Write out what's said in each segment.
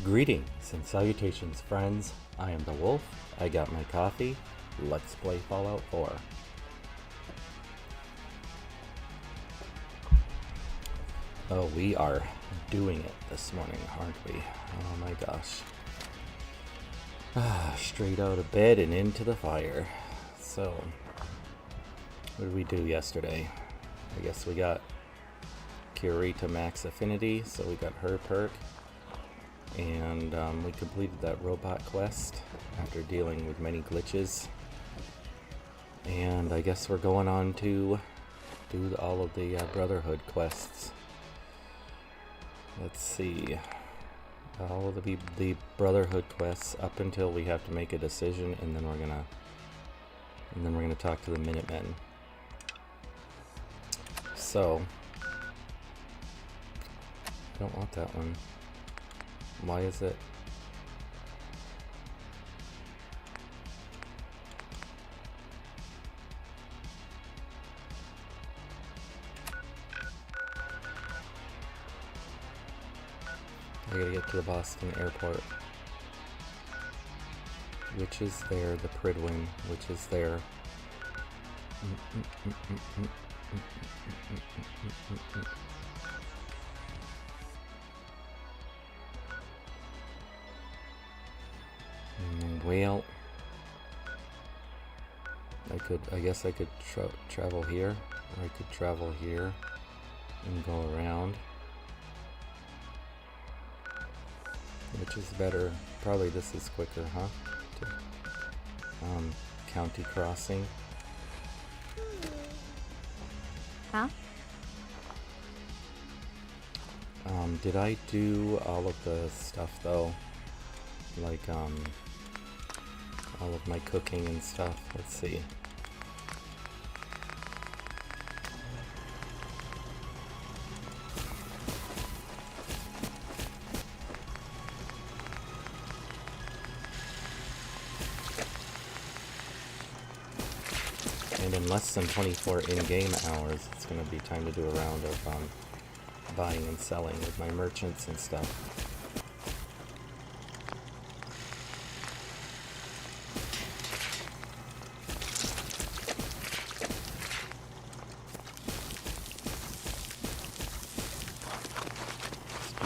Greetings and salutations, friends. I am the Wolf. I got my coffee. Let's play Fallout 4. Oh, we are doing it this morning, aren't we? Oh my gosh. Straight out of bed and into the fire. So, what did we do yesterday? I guess we got Curie to max affinity, so we got her perk. And we completed that robot quest after dealing with many glitches. And I guess we're going on to do all of the Brotherhood quests. Let's see. All of the Brotherhood quests up until we have to make a decision, and then we're gonna talk to the Minutemen. So I don't want that one. Why is it? I gotta get to the Boston airport. Which is there? The Pridwin, which is there? Well, I guess I could travel here, or I could travel here and go around. Which is better? Probably this is quicker, huh? County crossing. Huh? Did I do all of the stuff though? Like, all of my cooking and stuff. Let's see. And in less than 24 in-game hours, it's going to be time to do a round of buying and selling with my merchants and stuff.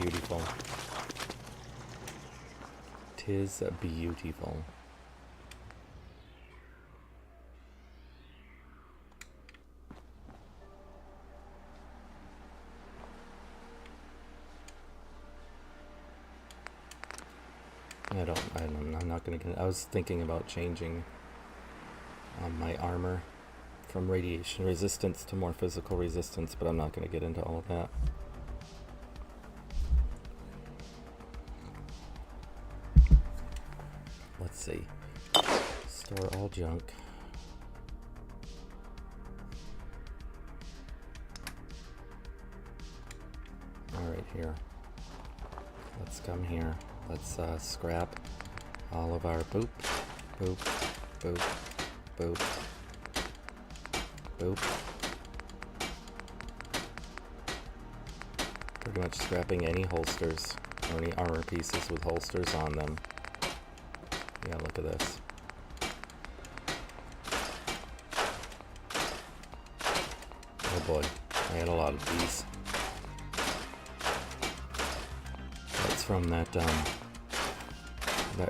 Beautiful. 'Tis beautiful. I'm not gonna get. I was thinking about changing my armor from radiation resistance to more physical resistance, but I'm not gonna get into all of that. Let's see. Store all junk. Alright, here. Let's come here. Let's scrap all of our boop, boop, boop, boop, boop. Pretty much scrapping any holsters or any armor pieces with holsters on them. Yeah, look at this. Oh boy, I had a lot of these. That's from that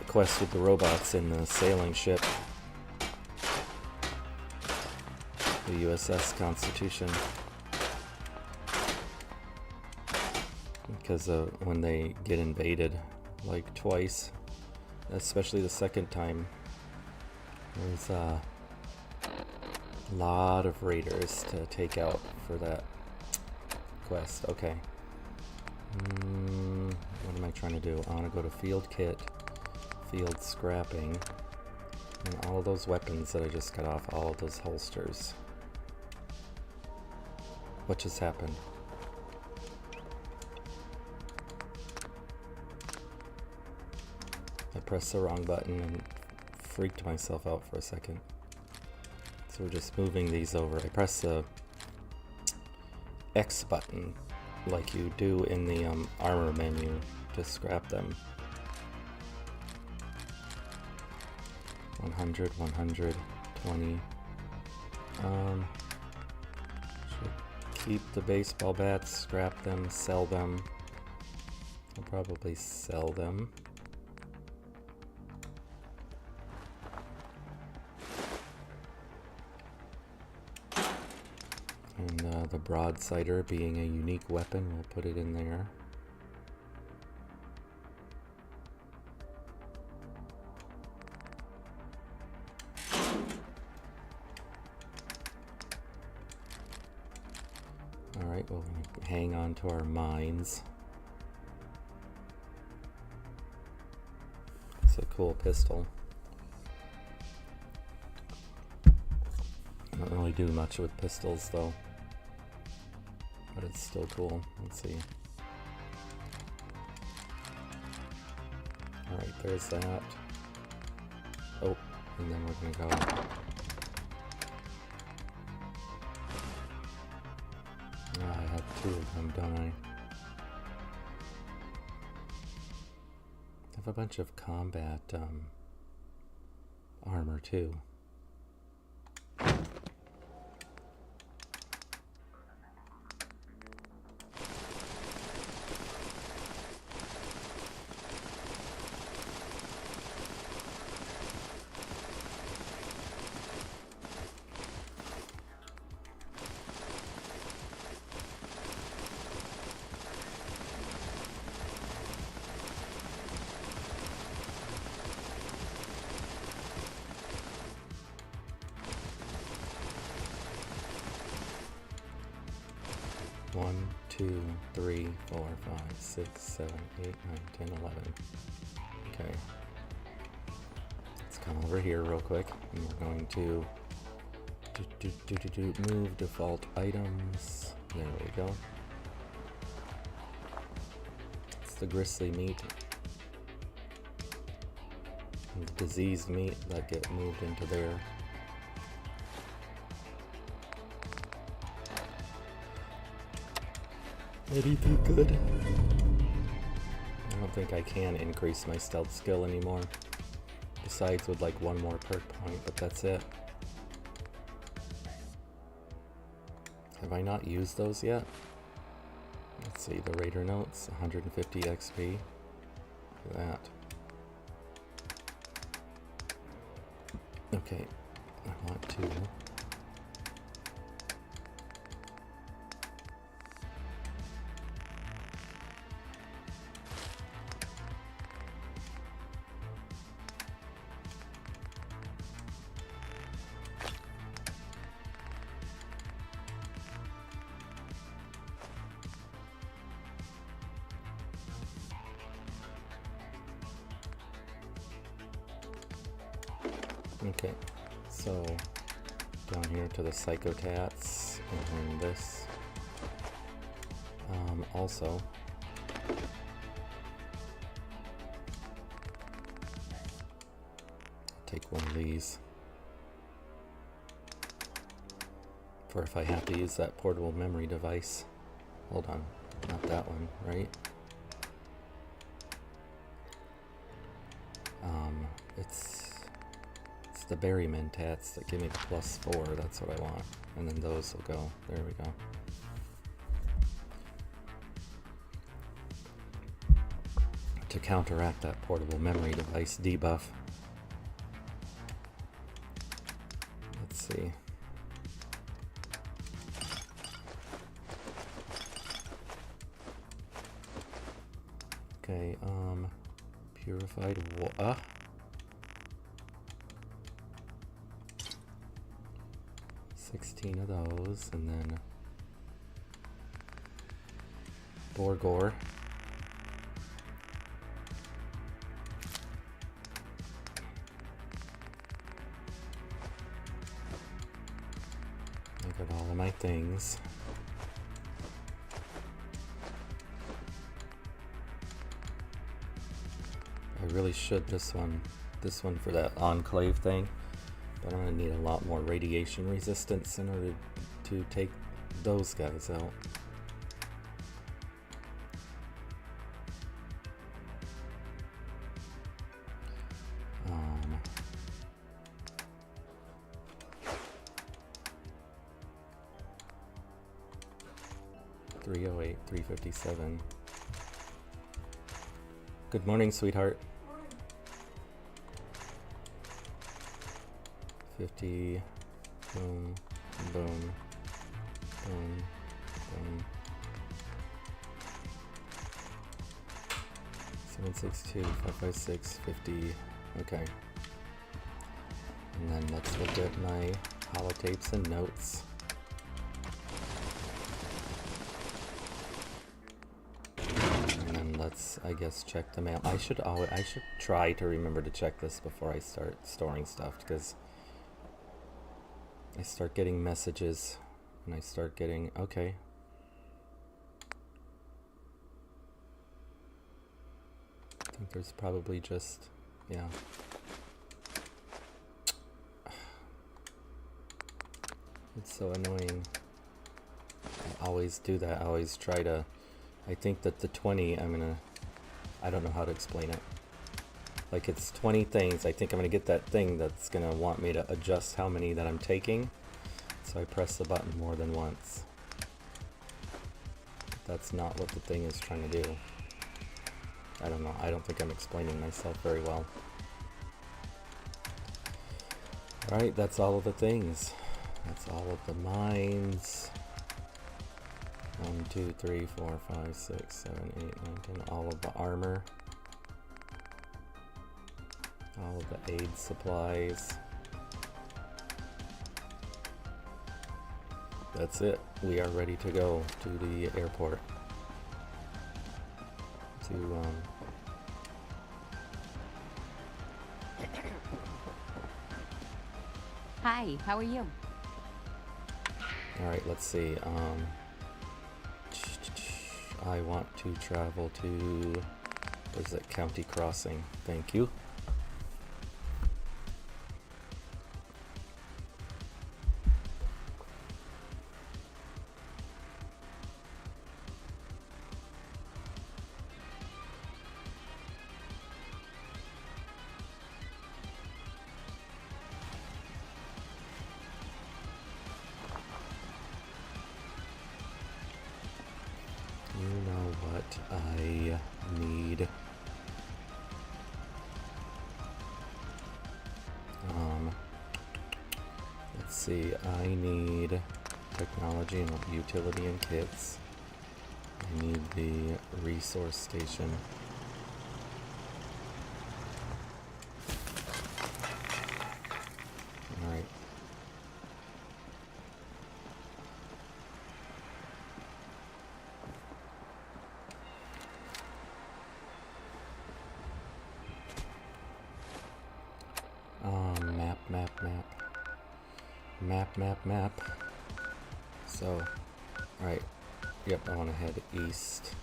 quest with the robots in the sailing ship. The USS Constitution. Because when they get invaded, like twice, especially the second time, there's a lot of raiders to take out for that quest. Okay. What am I trying to do? I want to go to field kit, field scrapping, and all of those weapons that I just got off, all of those holsters. What just happened? I pressed the wrong button and freaked myself out for a second. So we're just moving these over. I pressed the X button like you do in the armor menu to scrap them. 100, 100, 20. Should keep the baseball bats, scrap them, sell them. I'll probably sell them. And the broadsider being a unique weapon, we'll put it in there. Alright, we'll hang on to our mines. It's a cool pistol. I don't really do much with pistols though, but it's still cool. Let's see. Alright, there's that. Oh, and then we're gonna go. I have two of them, don't I? I have a bunch of combat armor too. One, 2, 3, 4, 5, 6, 7, 8, 9, 10, 11. Okay. Let's come over here real quick, and we're going to move default items. There we go. It's the gristly meat. And the diseased meat that get moved into there. Anything good? I don't think I can increase my stealth skill anymore. Besides with like one more perk point, but that's it. Have I not used those yet? Let's see, the Raider notes, 150 XP. Look at that. Okay, I want to... Okay, so down here to the psychotats and this. Also, take one of these for if I have to use that portable memory device. Hold on, not that one, right? It's the berry mentats that give me the +4, that's what I want. And then those will go, there we go. To counteract that portable memory device debuff. Let's see. Okay, purified water. 16 of those, and then Borgor. I got all of my things. I really should this one for that enclave thing. But I'm going to need a lot more radiation resistance in order to take those guys out. 308, 357. Good morning, sweetheart. 50, boom, boom, boom, boom. 762, 556, 50. Okay. And then let's look at my holotapes and notes. And then let's, I guess, check the mail. I should try to remember to check this before I start storing stuff, because I start getting messages and I start getting, okay. I think there's probably just, yeah. It's so annoying. I always do that. I always try to, I think that the 20, I don't know how to explain it. Like it's 20 things. I think I'm gonna get that thing that's gonna want me to adjust how many that I'm taking. So I press the button more than once. But that's not what the thing is trying to do. I don't know. I don't think I'm explaining myself very well. Alright, that's all of the things. That's all of the mines. 1, 2, 3, 4, 5, 6, 7, 8, 9, 10. All of the armor. All of the aid supplies. That's it. We are ready to go to the airport. Hi, how are you? Alright, let's see. I want to travel to, what is it, County Crossing. Thank you. I need let's see, I need technology and utility and kits. I need the resource station. Alright. Map. So, alright. Yep, I want to head east.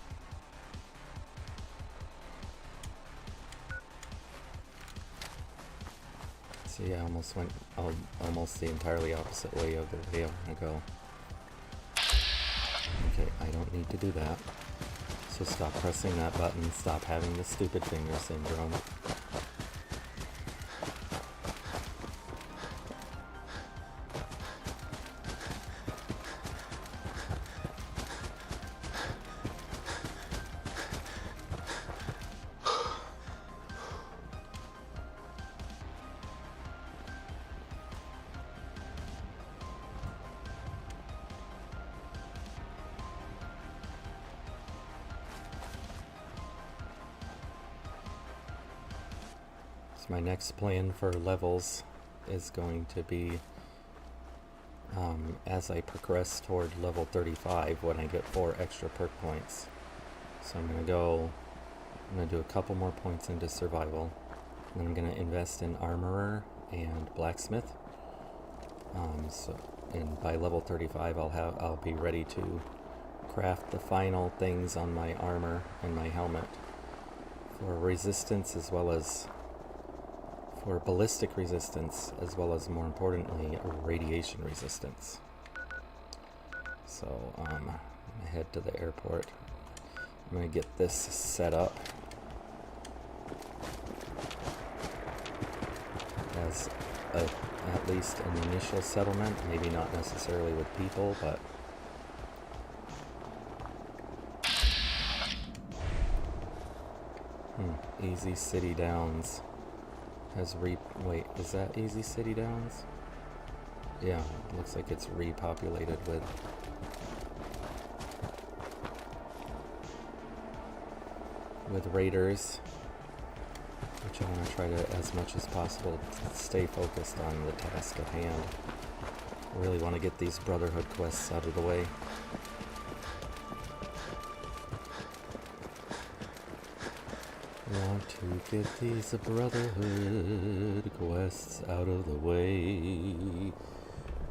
See, I almost went almost the entirely opposite way of the way I want to go. Okay, I don't need to do that. So stop pressing that button, stop having the stupid finger syndrome. My next plan for levels is going to be as I progress toward level 35 when I get 4 extra perk points. So I'm going to do a couple more points into survival. Then I'm going to invest in armorer and blacksmith. And by level 35 I'll be ready to craft the final things on my armor and my helmet for resistance as well as for ballistic resistance, as well as, more importantly, radiation resistance. So, I'm gonna head to the airport. I'm gonna get this set up as at least an initial settlement, maybe not necessarily with people, but Easy City Downs has wait, is that Easy City Downs? Yeah, it looks like it's repopulated with raiders, which I want to try to, as much as possible, stay focused on the task at hand. I really want to get these Brotherhood quests out of the way. Want to get these Brotherhood quests out of the way.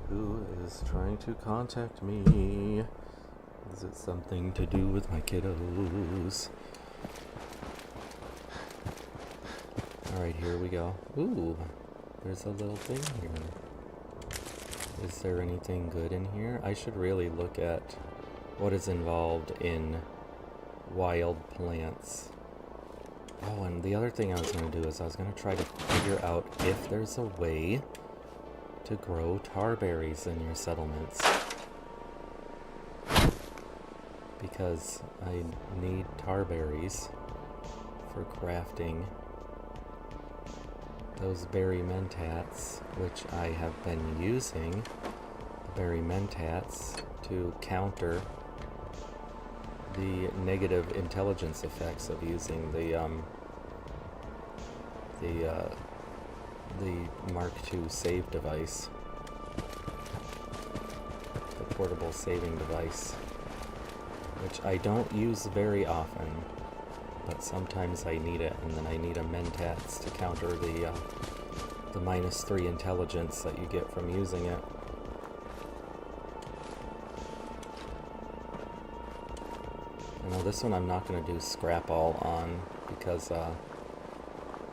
Who is trying to contact me? Is it something to do with my kiddos? Alright, here we go. Ooh, there's a little thing here. Is there anything good in here? I should really look at what is involved in wild plants. Oh, and the other thing I was going to do is I was going to try to figure out if there's a way to grow tarberries in your settlements. Because I need tarberries for crafting those berry mentats, which I have been using berry mentats to counter the negative intelligence effects of using the Mark II save device, the portable saving device, which I don't use very often, but sometimes I need it, and then I need a mentats to counter the -3 intelligence that you get from using it. Now this one I'm not going to do scrap all on because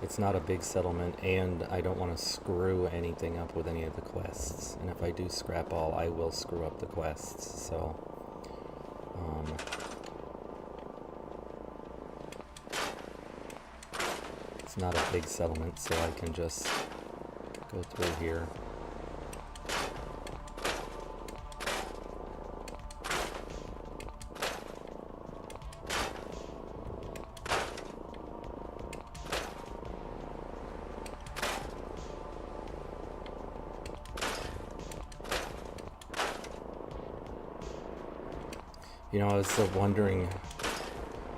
it's not a big settlement and I don't want to screw anything up with any of the quests. And if I do scrap all, I will screw up the quests. So it's not a big settlement, so I can just go through here. You know, I was wondering,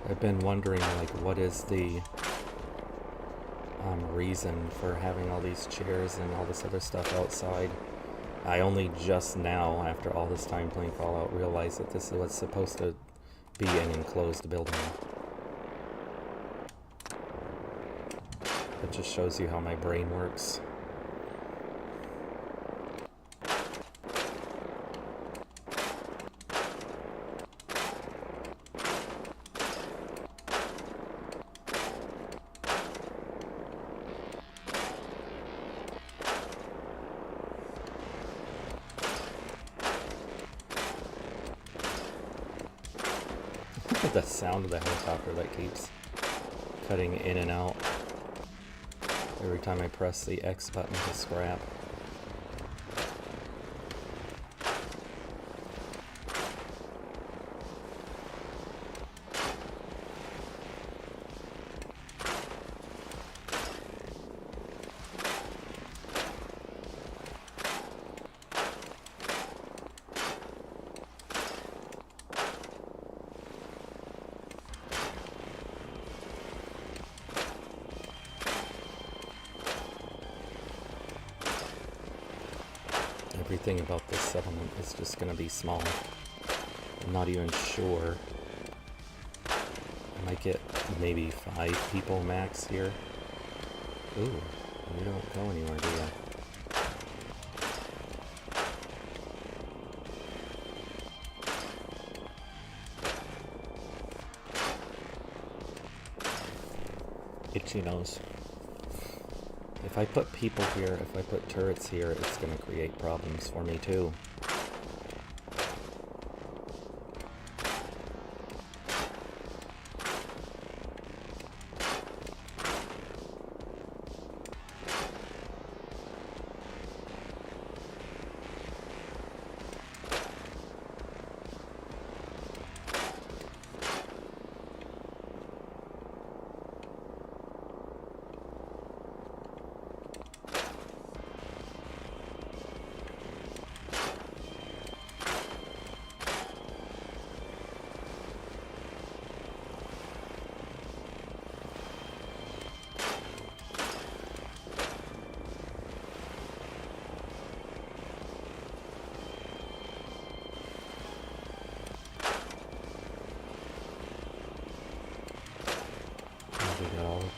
I've been wondering, like, what is the reason for having all these chairs and all this other stuff outside. I only just now, after all this time playing Fallout, realized that this is what's supposed to be an enclosed building. It just shows you how my brain works. The sound of the helicopter that keeps cutting in and out every time I press the X button to scrap. Everything about this settlement is just going to be small. I'm not even sure. I might get maybe 5 people max here. Ooh, you don't go anywhere, do you? Itchy nose. If I put people here, if I put turrets here, it's going to create problems for me too.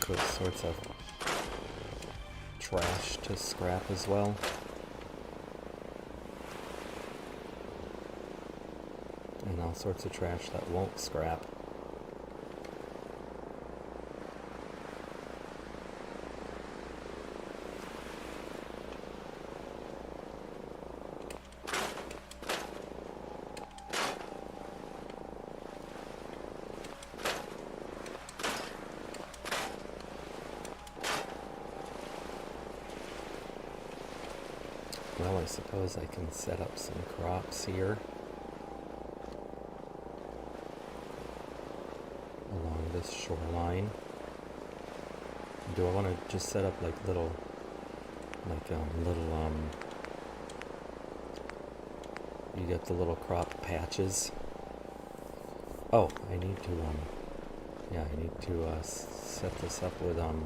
sorts of trash to scrap as well. And all sorts of trash that won't scrap. Well, I suppose I can set up some crops here along this shoreline. Do I want to just set up like little you get the little crop patches? Oh, I need to set this up with other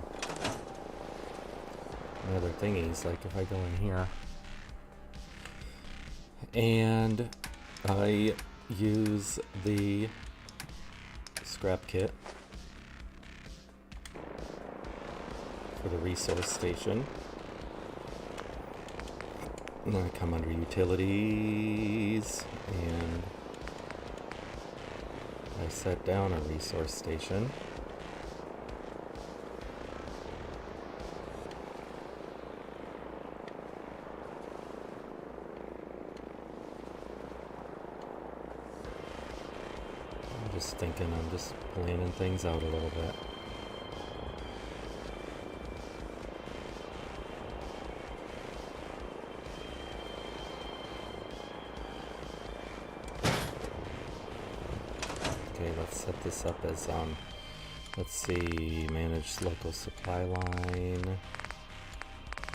thingies, like if I go in here and I use the scrap kit for the resource station, and then I come under utilities and I set down a resource station. I'm just planning things out a little bit. Okay, let's set this up as, let's see, manage local supply line.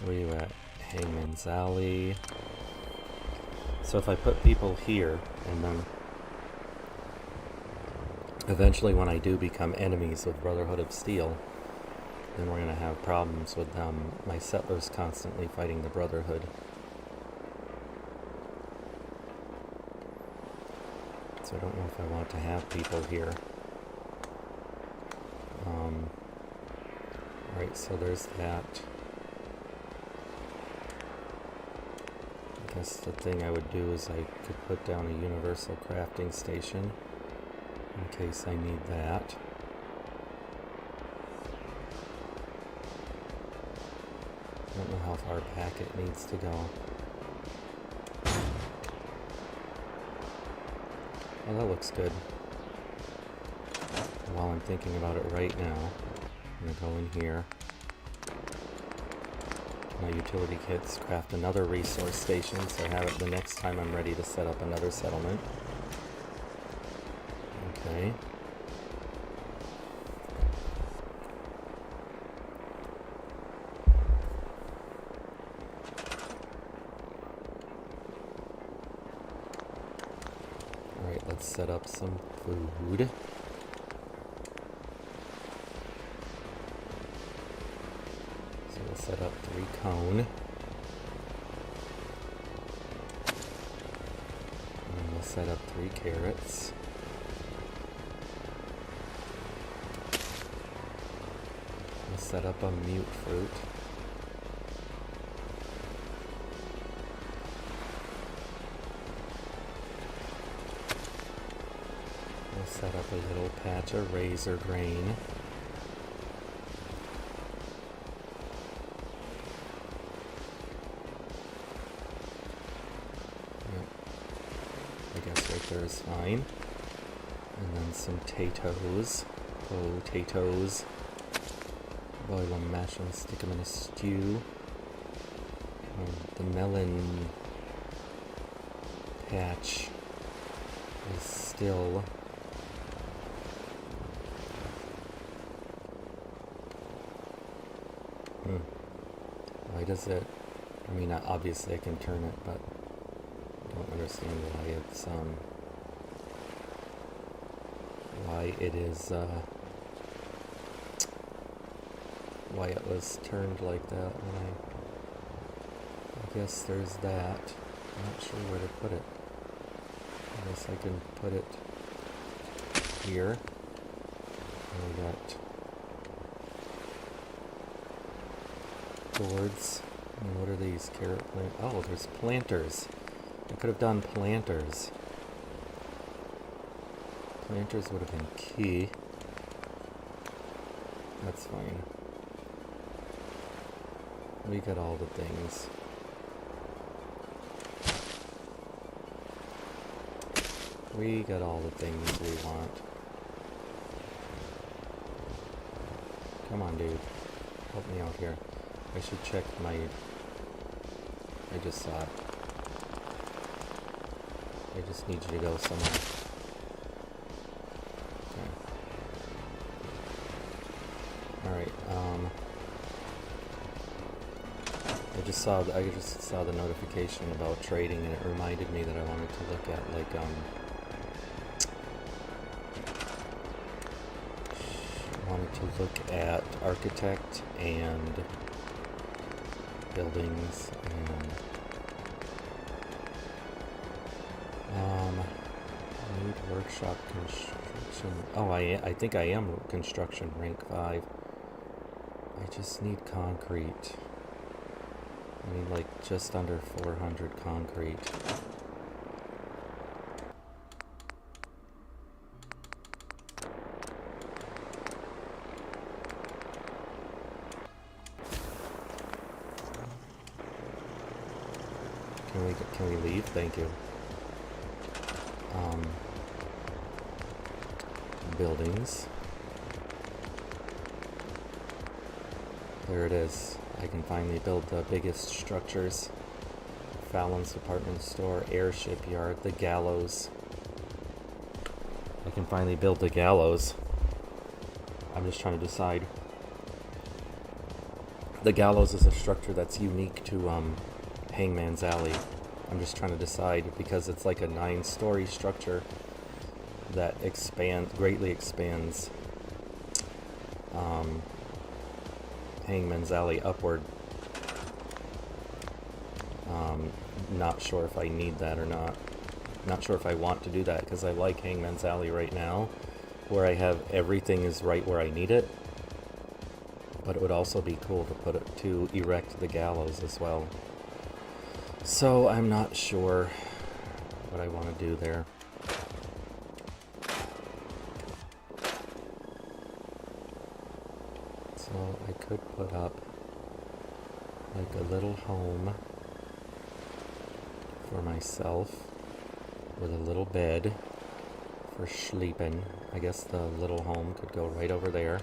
Where are you at? Hangman's Alley. So if I put people here, and then eventually when I do become enemies with Brotherhood of Steel, then we're going to have problems with my settlers constantly fighting the Brotherhood. So I don't know if I want to have people here. Alright, so there's that. I guess the thing I would do is I could put down a universal crafting station in case I need that. I don't know how far back it needs to go. Well, that looks good. While I'm thinking about it right now, I'm going to go in here to my utility kits, craft another resource station so I have it the next time I'm ready to set up another settlement. Okay. Alright, let's set up some food. So we'll set up 3 cone. And we'll set up 3 carrots. We'll set up a mute fruit. We'll set up a little patch of razor grain. Yep. I guess right there is fine. And then some potatoes. Potatoes. Boil them, mash them, stick them in a stew. The melon patch is still why does it, I mean obviously I can turn it, but I don't understand why it's why it is why it was turned like that when I guess there's that. I'm not sure where to put it. I guess I can put it here. And we got boards. And what are these? Carrot plant? Oh, there's planters. I could have done planters. Planters would have been key. That's fine. We got all the things. We got all the things we want. Come on, dude. Help me out here. I should check my... I just saw it. I just need you to go somewhere. Okay. Alright, I just saw the notification about trading, and it reminded me that I wanted to look at, like, architect and buildings and need workshop construction. Oh, I think I am construction rank 5. I just need concrete. I need like just under 400 concrete. Can we leave? Thank you. Buildings. There it is. I can finally build the biggest structures. Fallon's department store, airship yard, the gallows. I can finally build the gallows. I'm just trying to decide. The gallows is a structure that's unique to Hangman's Alley. I'm just trying to decide because it's like a 9-story structure that greatly expands Hangman's Alley upward. Not sure if I need that or not. Not sure if I want to do that because I like Hangman's Alley right now, where I have everything is right where I need it. But it would also be cool to erect the gallows as well. So I'm not sure what I want to do there. So I could put up like a little home for myself with a little bed for sleeping. I guess the little home could go right over there.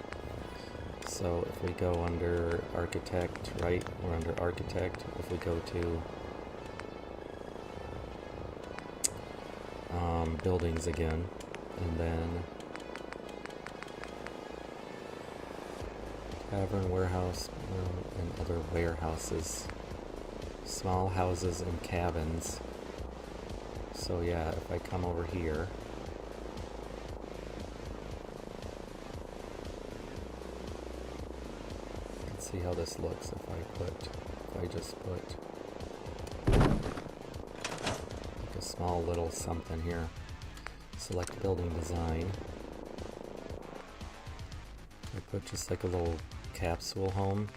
So if we go under architect, right? We're under architect. If we go to buildings again, and then tavern, warehouse, and other warehouses, small houses and cabins. So yeah, if I come over here, let's see how this looks if I just put like a small little something here. Select building design. I put just like a little capsule home.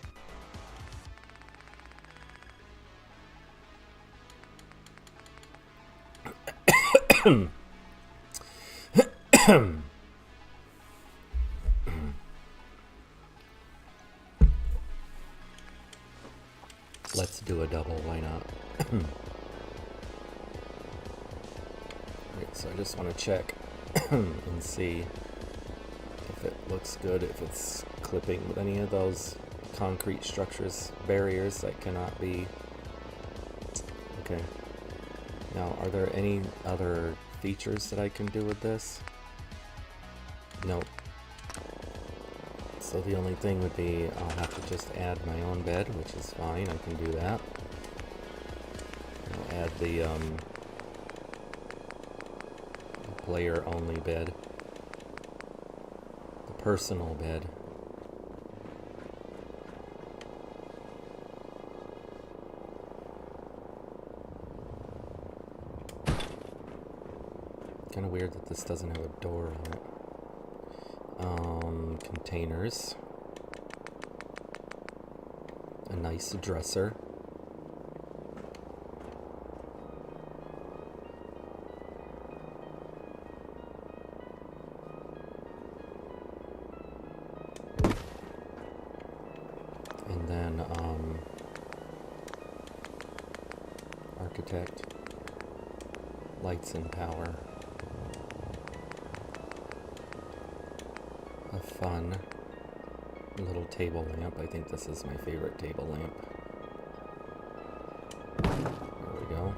Let's do a double, why not? Right, so I just want to check and see if it looks good, if it's clipping with any of those concrete structures, barriers that cannot be. Okay. Now, are there any other features that I can do with this? Nope. So the only thing would be I'll have to just add my own bed, which is fine, I can do that. I'll add the player only bed. The personal bed. Kind of weird that this doesn't have a door on it. Containers. a nice dresser. And then architect, lights and power. A fun little table lamp. I think this is my favorite table lamp. There we go.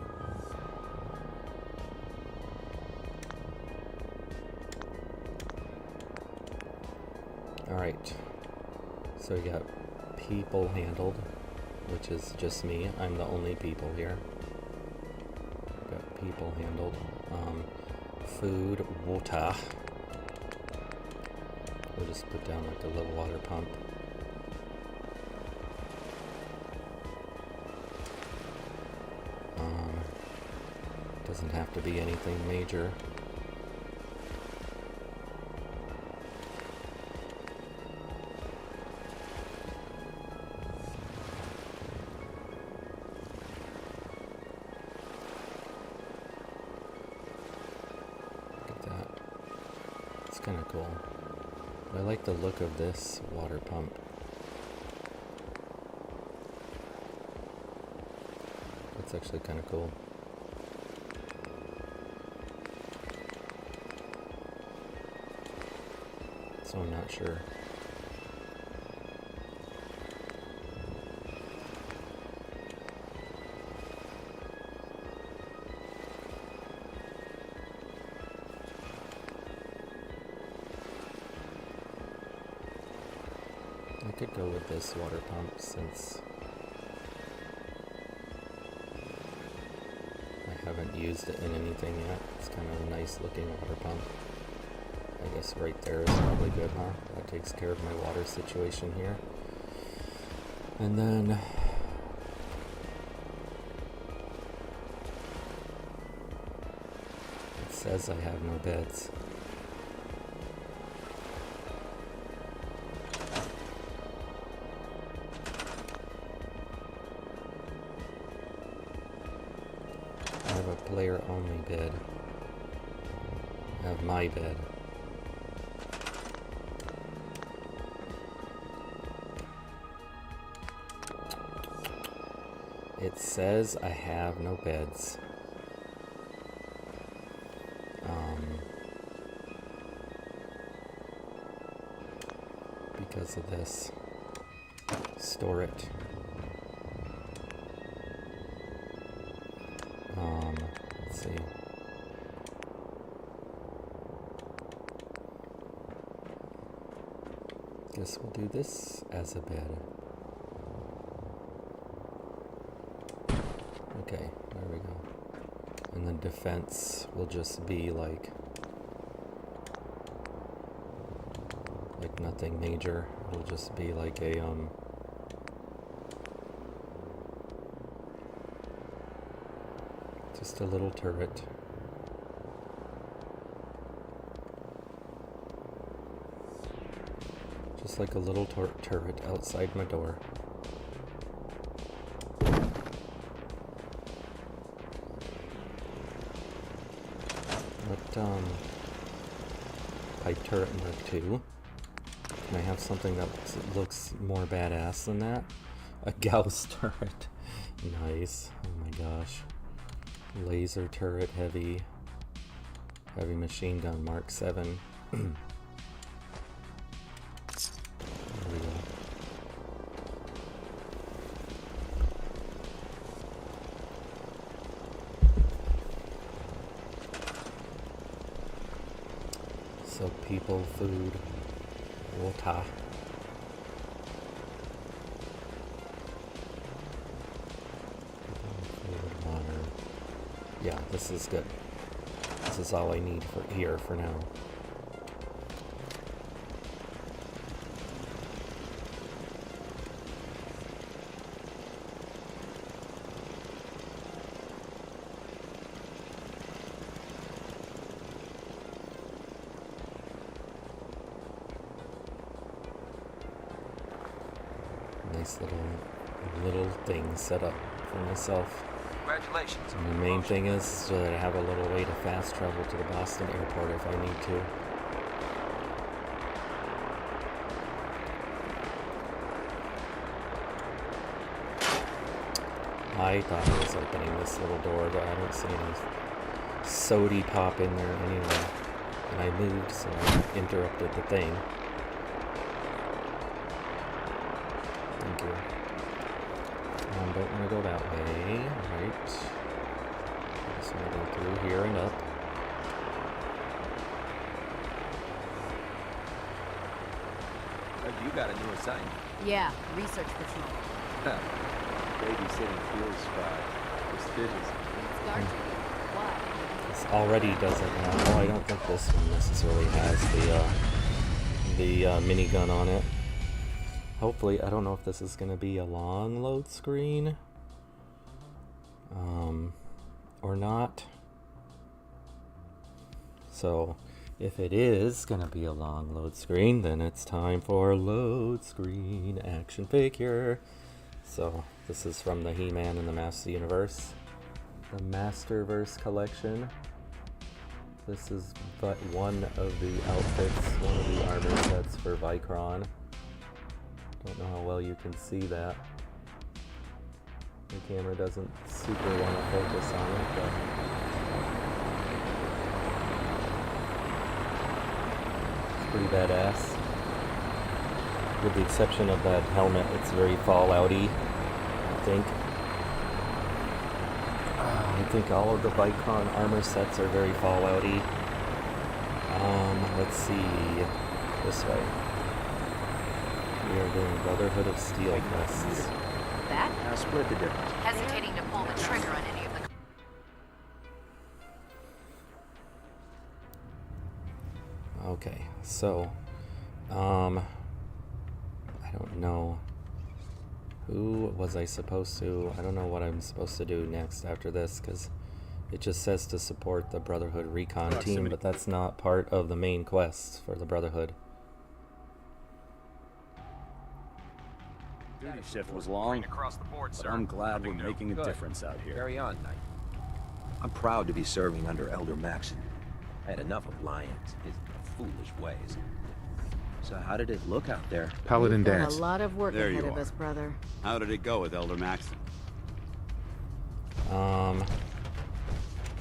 Alright, so we got people handled, which is just me. I'm the only people here. Got people handled. Food, water. We'll just put down like a little water pump. Doesn't have to be anything major. Look at that. It's kind of cool. I like the look of this water pump. It's actually kind of cool. So I'm not sure. I could go with this water pump since I haven't used it in anything yet. It's kind of a nice looking water pump. I guess right there is probably good, huh? That takes care of my water situation here. And then it says I have no beds. I have a player only bed. I have my bed. It says I have no beds. Because of this. Store it. Let's see. Guess we'll do this as a bed. Okay, there we go. And then defense will just be like nothing major. It'll just be like a just a little turret. Just like a little turret outside my door. What, pipe turret Mark 2. Can I have something that looks more badass than that? A Gauss turret. Nice. Oh my gosh. Laser turret, heavy machine gun Mark 7. There we go. So people, food, water. Food, water. Yeah, this is good. This is all I need for here for now. Nice little little things set up for myself. Congratulations. And the main thing is that I have a little way to fast travel to the Boston airport if I need to. I thought I was opening this little door, but I don't see any sody pop in there anyway. And I moved, so I interrupted the thing. Thank you. Don't want to go that way. Right. Just want to go through here and up. You got a new assignment. Yeah, research patrol. Babysitting feels prestigious. It's Garching. Why? This already doesn't have. Oh, I don't think this one necessarily has the minigun on it. Hopefully, I don't know if this is going to be a long load screen. Or not. So, if it is going to be a long load screen, then it's time for load screen action figure. So, this is from the He-Man and the Master Universe. The Masterverse collection. This is but one of the outfits, one of the armor sets for Vicron. Don't know how well you can see that. The camera doesn't super want to focus on it, but it's pretty badass. With the exception of that helmet, it's very Fallout-y, I think. I think all of the Vicron armor sets are very Fallout-y. Let's see. This way. We are doing Brotherhood of Steel quests. That? Now split the difference. Hesitating to pull the trigger on any of the... Okay, so, I don't know. Who was I supposed to? I don't know what I'm supposed to do next after this, because it just says to support the Brotherhood Recon team, but that's not part of the main quests for the Brotherhood. Duty shift was long, Across the board, but sir. I'm glad we're making a Good. difference out here. Carry on, Knight. I'm proud to be serving under Elder Maxon. I had enough of Lyons, his foolish ways. So how did it look out there? Paladin Got dance. a lot of work There ahead you of are. us, brother. How did it go with Elder Maxon?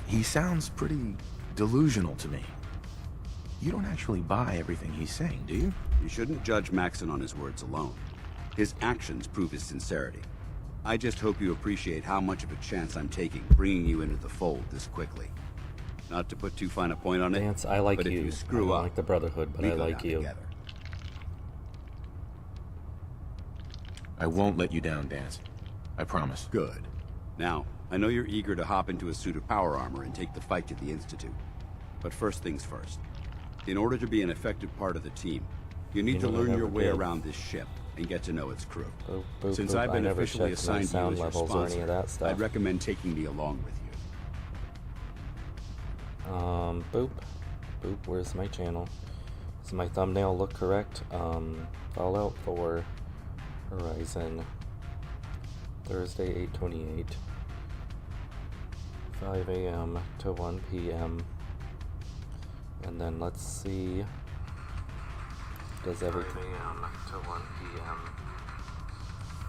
He sounds pretty delusional to me. You don't actually buy everything he's saying, do you? You shouldn't judge Maxon on his words alone. His actions prove his sincerity. I just hope you appreciate how much of a chance I'm taking bringing you into the fold this quickly. Not to put too fine a point on it, Dance, I like but you. if you screw I don't up, like the Brotherhood, but we I go like down you. together. I won't let you down, Dance. I promise. Good. Now, I know you're eager to hop into a suit of power armor and take the fight to the Institute. But first things first. In order to be an effective part of the team, you need to know, I learn your never way did. around this ship and get to know its crew. Boop, boop, Since boop. I've I been never officially checked my assigned to you sound as your levels or any of that sponsor, stuff. I'd recommend taking me along with you. Boop. Boop, where's my channel? Does my thumbnail look correct? Fallout 4 Horizon. Thursday, 8/28. 5 a.m. to 1 p.m. And then let's see. Does everything 5 a.m. to 1 p.m.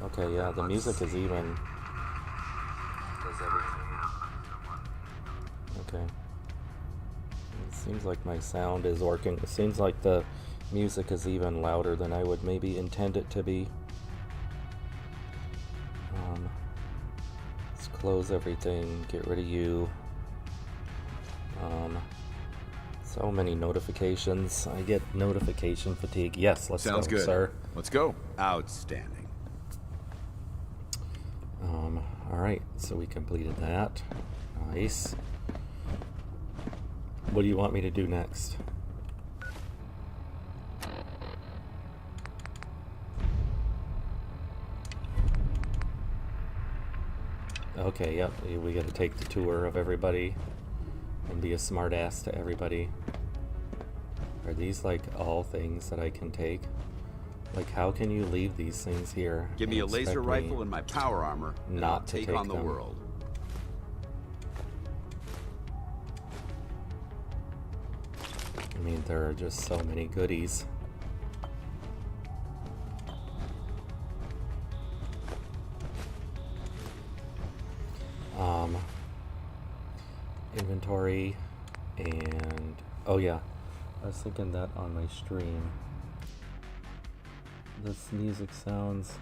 Okay, yeah, the music is even. Does everything. Okay. It seems like my sound is working. It seems like the music is even louder than I would maybe intend it to be. Let's close everything, get rid of you. So many notifications. I get notification fatigue. Yes, let's Sounds go, good. sir. Let's go. Outstanding. Alright, so we completed that. Nice. What do you want me to do next? Okay, yep, we gotta take the tour of everybody and be a smartass to everybody. Are these like all things that I can take? Like, how can you leave these things here? Give me and a laser expect me rifle and my power armor, and I'll not to take take on the them? world. I mean, there are just so many goodies. Inventory, and oh yeah, I was thinking that on my stream. This music sounds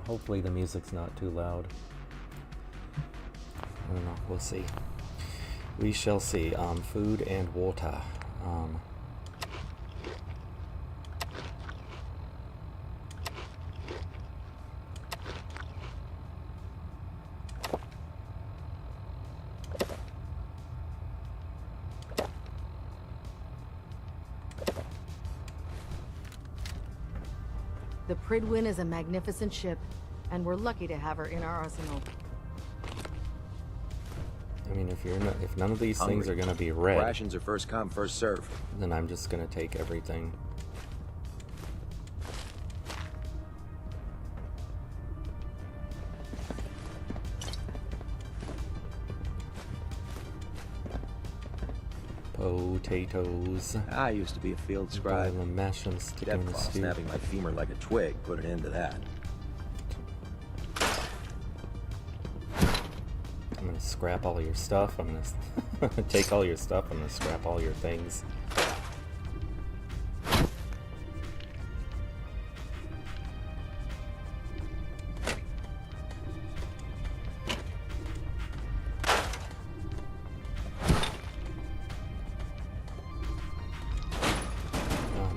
hopefully the music's not too loud. I don't know, we'll see. We shall see. Food and water. The Pridwin is a magnificent ship, and we're lucky to have her in our arsenal. I mean, if none of these things are gonna be red, Rations are first come, first serve. then I'm just gonna take everything. Potatoes. I used to be a field Boil scribe. them, mash them, stick them in the Deathclaw stew. snapping my femur like a twig put an end to that. I'm gonna scrap all your stuff. I'm gonna take all your stuff. I'm gonna scrap all your things.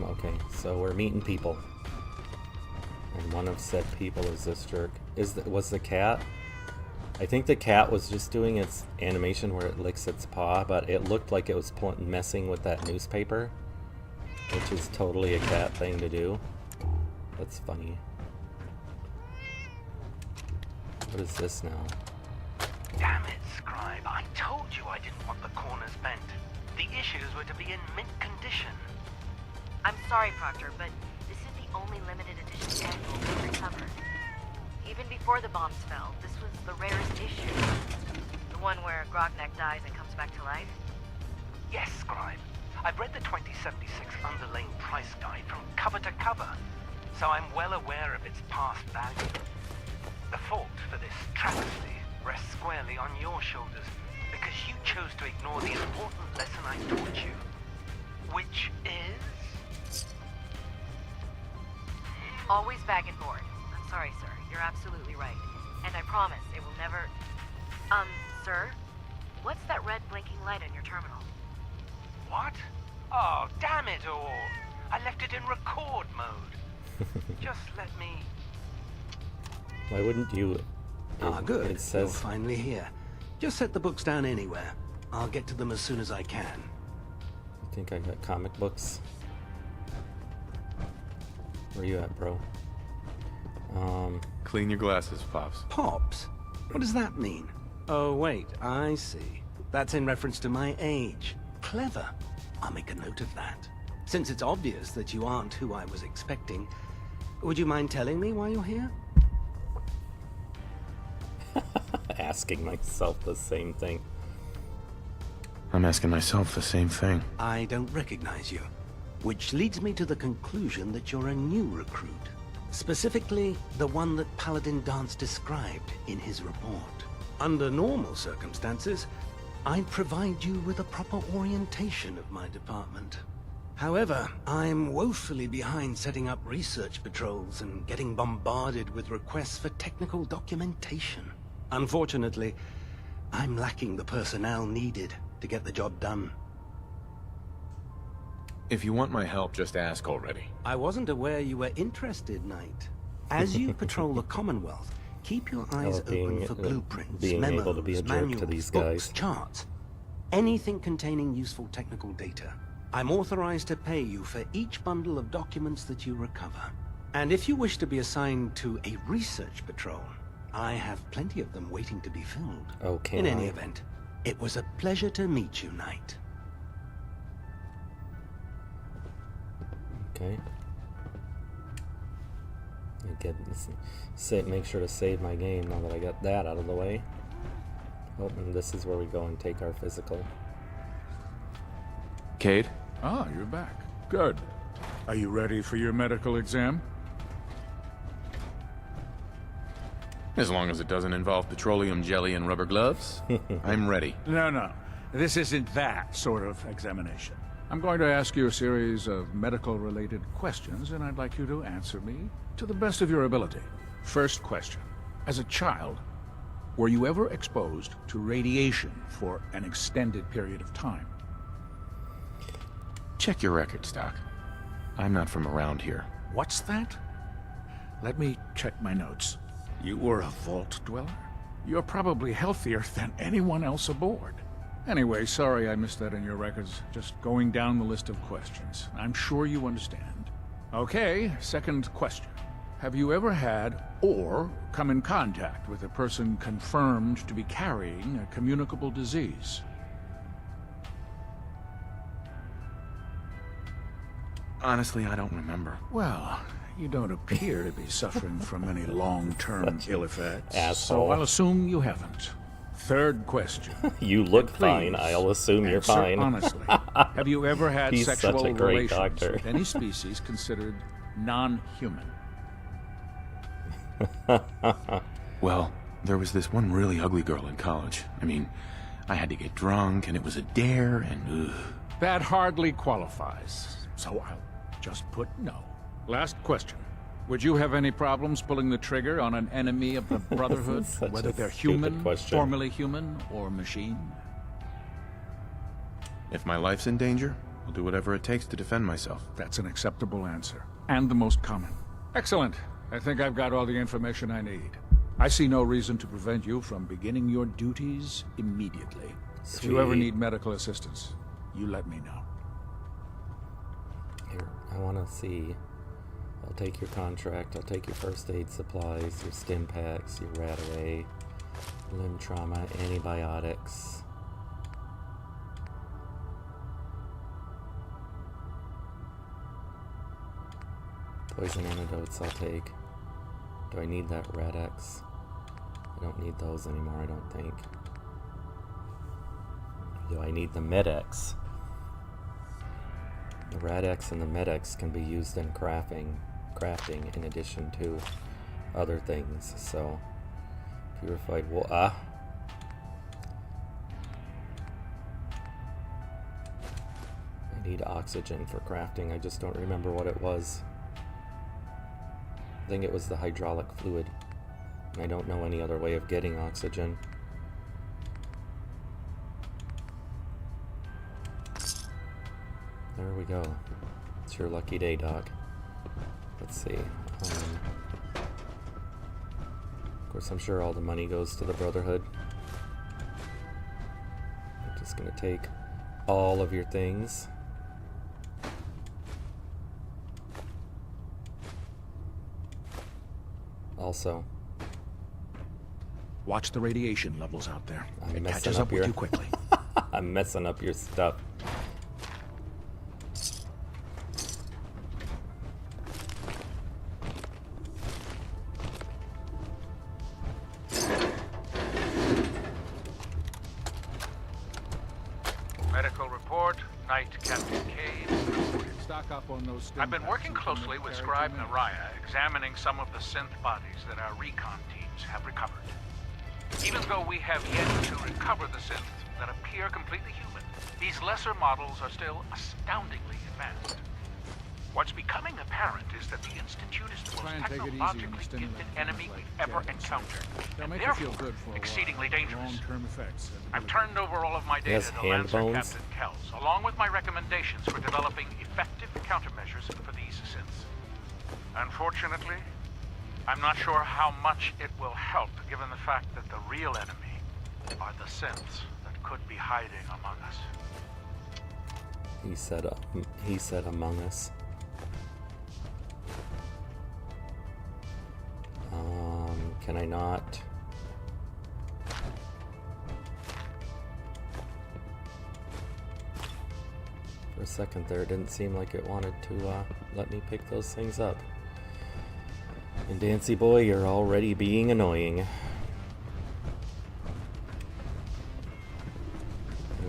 Okay, so we're meeting people, and one of said people is this jerk. Was the cat? I think the cat was just doing its animation where it licks its paw, but it looked like it was messing with that newspaper, which is totally a cat thing to do. That's funny. What is this now? Damn it, Scribe. I told you I didn't want the corners bent. The issues were to be in mint condition. I'm sorry, Proctor, but this is the only limited edition annual we've recovered. Even before the bombs fell, this was the rarest issue. The one where Grognak dies and comes back to life. Yes, Scribe. I've read the 2076 underlain price guide from cover to cover, so I'm well aware of its past value. The fault for this travesty rests squarely on your shoulders, because you chose to ignore the important lesson I taught you, which is... Always bag and board. I'm sorry, sir. You're absolutely right. And I promise it will never... sir? What's that red blinking light on your terminal? What? Oh, damn it all! I left it in record mode. Just let me... Why wouldn't you? Good. It You're says finally here. Just set the books down anywhere. I'll get to them as soon as I can. I think I got comic books. Where you at, bro? Clean your glasses, Pops. Pops? What does that mean? Oh, wait, I see. That's in reference to my age. Clever. I'll make a note of that. Since it's obvious that you aren't who I was expecting, would you mind telling me why you're here? Asking myself the same thing. I'm asking myself the same thing. I don't recognize you. Which leads me to the conclusion that you're a new recruit. Specifically, the one that Paladin Dance described in his report. Under normal circumstances, I'd provide you with a proper orientation of my department. However, I'm woefully behind setting up research patrols and getting bombarded with requests for technical documentation. Unfortunately, I'm lacking the personnel needed to get the job done. If you want my help, just ask already. I wasn't aware you were interested, Knight. As you patrol the Commonwealth, keep your eyes open for blueprints, being memos, able to be a jerk to manuals, these books, guys. charts. Anything containing useful technical data. I'm authorized to pay you for each bundle of documents that you recover. And if you wish to be assigned to a research patrol, I have plenty of them waiting to be filled. Okay. In any event, it was a pleasure to meet you, Knight. Okay. Make sure to save my game now that I got that out of the way. Oh, and this is where we go and take our physical. Cade? Ah, you're back. Good. Are you ready for your medical exam? As long as it doesn't involve petroleum jelly and rubber gloves, I'm ready. No. This isn't that sort of examination. I'm going to ask you a series of medical-related questions, and I'd like you to answer me to the best of your ability. First question. As a child, were you ever exposed to radiation for an extended period of time? Check your records, Doc. I'm not from around here. What's that? Let me check my notes. You were a vault dweller? You're probably healthier than anyone else aboard. Anyway, sorry I missed that in your records. Just going down the list of questions. I'm sure you understand. Okay, second question. Have you ever had or come in contact with a person confirmed to be carrying a communicable disease? Honestly, I don't remember. Well, you don't appear to be suffering from any long-term ill effects, so asshole. I'll assume you haven't. Third question. You look Please fine. I'll assume you're answer fine. honestly. Have you ever had He's such sexual a great relations doctor. with any species considered non-human? Well, there was this one really ugly girl in college. I mean, I had to get drunk, and it was a dare, and ugh. That hardly qualifies, so I'll just put no. Last question. Would you have any problems pulling the trigger on an enemy of the Brotherhood, Such whether a they're stupid human, question. formerly human, or machine? If my life's in danger, I'll do whatever it takes to defend myself. That's an acceptable answer, and the most common. Excellent. I think I've got all the information I need. I see no reason to prevent you from beginning your duties immediately. If you ever Sweet. need medical assistance, you let me know. Here, I want to see. I'll take your contract. I'll take your first aid supplies, your stim packs, your rat away, limb trauma, antibiotics. Poison antidotes I'll take. Do I need that Rad-X? I don't need those anymore, I don't think. Do I need the Med-X? The Rad-X and the Med-X can be used in crafting in addition to other things. So, purified wool. I need oxygen for crafting. I just don't remember what it was. I think it was the hydraulic fluid. And I don't know any other way of getting oxygen. There we go. It's your lucky day, Doc. Let's see. Of course, I'm sure all the money goes to the Brotherhood. I'm just gonna take all of your things. Also, Watch the radiation levels out there. I'm It messing catches up up with your- you quickly. I'm messing up your stuff. Medical report, Night Captain Cade. Stock up on those I've been working closely with Scribe Naraya, examining some of the synth bodies that our recon teams have recovered. Even though we have yet to recover the synths that appear completely human, these lesser models are still astoundingly advanced. What's becoming apparent is that the Institute is the Try most and take it easy when you technologically stimulate gifted things enemy like we've ever gadgets. encountered, They'll and make you feel therefore good for a while. exceedingly dangerous. Long-term effects. I've turned over all of my data has to hand Lancer bones. Captain Kells, along with my recommendations for developing effective countermeasures for these synths. Unfortunately, I'm not sure how much it will help, given the fact that the real enemy are the synths that could be hiding among us. He said among us. Can I not? For a second there, it didn't seem like it wanted to let me pick those things up. And Dancy Boy, you're already being annoying.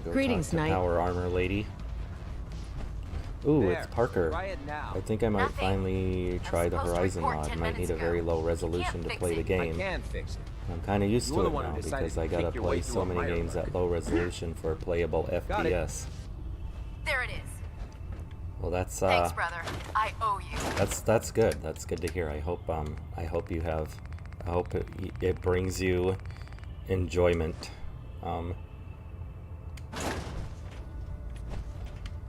Go Greetings, talk to Knight. Power Armor Lady. Ooh, There, it's Parker. try it now. I think I might Nothing. finally try the supposed to Horizon report mod. 10 Might need a minutes very ago. low resolution to fix play the it. I game. can fix it. I'm kind of used You're to the it one who now decided because to I gotta take your play way so through a many fire games alert. at low resolution for a playable Got it. FPS. There it is. Well, that's Thanks, brother. I owe you. that's good. That's good to hear. I hope you have. I hope it brings you enjoyment.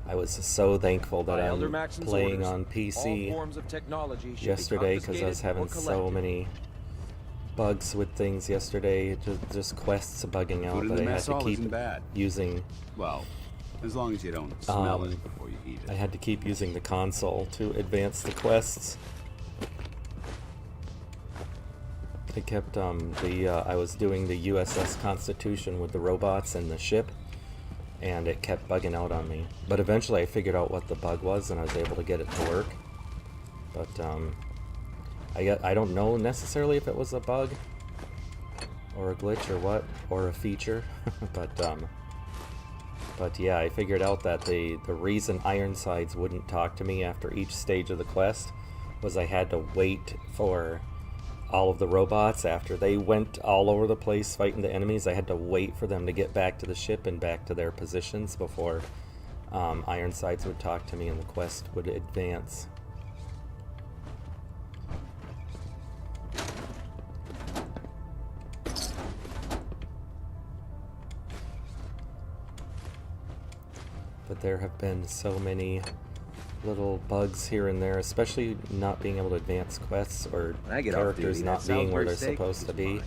I was so thankful that By Elder I'm Maxon's playing orders, on all PC forms of technology should be yesterday because I was confiscated or having so collected. many bugs with things yesterday. Just quests bugging out Food in that the I had mess to hall keep isn't bad. using. Well, as long as you don't smell it before you eat I it. had to keep using the console to advance the quests. I kept I was doing the USS Constitution with the robots and the ship, and it kept bugging out on me. But eventually I figured out what the bug was and I was able to get it to work. But I don't know necessarily if it was a bug or a glitch or what, or a feature. But yeah, I figured out that the reason Ironsides wouldn't talk to me after each stage of the quest was I had to wait for all of the robots after they went all over the place fighting the enemies. I had to wait for them to get back to the ship and back to their positions before Ironsides would talk to me and the quest would advance. But there have been so many little bugs here and there, especially not being able to advance quests or When I get off characters duty, not that being sounds where very they're safe. supposed to It's be. fine.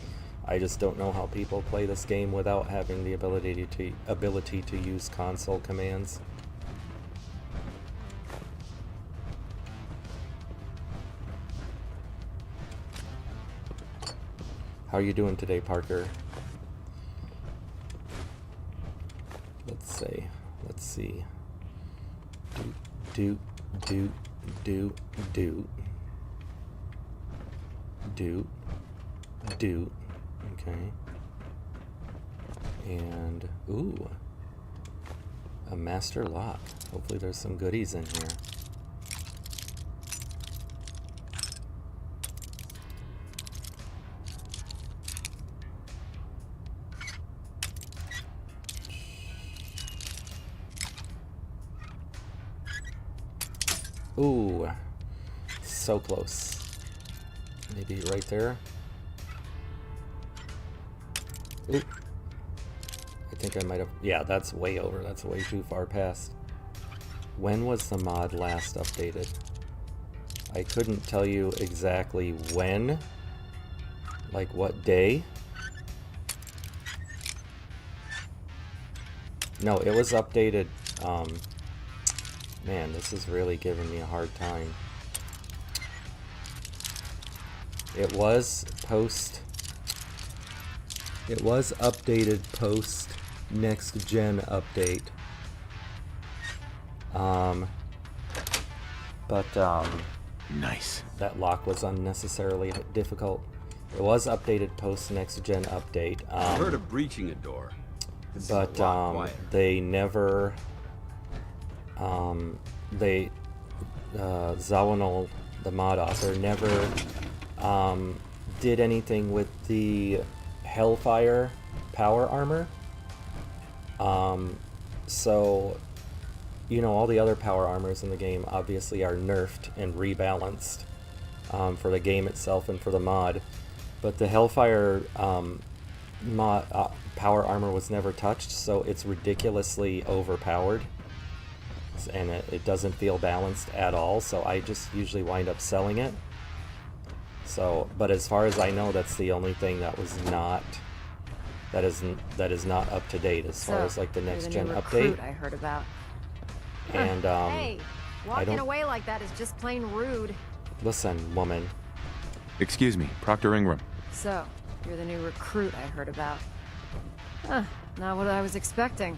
I just don't know how people play this game without having the ability to use console commands. How are you doing today, Parker? Let's see. Do. Okay. And, ooh. A master lock. Hopefully there's some goodies in here. Ooh, so close. Maybe right there. Ooh. I think I might have... Yeah, that's way over. That's way too far past. When was the mod last updated? I couldn't tell you exactly when. Like what day. No, it was updated... Man, this is really giving me a hard time. It was updated post next gen update. Nice. That lock was unnecessarily difficult. It was updated post next gen update. I've heard of breaching a door. This is a But lot quieter. they never Zawinul, the mod author, never did anything with the Hellfire power armor. So, you know, all the other power armors in the game obviously are nerfed and rebalanced for the game itself and for the mod. But the Hellfire power armor was never touched, so it's ridiculously overpowered. And it doesn't feel balanced at all, so I just usually wind up selling it. So, but as far as I know, that's the only thing that was not... That is not up to date as far as like the next gen update. I heard about. And Hey, walking don't- away like that is just plain rude. listen, woman. Excuse me, Proctor Ingram. So, you're the new recruit I heard about. Huh, not what I was expecting.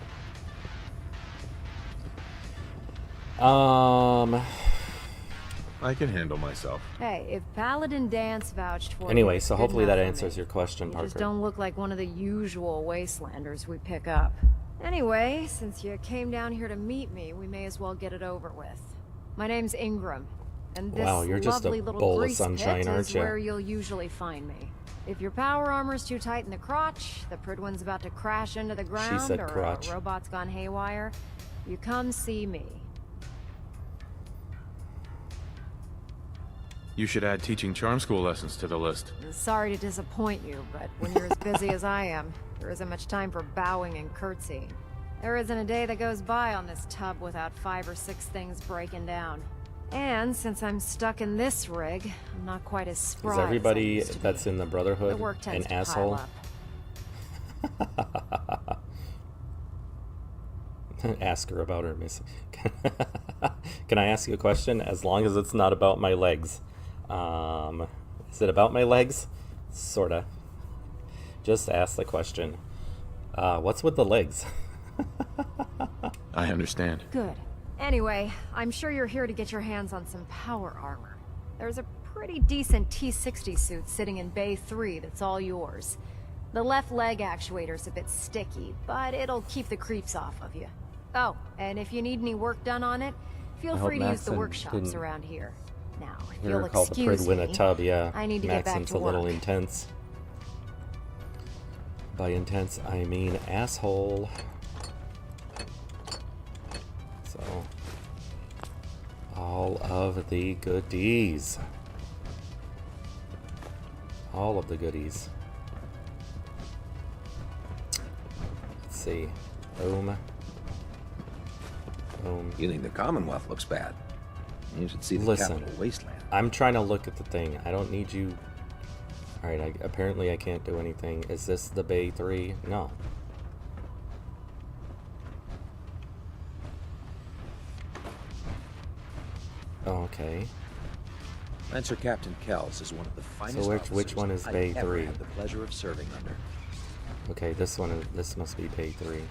I can handle myself. Hey, if Paladin Dance vouched for Anyway, you, so good hopefully that enough for answers me. your question, You Parker. just don't look like one of the usual wastelanders we pick up. Anyway, since you came down here to meet me, we may as well get it over with. My name's Ingram, and this Wow, you're just a lovely little bowl of grease sunshine, pit aren't is ya? where you'll usually find me. If your power armor's too tight in the crotch, the Pridwin's about to crash into the ground, said or crotch. a robot's gone haywire, you come see me. You should add teaching charm school lessons to the list. Sorry to disappoint you, but when you're as busy as I am, there isn't much time for bowing and curtsying. There isn't a day that goes by on this tub without 5 or 6 things breaking down. And since I'm stuck in this rig, I'm not quite as spry Is as I everybody used to that's be. in the Brotherhood The work an tends to asshole? pile up. Ask her about her miss. Can I ask you a question? As long as it's not about my legs. Is it about my legs? Sorta. Just ask the question. What's with the legs? I understand. Good. Anyway, I'm sure you're here to get your hands on some power armor. There's a pretty decent T-60 suit sitting in Bay 3 that's all yours. The left leg actuator's a bit sticky, but it'll keep the creeps off of you. Oh, and if you need any work done on it, feel I hope free to use the Maxon workshops didn't around here. Now, if You're you'll called the excuse Pridwin a me, tub, yeah. I need to get back Maxon's to a little work. intense. By intense, I mean asshole. So, all of the goodies. All of the goodies. Let's see. Boom. Boom. You think the Commonwealth looks bad? You should see the Listen, capital wasteland. I'm trying to look at the thing. I don't need you. Alright, apparently I can't do anything. Is this the Bay 3? No. Okay. Lancer Captain Kells is one of the finest which one is officers Bay I've ever 3? had the pleasure of serving under. Okay, this must be Bay 3.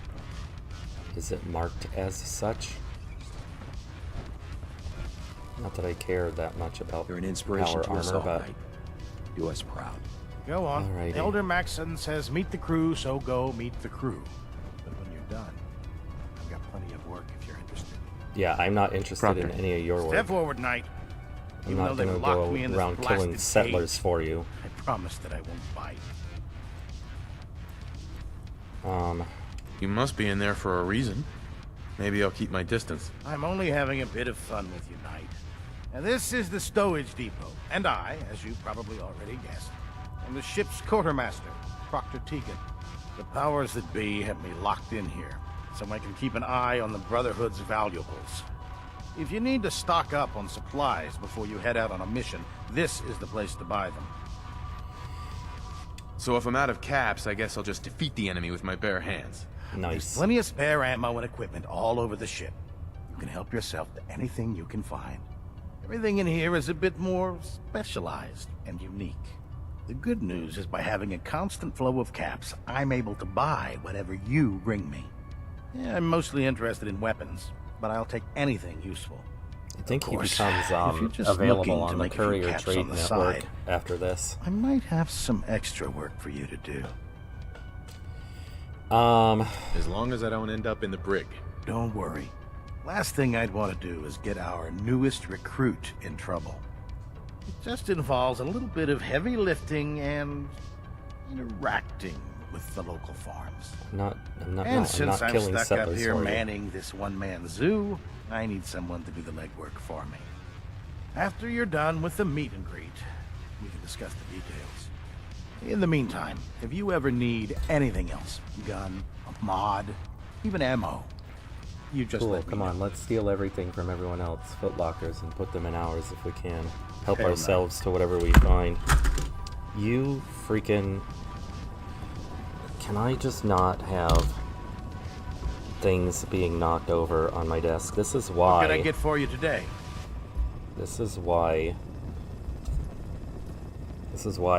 Is it marked as such? Not that I care that much about You're an inspiration power to us armor, all, but Knight. Do us proud. Go on. Alrighty. Elder Maxon says meet the crew, so go meet the crew. But when you're done, I've got plenty of work if you're interested. yeah, I'm not interested in Proctor. any of your Step work. forward, Knight. I'm Even not though gonna they've locked go me in this around killing blasted settlers cage, for you. I promise that I won't bite. You must be in there for a reason. Maybe I'll keep my distance. I'm only having a bit of fun with you, Knight. And this is the stowage depot, and I, as you probably already guessed, am the ship's quartermaster, Proctor Tegan. The powers that be have me locked in here, so I can keep an eye on the Brotherhood's valuables. If you need to stock up on supplies before you head out on a mission, this is the place to buy them. So if I'm out of caps, I guess I'll just defeat the enemy with my bare hands. There's Nice. plenty of spare ammo and equipment all over the ship. You can help yourself to anything you can find. Everything in here is a bit more specialized and unique. The good news is by having a constant flow of caps, I'm able to buy whatever you bring me. Yeah, I'm mostly interested in weapons, but I'll take anything useful. I think he course, becomes if you're just looking available to on the make a few Courier caps Trade on the Network side, after this. I might have some extra work for you to do. As long as I don't end up in the brig. Don't worry. Last thing I'd want to do is get our newest recruit in trouble. It just involves a little bit of heavy lifting and interacting with the local farms. I'm not And since I'm killing stuck up settlers here for you. manning this one-man zoo, I need someone to do the legwork for me. After you're done with the meet and greet, we can discuss the details. In the meantime, if you ever need anything else, gun, a mod, even ammo, you just Cool, let me come know. on, let's steal everything from everyone else, footlockers, and put them in ours if we can. Help Hell no. ourselves to whatever we find. You freaking... Can I just not have things being knocked over on my desk? This is why... What can I get for you today? This is why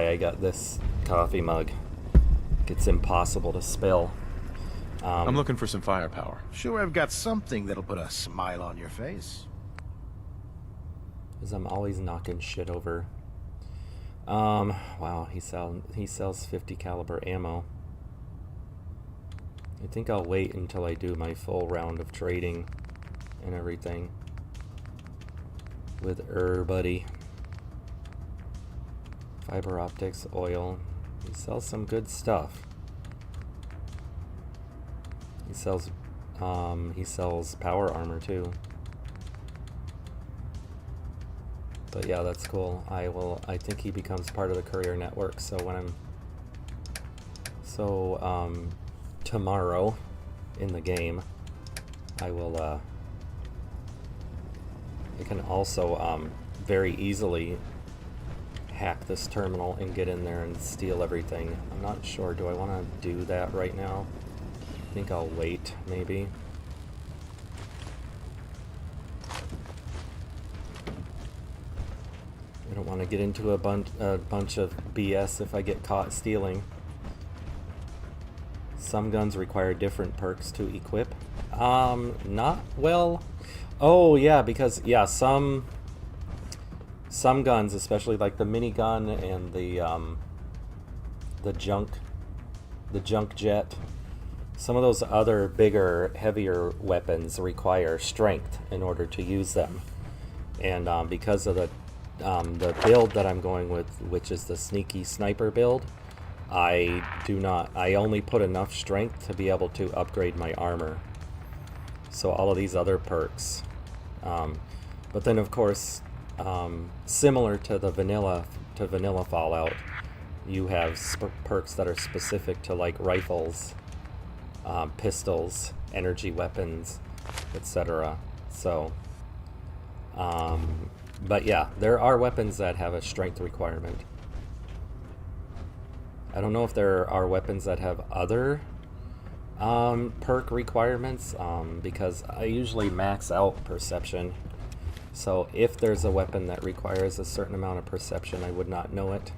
I got this coffee mug. It's impossible to spill. I'm looking for some firepower. Sure, I've got something that'll put a smile on your face. Because I'm always knocking shit over. Wow, he sells 50 caliber ammo. I think I'll wait until I do my full round of trading and everything with everybody. Fiber optics, oil. He sells some good stuff. He sells power armor too. But yeah, that's cool. I think he becomes part of the courier network, so when I'm tomorrow in the game, I can also very easily hack this terminal and get in there and steal everything. I'm not sure, do I want to do that right now? I think I'll wait, maybe. I don't want to get into a bunch of BS if I get caught stealing. Some guns require different perks to equip. Not well. Oh yeah, because yeah, some guns, especially like the minigun and the junk jet, some of those other bigger, heavier weapons require strength in order to use them. And because of the build that I'm going with, which is the sneaky sniper build, I only put enough strength to be able to upgrade my armor. So all of these other perks. But then of course, similar to the vanilla Fallout, you have perks that are specific to like rifles, pistols, energy weapons, etc. So, but yeah, there are weapons that have a strength requirement. I don't know if there are weapons that have other perk requirements, because I usually max out perception. So if there's a weapon that requires a certain amount of perception, I would not know it.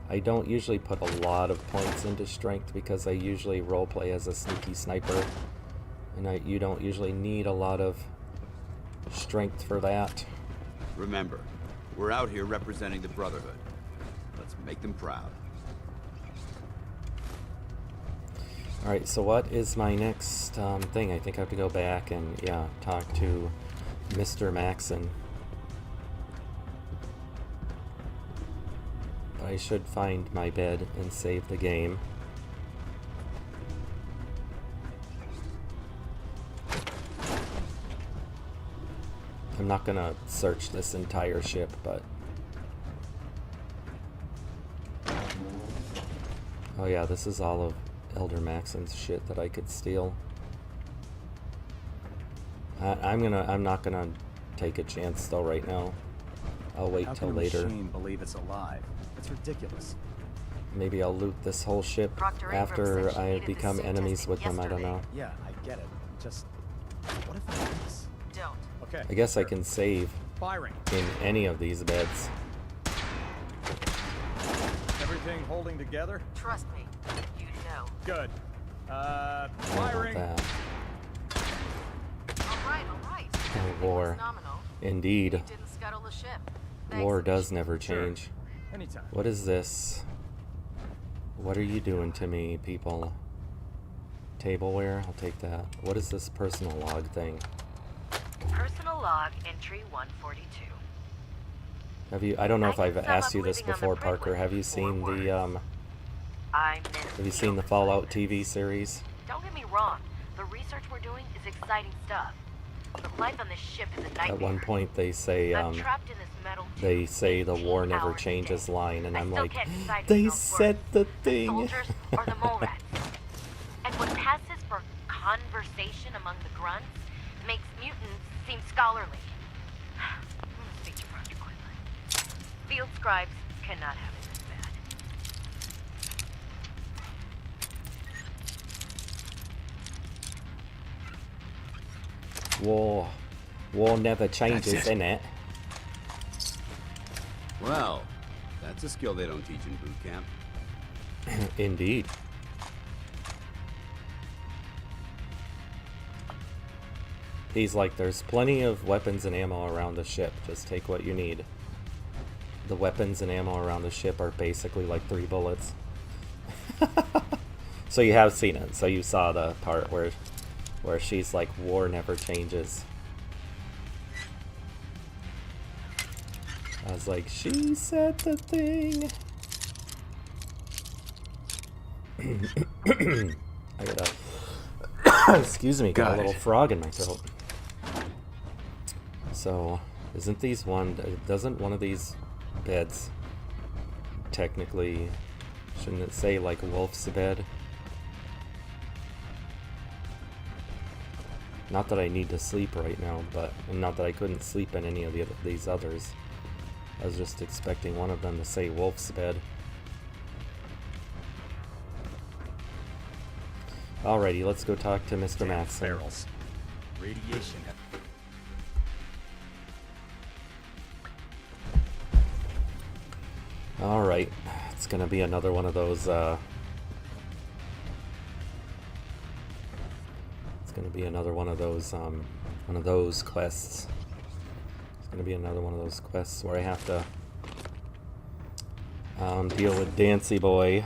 I don't usually put a lot of points into strength because I usually roleplay as a sneaky sniper, and you don't usually need a lot of strength for that. Remember, we're out here representing the Brotherhood. Let's make them proud. Alright, so what is my next thing? I think I have to go back and, yeah, talk to Mr. Maxon. But I should find my bed and save the game. I'm not gonna search this entire ship, but... Oh yeah, this is all of Elder Maxon's shit that I could steal. I'm not gonna take a chance though right now. I'll wait till later. How can a machine believe it's alive? It's ridiculous. Maybe I'll loot this whole ship after I become enemies with them. I don't know. Yeah, I get it. Just what if it is? Don't. Okay. I guess I can save Firing. in any of these beds. Everything holding together? Trust me, you know. Good. How Firing. about that? All right. Oh, war. Indeed. Didn't scuttle the ship. War does never change. Anytime. What is this? What are you doing to me, people? Tableware? I'll take that. What is this personal log thing? Personal log entry 142. Have you? I don't know if I've asked you this before, Parker. Have you seen the Have you seen the Fallout TV series? Don't get me wrong. The research we're doing is exciting stuff. But life on this ship is a nightmare. At one point, they say I'm trapped in this metal tube they say the war never 18 changes hours a day. line, and I I'm still like, can't decide who they knows said worse, the the thing. soldiers or the mole rats. And what passes for conversation among the grunts makes mutants seem scholarly. I'm gonna speak to Proctor Quinlan. Field scribes cannot have it this bad. War never changes, innit? Well, That's a skill they don't teach in boot camp. Indeed. He's like, there's plenty of weapons and ammo around the ship. Just take what you need. The weapons and ammo around the ship are basically like 3 bullets. So you have seen it. So you saw the part where she's like, war never changes. I was like, she said the thing. I gotta excuse me, got a little frog in my throat. So, doesn't one of these beds technically, shouldn't it say like Wolf's bed? Not that I need to sleep right now, and not that I couldn't sleep in any of these others. I was just expecting one of them to say Wolf's bed. Alrighty, let's go talk to Mr. Maxson. Barrels. Radiation. Alright, it's gonna be another one of those, one of those quests. It's gonna be another one of those quests where I have to, deal with Dancy Boy.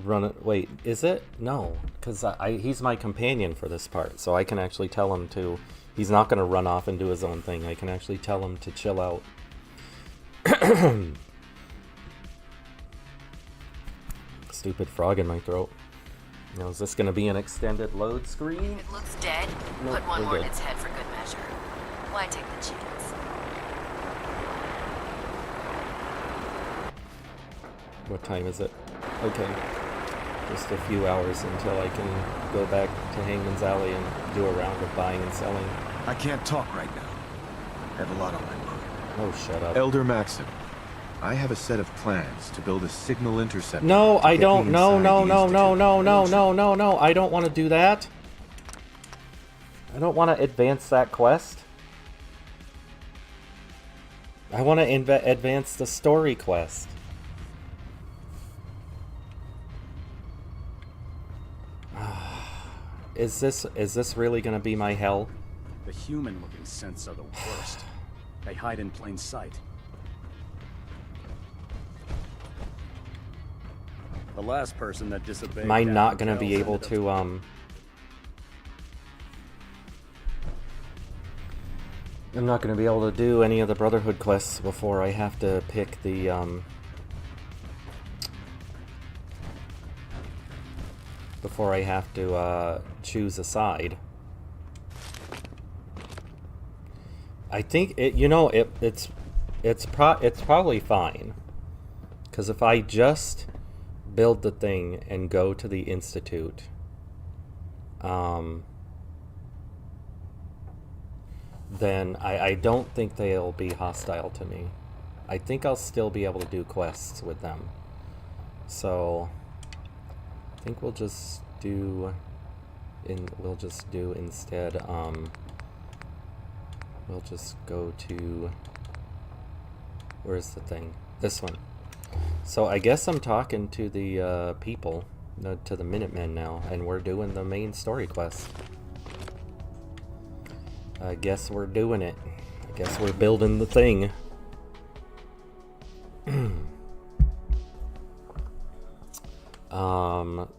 Run it. Wait, is it? No, because he's my companion for this part, so I can actually tell him to. He's not going to run off and do his own thing. I can actually tell him to chill out. Stupid frog in my throat. Now, is this going to be an extended load screen? It looks dead. Nope, Put one we're more in good. its head for good measure. Why take the chance? What time is it? Okay. Just a few hours until I can go back to Hangman's Alley and do a round of buying and selling. I can't talk right now. I have a lot on my mind. Oh, shut up. Elder Maxson, I have a set of plans to build a signal interceptor. No, to I get don't. me No, inside no, the no, no, Institute. no, no, no, no, no. I don't want to do that. I don't want to advance that quest. I want to advance the story quest. Is this really gonna be my hell? The human-looking synths are the worst. They hide in plain sight. The last person that disobeyed. Am I not Captain gonna be Kells able ended to I'm not gonna be able to do any of the Brotherhood quests before I have to pick the before I have to choose a side. I think it's probably fine, because if I just build the thing and go to the Institute, then I don't think they'll be hostile to me. I think I'll still be able to do quests with them. So I think we'll just do instead, we'll just go to, where's the thing? This one. So I guess I'm talking to the people, to the Minutemen now, and we're doing the main story quest. I guess we're doing it. I guess we're building the thing.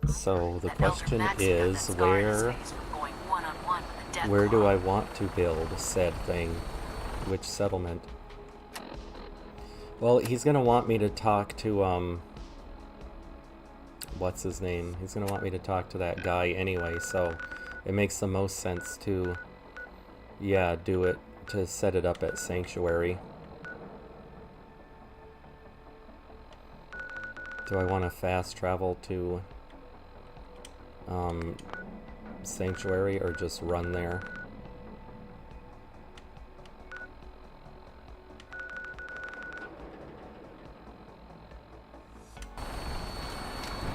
So the question is, where do I want to build said thing? Which settlement? Well, he's gonna want me to talk to, what's his name? He's gonna want me to talk to that guy anyway, so it makes the most sense to, yeah, to set it up at Sanctuary. Do I want to fast travel to Sanctuary or just run there?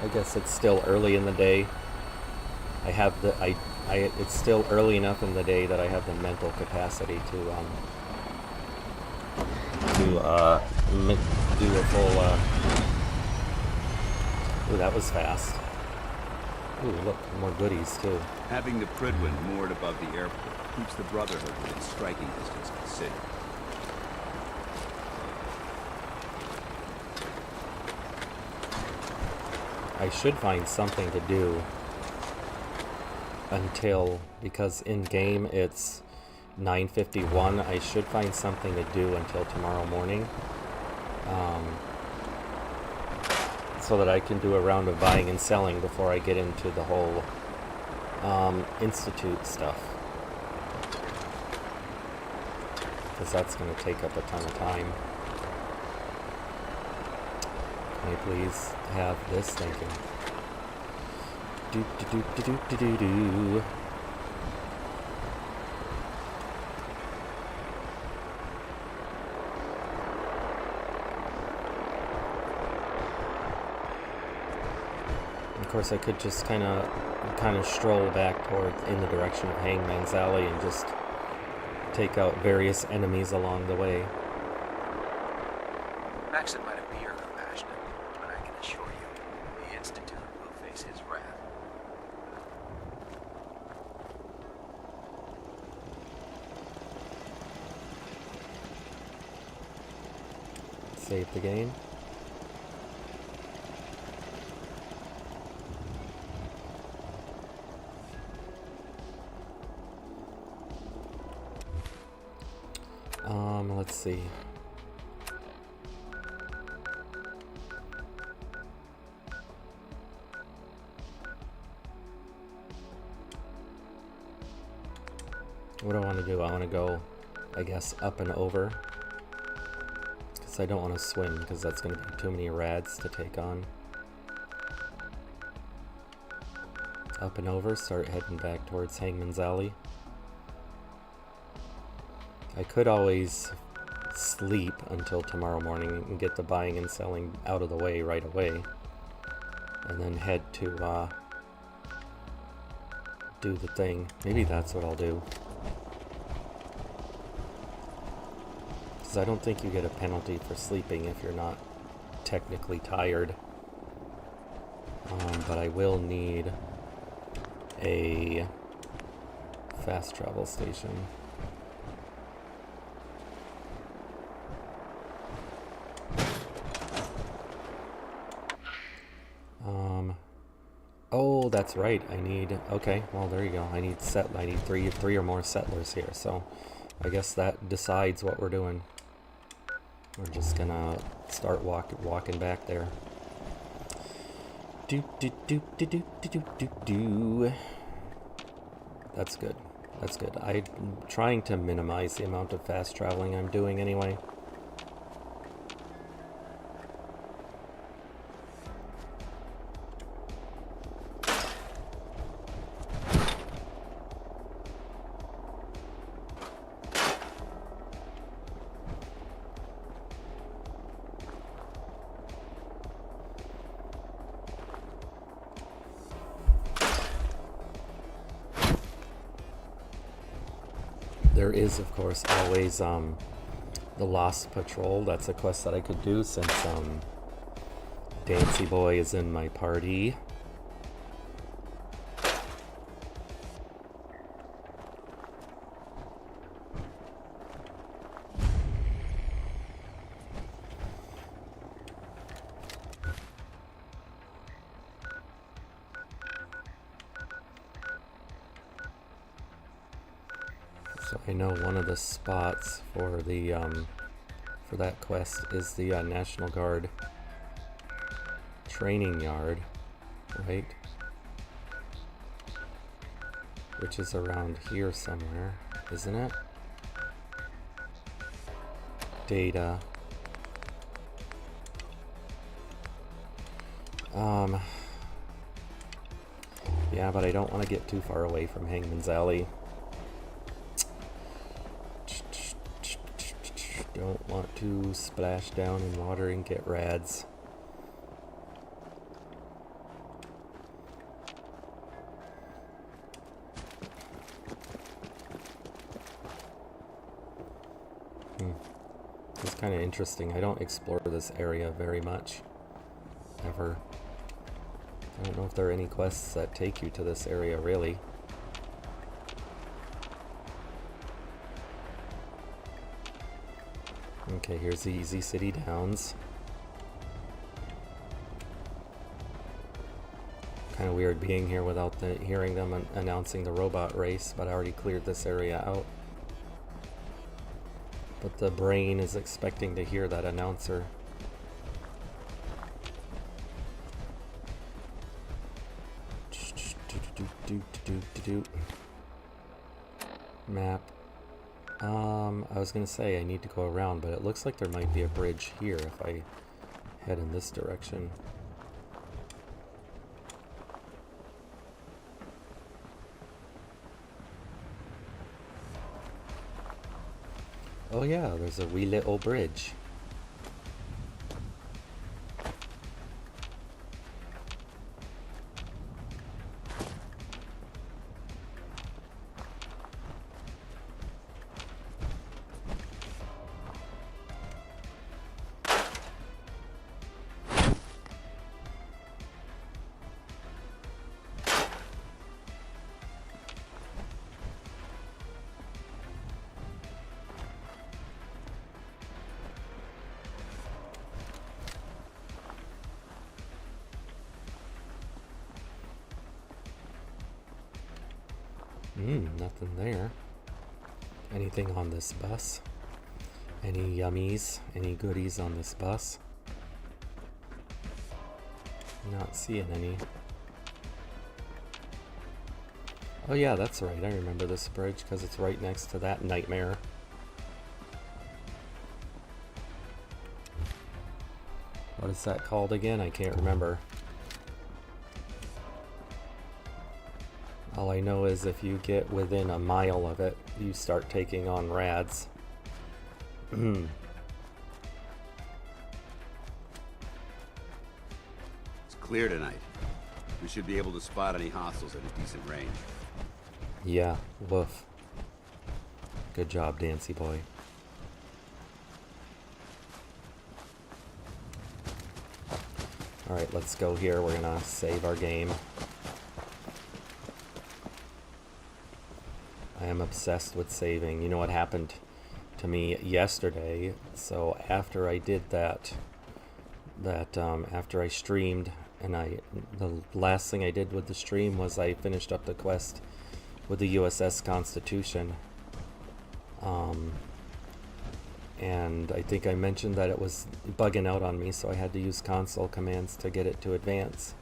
I guess it's still early in the day. It's still early enough in the day that I have the mental capacity to do do a full, Ooh, that was fast. Ooh, look, more goodies, too. Having the Prydwen moored above the airport keeps the Brotherhood within striking distance of the city. I should find something to do until, because in-game it's 9:51, I should find something to do until tomorrow morning. So that I can do a round of buying and selling before I get into the whole Institute stuff. Because that's going to take up a ton of time. Can I please have this? Thank you. Do do do do do do do do. Of course, I could just kind of stroll back in the direction of Hangman's Alley and just take out various enemies along the way. Maxon might appear compassionate, but I can assure you, the Institute will face his wrath. Save the game. Let's see. What do I want to do? I want to go, I guess, up and over. Because I don't want to swim, because that's going to be too many rads to take on. Up and over, start heading back towards Hangman's Alley. I could always sleep until tomorrow morning and get the buying and selling out of the way right away. And then head to, do the thing. Maybe that's what I'll do. Because I don't think you get a penalty for sleeping if you're not technically tired. But I will need a fast travel station. Oh, that's right. I need, okay, well, there you go. I need three or more settlers here, so I guess that decides what we're doing. We're just gonna start walking back there. Do do do do do do do do. That's good. That's good. I'm trying to minimize the amount of fast traveling I'm doing anyway. There is, of course, always the Lost Patrol. That's a quest that I could do since Dancy Boy is in my party. So I know one of the spots for the for that quest is the National Guard training yard, right? Which is around here somewhere, isn't it? Data. Yeah, but I don't want to get too far away from Hangman's Alley. Don't want to splash down in water and get rads. Just kind of interesting. I don't explore this area very much, ever. I don't know if there are any quests that take you to this area, really. Okay, here's the Easy City Downs. Kind of weird being here without hearing them announcing the robot race, but I already cleared this area out. But the brain is expecting to hear that announcer. Map. I was gonna say I need to go around, but it looks like there might be a bridge here if I head in this direction. Oh yeah, there's a wee little bridge. Nothing there. Anything on this bus? Any yummies? Any goodies on this bus? Not seeing any. Oh yeah, that's right. I remember this bridge because it's right next to that nightmare. What is that called again? I can't remember. All I know is if you get within a mile of it, you start taking on rads. It's clear tonight. We should be able to spot any hostiles at a decent range. Yeah, woof. Good job, Dancy boy. Alright, let's go here. We're gonna save our game. I am obsessed with saving. You know what happened to me yesterday? So after I did after I streamed, and the last thing I did with the stream was I finished up the quest with the USS Constitution. And I think I mentioned that it was bugging out on me, so I had to use console commands to get it to advance.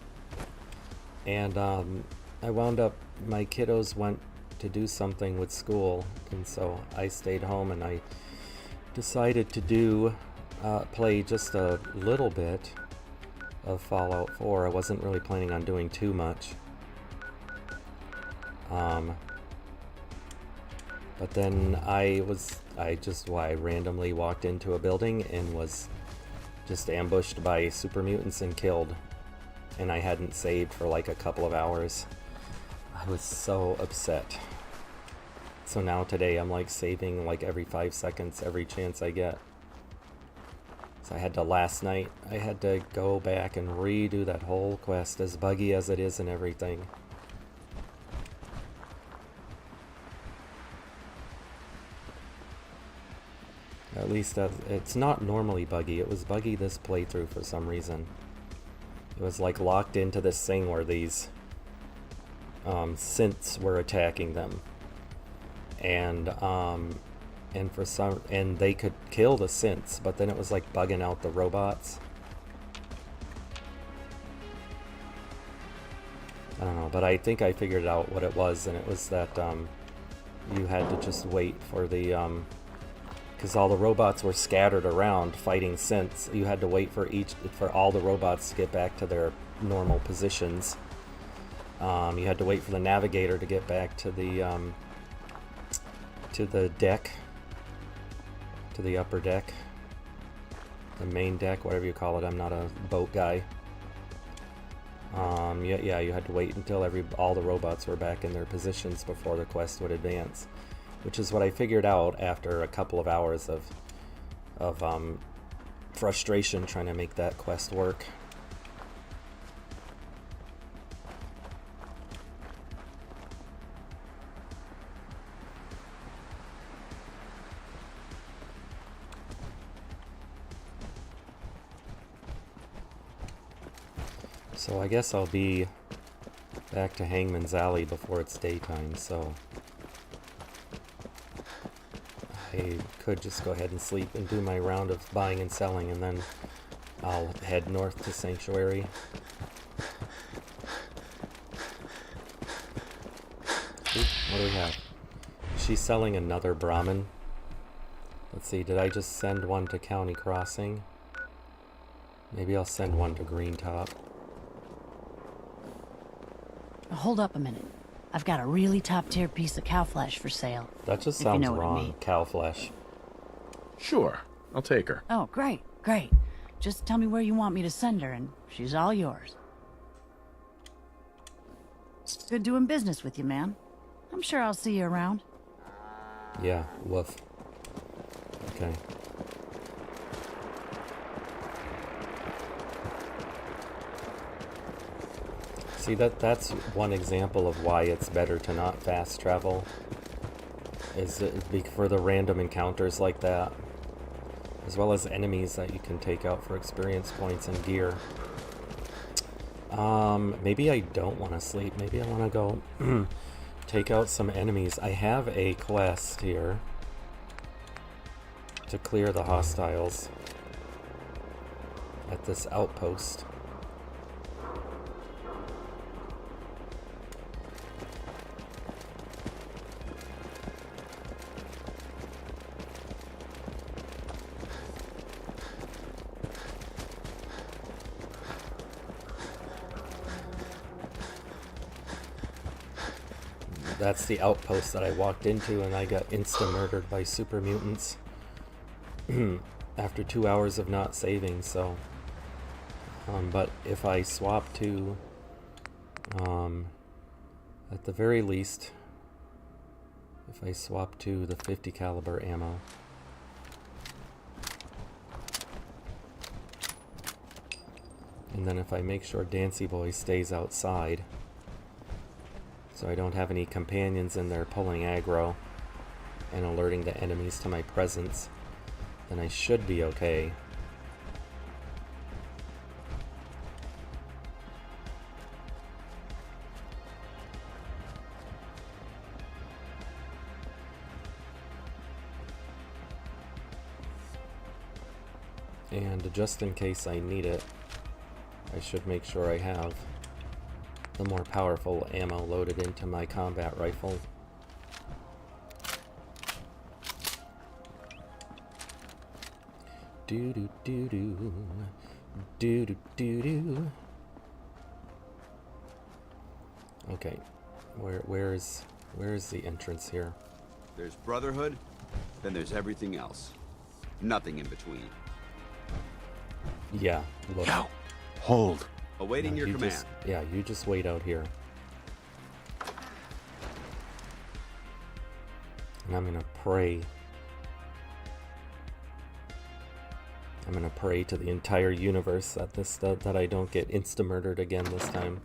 And I wound up, my kiddos went to do something with school, and so I stayed home, and I decided to play just a little bit of Fallout 4. I wasn't really planning on doing too much. But then I randomly walked into a building and was just ambushed by super mutants and killed, and I hadn't saved for like a couple of hours. I was so upset. So now today I'm like saving like every 5 seconds, every chance I get. So last night I had to go back and redo that whole quest, as buggy as it is and everything. At least it's not normally buggy. It was buggy this playthrough for some reason. It was like locked into this thing where these synths were attacking them, and they could kill the synths, but then it was like bugging out the robots. I don't know, but I think I figured out what it was, and it was that you had to just wait for the because all the robots were scattered around fighting synths. You had to wait for all the robots to get back to their normal positions. You had to wait for the navigator to get back to the deck, to the upper deck, the main deck, whatever you call it. I'm not a boat guy. Yeah, you had to wait until all the robots were back in their positions before the quest would advance, which is what I figured out after a couple of hours of frustration trying to make that quest work. So I guess I'll be back to Hangman's Alley before it's daytime, so I could just go ahead and sleep and do my round of buying and selling, and then I'll head north to Sanctuary. Oop, what do we have? She's selling another Brahmin. Let's see, did I just send one to County Crossing? Maybe I'll send one to Green Top. Hold up a minute. I've got a really top-tier piece of cow flesh for sale. That just if you sounds know what I wrong, mean. cow flesh. Sure, I'll take her. Oh, great, great. Just tell me where you want me to send her, and she's all yours. Good doing business with you, man. I'm sure I'll see you around. Yeah, woof. Okay. See, that's one example of why it's better to not fast travel, is for the random encounters like that, as well as enemies that you can take out for experience points and gear. Maybe I don't want to sleep. Maybe I want to go take out some enemies. I have a quest here to clear the hostiles at this outpost. That's the outpost that I walked into, and I got insta-murdered by super mutants after 2 hours of not saving, so... but if I swap to... at the very least, if I swap to the 50 caliber ammo... and then if I make sure Dancy Boy stays outside, so I don't have any companions in there pulling aggro and alerting the enemies to my presence, then I should be okay. And just in case I need it, I should make sure I have the more powerful ammo loaded into my combat rifle. Do do do do do do do do. Okay, where's the entrance here? There's Brotherhood, then there's everything else. Nothing in between. Yeah, look. No, hold. Awaiting your command. You just wait out here. And I'm gonna pray. I'm gonna pray to the entire universe that I don't get insta-murdered again this time.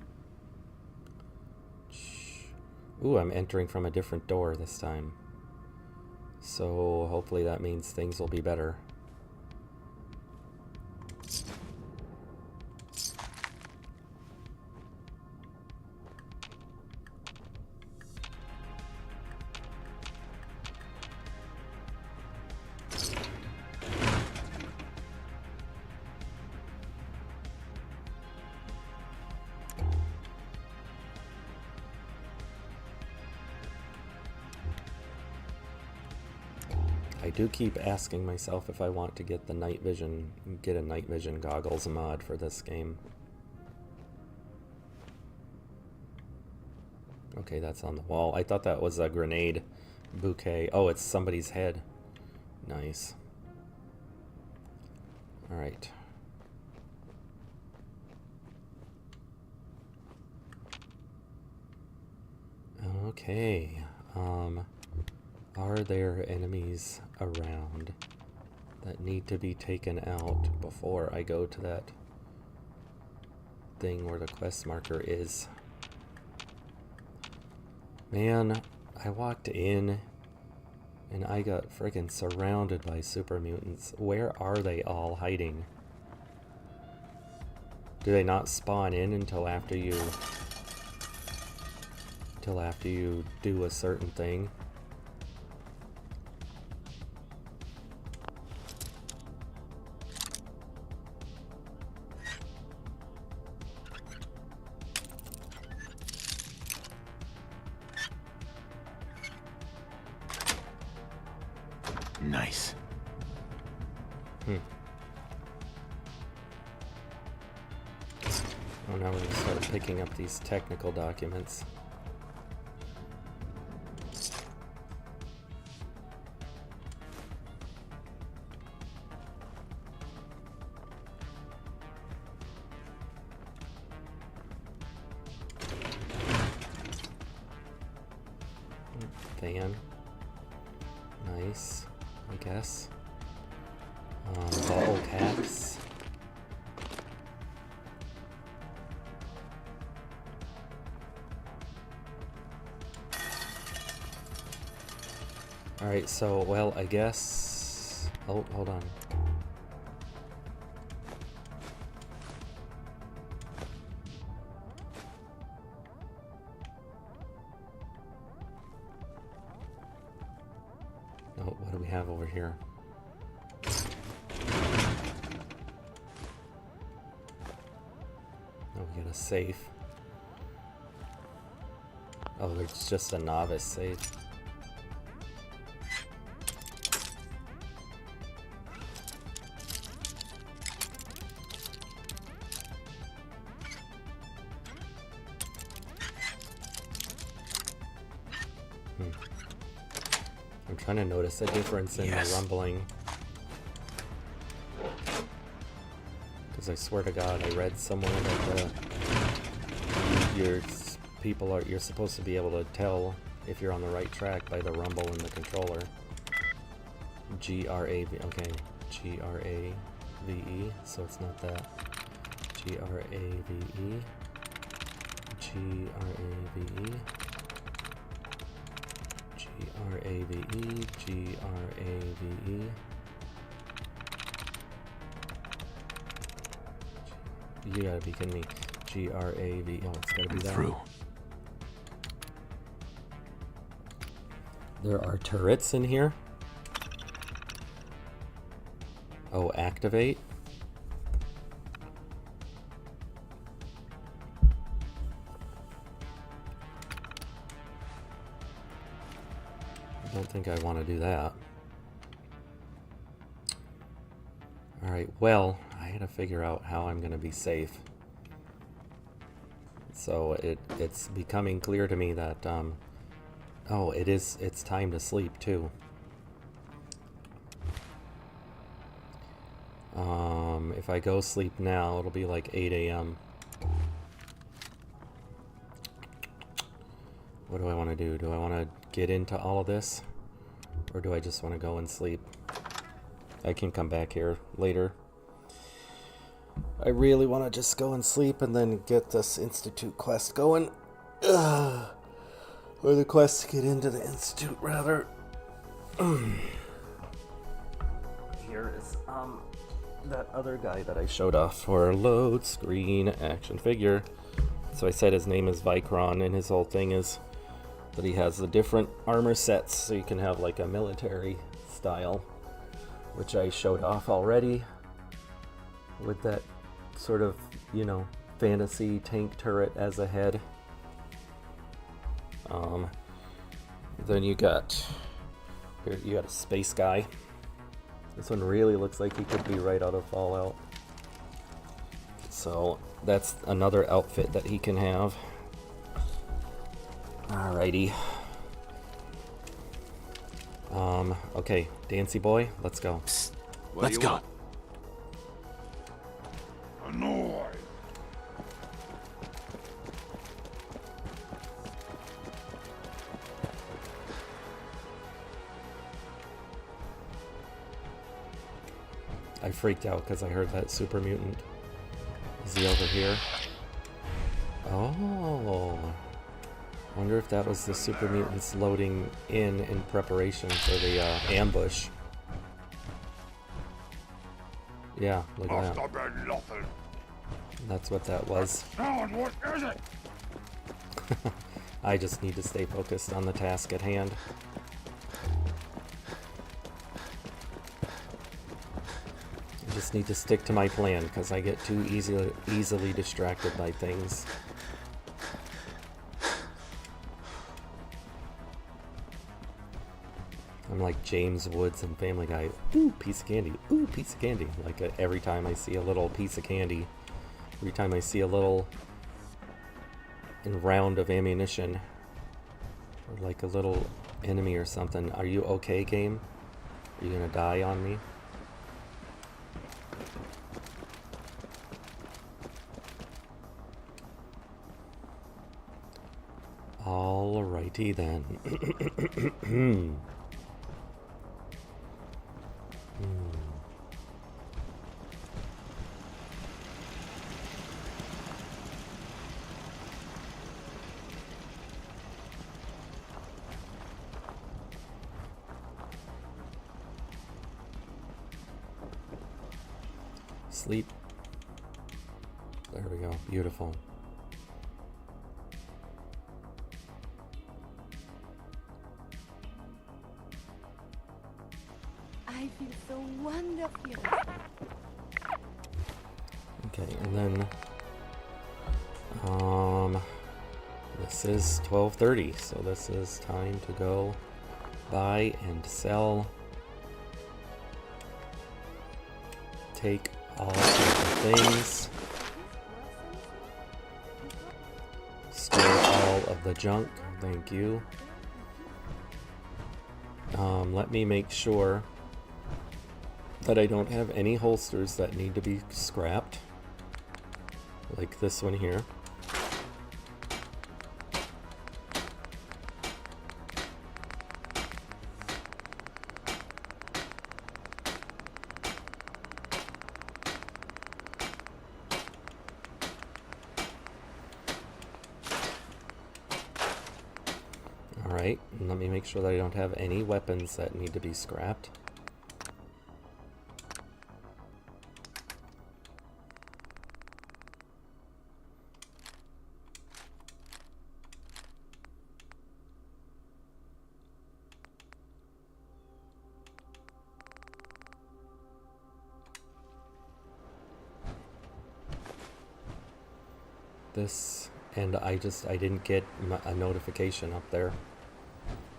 Ooh, I'm entering from a different door this time. So hopefully that means things will be better. I do keep asking myself if I want to get a night vision goggles mod for this game. Okay, that's on the wall. I thought that was a grenade bouquet. Oh, it's somebody's head. Nice. All right. Okay. Are there enemies around? that need to be taken out before I go to that thing where the quest marker is. Man, I walked in and I got friggin' surrounded by super mutants. Where are they all hiding? Do they not spawn in until after you do a certain thing? Nice. Oh, now we're gonna start picking up these technical documents. Fan. Nice, I guess. Bottle caps. Alright, so, well, I guess... Oh, hold on. Oh, what do we have over here? Oh, we got a safe. Oh, there's just a novice safe. I'm trying to notice a difference in the rumbling. Because I swear to God, I read somewhere that you're supposed to be able to tell if you're on the right track by the rumble in the controller. G-R-A-V, okay, G-R-A-V-E, so it's not that. G-R-A-V-E, G-R-A-V-E, G-R-A-V-E, G-R-A-V-E. You gotta be kidding me. G-R-A-V, oh, it's gotta be that. Through. There are turrets in here. Oh, activate. I don't think I want to do that. Alright, well, I gotta figure out how I'm gonna be safe. So it's becoming clear to me that, oh, it's time to sleep too. If I go sleep now, it'll be like 8 a.m. What do I want to do? Do I want to get into all of this? Or do I just want to go and sleep? I can come back here later. I really want to just go and sleep and then get this Institute quest going. Or the quest to get into the Institute, rather. Here is, that other guy that I showed off for load screen action figure. So I said his name is Vicron, and his whole thing is that he has the different armor sets, so you can have like a military style, which I showed off already with that sort of, you know, fantasy tank turret as a head. Then you got here, you got a space guy. This one really looks like he could be right out of Fallout. So that's another outfit that he can have. Alrighty. Okay, Dancy Boy, let's go. Psst, let's go. Annoy. I freaked out because I heard that super mutant. Is he over here? Oh. Wonder if that was the super mutants loading in preparation for the ambush. Yeah, look at that. That's what that was. What is it? I just need to stay focused on the task at hand. I just need to stick to my plan because I get too easily distracted by things. I'm like James Woods in Family Guy. Ooh, piece of candy. Ooh, piece of candy. Like every time I see a little piece of candy, every time I see a little round of ammunition, or like a little enemy or something. Are you okay, game? Are you gonna die on me? Alrighty then. Sleep. There we go. Beautiful. I feel so wonderful. Okay, and then this is 12:30, so this is time to go buy and sell. Take all of the things. Store all of the junk. Thank you. Let me make sure that I don't have any holsters that need to be scrapped. Like this one here. Alright, and let me make sure that I don't have any weapons that need to be scrapped. This, and I didn't get a notification up there,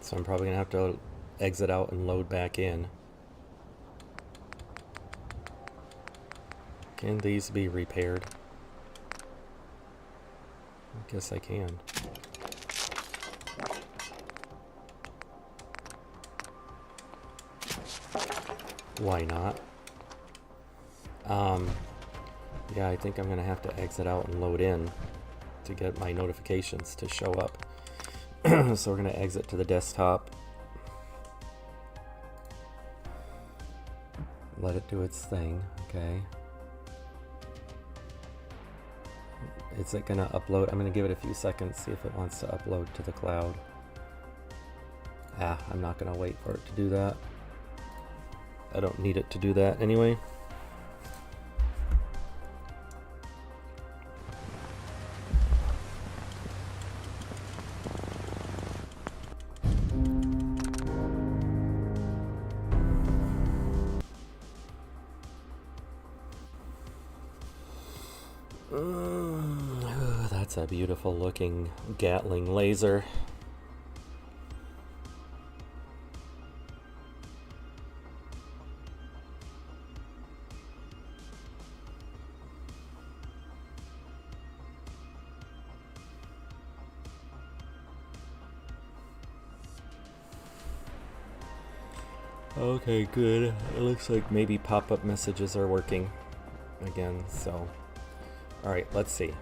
so I'm probably gonna have to exit out and load back in. Can these be repaired? I guess I can. Why not? Yeah, I think I'm gonna have to exit out and load in to get my notifications to show up. So we're gonna exit to the desktop. Let it do its thing, okay. Is it gonna upload? I'm gonna give it a few seconds, see if it wants to upload to the cloud. I'm not gonna wait for it to do that. I don't need it to do that anyway. That's a beautiful looking Gatling laser. Okay, good. It looks like maybe pop-up messages are working again, so alright, let's see.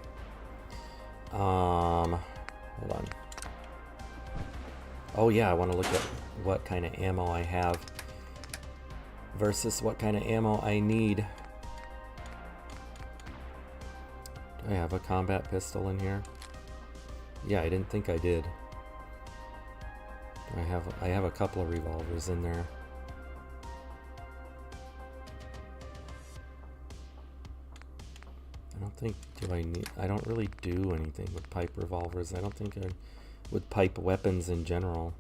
Hold on. Oh yeah, I want to look at what kind of ammo I have. versus what kind of ammo I need. Do I have a combat pistol in here? Yeah, I didn't think I did. I have a couple of revolvers in there. I don't think, I don't really do anything with pipe revolvers. I don't think with pipe weapons in general.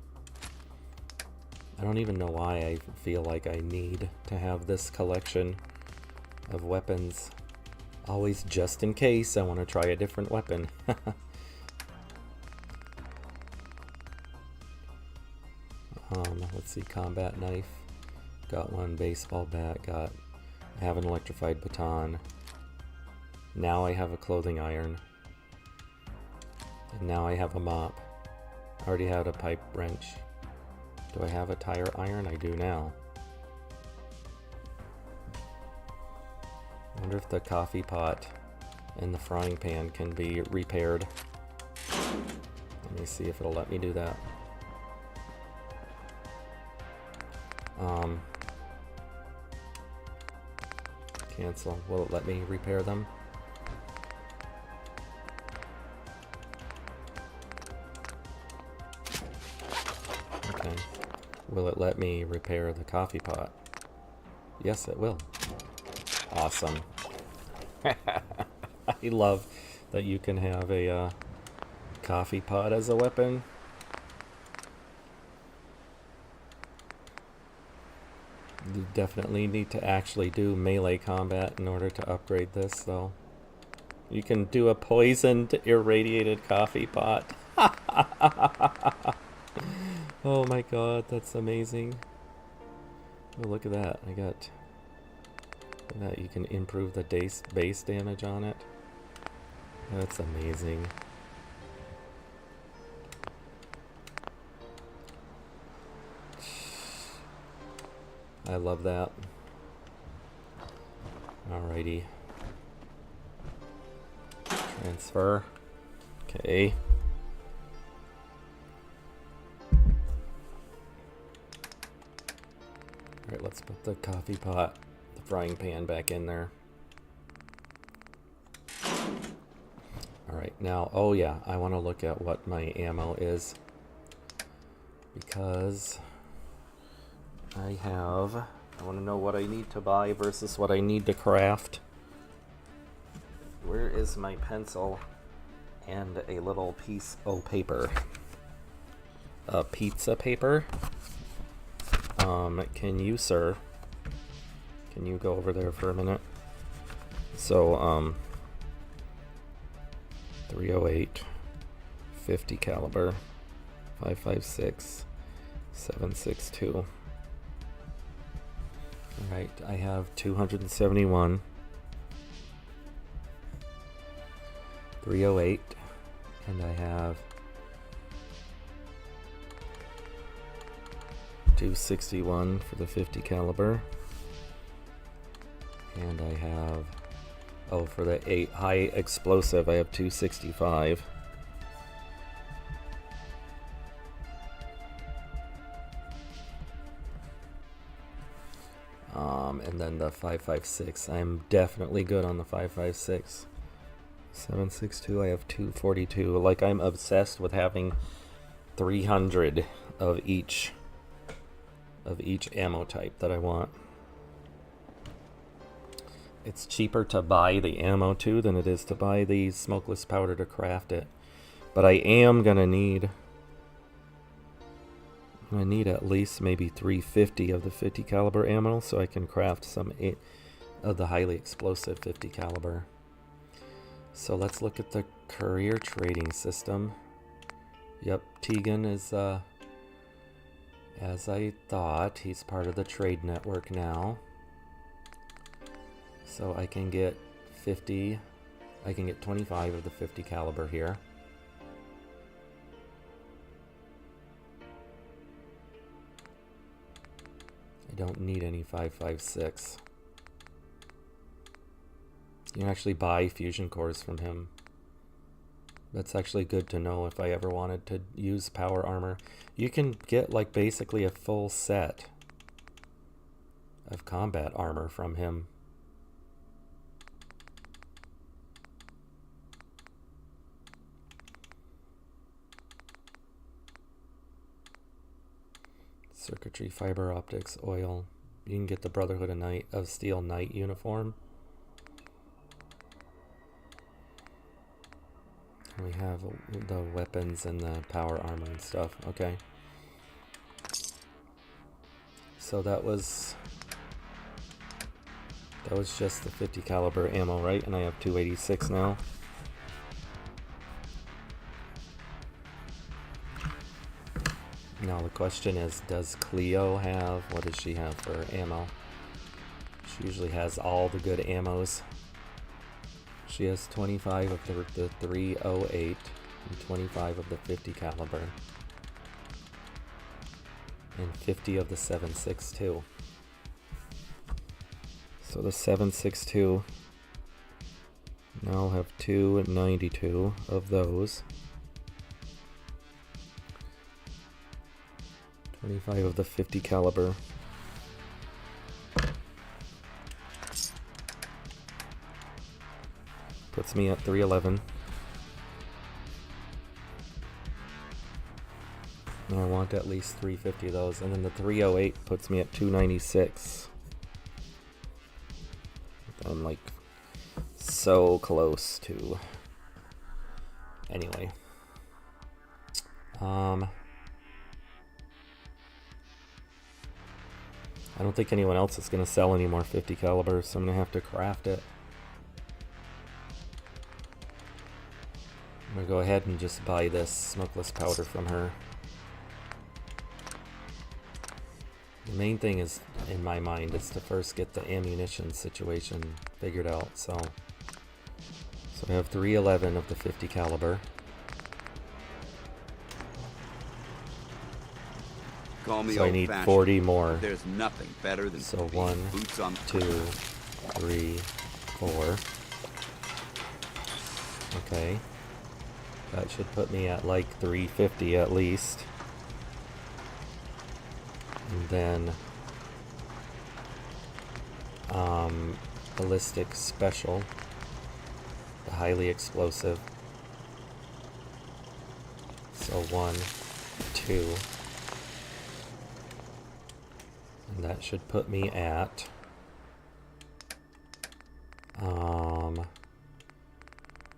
I don't even know why I feel like I need to have this collection of weapons. Always just in case I want to try a different weapon. Let's see, combat knife. Got one, baseball bat, I have an electrified baton. Now I have a clothing iron. And now I have a mop. I already had a pipe wrench. Do I have a tire iron? I do now. I wonder if the coffee pot and the frying pan can be repaired. Let me see if it'll let me do that. Cancel. Will it let me repair them? Okay. Will it let me repair the coffee pot? Yes, it will. Awesome. I love that you can have a coffee pot as a weapon. You definitely need to actually do melee combat in order to upgrade this, though. You can do a poisoned, irradiated coffee pot. Oh my god, that's amazing. Oh, look at that. Look at that. You can improve the base damage on it. That's amazing. I love that. Alrighty. Transfer. Okay. Alright, let's put the coffee pot, the frying pan back in there. Alright, now, oh yeah, I want to look at what my ammo is. Because I want to know what I need to buy versus what I need to craft. Where is my pencil and a little piece of paper? Pizza paper? Can you, sir? Can you go over there for a minute? So, 308, 50 caliber, 5.56, 7.62. Alright, I have 271, 308, and I have 261 for the 50 caliber, and I have, oh, for the 8 high explosive I have 265. And then the 5.56, I'm definitely good on the 5.56. 7.62, I have 242. Like, I'm obsessed with having 300 of each ammo type that I want. It's cheaper to buy the ammo too than it is to buy the smokeless powder to craft it. But I am gonna need at least maybe 350 of the 50 caliber ammo so I can craft some of the highly explosive 50 caliber. So let's look at the courier trading system. Yep, Tegan is as I thought, he's part of the trade network now. So I can get 25 of the 50 caliber here. I don't need any 5.56. You can actually buy fusion cores from him. That's actually good to know if I ever wanted to use power armor. You can get like basically a full set of combat armor from him. Circuitry, fiber optics, oil. You can get the Brotherhood of Steel Knight uniform. We have the weapons and the power armor and stuff. Okay. So that was just the 50 caliber ammo, right? And I have 286 now. Now the question is, does Cleo have, what does she have for ammo? She usually has all the good ammos. She has 25 of the 308 and 25 of the 50 caliber. And 50 of the 7.62. So the 7.62, now I'll have 292 of those. 25 of the 50 caliber. Puts me at 311. And I want at least 350 of those. And then the 308 puts me at 296. I'm like so close to. Anyway. I don't think anyone else is going to sell any more 50 caliber, so I'm going to have to craft it. I'm going to go ahead and just buy this smokeless powder from her. The main thing is, in my mind, is to first get the ammunition situation figured out. So I have 311 of the 50 caliber. Call me So I need old-fashioned. 40 more. There's nothing better than So being 1, boots on 2, 3, 4. Okay. That should put me at like 350 at least. And then ballistic special, the highly explosive. So 1, 2. And that should put me at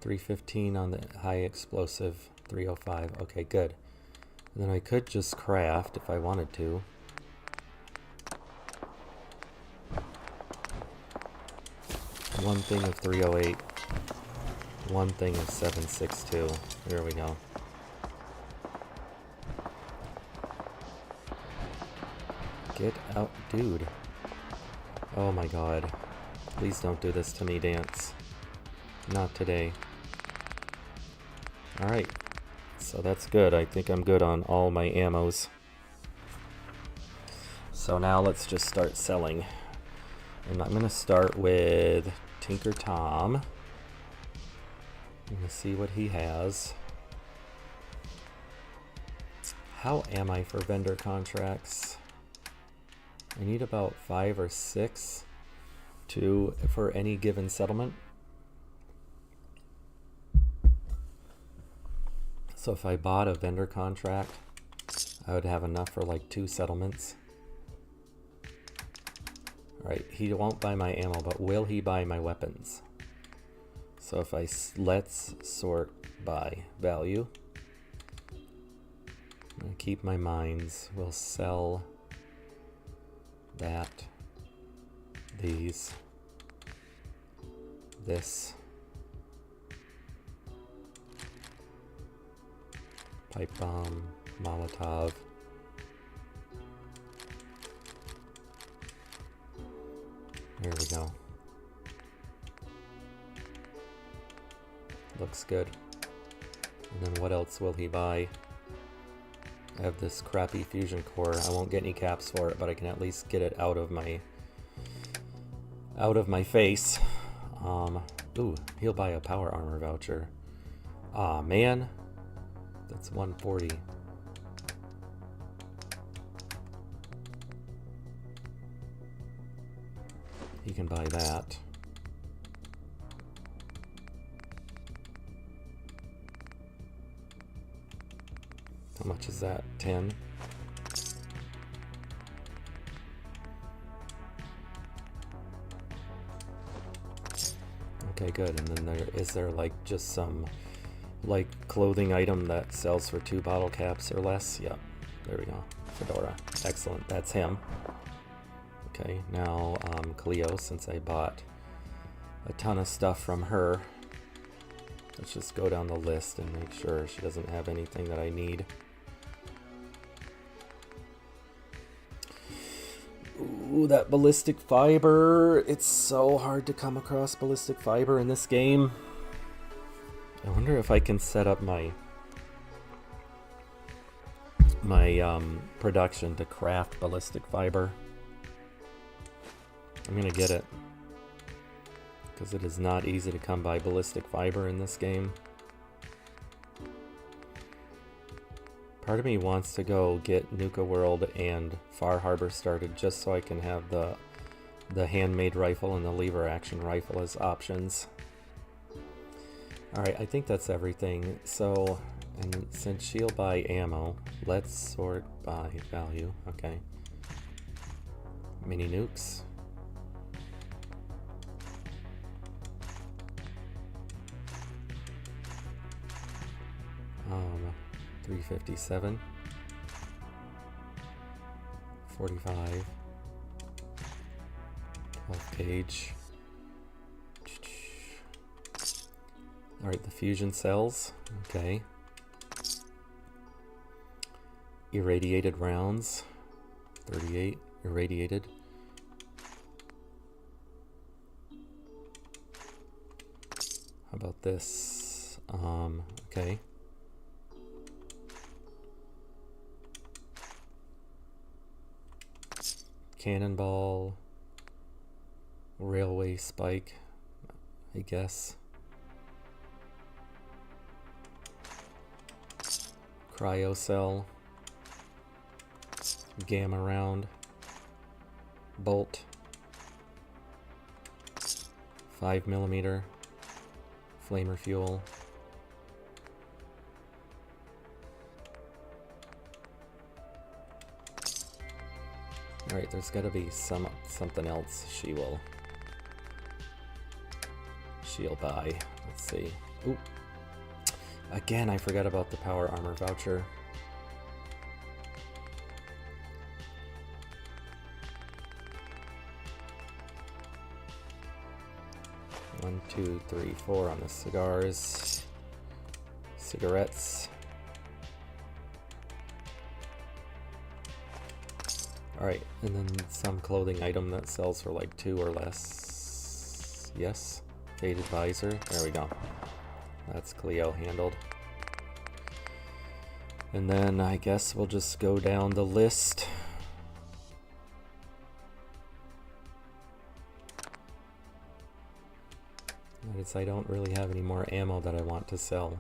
315 on the high explosive, 305. Okay, good. And then I could just craft if I wanted to. One thing of 308, one thing of 762. There we go. Get out, dude. Oh my god. Please don't do this to me, Dance. Not today. Alright. So that's good. I think I'm good on all my ammos. So now let's just start selling. And I'm going to start with Tinker Tom. I'm going to see what he has. How am I for vendor contracts? I need about 5 or 6 for any given settlement. So if I bought a vendor contract, I would have enough for like 2 settlements. Alright, he won't buy my ammo, but will he buy my weapons? So if let's sort by value. I'm going to keep my mines. We'll sell that, these, this, pipe bomb, Molotov. There we go. Looks good. And then what else will he buy? I have this crappy fusion core. I won't get any caps for it, but I can at least get it out of my face. Ooh, he'll buy a power armor voucher. Aw, man. That's 140. He can buy that. How much is that? 10? Okay, good. And then is there like just some like clothing item that sells for 2 bottle caps or less? Yep. There we go. Fedora. Excellent. That's him. Okay, now Cleo, since I bought a ton of stuff from her, let's just go down the list and make sure she doesn't have anything that I need. Ooh, that ballistic fiber. It's so hard to come across ballistic fiber in this game. I wonder if I can set up my production to craft ballistic fiber. I'm gonna get it, because it is not easy to come by ballistic fiber in this game. Part of me wants to go get Nuka World and Far Harbor started just so I can have the handmade rifle and the lever action rifle as options. Alright, I think that's everything. So, and since she'll buy ammo, let's sort by value. Okay. Mini nukes. 357, 45, 12 gauge. Alright, the fusion cells. Okay. Irradiated rounds. 38 irradiated. How about this? Okay. Cannonball, railway spike, I guess. Cryo cell, gamma round, bolt, 5mm, flamer fuel. Alright, there's gotta be something else she'll buy. Let's see. Ooh. Again, I forgot about the power armor voucher. One, two, three, 4 on the cigars. Cigarettes. Alright, and then some clothing item that sells for like 2 or less. Yes. Faded visor. There we go. That's Cleo handled. And then I guess we'll just go down the list. Notice I don't really have any more ammo that I want to sell.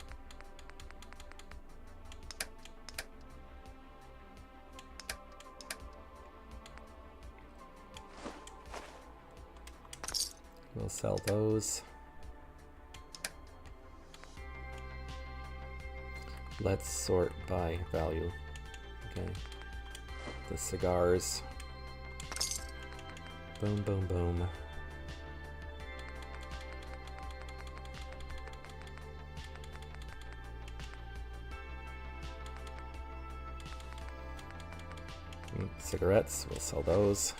We'll sell those. Let's sort by value. Okay. The cigars. Boom, boom, boom. Cigarettes, we'll sell those.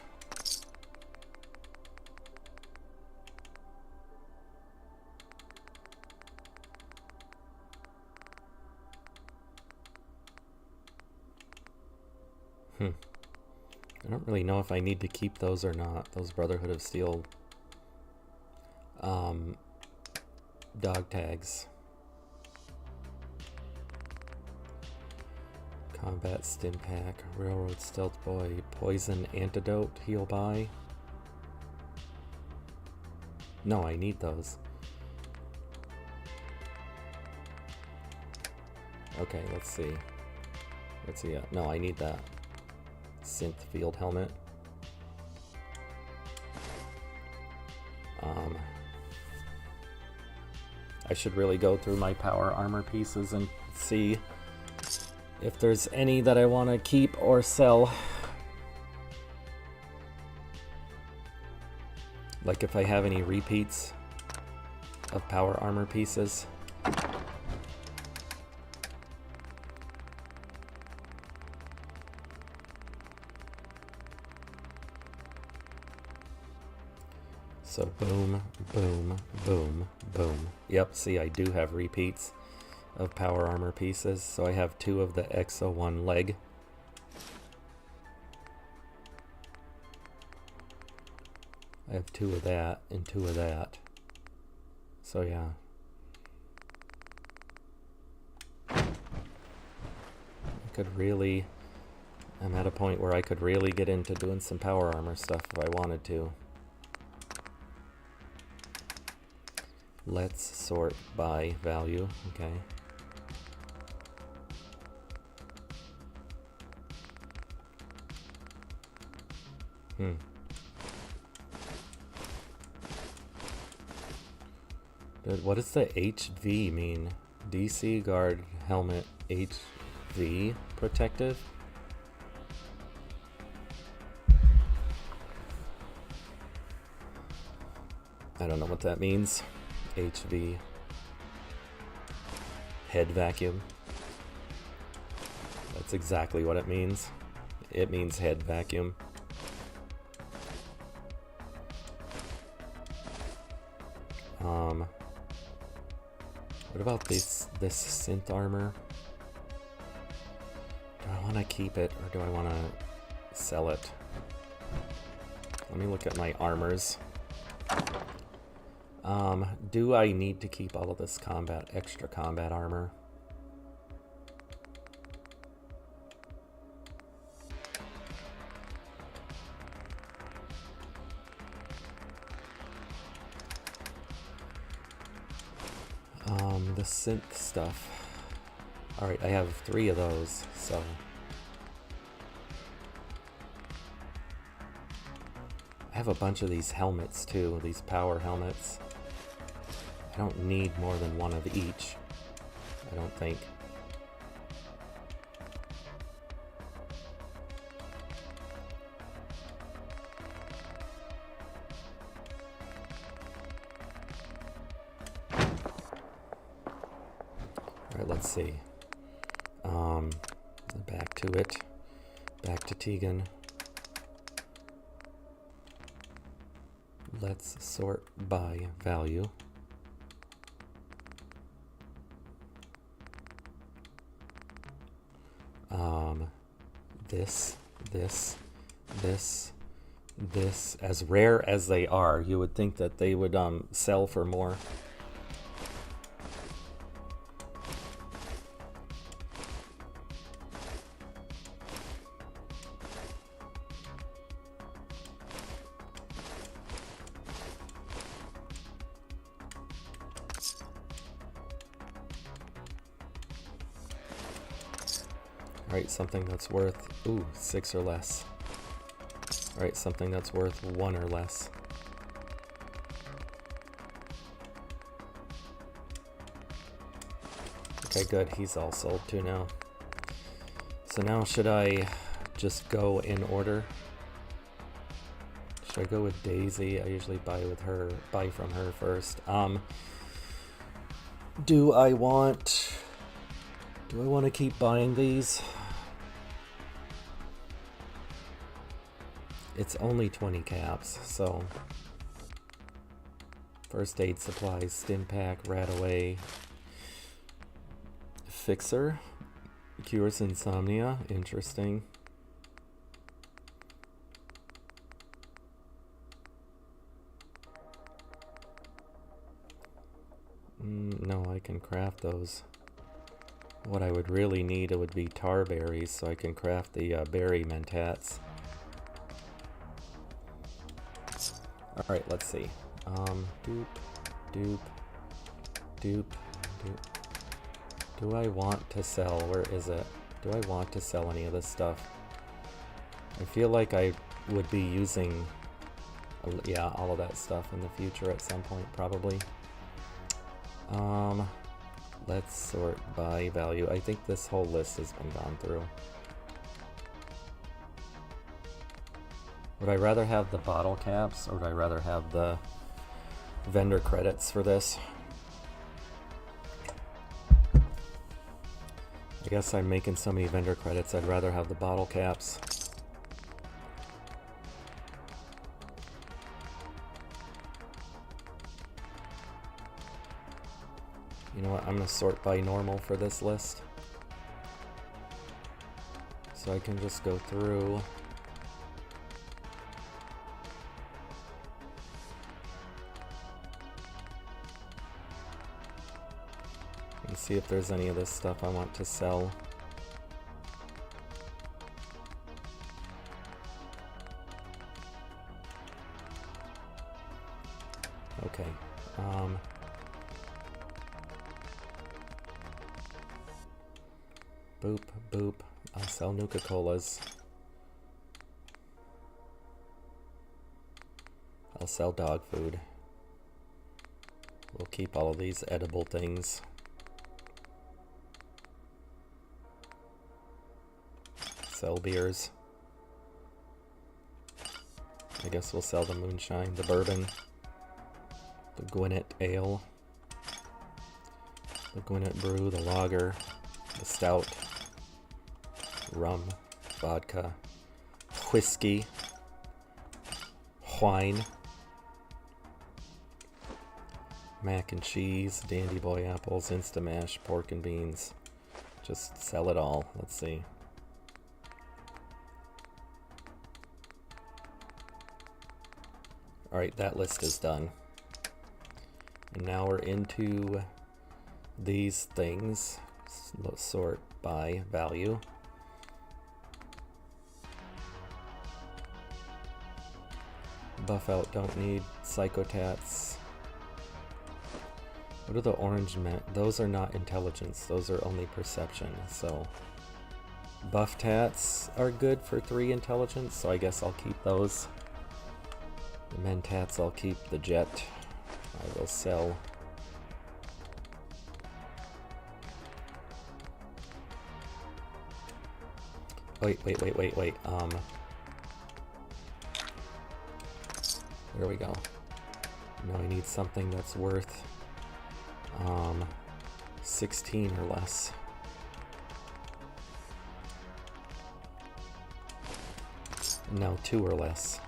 I don't really know if I need to keep those or not. Those Brotherhood of Steel dog tags. Combat Stim Pack, Railroad Stealth Boy, Poison Antidote, he'll buy. No, I need those. Okay, let's see. What's he at? No, I need that. Synth field helmet. I should really go through my power armor pieces and see if there's any that I want to keep or sell. Like if I have any repeats of power armor pieces. So boom, boom, boom, boom. Yep, see, I do have repeats of power armor pieces. So I have 2 of the XO1 leg. I have 2 of that and 2 of that. So yeah. I could really... I'm at a point where I could really get into doing some power armor stuff if I wanted to. Let's sort by value. Okay. Dude, what does the HV mean? DC guard helmet HV protective? I don't know what that means. HV. Head vacuum. That's exactly what it means. It means head vacuum. What about this synth armor? Do I want to keep it or do I want to sell it? Let me look at my armors. Do I need to keep all of this extra combat armor? The synth stuff. Alright, I have 3 of those, so... I have a bunch of these helmets too, these power helmets. I don't need more than 1 of each, I don't think. Alright, let's see. Back to it. Back to Tegan. Let's sort by value. This, as rare as they are, you would think that they would sell for more. Alright, something that's worth, 6 or less. Alright, something that's worth 1 or less. Okay, good, he's all sold too now. So now should I just go in order? Should I go with Daisy? I usually buy from her first. Do I want to keep buying these? It's only 20 caps, so first aid supplies, stim pack, rat away, fixer, cures insomnia, interesting. No, I can craft those. What I would really need would be tar berries, so I can craft the berry mentats. Alright, let's see. Dupe. Do I want to sell? Where is it? Do I want to sell any of this stuff? I feel like I would be using yeah, all of that stuff in the future at some point, probably. Let's sort by value. I think this whole list has been gone through. Would I rather have the bottle caps, or would I rather have the vendor credits for this? I guess I'm making so many vendor credits, I'd rather have the bottle caps. You know what, I'm gonna sort by normal for this list. So I can just go through. And see if there's any of this stuff I want to sell. Okay. Boop, boop. I'll sell Nuka-Colas. I'll sell dog food. We'll keep all of these edible things. Sell beers. I guess we'll sell the moonshine, the bourbon, the Gwinnett ale, the Gwinnett brew, the lager, the stout, rum, vodka, whiskey, wine, mac and cheese, Dandy Boy apples, Instamash, pork and beans. Just sell it all. Let's see. Alright, that list is done. And now we're into these things. Let's sort by value. Buff out, don't need psychotats. What are the orange men? Those are not intelligence, those are only perception. So buff tats are good for 3 intelligence, so I guess I'll keep those. The mentats, I'll keep the jet. I will sell. Wait. There we go. Now I need something that's worth 16 or less. No, 2 or less.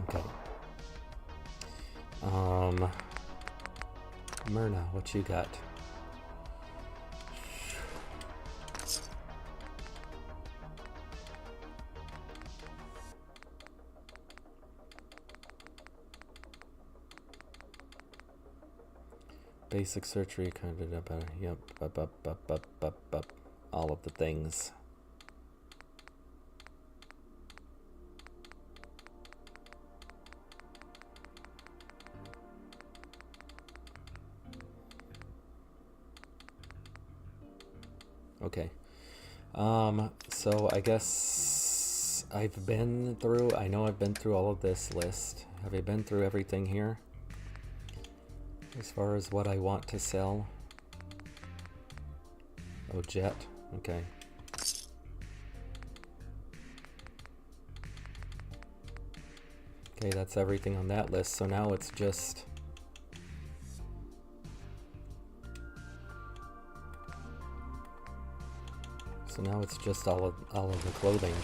Okay. Myrna, what you got? Basic surgery, kind of about, yep, up, all of the things. Okay. So I guess I've been through, I know I've been through all of this list. Have I been through everything here? As far as what I want to sell. Oh, jet. Okay. Okay, that's everything on that list. So now it's just... So now it's just all of the clothing.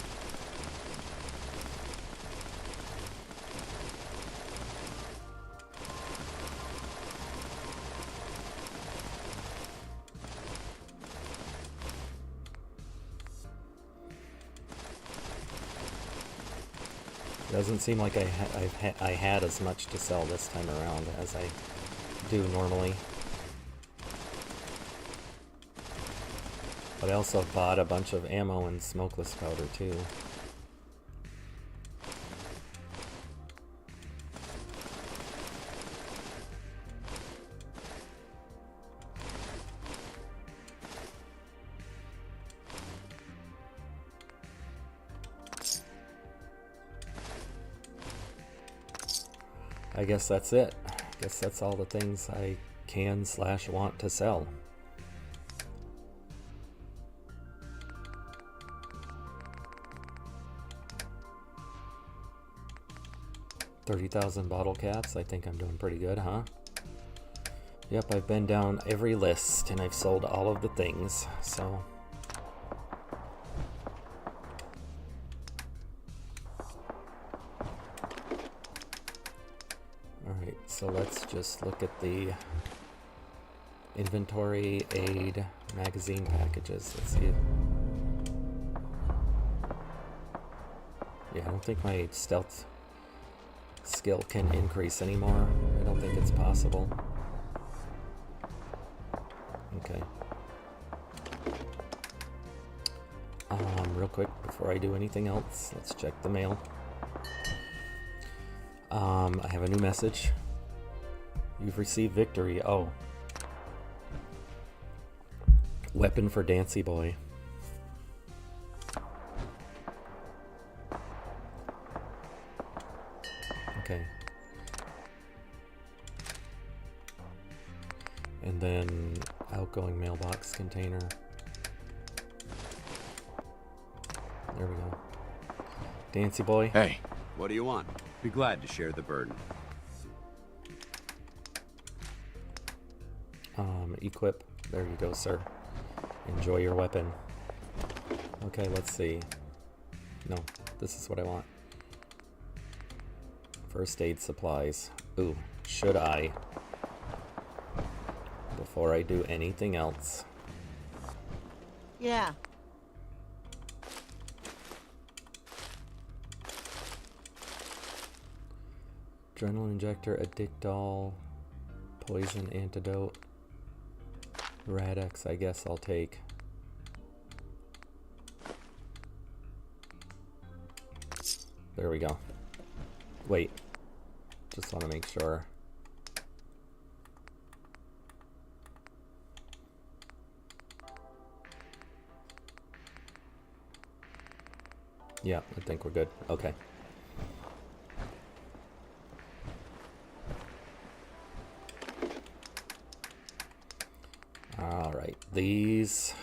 Doesn't seem like I had as much to sell this time around as I do normally. But I also bought a bunch of ammo and smokeless powder too. I guess that's it. I guess that's all the things I can / want to sell. $30,000 bottle caps. I think I'm doing pretty good, huh? Yep, I've been down every list and I've sold all of the things, so. Alright, so let's just look at the inventory, aid, magazine packages. Let's see. Yeah, I don't think my stealth skill can increase anymore. I don't think it's possible. Okay. Real quick, before I do anything else, let's check the mail. I have a new message. You've received victory. Oh. Weapon for Dancy Boy. Okay. And then outgoing mailbox container. There we go. Dancy Boy. Hey. What do you want? Be glad to share the burden. Equip. There you go, sir. Enjoy your weapon. Okay, let's see. No, this is what I want. First aid supplies. Ooh, should I? Before I do anything else. Yeah. Adrenaline injector, addictol, poison antidote, Radex, I guess I'll take. There we go. Wait, just want to make sure. Yeah, I think we're good. Okay. All right, these.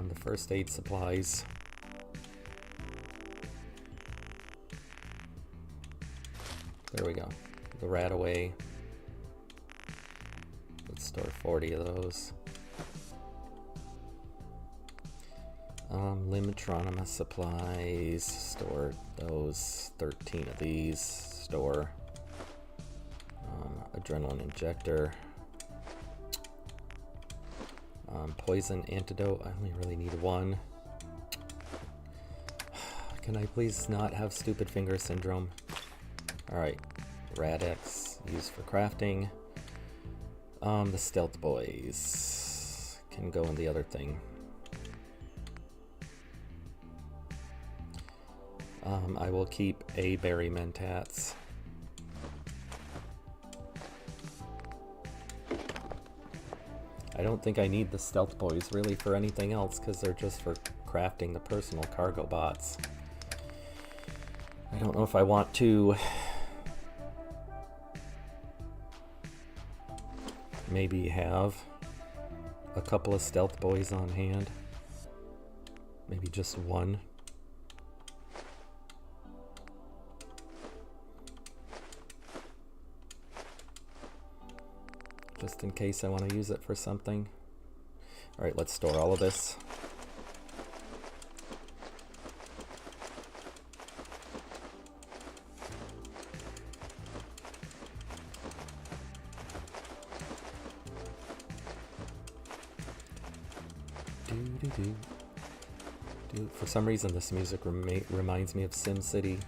The first aid supplies. There we go. The rat away. Let's store 40 of those. Limitronima supplies. Store those. 13 of these. Store. Adrenaline injector. Poison antidote. I only really need one. Can I please not have stupid finger syndrome? Alright, Radex used for crafting. The Stealth Boys can go in the other thing. I will keep a berry mentats. I don't think I need the Stealth Boys really for anything else because they're just for crafting the personal cargo bots. I don't know if I want to maybe have a couple of Stealth Boys on hand. Maybe just one. Just in case I want to use it for something. Alright, let's store all of this. Dude, for some reason this music reminds me of SimCity.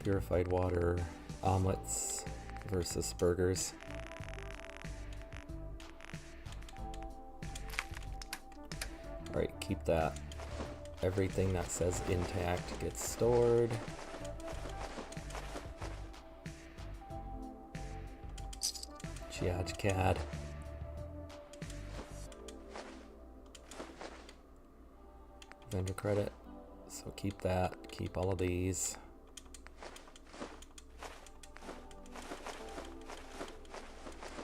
Purified water, omelets versus burgers. Alright, keep that. Everything that says intact gets stored. Yaj CAD. Vendor credit. So keep that. Keep all of these.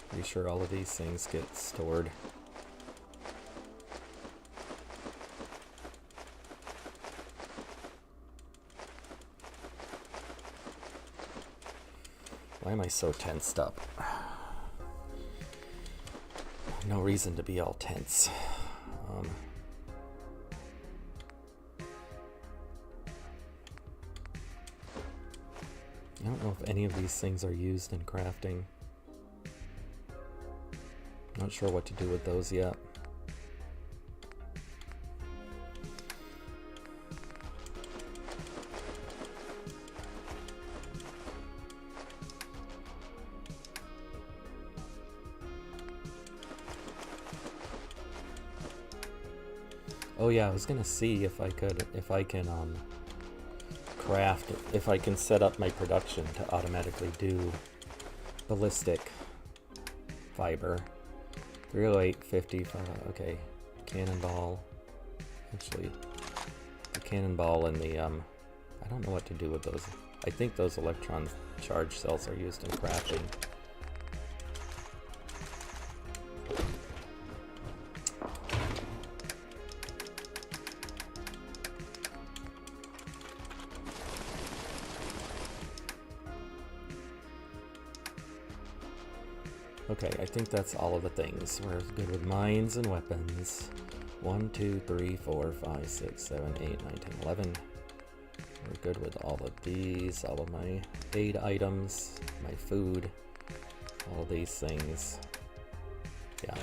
Pretty sure all of these things get stored. Why am I so tensed up? No reason to be all tense. I don't know if any of these things are used in crafting. Not sure what to do with those yet. Oh yeah, I was gonna see if I can craft, if I can set up my production to automatically do ballistic fiber. 308, 50, okay, cannonball. Actually, the cannonball and the, I don't know what to do with those. I think those electron charge cells are used in crafting. Okay, I think that's all of the things. We're good with mines and weapons. 1, 2, 3, 4, 5, 6, 7, 8, 9, 10, 11. We're good with all of these, all of my aid items, my food, all of these things. Yeah.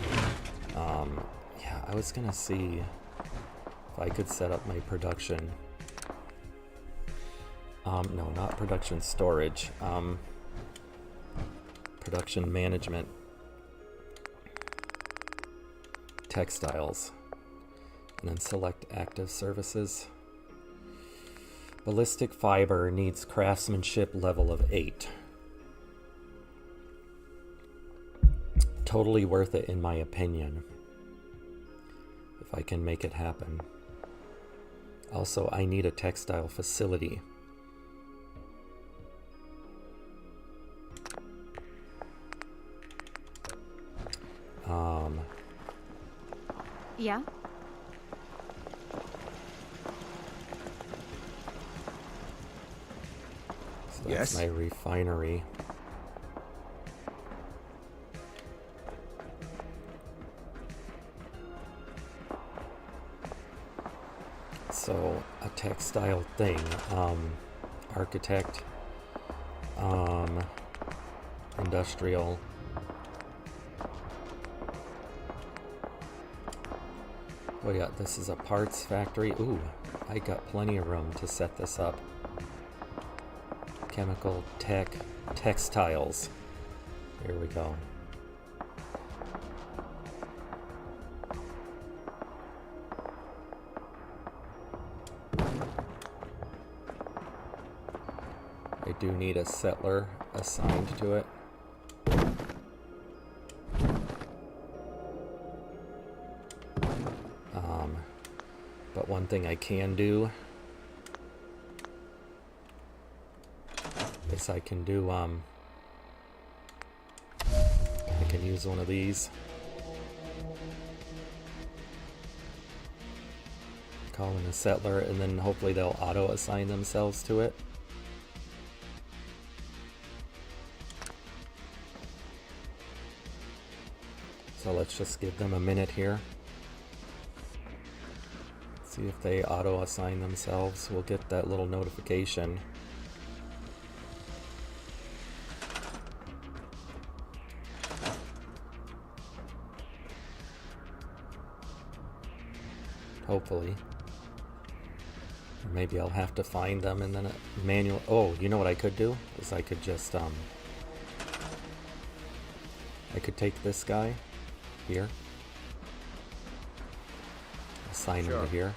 Yeah, I was gonna see if I could set up my production. No, not production storage. Production management. Textiles. And then select active services. Ballistic fiber needs craftsmanship level of 8. Totally worth it in my opinion. If I can make it happen. Also, I need a textile facility. Yeah? So that's my refinery. So a textile thing, architect, industrial. Oh yeah, this is a parts factory. Ooh, I got plenty of room to set this up. Chemical, tech, textiles. Here we go. I do need a settler assigned to it. But one thing I can do is I can do, I can use one of these. Call in a settler, and then hopefully they'll auto-assign themselves to it. So let's just give them a minute here. See if they auto-assign themselves. We'll get that little notification. Hopefully. Or maybe I'll have to find them and then manual. Oh, you know what I could do? Is I could just, I could take this guy here. Assign him to here.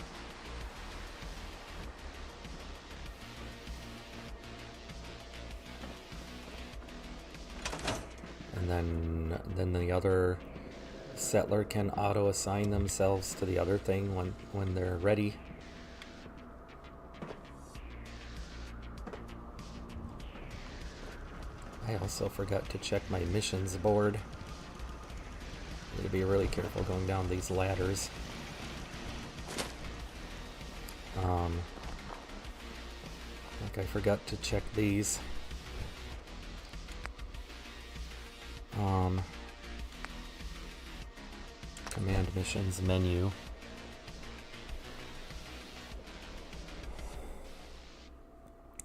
And then then the other settler can auto-assign themselves to the other thing when they're ready. I also forgot to check my missions board. Need to be really careful going down these ladders. Like I forgot to check these. Command missions menu.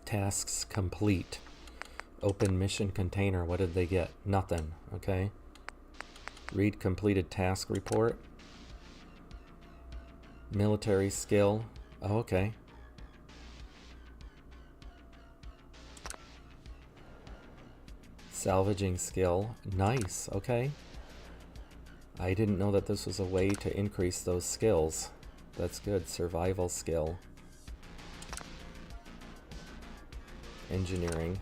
Tasks complete. Open mission container. What did they get? Nothing. Okay. Read completed task report. Military skill. Oh, okay. Salvaging skill. Nice. Okay. I didn't know that this was a way to increase those skills. That's good. Survival skill. Engineering.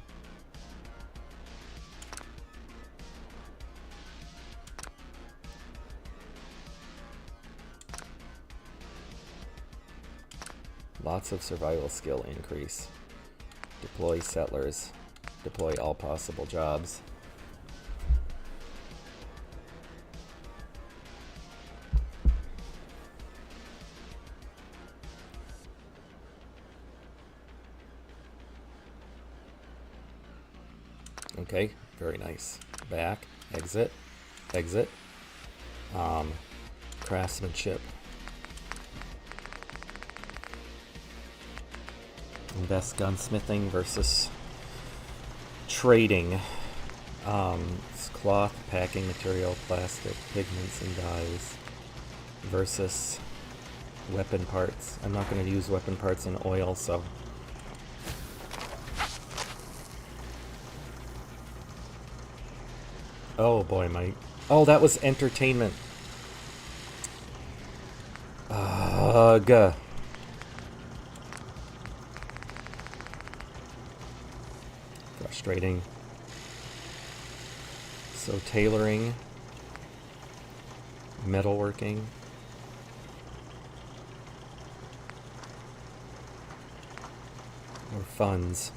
Lots of survival skill increase. Deploy settlers. Deploy all possible jobs. Okay, very nice. Back, exit, exit. Craftsmanship. Best gunsmithing versus trading. It's cloth, packing material, plastic, pigments, and dyes versus weapon parts. I'm not going to use weapon parts in oil, so oh boy, oh, that was entertainment. Ugh. Frustrating. So tailoring, metalworking, or funds.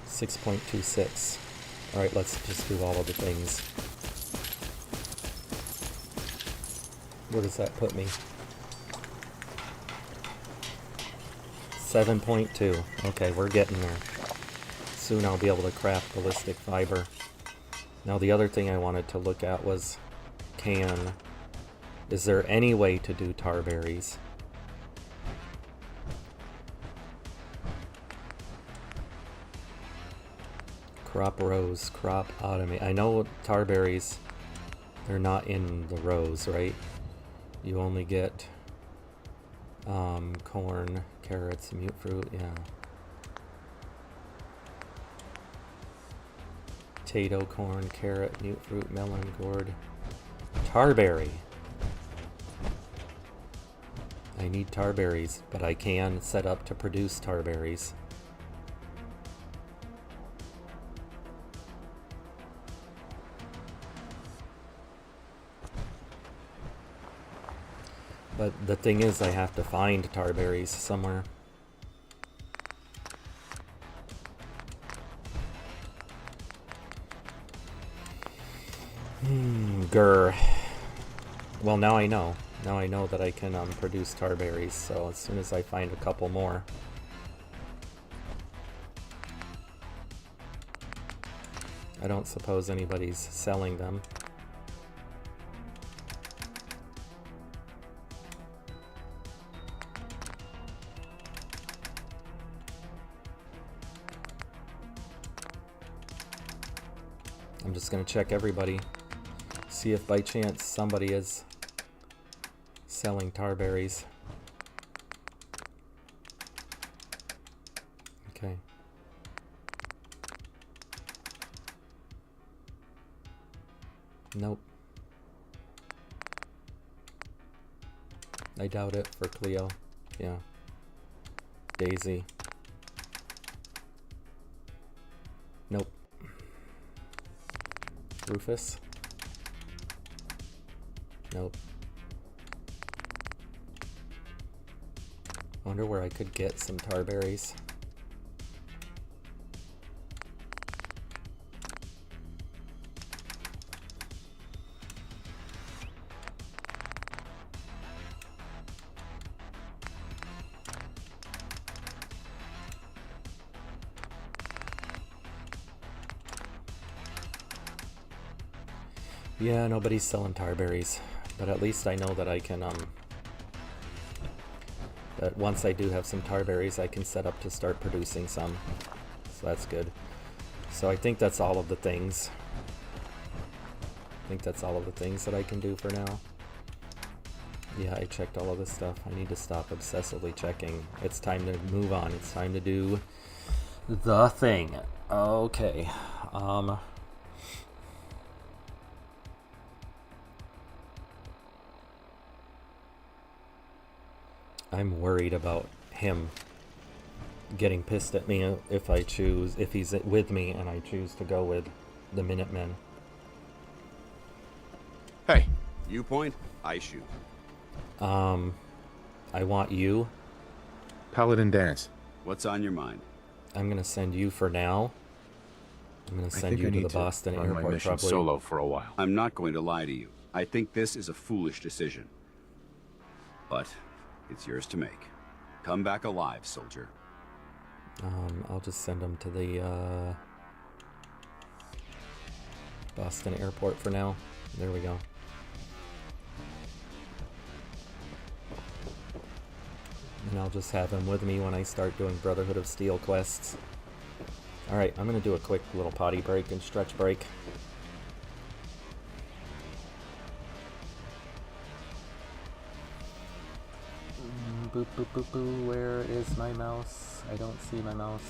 $6.26. Alright, let's just do all of the things. Where does that put me? 7.2. Okay, we're getting there. Soon I'll be able to craft ballistic fiber. Now the other thing I wanted to look at was is there any way to do tar berries? Crop rows, crop automate. I know tar berries, they're not in the rows, right? You only get corn, carrots, mute fruit, yeah. Potato, corn, carrot, mute fruit, melon, gourd. Tarberry. I need tarberries, but I can set up to produce tarberries. But the thing is, I have to find tarberries somewhere. Grr. Well, now I know. Now I know that I can produce tarberries, so as soon as I find a couple more. I don't suppose anybody's selling them. I'm just gonna check everybody. See if by chance somebody is selling tarberries. Okay. Nope. I doubt it for Cleo. yeah. Daisy. Nope. Rufus. Nope. Wonder where I could get some tarberries. Yeah, nobody's selling tarberries, but at least I know that I can, that once I do have some tarberries, I can set up to start producing some. So that's good. So I think that's all of the things. I think that's all of the things that I can do for now. Yeah, I checked all of this stuff. I need to stop obsessively checking. It's time to move on. It's time to do the thing. Okay. I'm worried about him getting pissed at me if he's with me and I choose to go with the Minutemen. Hey. You point, I shoot. I want you. Paladin Dance. What's on your mind? I'm gonna send you for now. I'm gonna send you to the Boston run my airport mission probably. solo for a while. I'm not going to lie to you. I think this is a foolish decision. But it's yours to make. Come back alive, soldier. I'll just send him to the Boston airport for now. There we go. And I'll just have him with me when I start doing Brotherhood of Steel quests. Alright, I'm gonna do a quick little potty break and stretch break. Boop, boop, boop, boo. Where is my mouse? I don't see my mouse.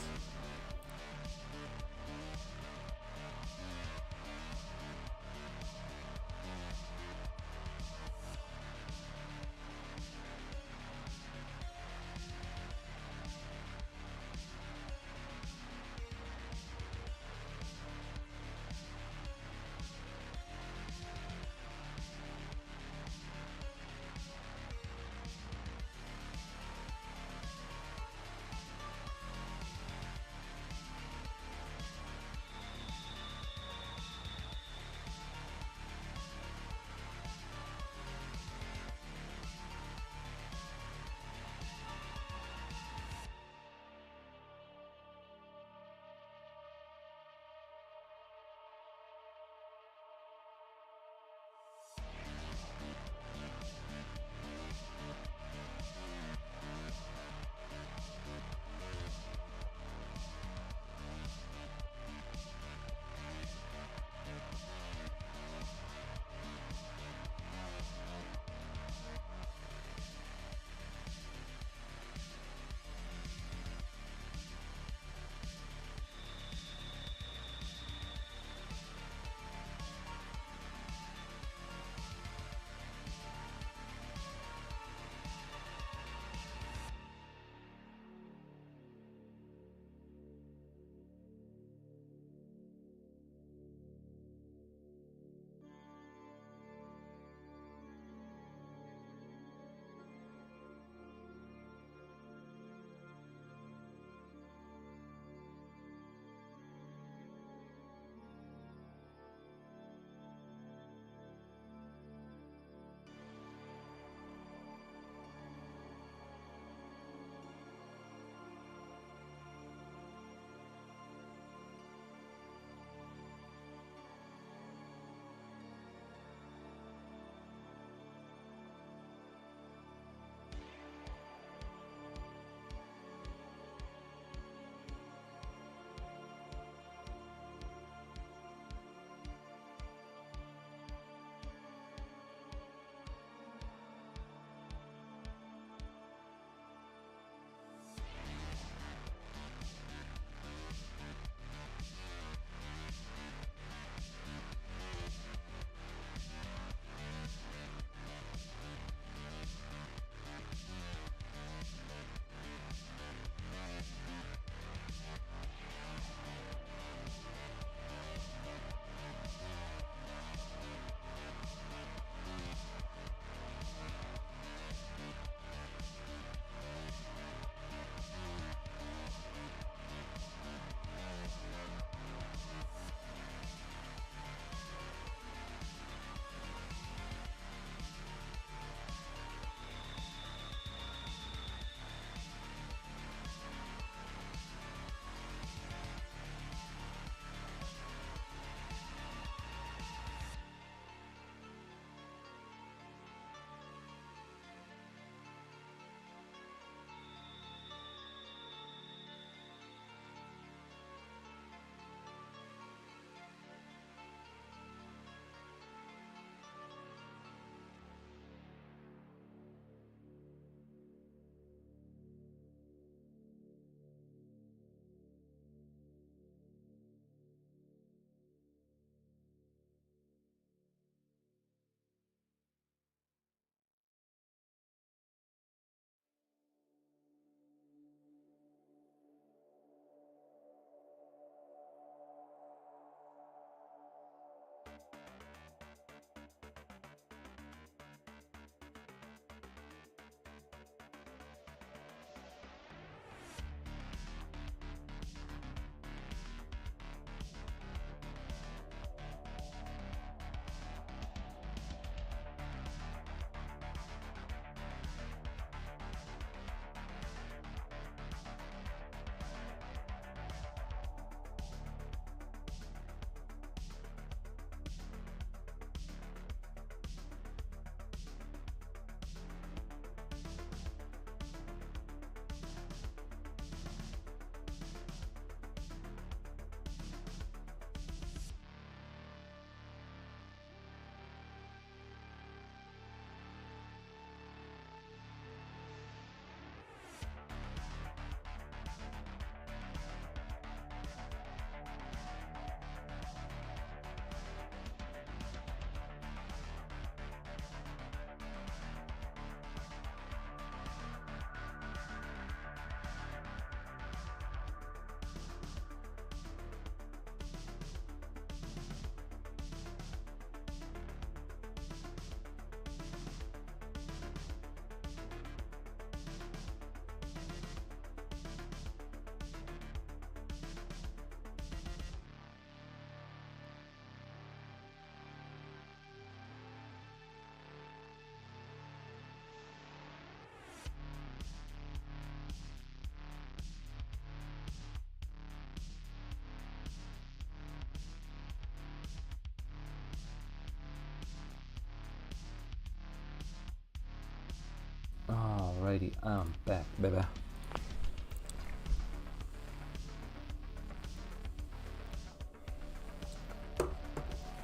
Alrighty, I'm back, baby.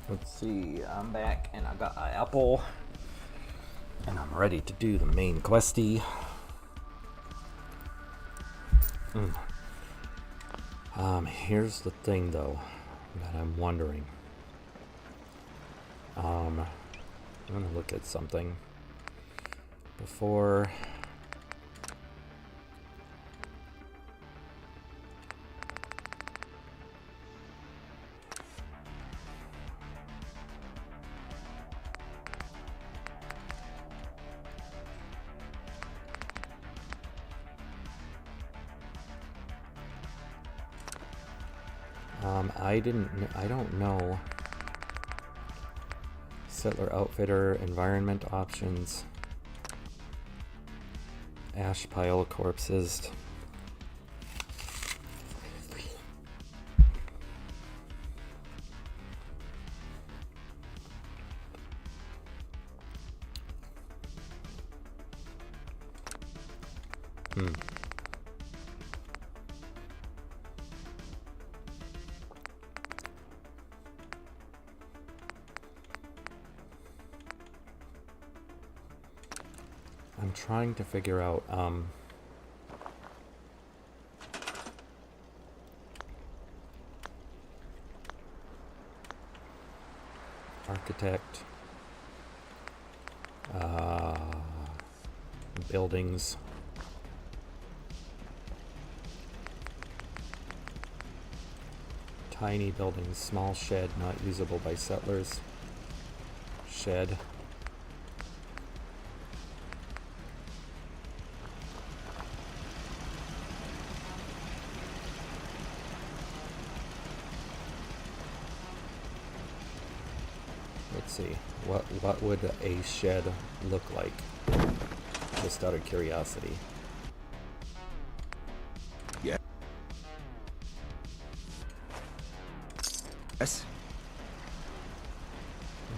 Let's see, I'm back and I got an apple and I'm ready to do the main questy. Here's the thing though that I'm wondering. I'm gonna look at something before. I don't know. Settler outfitter, environment options, ash pile corpses. I'm trying to figure out architect, buildings, tiny buildings, small shed not usable by settlers, shed. Let's see, what would a shed look like? Just out of curiosity. Yeah. Yes.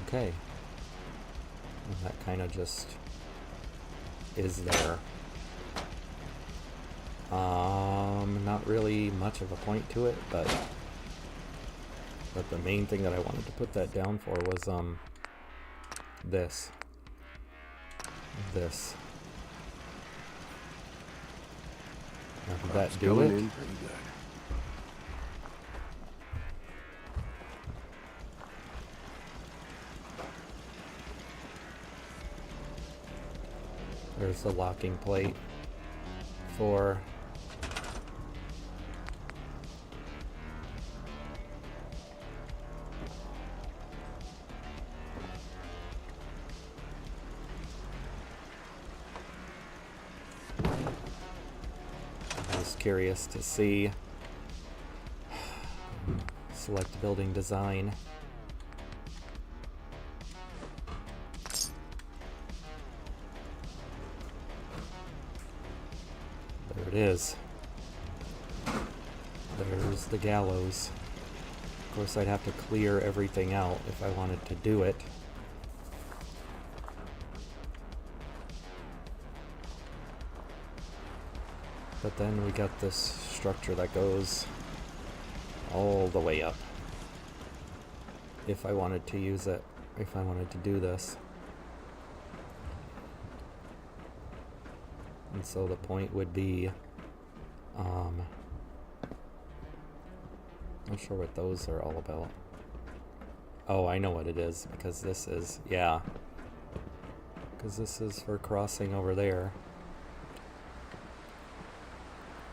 Okay. And that kind of just is there. Not really much of a point to it, but the main thing that I wanted to put that down for was this. Now, did that do it? In pretty good. There's the locking plate for curious to see. Select building design. There it is. There's the gallows. Of course, I'd have to clear everything out if I wanted to do it. But then we got this structure that goes all the way up. If I wanted to use it, if I wanted to do this. And so the point would be, not sure what those are all about. Oh, I know what it is, because this is, yeah. Because this is for crossing over there.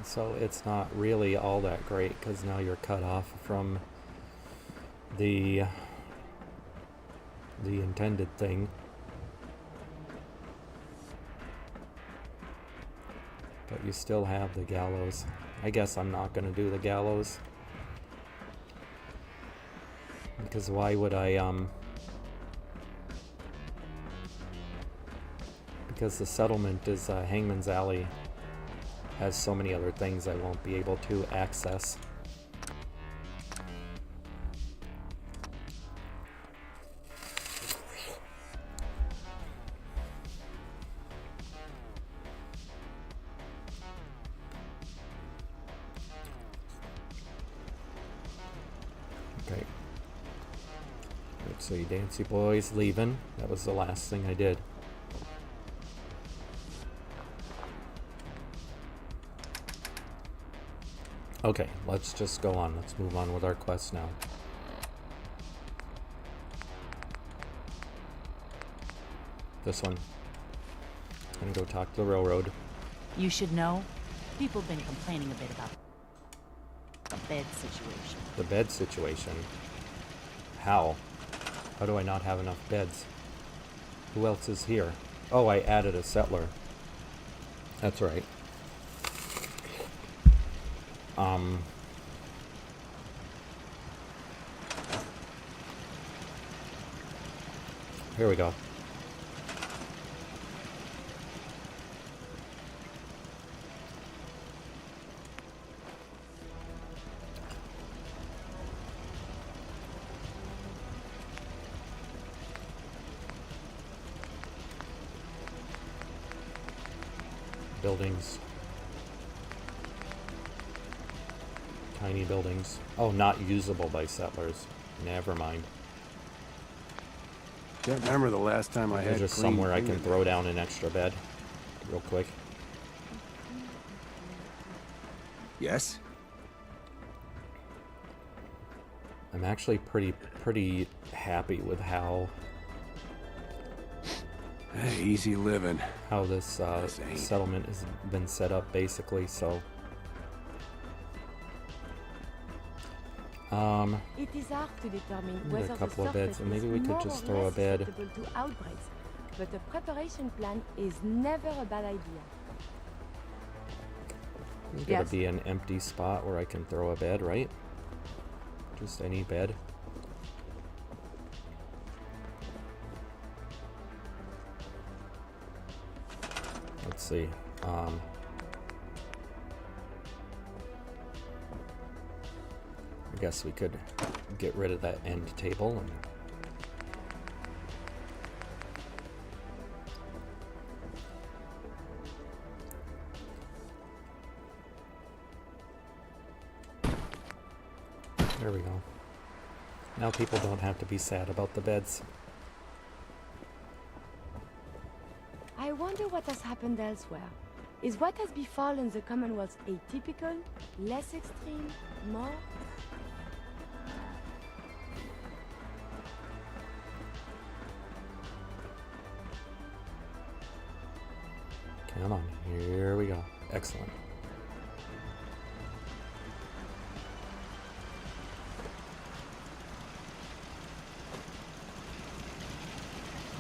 So it's not really all that great, because now you're cut off from the intended thing. But you still have the gallows. I guess I'm not going to do the gallows. Because why would I, because the settlement is Hangman's Alley. Has so many other things I won't be able to access. see, Dancy Boy's leaving. That was the last thing I did. Okay, let's just go on. Let's move on with our quest now. This one. Gonna go talk to the railroad. You should know, people have been complaining a bit about the bed situation. The bed situation? How? How do I not have enough beds? Who else is here? Oh, I added a settler. That's right. Here we go. Buildings. Tiny buildings. Oh, not usable by settlers. Never mind. Can't remember the last time I had There's just clean somewhere I can fingernails. throw down an extra bed real quick. Yes? I'm actually pretty happy with how Hey, easy living. How this settlement has been set up, basically. So, It is hard to determine need whether a couple the of beds, surface and maybe is we could more just or throw a less bed. susceptible to outbreaks, but a preparation plan is never a bad idea. There's gotta be an empty spot where I can throw a bed, right? Just any bed. Let's see. I guess we could get rid of that end table and there we go. Now people don't have to be sad about the beds. I wonder what has happened elsewhere. Is what has befallen the Commonwealth atypical, less extreme, more? Come on, here we go. Excellent.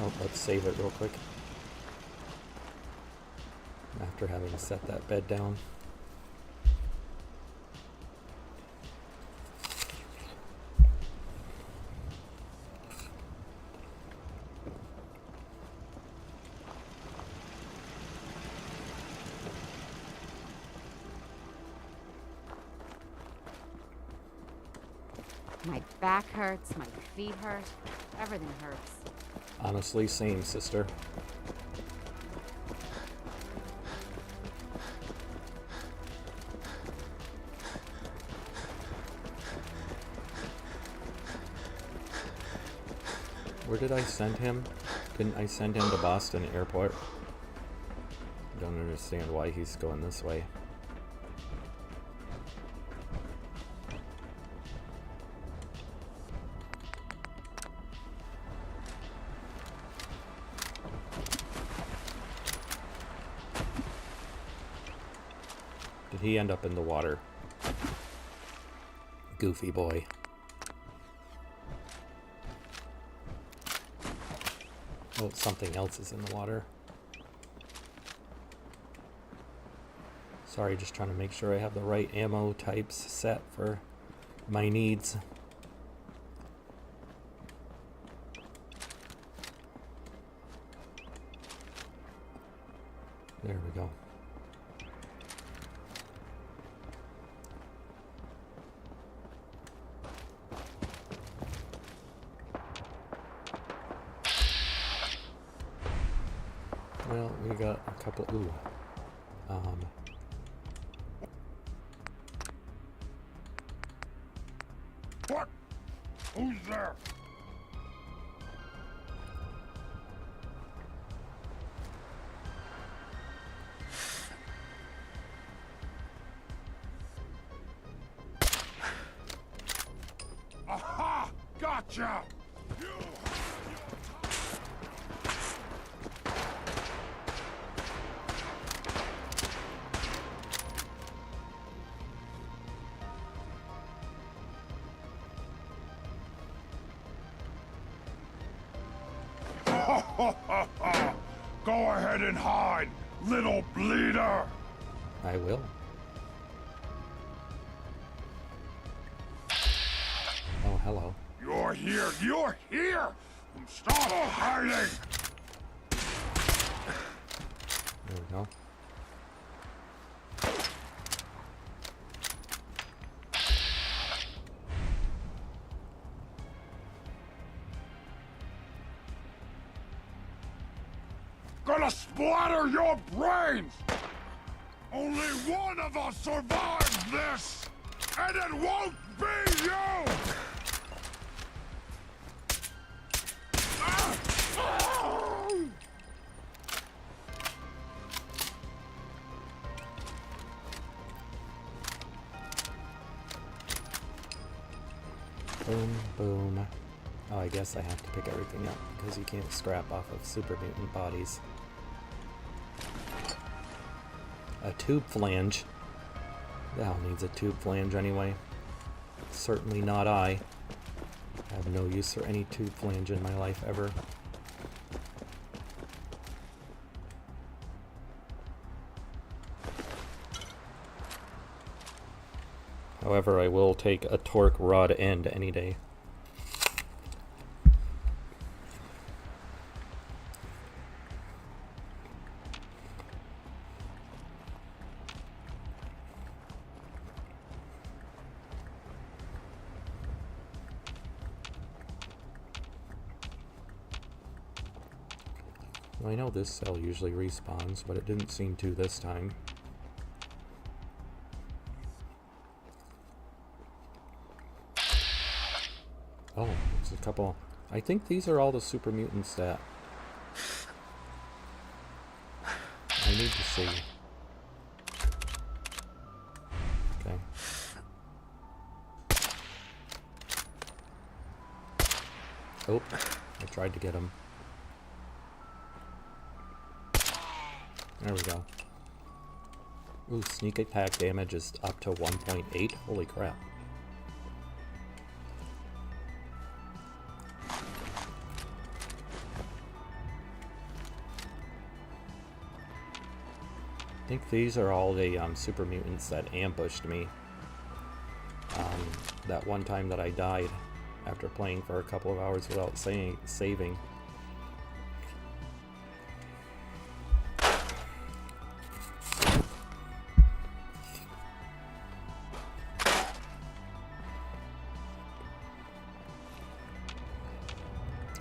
Oh, let's save it real quick. After having set that bed down. My back hurts, my feet hurt, everything hurts. Honestly, same, sister. Where did I send him? Didn't I send him to Boston Airport? Don't understand why he's going this way. Did he end up in the water? Goofy boy. Oh, something else is in the water. Sorry, just trying to make sure I have the right ammo types set for my needs. There we go. Well, we got a couple. Ooh. What? Who's there? Gotcha! Go ahead and hide, little bleeder! I will. Oh, hello. You're here! You're here! Stop hiding! There we go. Gonna splatter your brains! Only one of us survives this! And it won't be you! Boom, boom. Oh, I guess I have to pick everything up because you can't scrap off of super mutant bodies. A tube flange. The hell needs a tube flange anyway? Certainly not I. I have no use for any tube flange in my life ever. However, I will take a torque rod end any day. Well, I know this cell usually respawns, but it didn't seem to this time. Oh, there's a couple. I think these are all the super mutants that I need to see. Okay. Oh, I tried to get him. There we go. Ooh, sneak attack damage is up to 1.8. Holy crap. I think these are all the super mutants that ambushed me. That one time that I died after playing for a couple of hours without saving.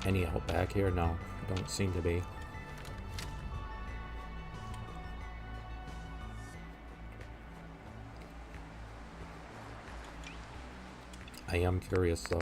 Any out back here? No, don't seem to be. I am curious though.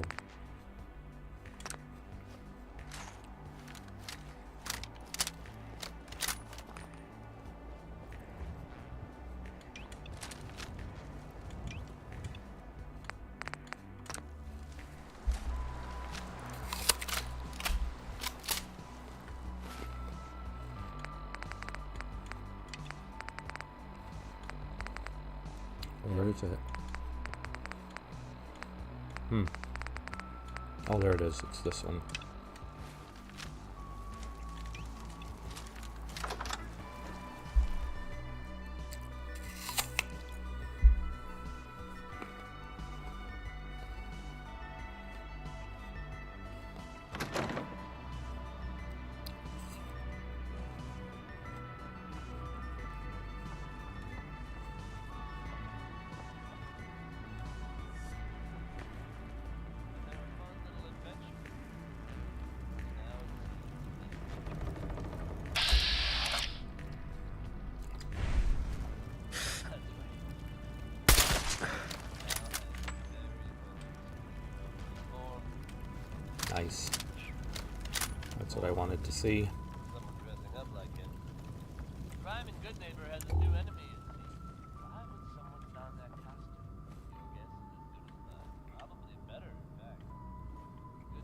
Where is it? Oh, there it is. It's this one. Nice. That's what I wanted to see. Someone dressing up like him. Crime in Good Neighbor has a new enemy, it seems. Why would someone don that costume? Your guess is as good as mine. Probably better, in fact. Good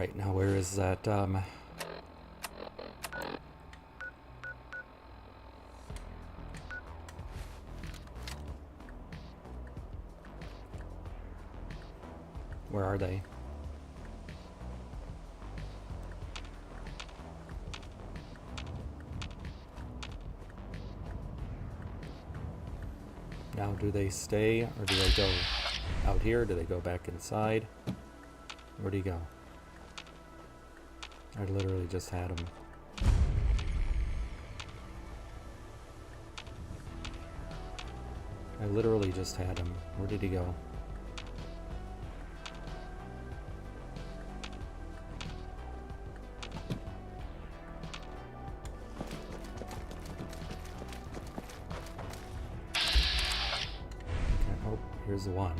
Alright, now where is that, where are they? Now, do they stay, or do they go out here? Do they go back inside? Where'd he go? I literally just had him. I literally just had him. Where did he go? Okay, oh, here's the one.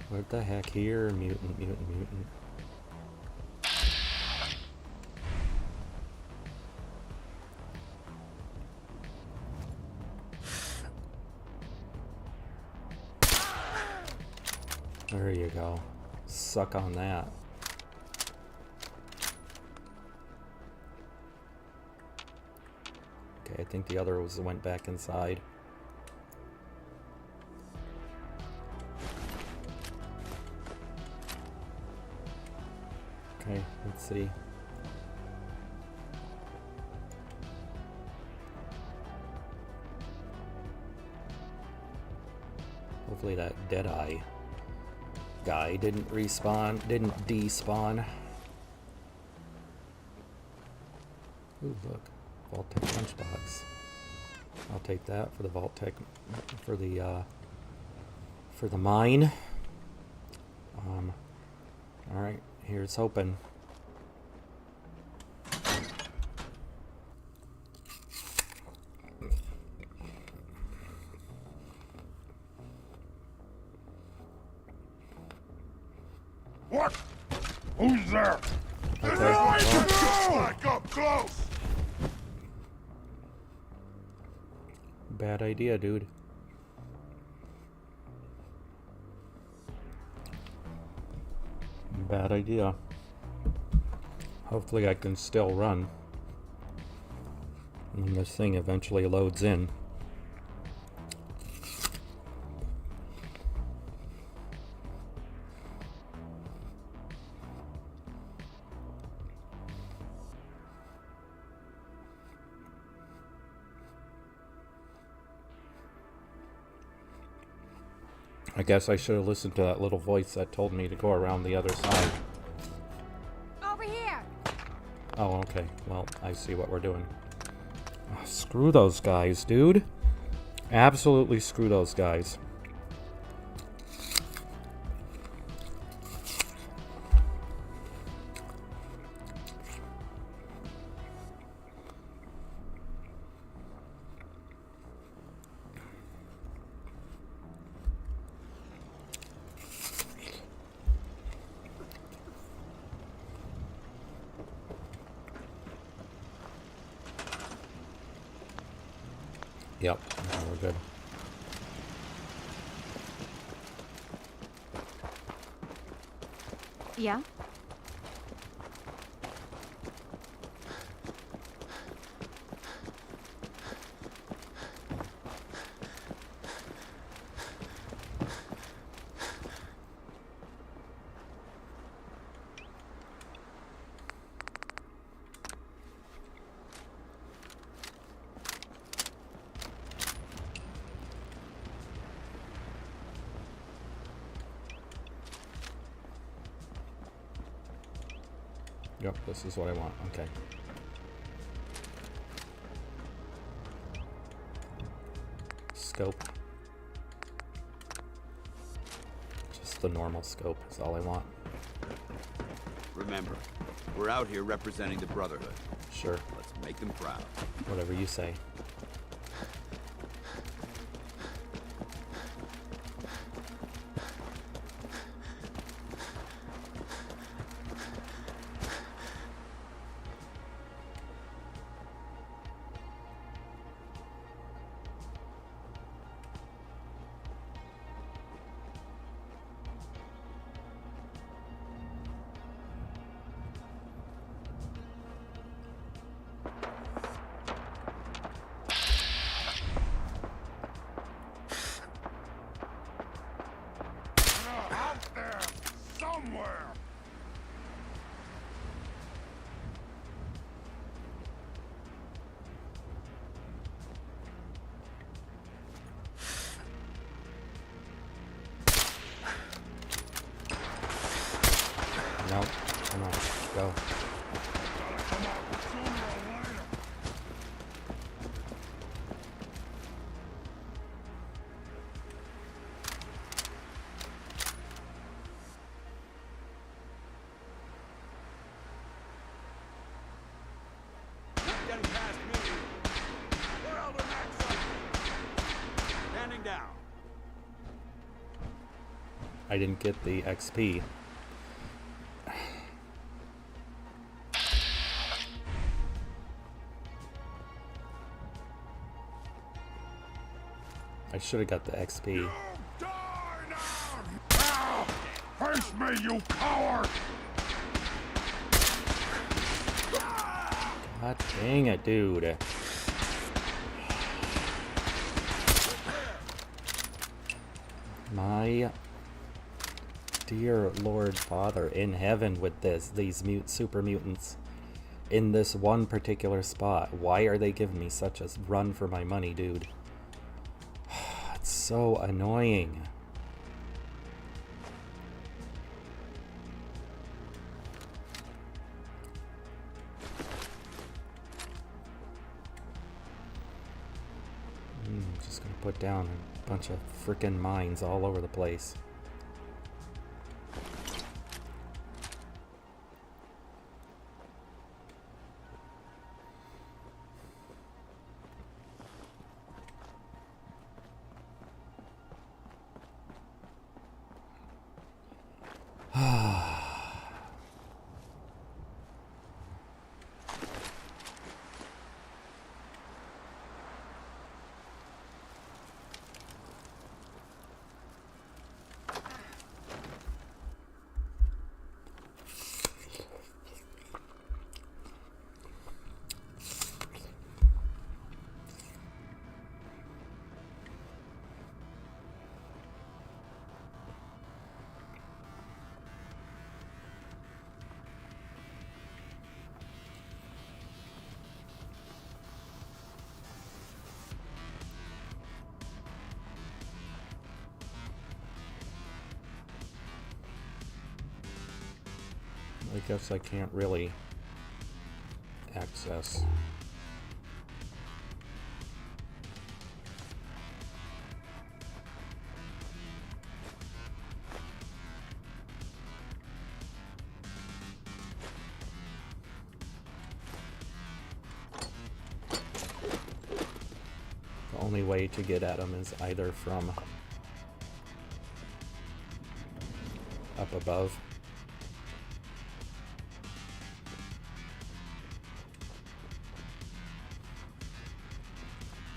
What the heck here? Mutant, mutant, mutant. There you go. Suck on that. Okay, I think the other went back inside. Okay, let's see. Hopefully that Deadeye guy didn't despawn. Ooh, look. Vault-Tec lunchbox. I'll take that for the Vault-Tec, for the mine. Alright, here's hoping. What? Who's there? Okay, well, Back up close! bad idea, dude. Bad idea. Hopefully I can still run when this thing eventually loads in. I guess I should have listened to that little voice that told me to go around the other side. Over here. Oh, okay. Well, I see what we're doing. Oh, screw those guys, dude. Absolutely screw those guys. Yep, we're good. Yeah? Yep, this is what I want. Okay. Scope. Just the normal scope is all I want. Remember, we're out here representing the Brotherhood. Sure. Let's make them proud. Whatever you say. No, come on, go. Getting past me. We're Elder Maxwell. Standing down. I didn't get the XP. I should have got the XP. Face me, you coward! God dang it, dude. My dear Lord Father in heaven with these super mutants in this one particular spot. Why are they giving me such a run for my money, dude? It's so annoying. Just gonna put down a bunch of frickin' mines all over the place. I guess I can't really access. The only way to get at them is either from up above.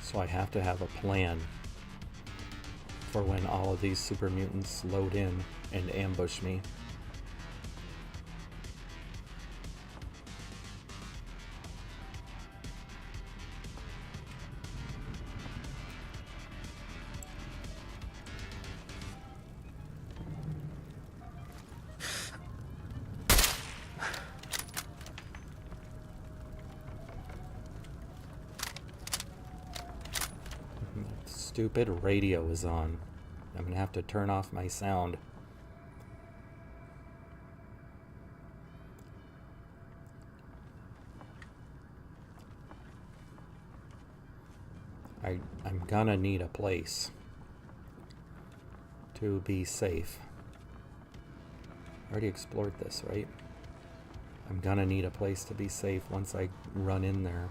So I have to have a plan for when all of these super mutants load in and ambush me. Stupid radio is on. I'm gonna have to turn off my sound. I'm gonna need a place to be safe. I already explored this, right? I'm gonna need a place to be safe once I run in there.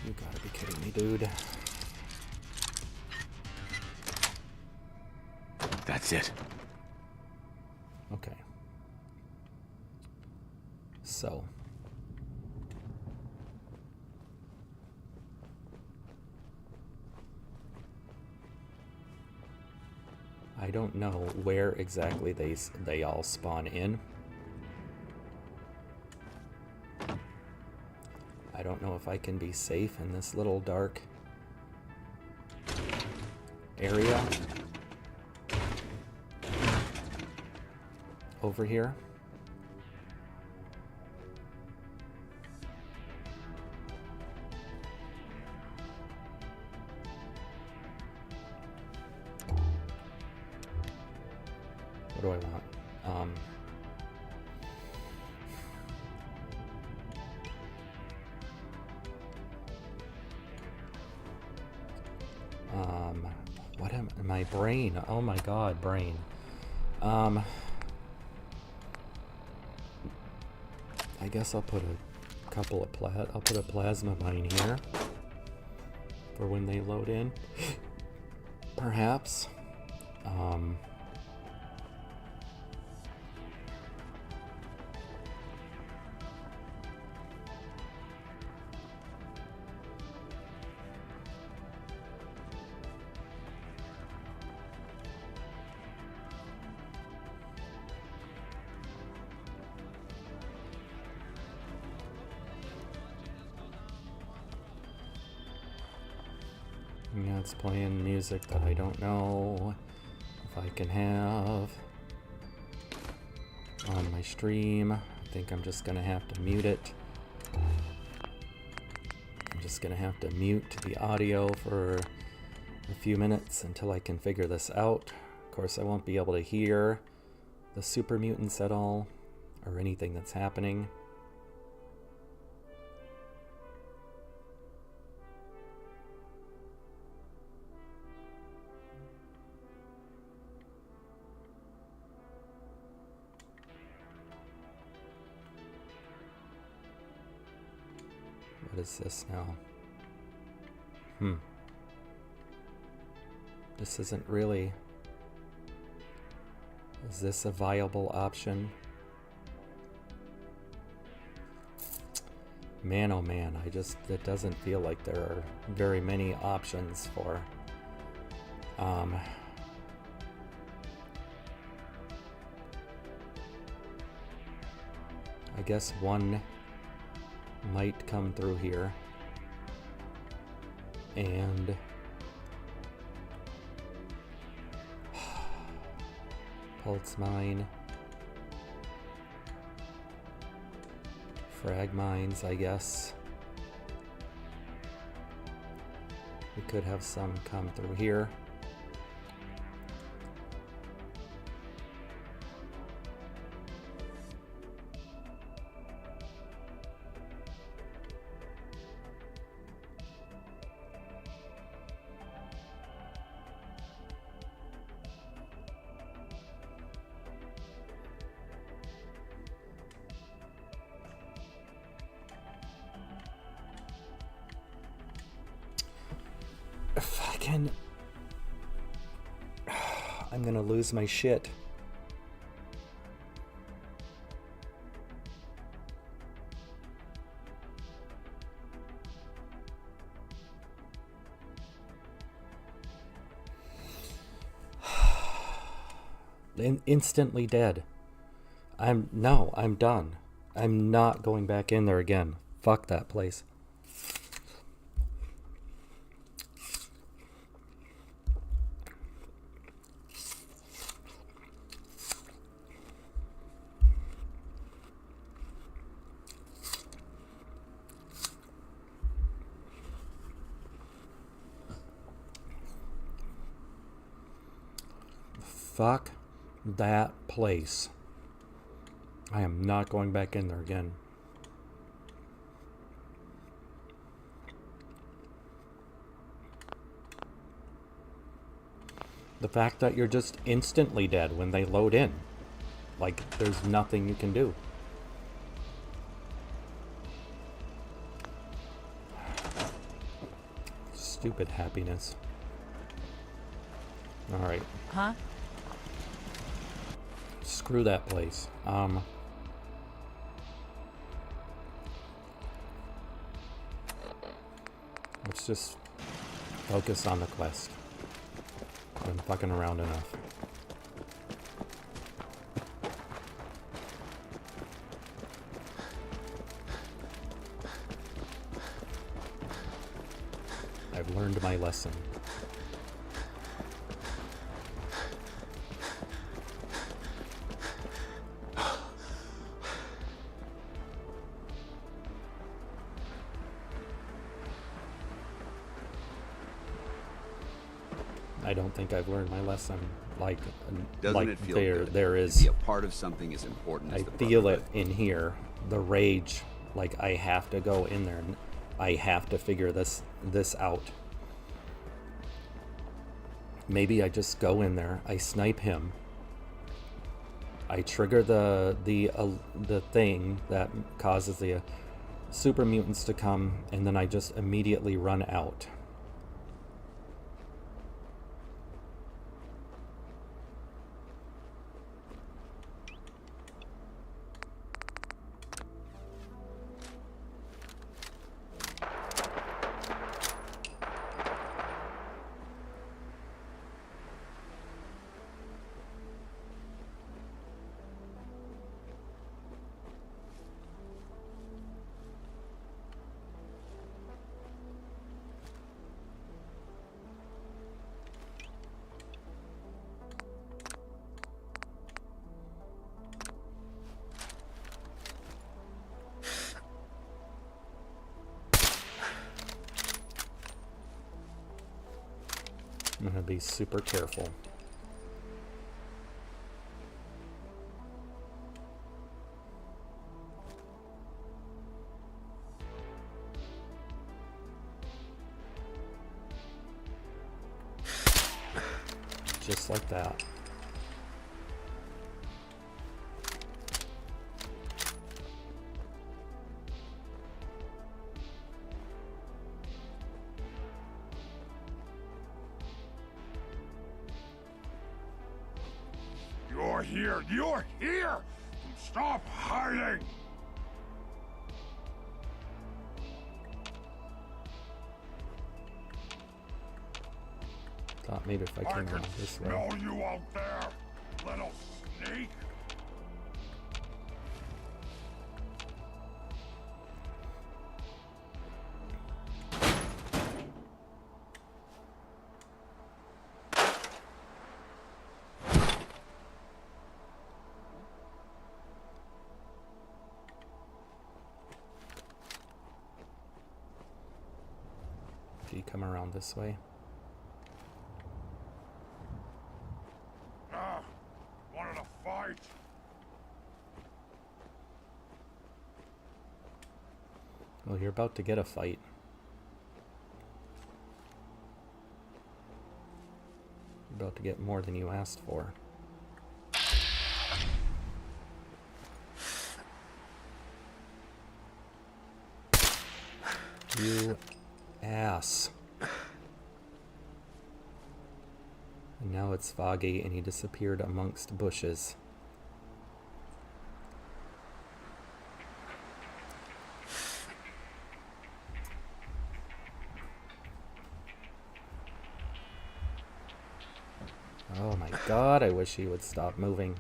You gotta be kidding me, dude. That's it. Okay. So. I don't know where exactly they all spawn in. I don't know if I can be safe in this little dark area over here. What do I want? What am my brain? Oh my god, brain. I guess I'll put a couple of I'll put a plasma mine here for when they load in. Perhaps. Yeah, it's playing music that I don't know if I can have on my stream. I think I'm just gonna have to mute it. I'm just gonna have to mute the audio for a few minutes until I can figure this out. Of course, I won't be able to hear the super mutants at all or anything that's happening. What is this now? This isn't really... Is this a viable option? Man, oh man, it doesn't feel like there are very many options for... I guess one might come through here and pulse mine, frag mines, I guess. We could have some come through here. I'm gonna lose my shit. Instantly dead. I'm done. I'm not going back in there again. Fuck that place. Fuck that place. I am not going back in there again. The fact that you're just instantly dead when they load in. Like, there's nothing you can do. Stupid happiness. Alright. Huh? Screw that place. Let's just focus on the quest. I've been fucking around enough. I've learned my lesson. I don't think I've learned my lesson. Like, Doesn't it feel good there to is. be a part of something as important as I the feel it Brotherhood? in here. The rage. Like, I have to go in there and I have to figure this out. Maybe I just go in there. I snipe him. I trigger the thing that causes the super mutants to come, and then I just immediately run out. I'm gonna be super careful. Just like that. You're here! You're here! Stop hiding! Thought maybe if I I came can around this way. smell you out there, little sneak! If you come around this way. Wanted to fight? Well, you're about to get a fight. You're about to get more than you asked for. You ass. And now it's foggy and he disappeared amongst bushes. Oh my god, I wish he would stop moving.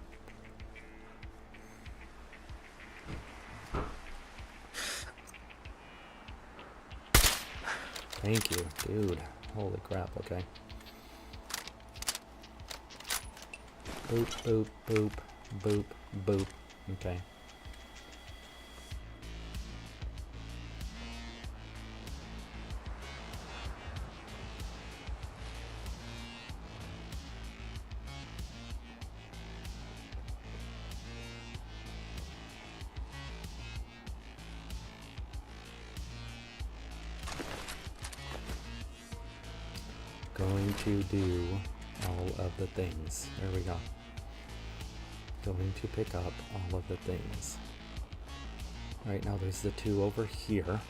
Thank you, dude. Holy crap, okay. Boop, boop, boop, boop, boop. Okay. Going to do all of the things. There we go. Going to pick up all of the things. Right now there's the two over here.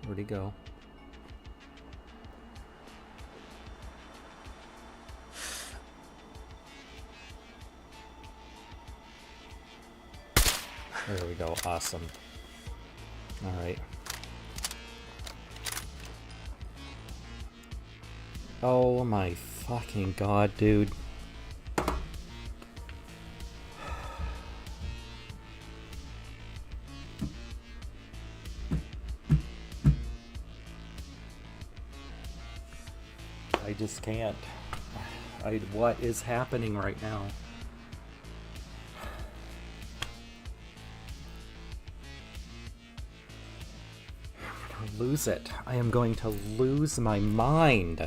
Where'd he go? There we go, awesome. Alright. Oh my fucking god, dude. I just can't. What is happening right now? I'm gonna lose it. I am going to lose my mind.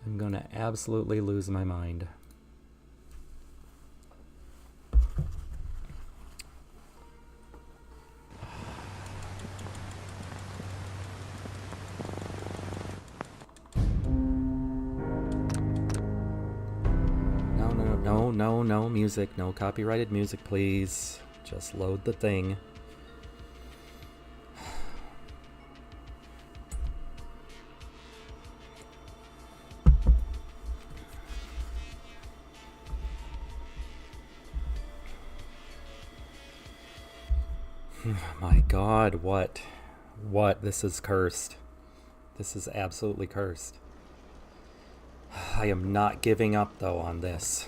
I'm gonna absolutely lose my mind. No music, no copyrighted music, please. Just load the thing. My god, what? What? This is cursed. This is absolutely cursed. I am not giving up, though, on this.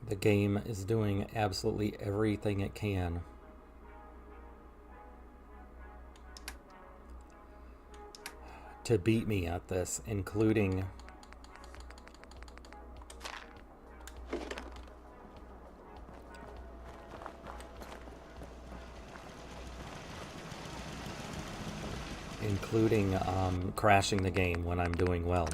The game is doing absolutely everything it can to beat me at this, including crashing the game when I'm doing well.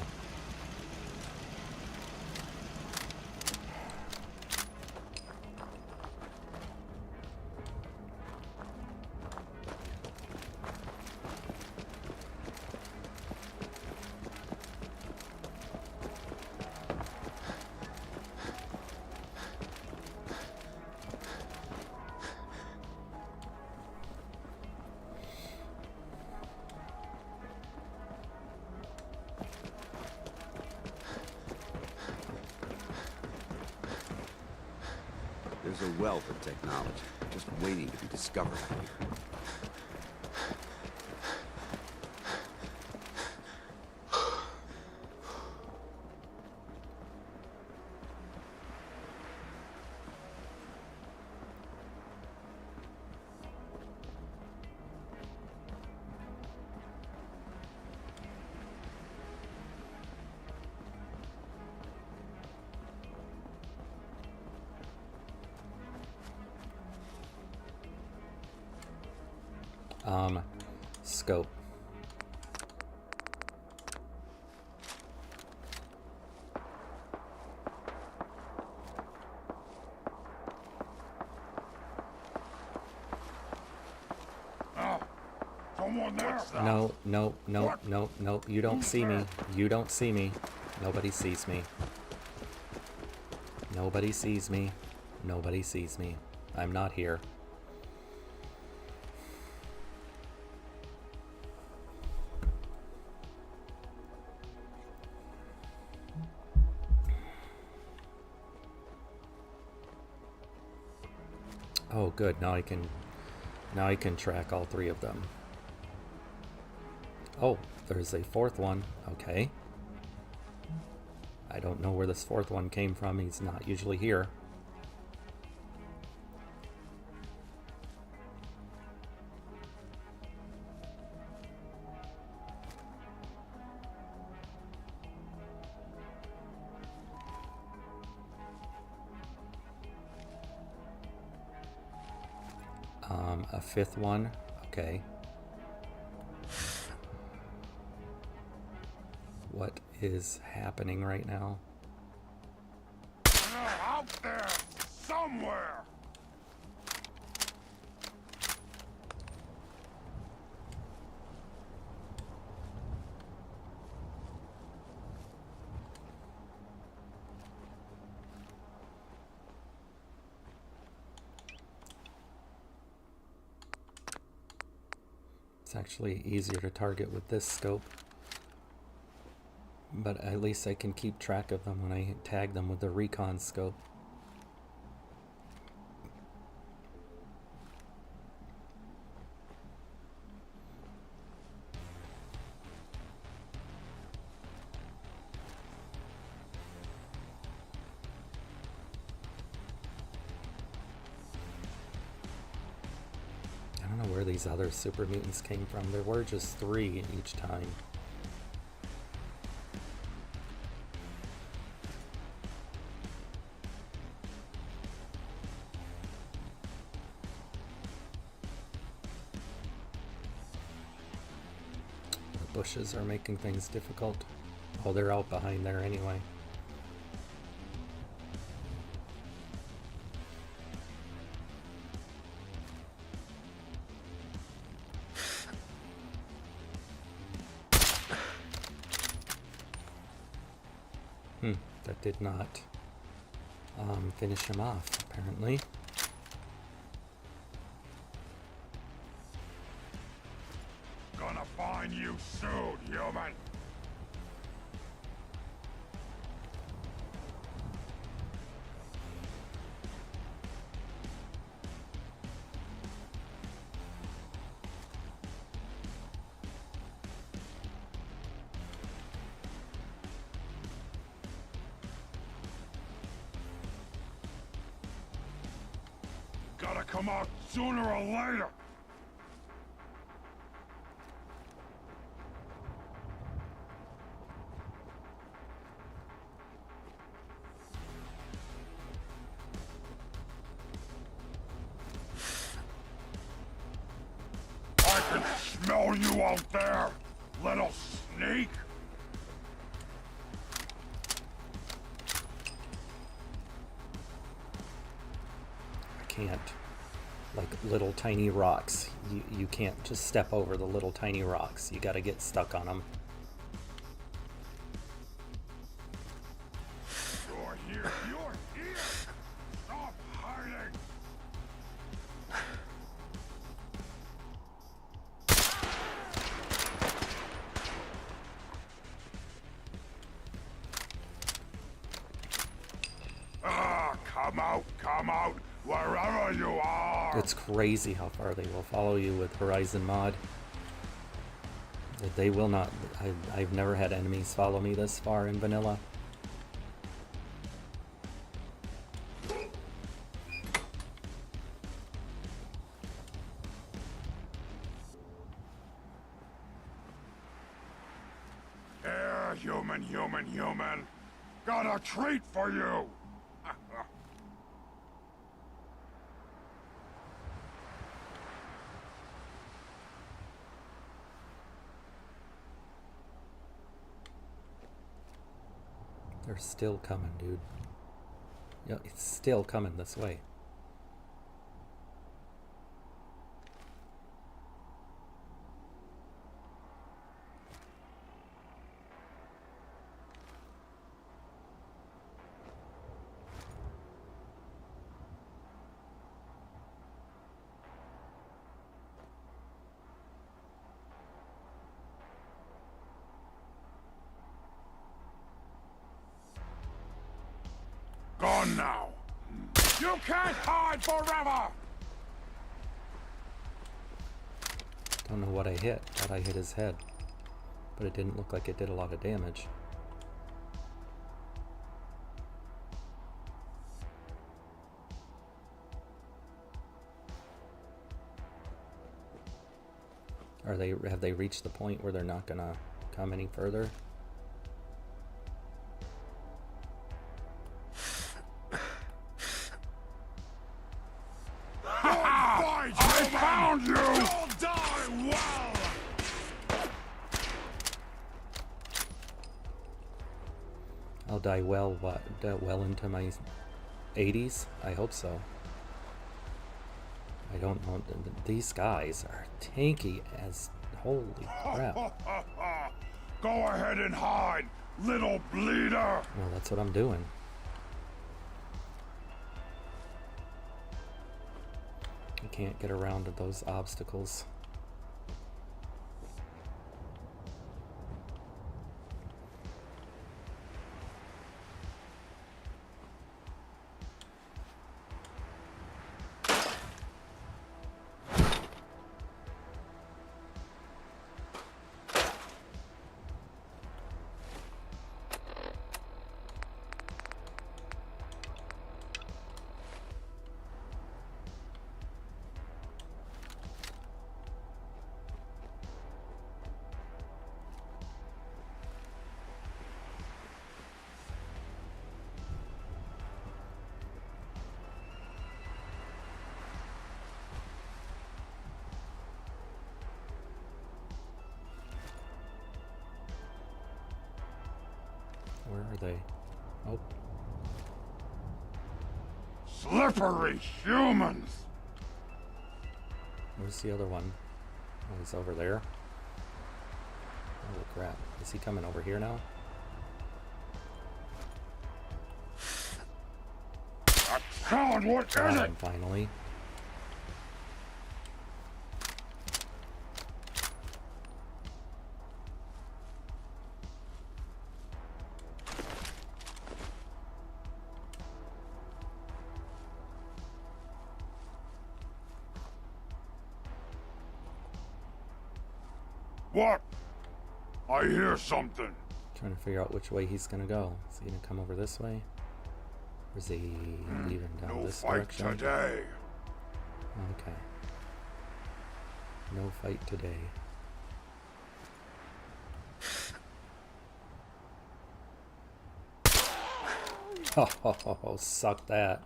There's a wealth of technology just waiting to be discovered out here. Scope. Someone there? No. You don't see me. You don't see me. Nobody sees me. Nobody sees me. Nobody sees me. I'm not here. Oh, good. Now I can track all three of them. Oh, there's a fourth one. Okay. I don't know where this fourth one came from. He's not usually here. A fifth one. Okay. What is happening right now? They're out there somewhere. It's actually easier to target with this scope. But at least I can keep track of them when I tag them with the recon scope. I don't know where these other super mutants came from. There were just 3 each time. The bushes are making things difficult. Oh, they're out behind there anyway. That did not finish him off, apparently. Gonna find you soon, human. Gotta come out sooner or later. I can smell you out there, little sneak. Can't, like little tiny rocks, you can't just step over the little tiny rocks. You gotta get stuck on them. You're here, you're here. Stop hiding. Come out, wherever you are. It's crazy how far they will follow you with Horizon Mod. They will not. I've never had enemies follow me this far in vanilla. Here, human. Got a treat for you. They're still coming, dude. Yeah, it's still coming this way. Gone now. You can't hide forever! Don't know what I hit. Thought I hit his head. But it didn't look like it did a lot of damage. Have they reached the point where they're not gonna come any further? I found you! You'll die well! I'll die well, what? Well into my 80s? I hope so. I don't know. These guys are tanky as holy crap. Go ahead and hide, little bleeder! Well, that's what I'm doing. I can't get around to those obstacles. Where are they? Oh. Slippery humans! Where's the other one? Oh, he's over there. Holy crap. Is he coming over here now? God, what is it? Finally. What? I hear something. Trying to figure out which way he's gonna go. Is he gonna come over this way? Or is he leaving down this direction? No fight today. Okay. No fight today. Oh, suck that.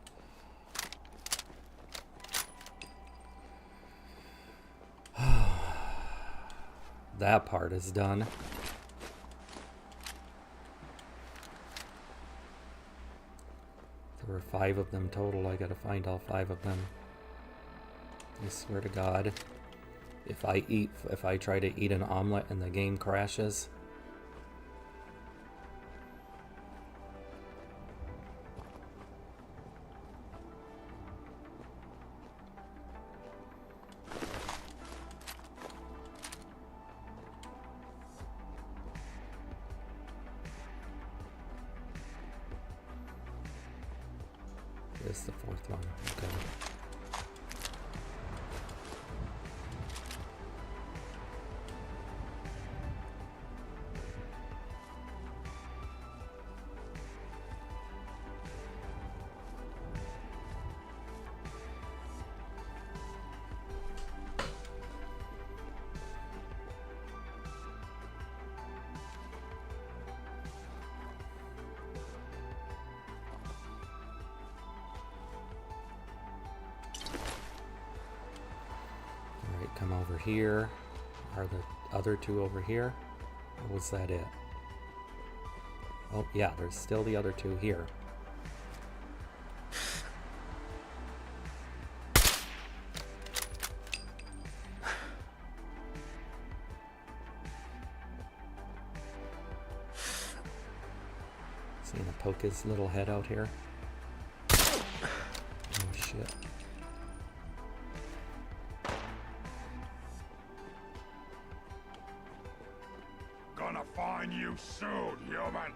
That part is done. There were 5 of them total. I gotta find all 5 of them. I swear to God, if I try to eat an omelet and the game crashes, there's the 4th one. Okay. Come over here. Are the other 2 over here? Or was that it? Oh, yeah, there's still the other 2 here. Seeing him poke his little head out here. Oh, shit. Gonna find you soon, human.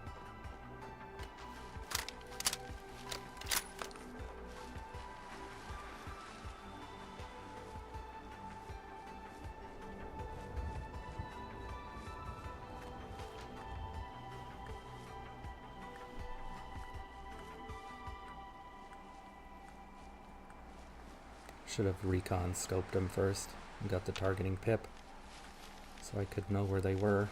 Should have recon scoped them first and got the targeting pip so I could know where they were.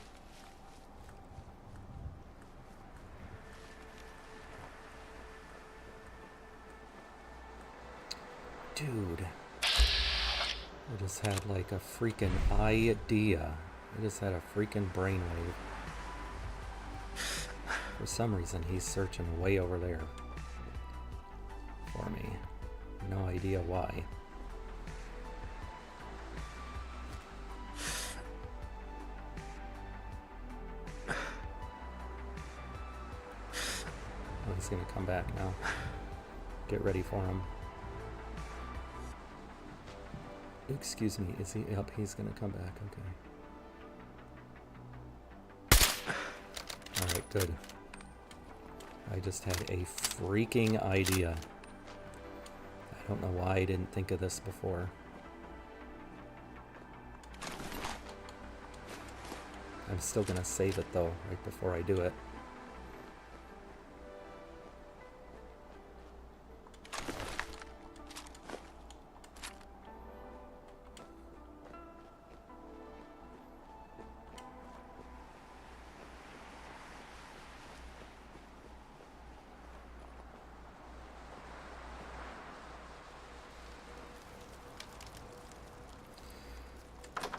Dude, I just had like a freaking idea. I just had a freaking brainwave. For some reason, he's searching way over there for me. No idea why. Oh, he's gonna come back now. Get ready for him. Excuse me, is he up? He's gonna come back, okay. Alright, good. I just had a freaking idea. I don't know why I didn't think of this before. I'm still gonna save it though, right before I do it.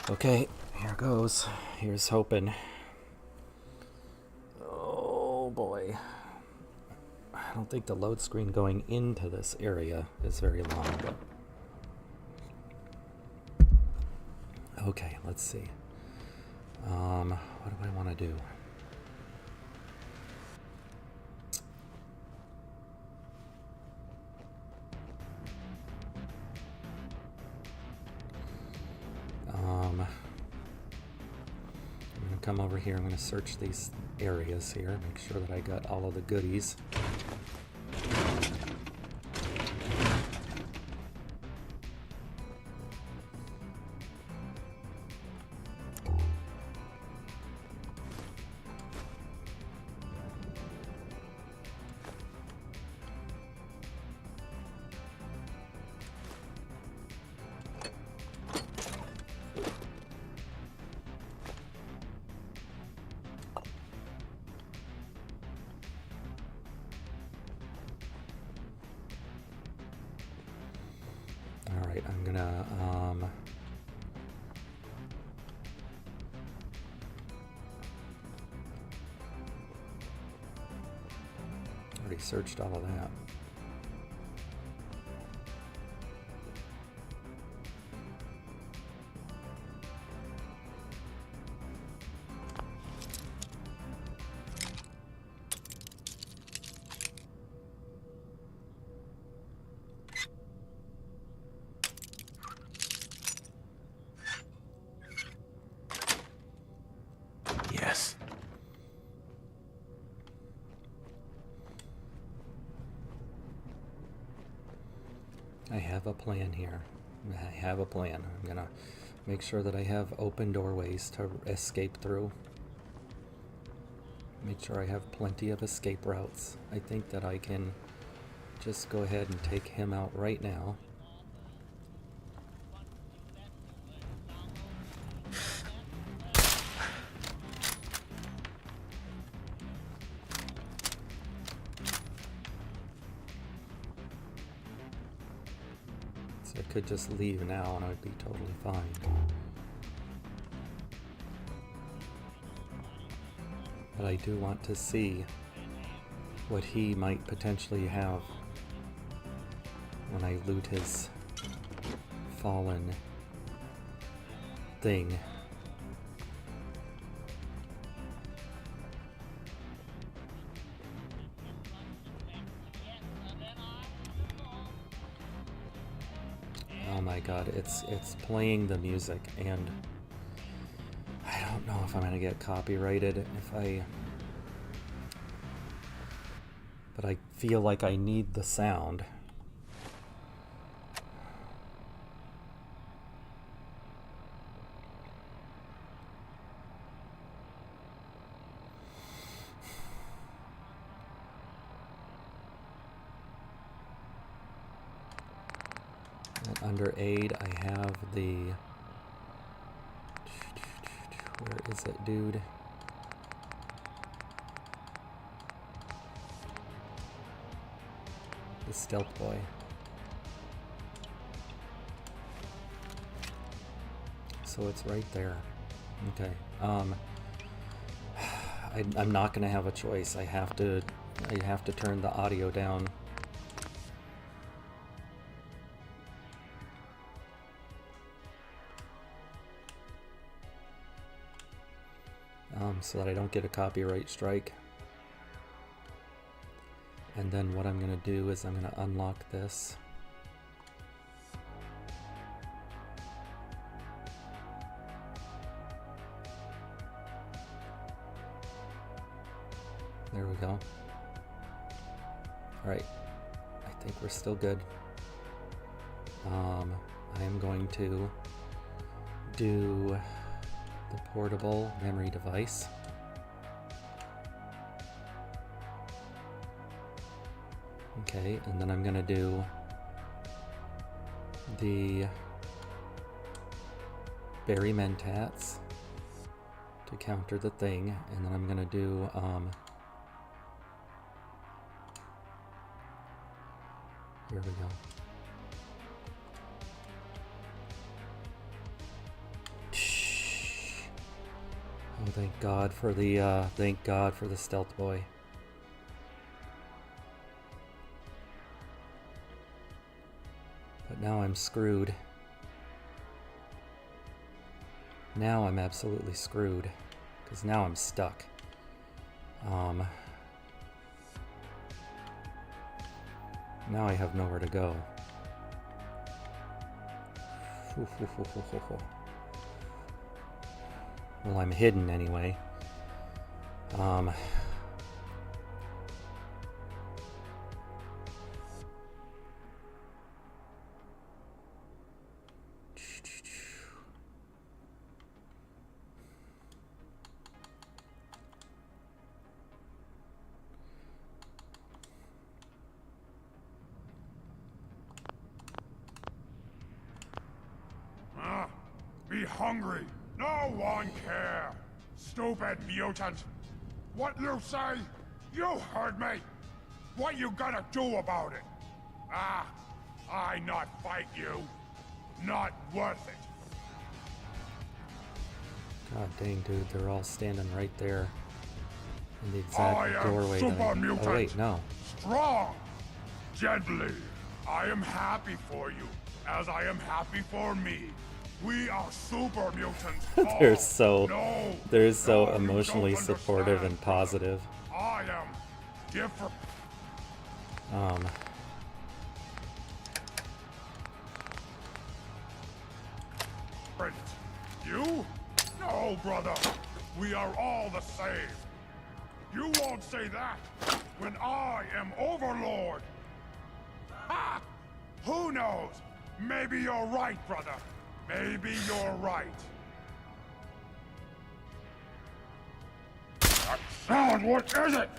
Okay, here goes. Here's hoping. Oh boy. I don't think the load screen going into this area is very long, but... Okay, let's see. What do I want to do? I'm going to come over here. I'm going to search these areas here, make sure that I got all of the goodies. Alright, I'm gonna, already searched all of that. Yes. I have a plan here. I have a plan. I'm gonna make sure that I have open doorways to escape through. Make sure I have plenty of escape routes. I think that I can just go ahead and take him out right now. So I could just leave now and I'd be totally fine. But I do want to see what he might potentially have when I loot his fallen thing. Oh my god, it's playing the music, and I don't know if I'm gonna get copyrighted if but I feel like I need the sound. And under aid, I have the... Where is it, dude? The stealth boy. So it's right there. Okay. I'm not gonna have a choice. I have to turn the audio down. So that I don't get a copyright strike. And then what I'm going to do is I'm going to unlock this. There we go. Alright, I think we're still good. I am going to do the portable memory device. Okay, and then I'm gonna do the berry mentats to counter the thing, and then I'm gonna do here we go. Oh, thank God for the stealth boy. Now I'm screwed. Now I'm absolutely screwed. Because now I'm stuck. Now I have nowhere to go. Well, I'm hidden anyway. Be hungry. No one care. Stupid mutant. What you say? You heard me. What you gonna do about it? I not fight you. Not worth it. God dang, dude, they're all standing right there in the I exact am doorway. super mutant. Oh wait, no. Strong. Deadly. I am happy for you, as I am happy for me. We are super mutants. They're so no, emotionally you don't supportive understand. and positive. I am different. You? No, brother. We are all the same. You won't say that when I am Overlord. Ha! Who knows? Maybe you're right, brother. Maybe you're right. That sound, what is it?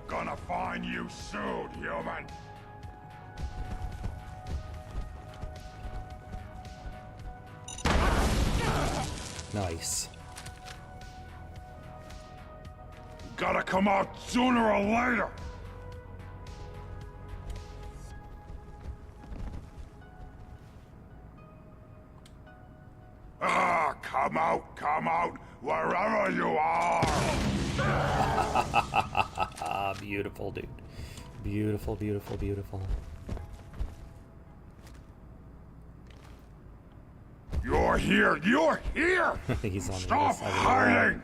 Gonna find you soon, human. Nice. Gotta come out sooner or later. Come out, wherever you are. Beautiful, dude. Beautiful, beautiful, beautiful. You're here, you're here. He's on the Stop other side of the wall. hiding.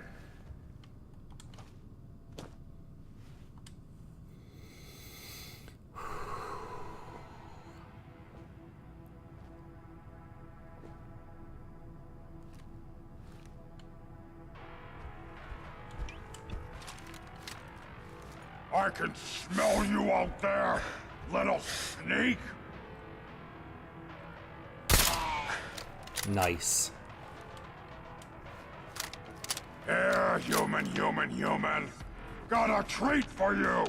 I can smell you out there, little sneak. Nice. Here, human. Got a treat for you.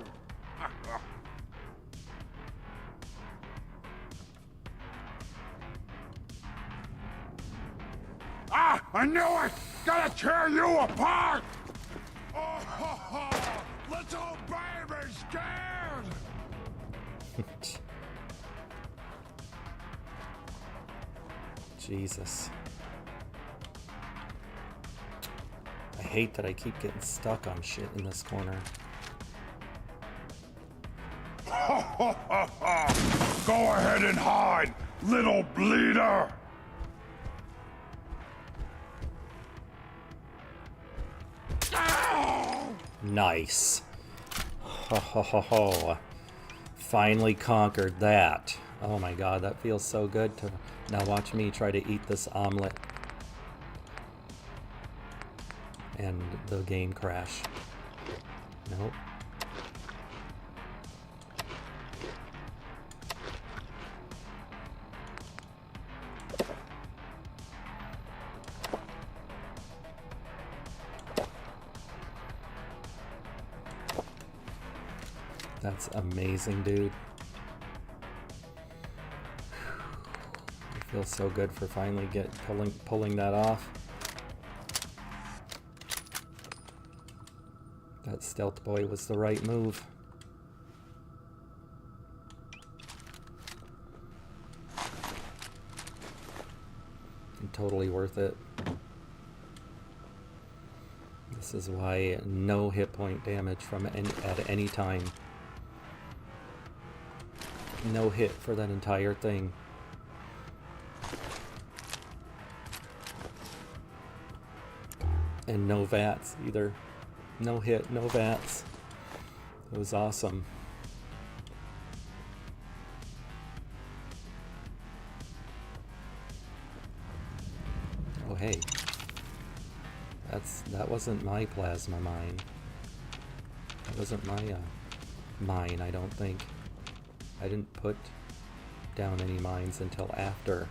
I knew it! Gotta tear you apart! Oh, little baby scared! Jesus. I hate that I keep getting stuck on shit in this corner. Go ahead and hide, little bleeder! Nice. Ho ho ho ho. Finally conquered that. Oh my god, that feels so good to... Now watch me try to eat this omelet. And the game crash. Nope. That's amazing, dude. It feels so good for finally pulling that off. That stealth boy was the right move. totally worth it. This is why no hit point damage from at any time. No hit for that entire thing. And no VATs either. No hit, no VATs. It was awesome. Oh hey. That wasn't my plasma mine. That wasn't my mine, I don't think. I didn't put down any mines until after.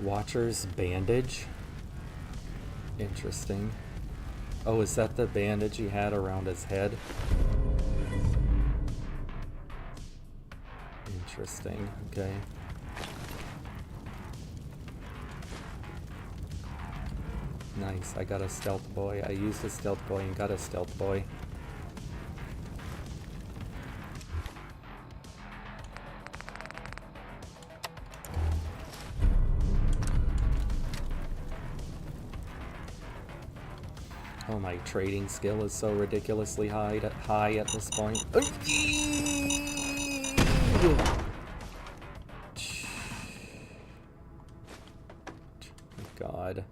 Watcher's bandage. Interesting. Oh, is that the bandage he had around his head? Interesting. Okay. Nice. I got a stealth boy. I used a stealth boy and got a stealth boy. Oh, my trading skill is so ridiculously high at this point. God.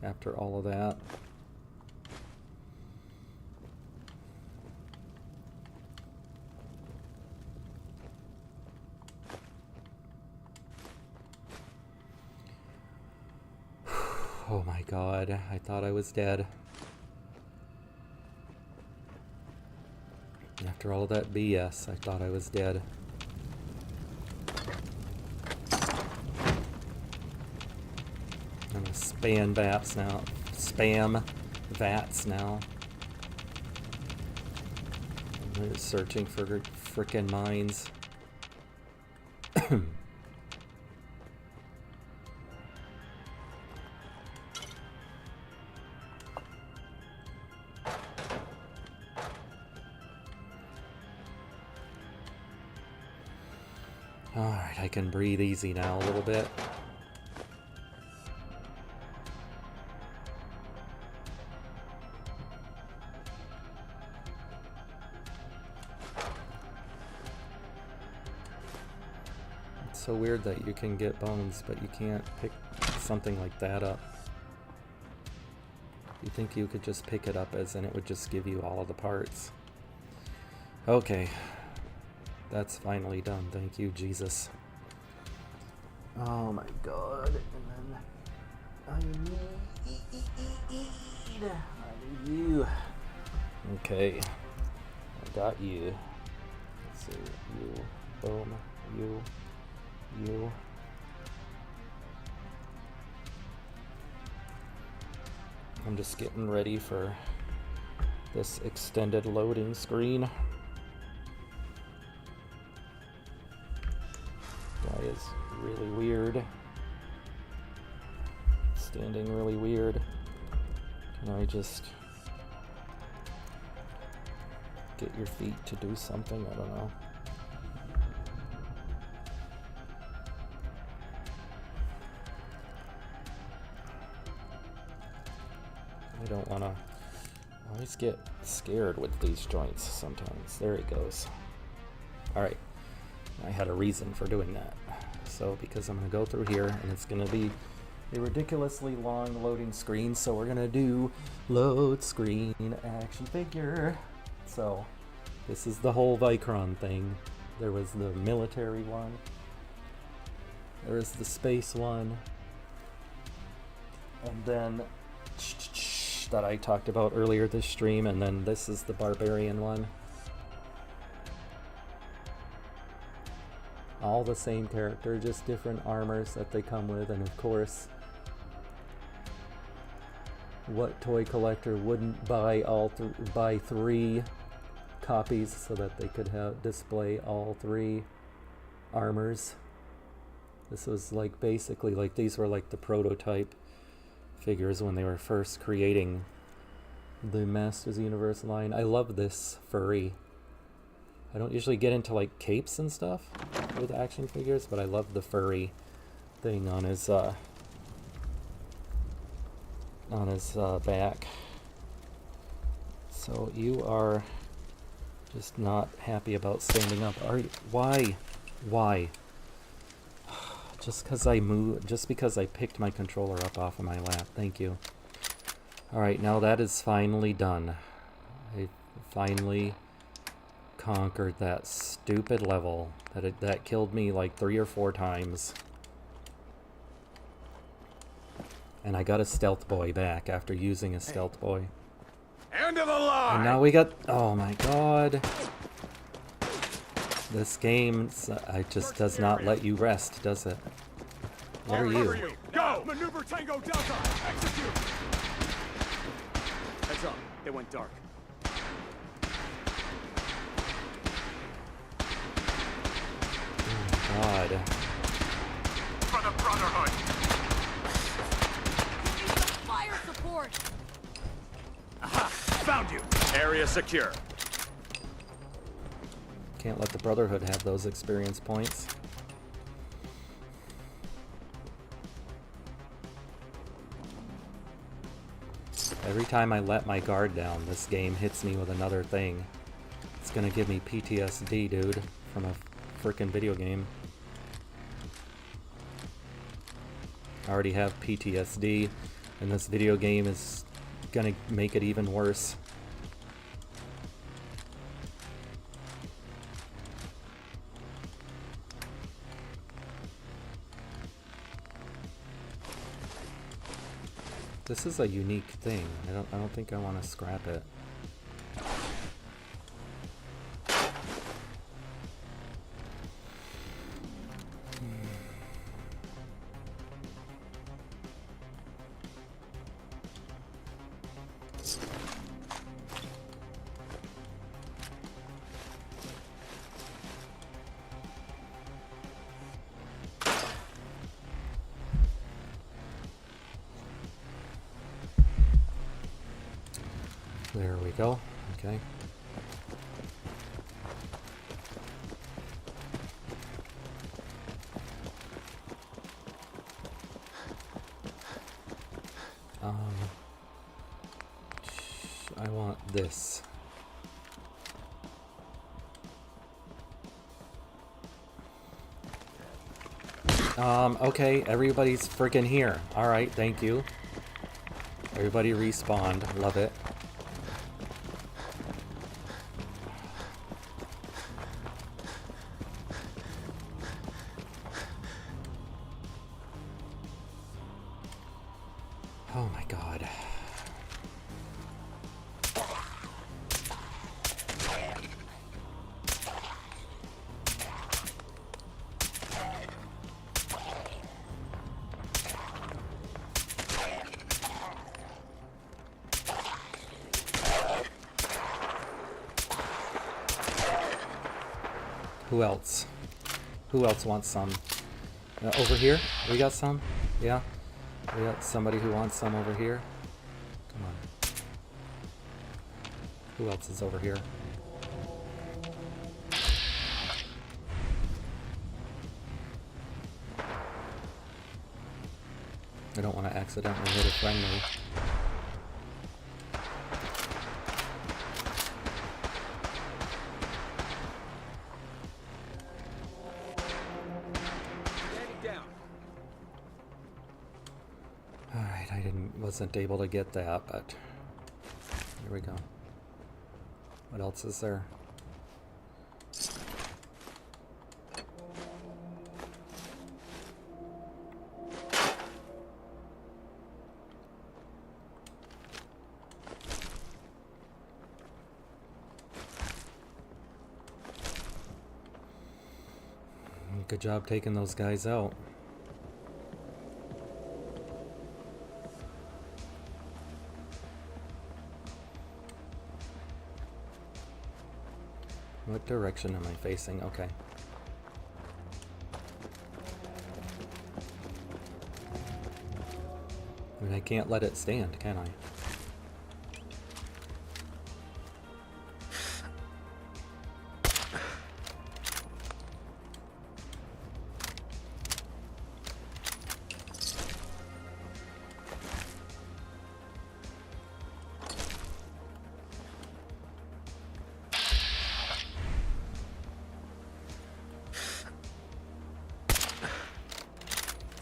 After all of that. Oh my God, I thought I was dead. After all of that BS, I thought I was dead. I'm gonna spam VATs now. Spam VATs now. I'm searching for frickin' mines. Alright, I can breathe easy now a little bit. It's so weird that you can get bones, but you can't pick something like that up. You think you could just pick it up as in it would just give you all of the parts. Okay. That's finally done. Thank you, Jesus. Oh my God. And then I need you. Okay. I got you. Let's see. You. Boom. You. You. I'm just getting ready for this extended loading screen. Guy is really weird. Standing really weird. Can I just get your feet to do something? I don't know. I don't want to. I always get scared with these joints sometimes. There he goes. Alright. I had a reason for doing that. So, because I'm going to go through here, and it's going to be a ridiculously long loading screen, so we're going to do load screen action figure. So, this is the whole Vicron thing. There was the military one. There was the space one. And then that I talked about earlier this stream, and then this is the barbarian one. All the same character, just different armors that they come with, and of course, what toy collector wouldn't buy buy 3 copies so that they could display all 3 armors? This was like basically like these were like the prototype figures when they were first creating The Masters Universe line. I love this furry. I don't usually get into like capes and stuff with action figures, but I love the furry thing on his back. So you are just not happy about standing up, are you? Why? Why? Just because I picked my controller up off of my lap. Thank you. Alright, now that is finally done. I finally conquered that stupid level that killed me like 3 or 4 times. And I got a stealth boy back after using a stealth boy. End of the line! And now we got... Oh my god. This game just does not let you rest, does it? What are you? Go! Maneuver Tango Delta! Execute! Heads up. They went dark. God. For the Brotherhood! Fire support! Aha! Found you! Area secure. Can't let the Brotherhood have those experience points. Every time I let my guard down, this game hits me with another thing. It's gonna give me PTSD, dude, from a freaking video game. I already have PTSD, and this video game is gonna make it even worse. This is a unique thing. I don't think I want to scrap it. There we go. Okay. I want this. Okay, everybody's freaking here. Alright, thank you. Everybody respawned. Love it. Oh my god. Who else? Who else wants some? Over here? We got some? Yeah? We got somebody who wants some over here? Come on. Who else is over here? I don't want to accidentally hit a friendly. Alright, wasn't able to get that, but here we go. What else is there? Good job taking those guys out. What direction am I facing? Okay. I mean, I can't let it stand, can I?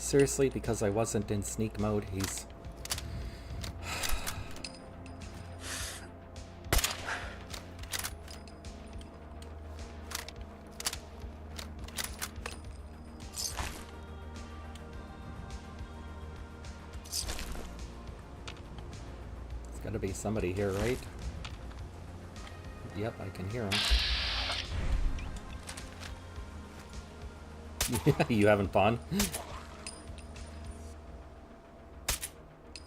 Seriously, because I wasn't in sneak mode, he's... There's gotta be somebody here, right? Yep, I can hear him. You having fun?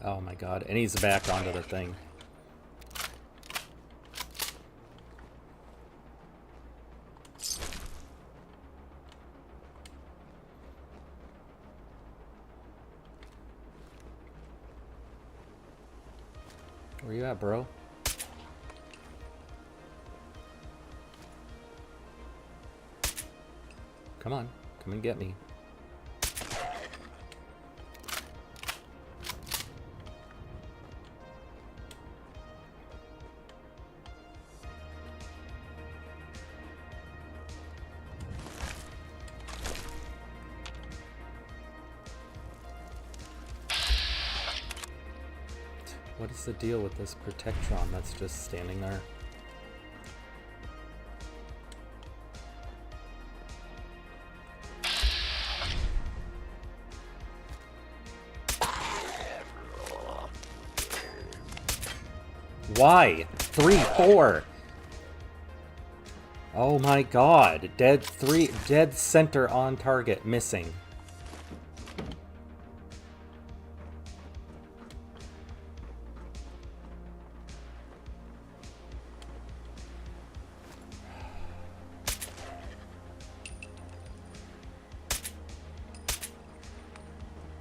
Oh my god, and he's back onto the thing. Where you at, bro? Come on, come and get me. What is the deal with this Protectron that's just standing there? Why? 3, 4. Oh my god. Dead center on target, missing.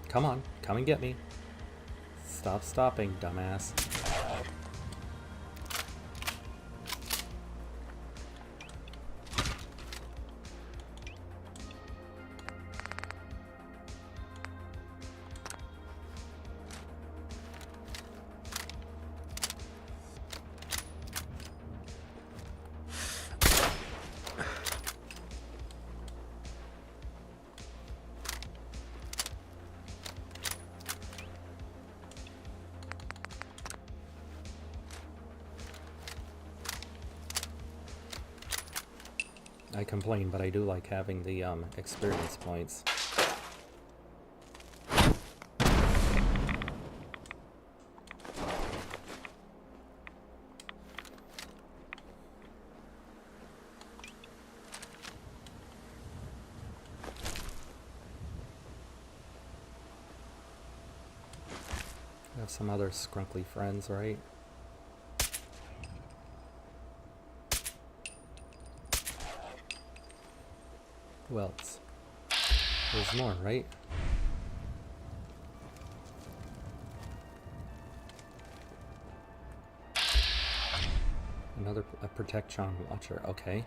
Come on, come and get me. Stop stopping, dumbass. I complain, but I do like having the experience points. I have some other scrunkly friends, right? Who else? There's more, right? Another Protectron launcher, okay.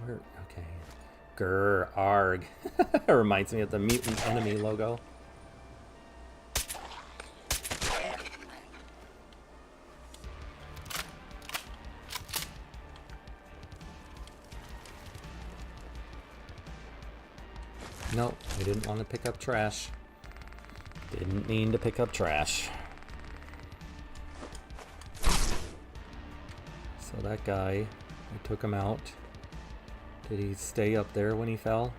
Where? Okay. Grr, arg. It reminds me of the mutant enemy logo. Nope, I didn't want to pick up trash. Didn't mean to pick up trash. So that guy, I took him out. Did he stay up there when he fell?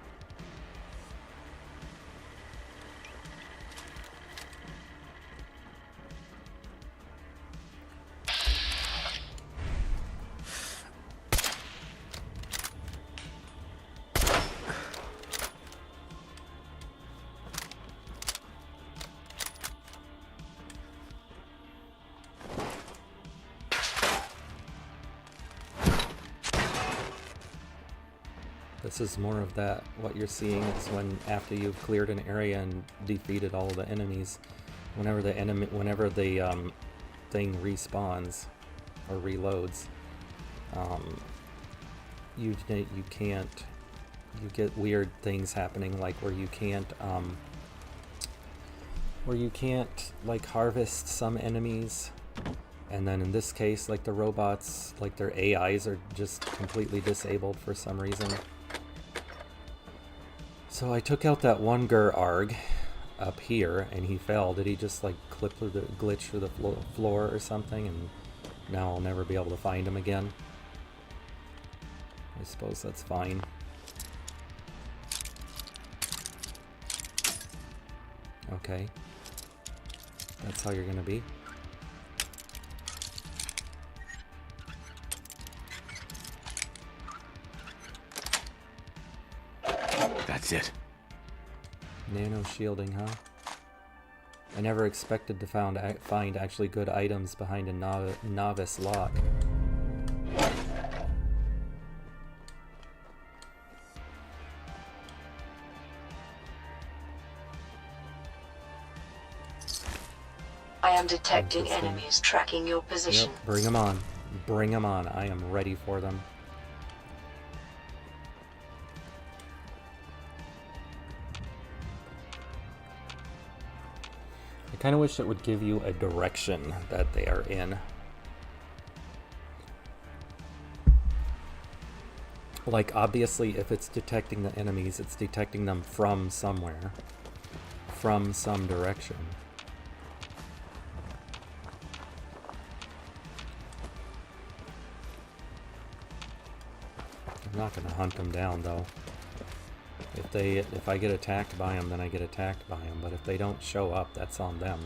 This is more of that, what you're seeing is when after you've cleared an area and defeated all the enemies, whenever the thing respawns or reloads, you get weird things happening, like where you can't like harvest some enemies, and then in this case, like the robots, like their AIs are just completely disabled for some reason. So I took out that one Gur-Arg up here, and he fell. Did he just like glitch through the floor or something, and now I'll never be able to find him again? I suppose that's fine. Okay. That's how you're gonna be. That's it. Nano shielding, huh? I never expected to find actually good items behind a novice lock. I am detecting enemies tracking your position. Yep, bring them on. Bring them on. I am ready for them. I kind of wish it would give you a direction that they are in. Like, obviously, if it's detecting the enemies, it's detecting them from somewhere. From some direction. I'm not going to hunt them down, though. If I get attacked by them, then I get attacked by them. But if they don't show up, that's on them.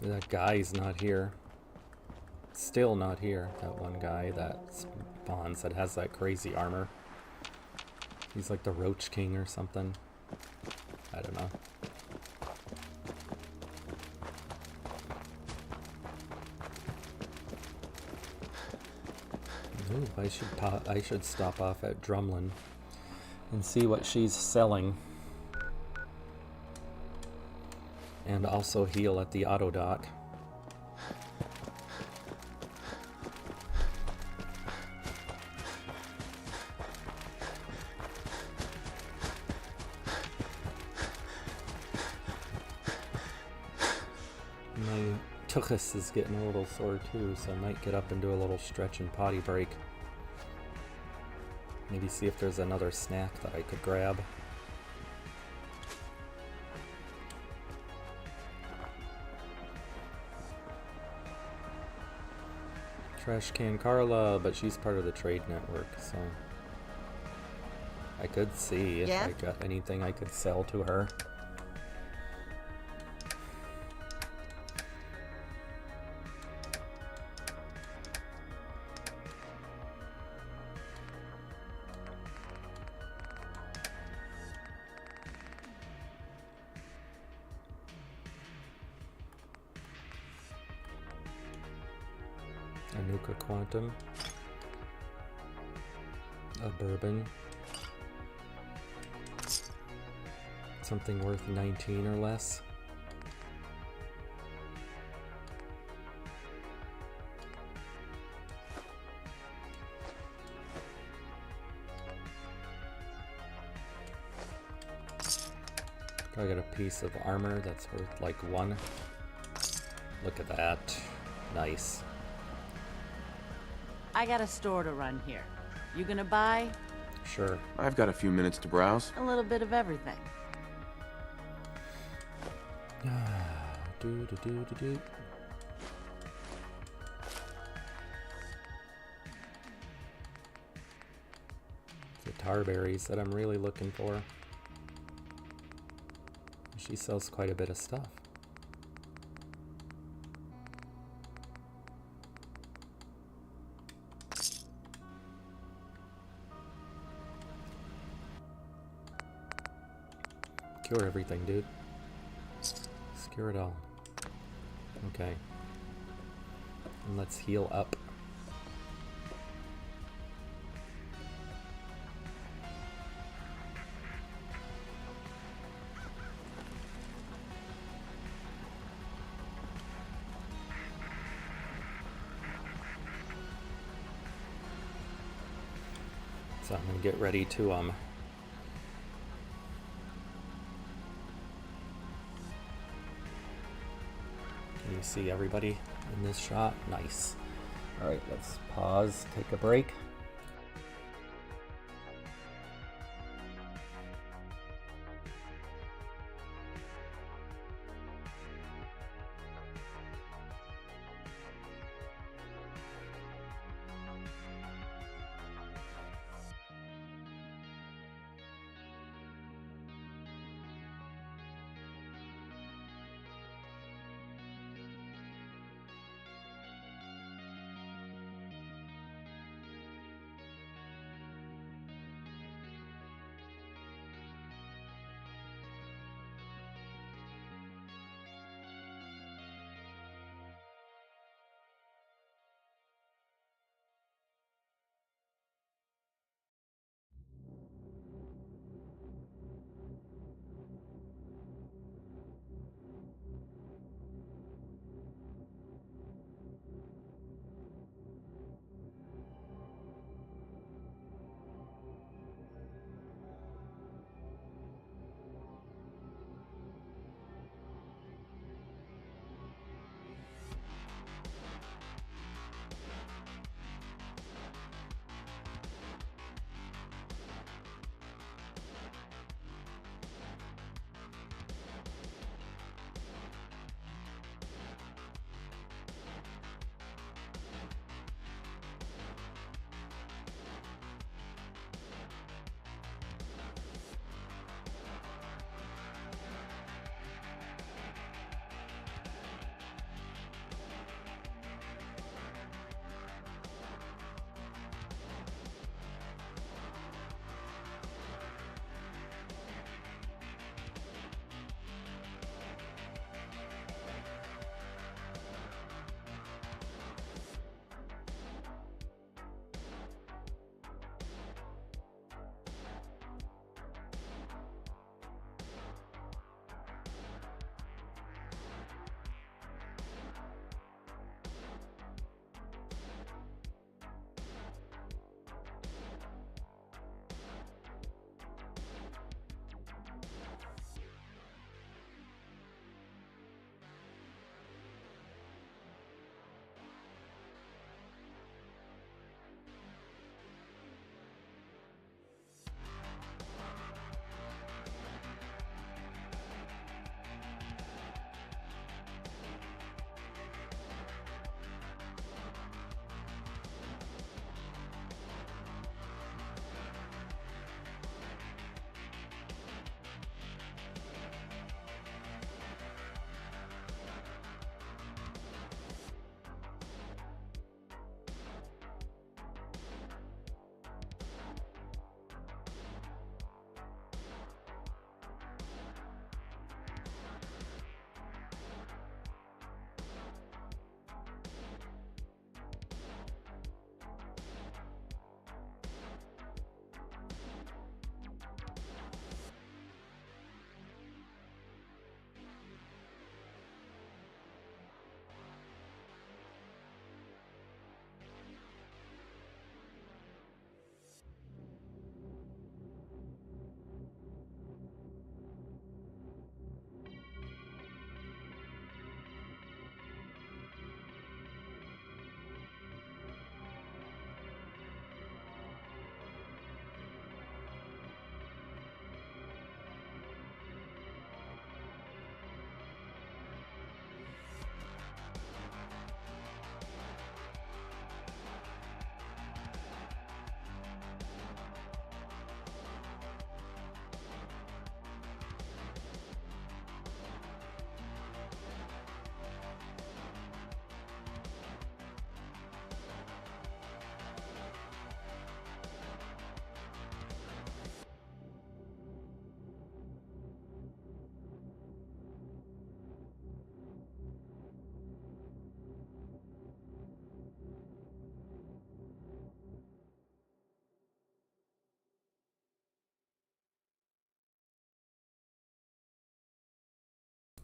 That guy's not here. Still not here. That one guy that spawns that has that crazy armor. He's like the Roach King or something. I don't know. Ooh, I should stop off at Drumlin and see what she's selling. And also heal at the auto dock. My tuchus is getting a little sore too, so I might get up and do a little stretch and potty break. Maybe see if there's another snack that I could grab. Trash Can Carla, but she's part of the trade network, so I could see if I got anything I could sell to her. Anuka Quantum, a bourbon, something worth 19 or less. I got a piece of armor that's worth like 1. Look at that. Nice. I got a store to run here. You gonna buy? Sure. I've got a few minutes to browse. A little bit of everything. The tarberries that I'm really looking for. She sells quite a bit of stuff. secure everything, dude. Secure it all. Okay. And let's heal up. So I'm gonna get ready to Can you see everybody in this shot? Nice. All right, let's pause, take a break.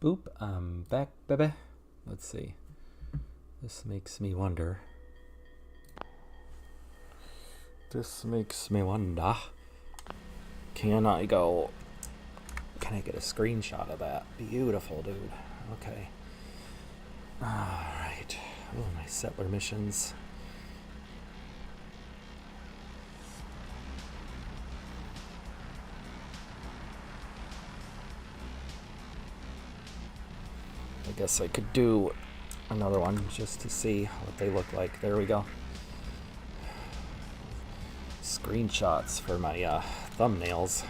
Boop, I'm back, baby. Let's see. This makes me wonder. Can I get a screenshot of that? Beautiful, dude. Okay. Alright. Oh, my settler missions. I guess I could do another one just to see what they look like. There we go. Screenshots for my thumbnails.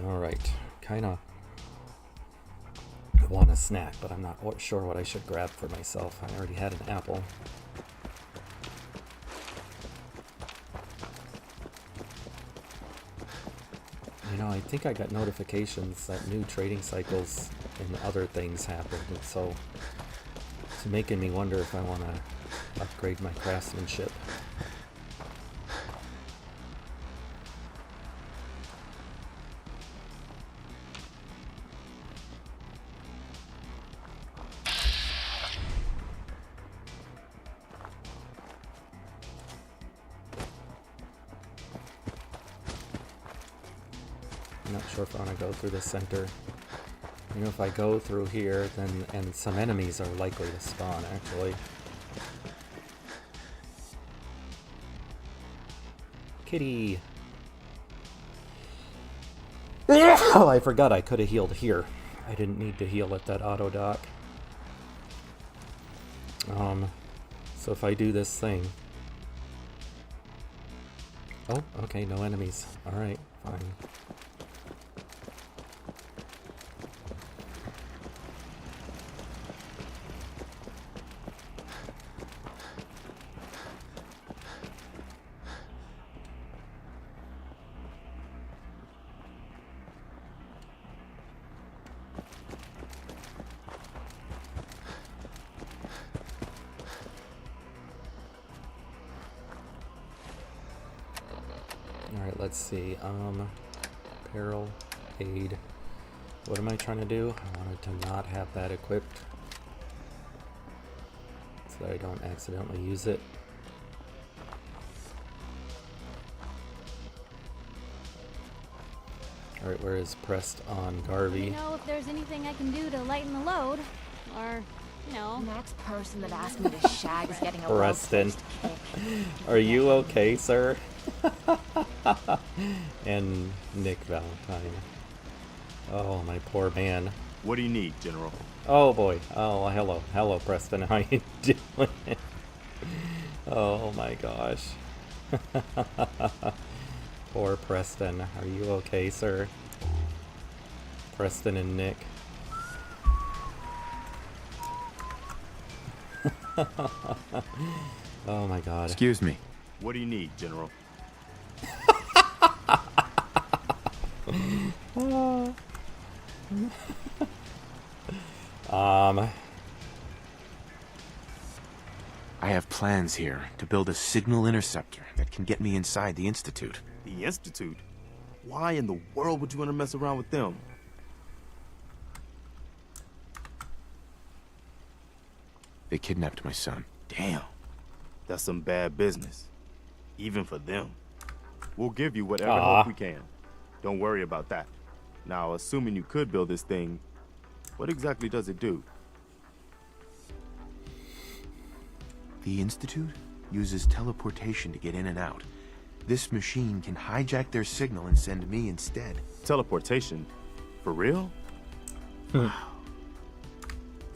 Alright. Kinda want a snack, but I'm not sure what I should grab for myself. I already had an apple. You know, I think I got notifications that new trading cycles and other things happened, and so it's making me wonder if I want to upgrade my craftsmanship. I'm not sure if I want to go through the center. You know, if I go through here, then and some enemies are likely to spawn, actually. Kitty! Oh, I forgot I could have healed here. I didn't need to heal at that auto dock. So if I do this thing... Oh, okay, no enemies. Alright, fine. Alright, let's see. Peril, aid. What am I trying to do? I wanted to not have that equipped so that I don't accidentally use it. Alright, where is pressed on Garvey? You know if there's anything I can do to lighten the load, or, you know. Next person that asked me to shag is getting a Preston. Are you okay, sir? And Nick Valentine. Oh, my poor man. What do you need, General? Oh boy. Oh, hello. Hello, Preston. How you doing? Oh my gosh. Poor Preston. Are you okay, sir? Preston and Nick. Oh my god. Excuse me. What do you need, General? I have plans here to build a signal interceptor that can get me inside the Institute. The Institute? Why in the world would you want to mess around with them? They kidnapped my son. Damn. That's some bad business. Even for them. We'll give you whatever help we can. Don't worry about that. Now, assuming you could build this thing, what exactly does it do? The Institute uses teleportation to get in and out. This machine can hijack their signal and send me instead. Teleportation? For real?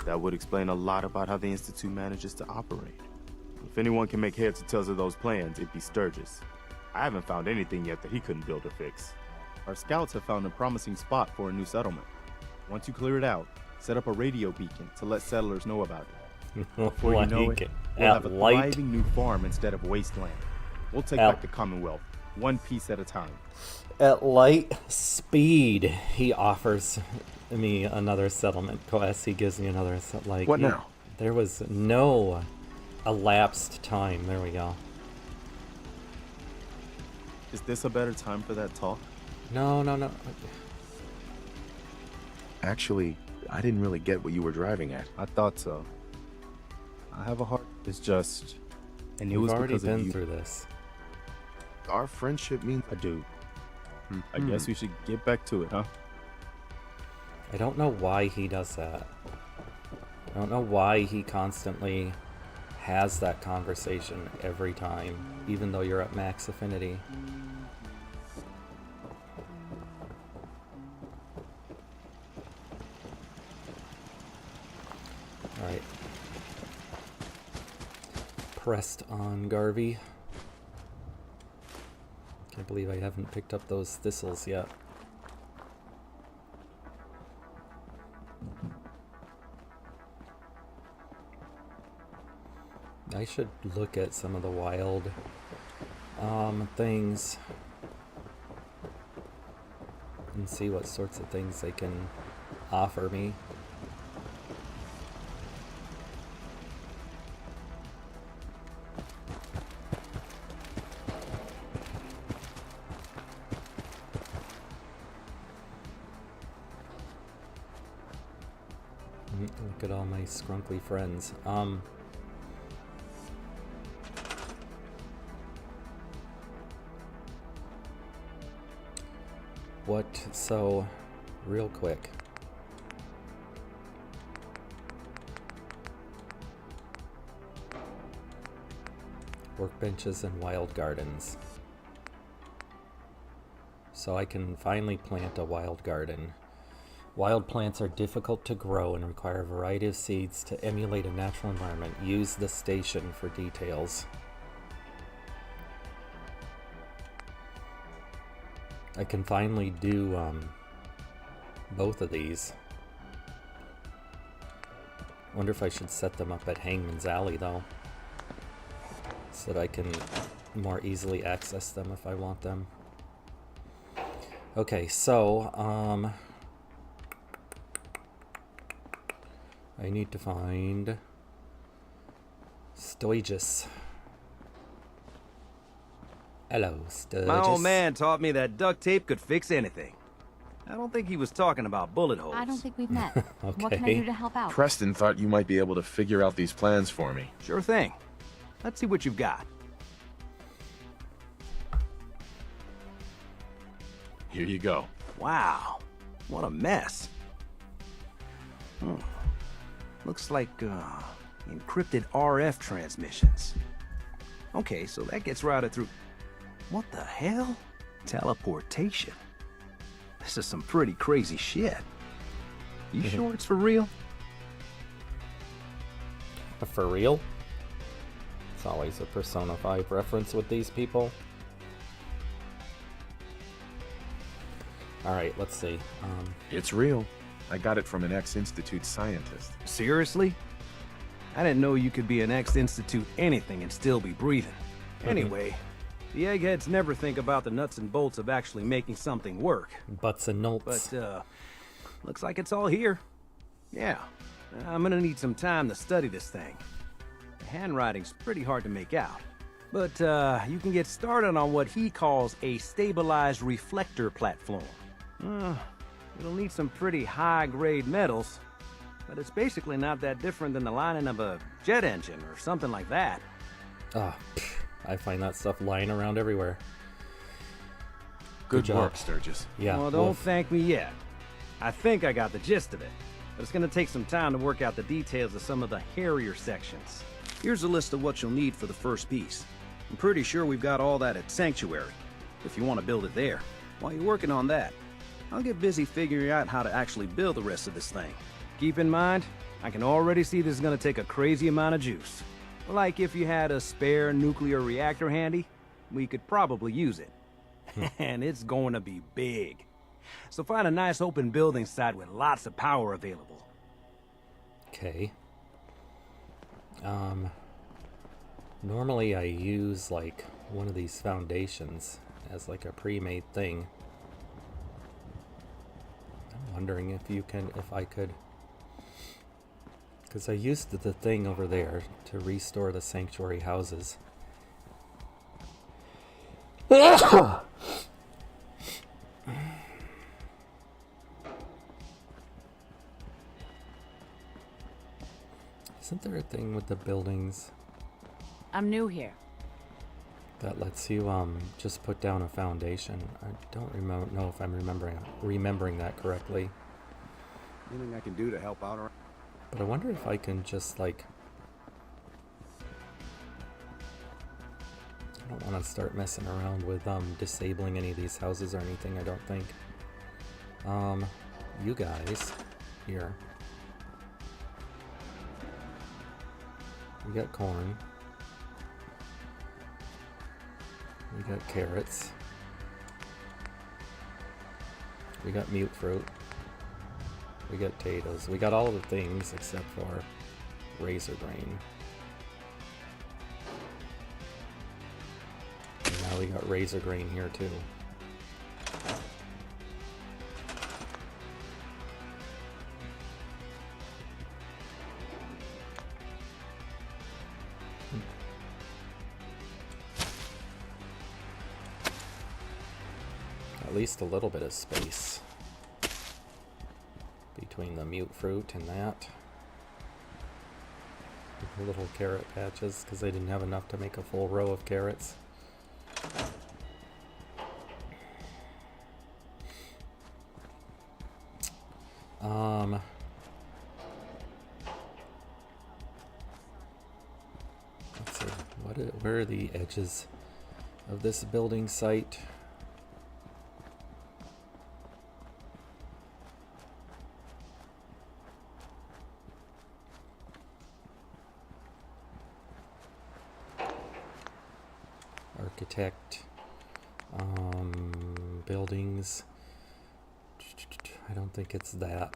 That would explain a lot about how the Institute manages to operate. If anyone can make heads or tails of those plans, it'd be Sturgis. I haven't found anything yet that he couldn't build or fix. Our scouts have found a promising spot for a new settlement. Once you clear it out, set up a radio beacon to let settlers know about it. Before you know it, we'll have a thriving new farm instead of wasteland. We'll take back the Commonwealth, one piece at a time. At light speed, he offers me another settlement quest. He gives me another like. What now? There was no elapsed time. There we go. Is this a better time for that talk? No. Actually, I didn't really get what you were driving at. I thought so. I have a heart. It's just... And it you've was already because of been you. through this. Our friendship means... I do. I guess we should get back to it, huh? I don't know why he does that. I don't know why he constantly has that conversation every time, even though you're at max affinity. Alright. Pressed on Garvey. Can't believe I haven't picked up those thistles yet. I should look at some of the wild things and see what sorts of things they can offer me. Look at all my scrunkly friends. So, real quick. Workbenches and wild gardens. So I can finally plant a wild garden. Wild plants are difficult to grow and require a variety of seeds to emulate a natural environment. Use the station for details. I can finally do both of these. Wonder if I should set them up at Hangman's Alley though, so that I can more easily access them if I want them. Okay, so I need to find Sturgis. Hello, Sturgis. My old man taught me that duct tape could fix anything. I don't think he was talking about bullet holes. I don't think we've met. Okay. What can I do to help out? Preston thought you might be able to figure out these plans for me. Sure thing. Let's see what you've got. Here you go. Wow, what a mess. Looks like encrypted RF transmissions. Okay, so that gets routed through... What the hell? Teleportation. This is some pretty crazy shit. You sure it's for real? For real? It's always a Persona 5 reference with these people. Alright, let's see. It's real. I got it from an ex-Institute scientist. Seriously? I didn't know you could be an ex-Institute anything and still be breathing. Anyway, the eggheads never think about the nuts and bolts of actually making something work. Butts and notes. But, looks like it's all here. Yeah, I'm gonna need some time to study this thing. The handwriting's pretty hard to make out. But, you can get started on what he calls a stabilized reflector platform. It'll need some pretty high-grade metals, but it's basically not that different than the lining of a jet engine or something like that. Ah, I find that stuff lying around everywhere. Good job. work, Sturgis. Yeah. Well, don't thank me yet. I think I got the gist of it, but it's gonna take some time to work out the details of some of the hairier sections. Here's a list of what you'll need for the first piece. I'm pretty sure we've got all that at Sanctuary, if you want to build it there. While you're working on that, I'll get busy figuring out how to actually build the rest of this thing. Keep in mind, I can already see this is gonna take a crazy amount of juice. Like if you had a spare nuclear reactor handy, we could probably use it. And it's going to be big. So find a nice open building site with lots of power available. Okay. Normally I use like one of these foundations as like a pre-made thing. I'm wondering if I could, because I used the thing over there to restore the sanctuary houses. Isn't there a thing with the buildings I'm new here. that lets you just put down a foundation? I don't know if I'm remembering that correctly. Anything I can do to help out? But I wonder if I can just like, I don't want to start messing around with disabling any of these houses or anything, I don't think. You guys here. We got corn. We got carrots. We got mute fruit. We got potatoes. We got all the things except for razor grain. And now we got razor grain here too. At least a little bit of space between the mute fruit and that. The little carrot patches, because they didn't have enough to make a full row of carrots. Let's see, where are the edges of this building site? Architect, buildings. I don't think it's that.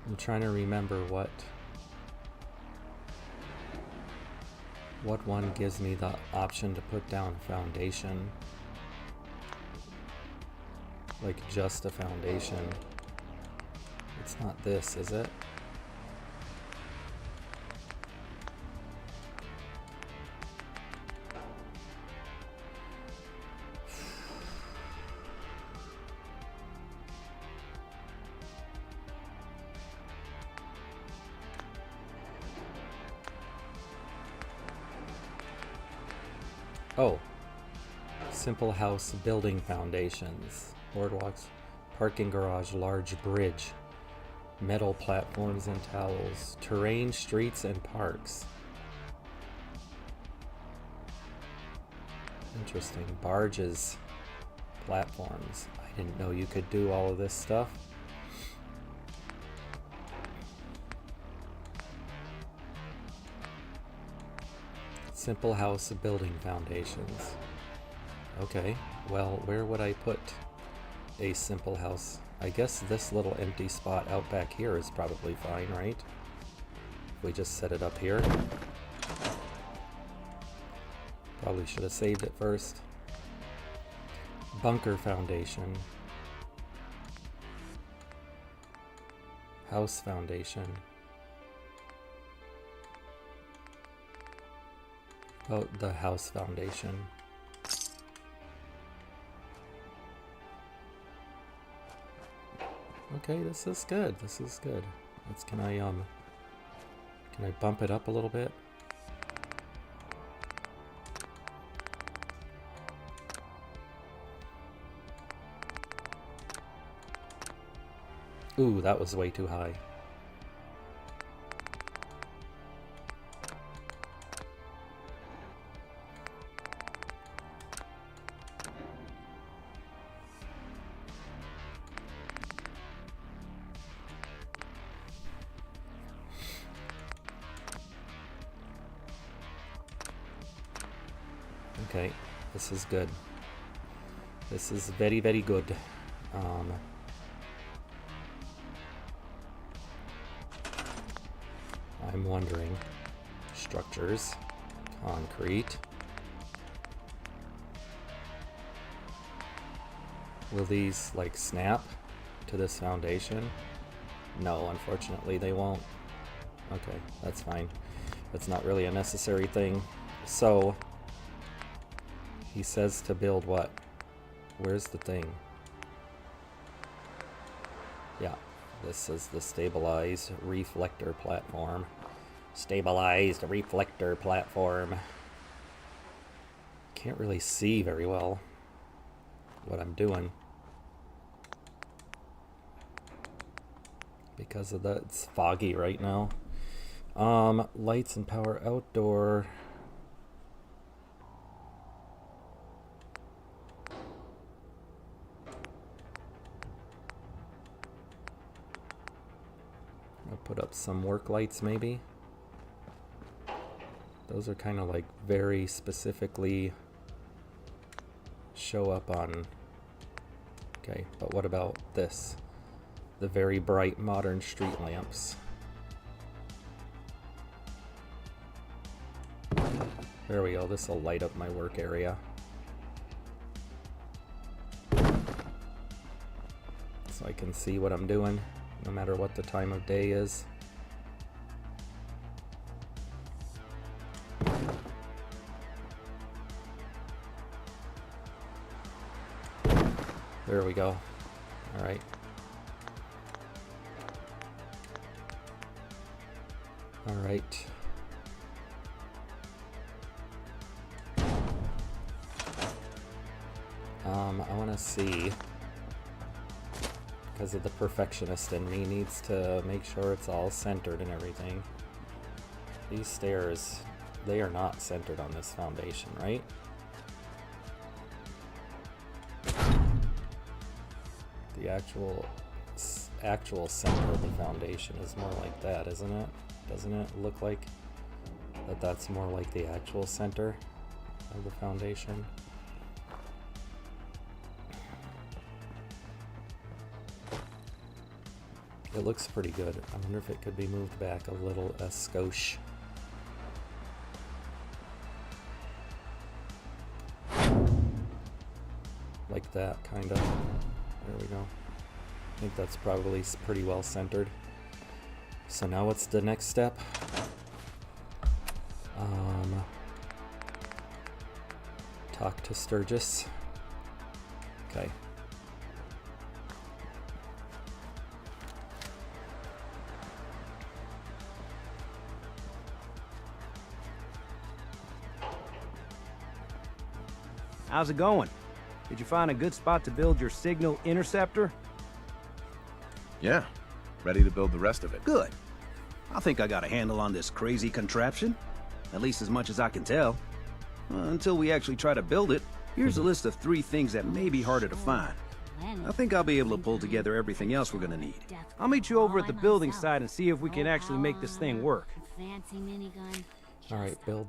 I'm trying to remember what one gives me the option to put down a foundation. Like just a foundation. It's not this, is it? Oh, simple house building foundations, boardwalks, parking garage, large bridge, metal platforms and towels, terrain, streets, and parks. Interesting. Barges, platforms. I didn't know you could do all of this stuff. Simple house building foundations. Okay, well, where would I put a simple house? I guess this little empty spot out back here is probably fine, right? If we just set it up here. Probably should have saved it first. Bunker foundation. House foundation. Oh, the house foundation. Okay, this is good. This is good. Can I bump it up a little bit? Ooh, that was way too high. Okay, this is good. This is very, very good. I'm wondering, structures, concrete. Will these, like, snap to this foundation? No, unfortunately they won't. Okay, that's fine. That's not really a necessary thing. So, he says to build what? Where's the thing? Yeah, this is the stabilized reflector platform. Stabilized reflector platform. Can't really see very well what I'm doing because of that. It's foggy right now. Lights and power outdoor. I'll put up some work lights maybe. Those are kind of like very specifically show up on. Okay, but what about this? The very bright modern street lamps. There we go, this will light up my work area. So I can see what I'm doing, no matter what the time of day is. There we go. All right. All right. I want to see, because of the perfectionist in me needs to make sure it's all centered and everything. These stairs, they are not centered on this foundation, right? The actual center of the foundation is more like that, isn't it? Doesn't it look like that's more like the actual center of the foundation? It looks pretty good. I wonder if it could be moved back a little, a skosh. Like that, kind of. There we go. I think that's probably pretty well centered. So now what's the next step? Talk to Sturgis. Okay. How's it going? Did you find a good spot to build your signal interceptor? Yeah, ready to build the rest of it. Good. I think I got a handle on this crazy contraption. At least as much as I can tell. Until we actually try to build it, here's a list of 3 things that may be harder to find. I think I'll be able to pull together everything else we're gonna need. I'll meet you over at the building site and see if we can actually make this thing work. Alright, build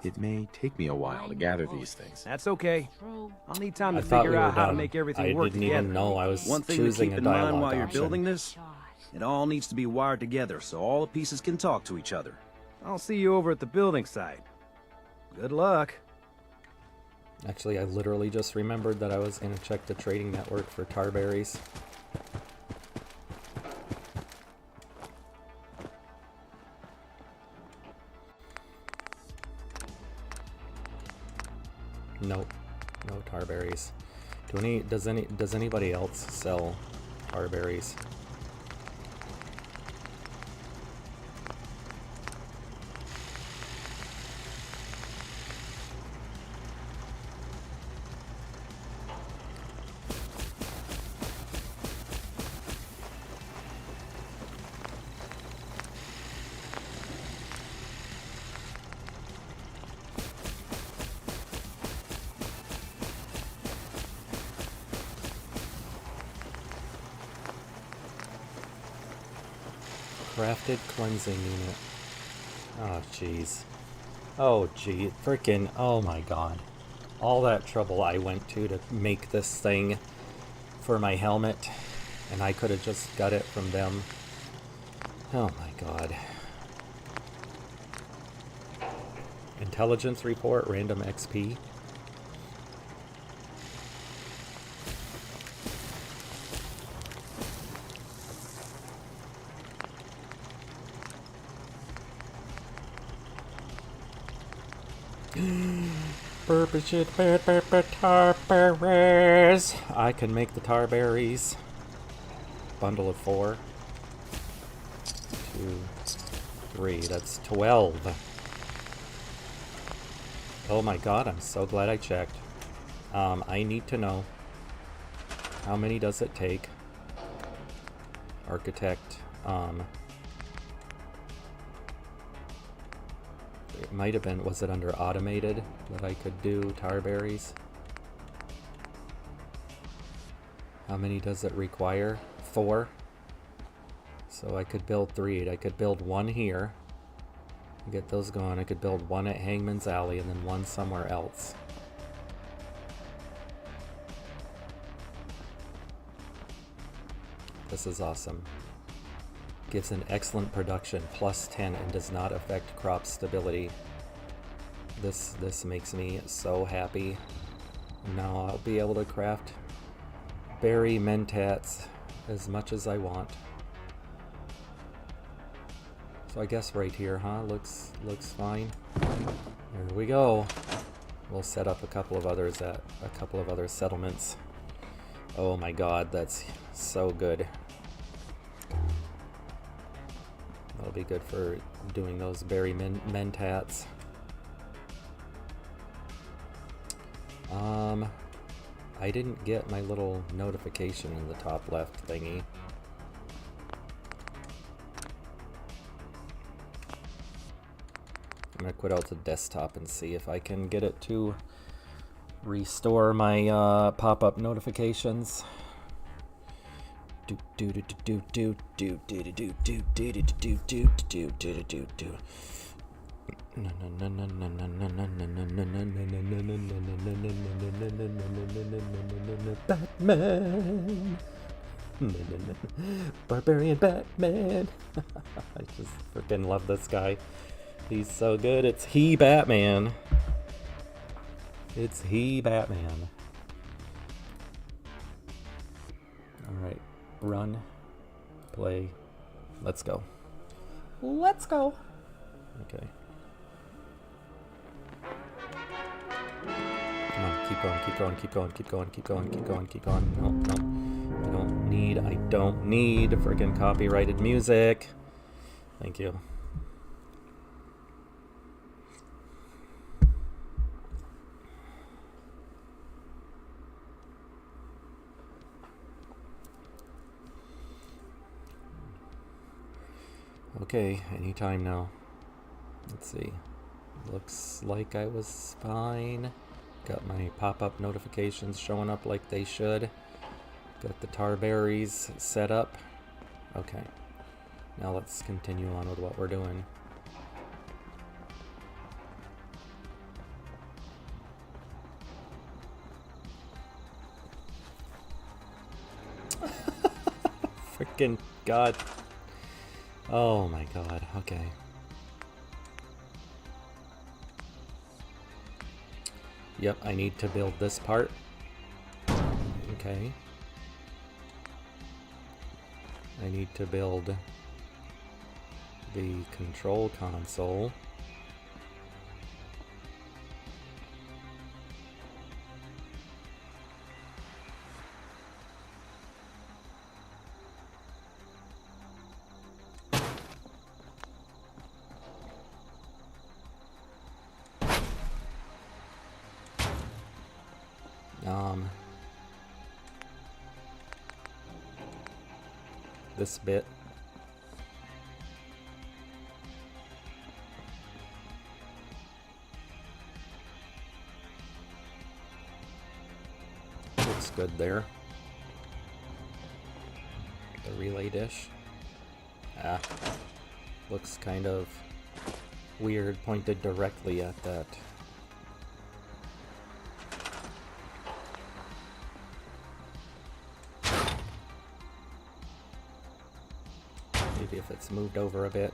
It may take me a while to gather these things. That's okay. I'll need time to I thought figure we were out how to done. make everything I work didn't together. even know I was One thing to choosing keep a in mind dialogue while you're option. building this, it all needs to be wired together so all the pieces can talk to each other. I'll see you over at the building site. Good luck. Actually, I literally just remembered that I was going to check the trading network for tar berries. Nope, no tar berries. Does anybody else sell tar berries? Crafted cleansing unit. Oh, jeez. Oh, gee. Frickin', oh my god. All that trouble I went to make this thing for my helmet, and I could have just got it from them. Oh my god. Intelligence report, random XP. Tar berries. I can make the tar berries. Bundle of 4. 2, 3. That's 12. Oh my god, I'm so glad I checked. I need to know, how many does it take? Architect, it might have been, was it under automated that I could do tar berries? How many does it require? 4. So I could build 3. I could build 1 here. Get those going. I could build 1 at Hangman's Alley and then 1 somewhere else. This is awesome. Gives an excellent production, +10, and does not affect crop stability. This makes me so happy. Now I'll be able to craft berry mentats as much as I want. So I guess right here, huh? Looks fine. There we go. We'll set up a couple of others at a couple of other settlements. Oh my god, that's so good. That'll be good for doing those berry mentats. I didn't get my little notification in the top left thingy. I'm gonna quit out the desktop and see if I can get it to restore my pop-up notifications. Batman! Barbarian Batman! I just freaking love this guy. He's so good. It's he Batman. It's he Batman. Alright. Run. Play. Let's go. Let's go. Okay. Come on, keep going, keep going, keep going, keep going, keep going, keep going, keep going. No, no. I don't need freaking copyrighted music. Thank you. Okay, anytime now. Let's see. Looks like I was fine. Got my pop-up notifications showing up like they should. Got the tar berries set up. Okay. Now let's continue on with what we're doing. Freaking God. Oh my god, okay. Yep, I need to build this part. Okay. I need to build the control console. This bit. Looks good there. The relay dish. Looks kind of weird, pointed directly at that. Maybe if it's moved over a bit.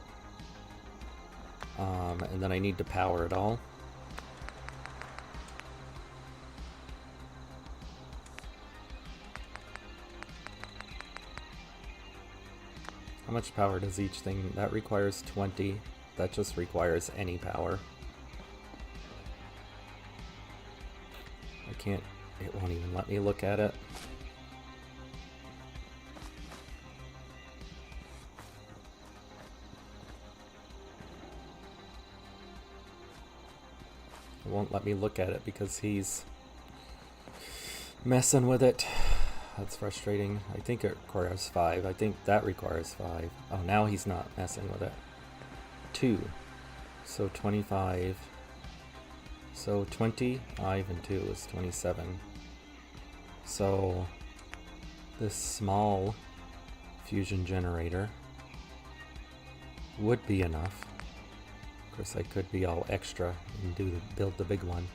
And then I need to power it all. How much power does each thing? That requires 20. That just requires any power. can't, it won't even let me look at it. It won't let me look at it because he's messing with it. That's frustrating. I think it requires 5. I think that requires 5. Oh, now he's not messing with it. 2. So 25. So 25 and 2 is 27. So this small fusion generator would be enough. Of course, I could be all extra and build the big one.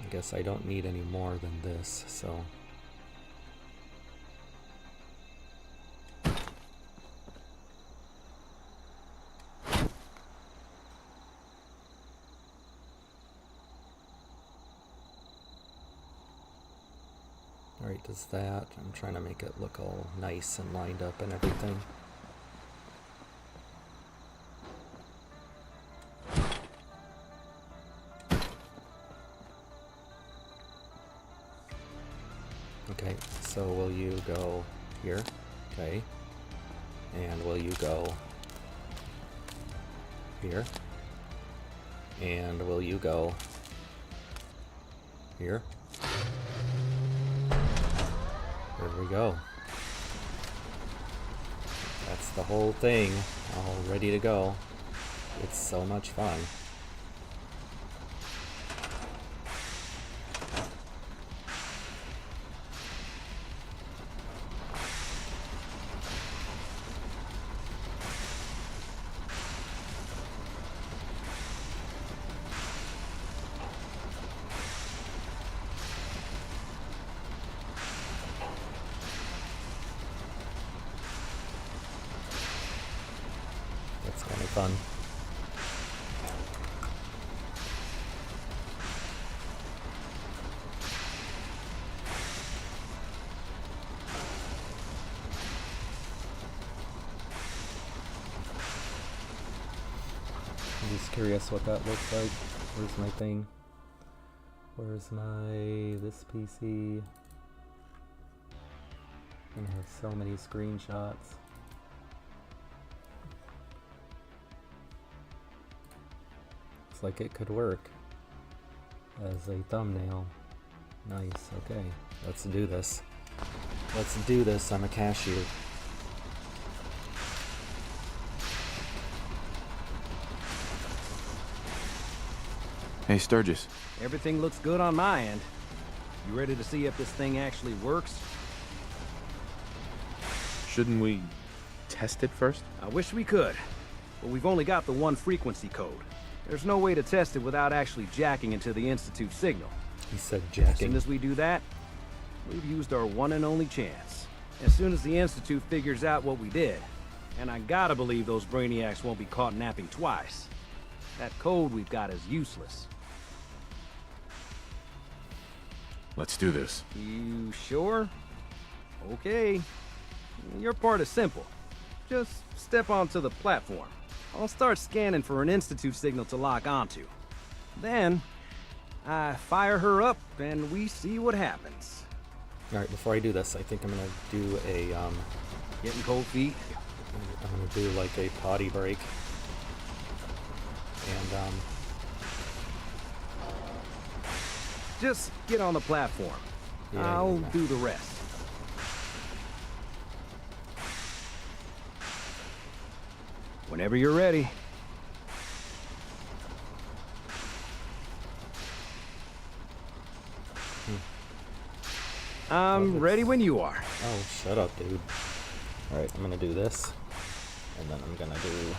I guess I don't need any more than this, so. Alright, does that. I'm trying to make it look all nice and lined up and everything. Okay, so will you go here? Okay. And will you go here? And will you go here? There we go. That's the whole thing, all ready to go. It's so much fun. That's kind of fun. I'm just curious what that looks like. Where's my thing? Where's this PC? I'm gonna have so many screenshots. Looks like it could work as a thumbnail. Nice, okay. Let's do this. Let's do this. I'm a cashew. Hey, Sturgis. Everything looks good on my end. You ready to see if this thing actually works? Shouldn't we test it first? I wish we could, but we've only got the one frequency code. There's no way to test it without actually jacking into the Institute signal. He said jacking. As soon as we do that, we've used our one and only chance. As soon as the Institute figures out what we did, and I gotta believe those brainiacs won't be caught napping twice, that code we've got is useless. Let's do this. You sure? Okay. Your part is simple. Just step onto the platform. I'll start scanning for an Institute signal to lock onto. Then, I fire her up and we see what happens. Alright, before I do this, I think I'm gonna do a, Getting cold feet? I'm gonna do like a potty break. And, just get on the platform. Yeah, I'll do the rest. Whenever you're ready. I'm ready when you are. Oh, shut up, dude. Alright, I'm gonna do this. And then I'm gonna do...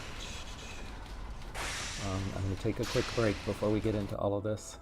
I'm gonna take a quick break before we get into all of this.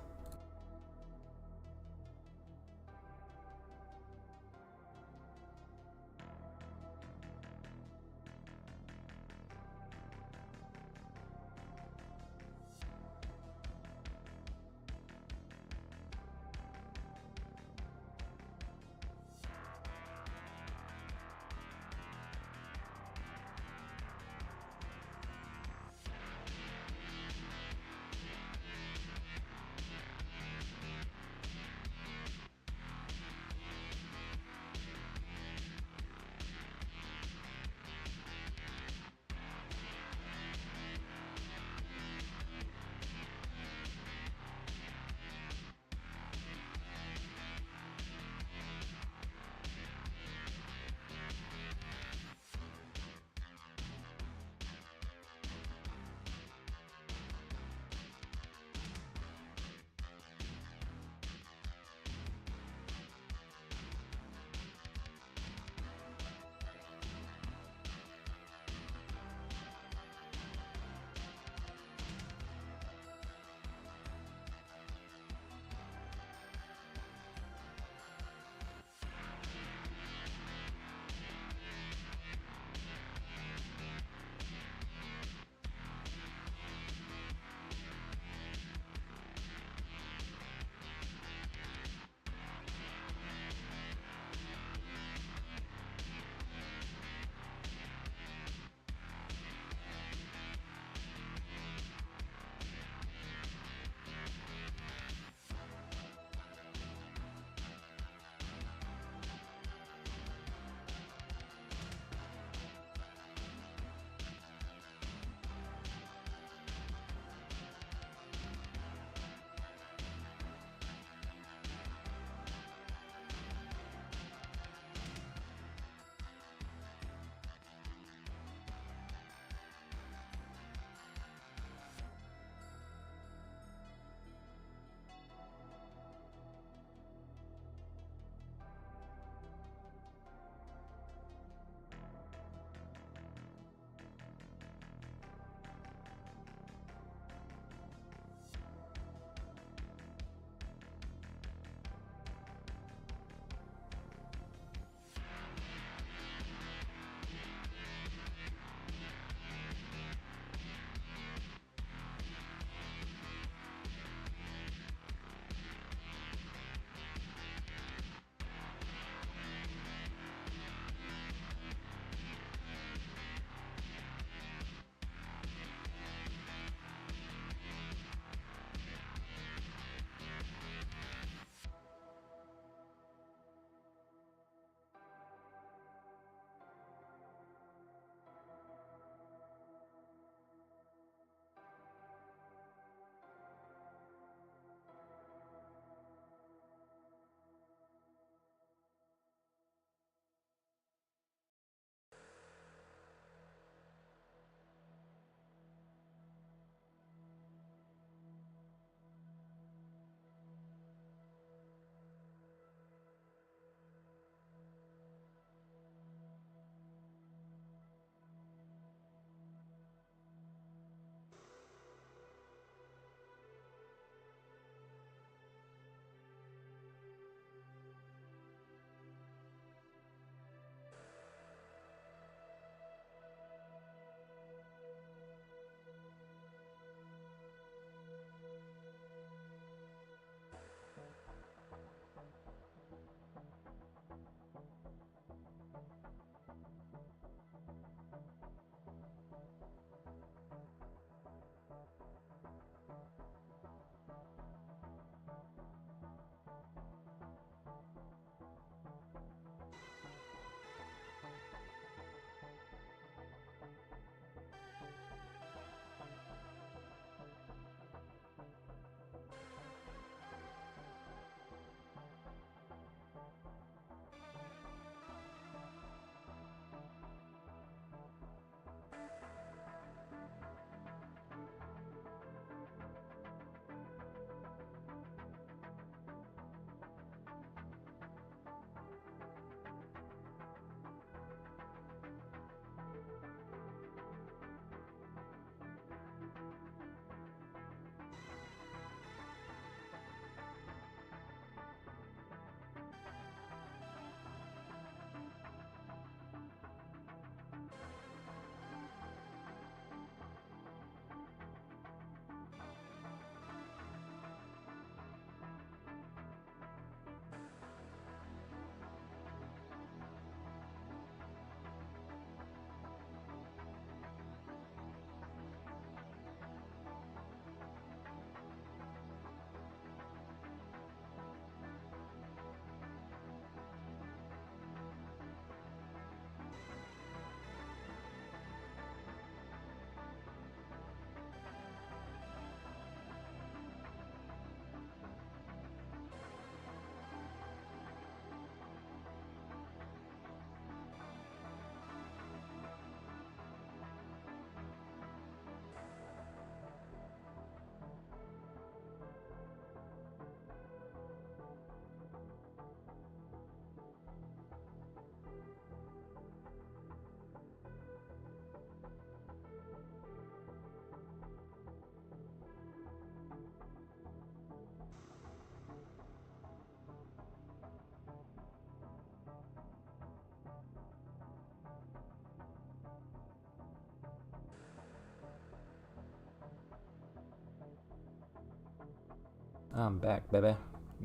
I'm back, baby,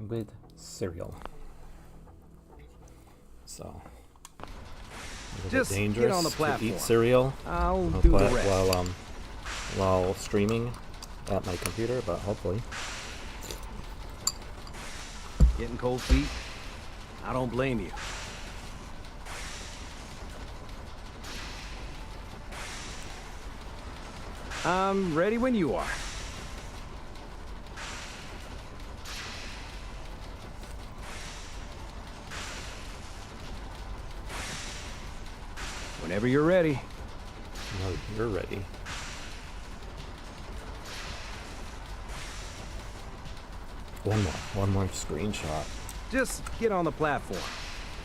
with cereal. So, a little Just bit get dangerous on the to platform. eat cereal I'll do the rest. while streaming at my computer, but hopefully. Getting cold feet? I don't blame you. I'm ready when you are. Whenever you're ready. No, you're ready. One more screenshot. Just get on the platform.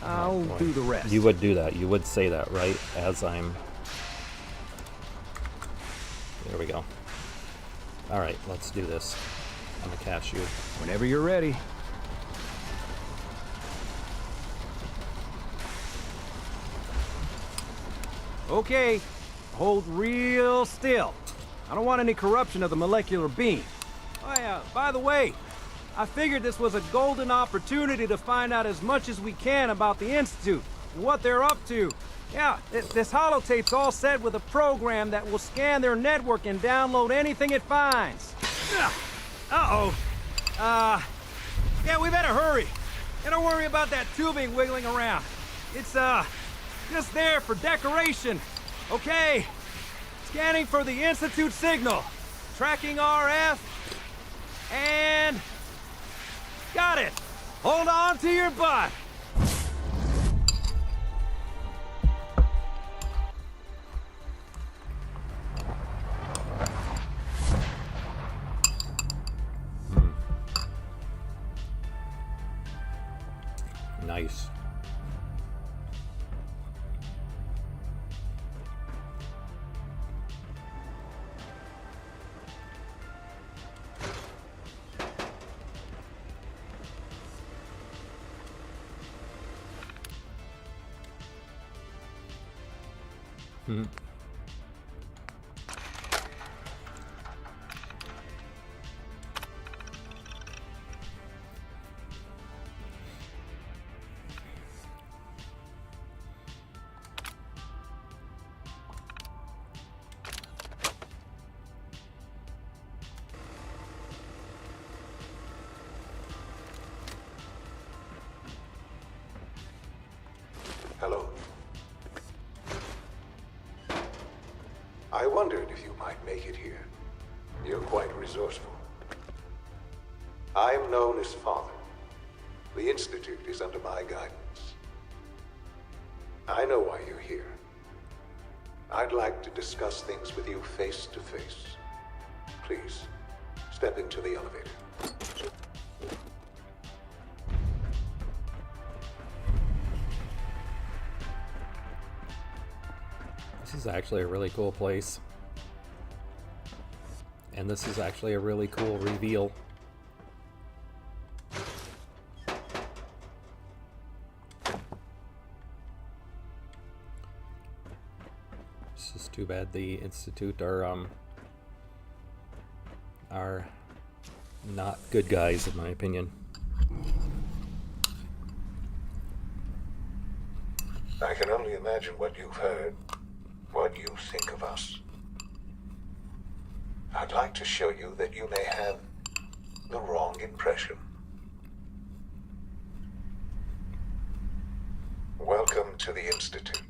I'll do the rest. You would do that. You would say that, right? As I'm... There we go. Alright, let's do this. I'm gonna catch you. Whenever you're ready. Okay, hold real still. I don't want any corruption of the molecular beam. Oh yeah, by the way, I figured this was a golden opportunity to find out as much as we can about the Institute and what they're up to. Yeah, this holotape's all set with a program that will scan their network and download anything it finds. Uh-oh. Yeah, we better hurry. And don't worry about that tubing wiggling around. It's, just there for decoration. Okay. Scanning for the Institute signal. Tracking RF. And... got it. Hold on to your butt. Nice. Hello. I wondered if you might make it here. You're quite resourceful. I am known as Father. The Institute is under my guidance. I know why you're here. I'd like to discuss things with you face to face. Please, step into the elevator. This is actually a really cool place. And this is actually a really cool reveal. It's just too bad the Institute are not good guys, in my opinion. I can only imagine what you've heard, what you think of us. I'd like to show you that you may have the wrong impression. Welcome to the Institute.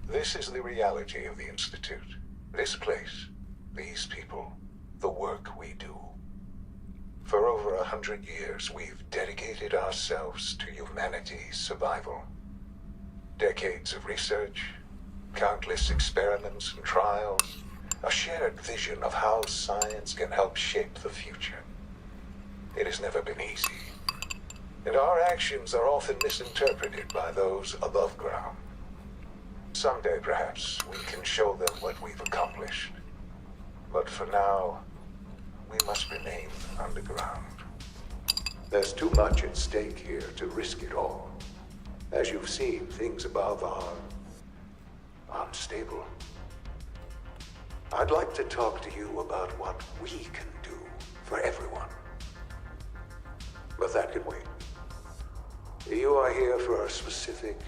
This is the reality of the Institute. This place, these people, the work we do. For over 100 years, we've dedicated ourselves to humanity's survival. Decades of research, countless experiments and trials, a shared vision of how science can help shape the future. It has never been easy, and our actions are often misinterpreted by those above ground. Someday, perhaps, we can show them what we've accomplished. But for now, we must remain underground. There's too much at stake here to risk it all. As you've seen, things above are unstable. I'd like to talk to you about what we can do for everyone. But that can wait. You are here for a specific,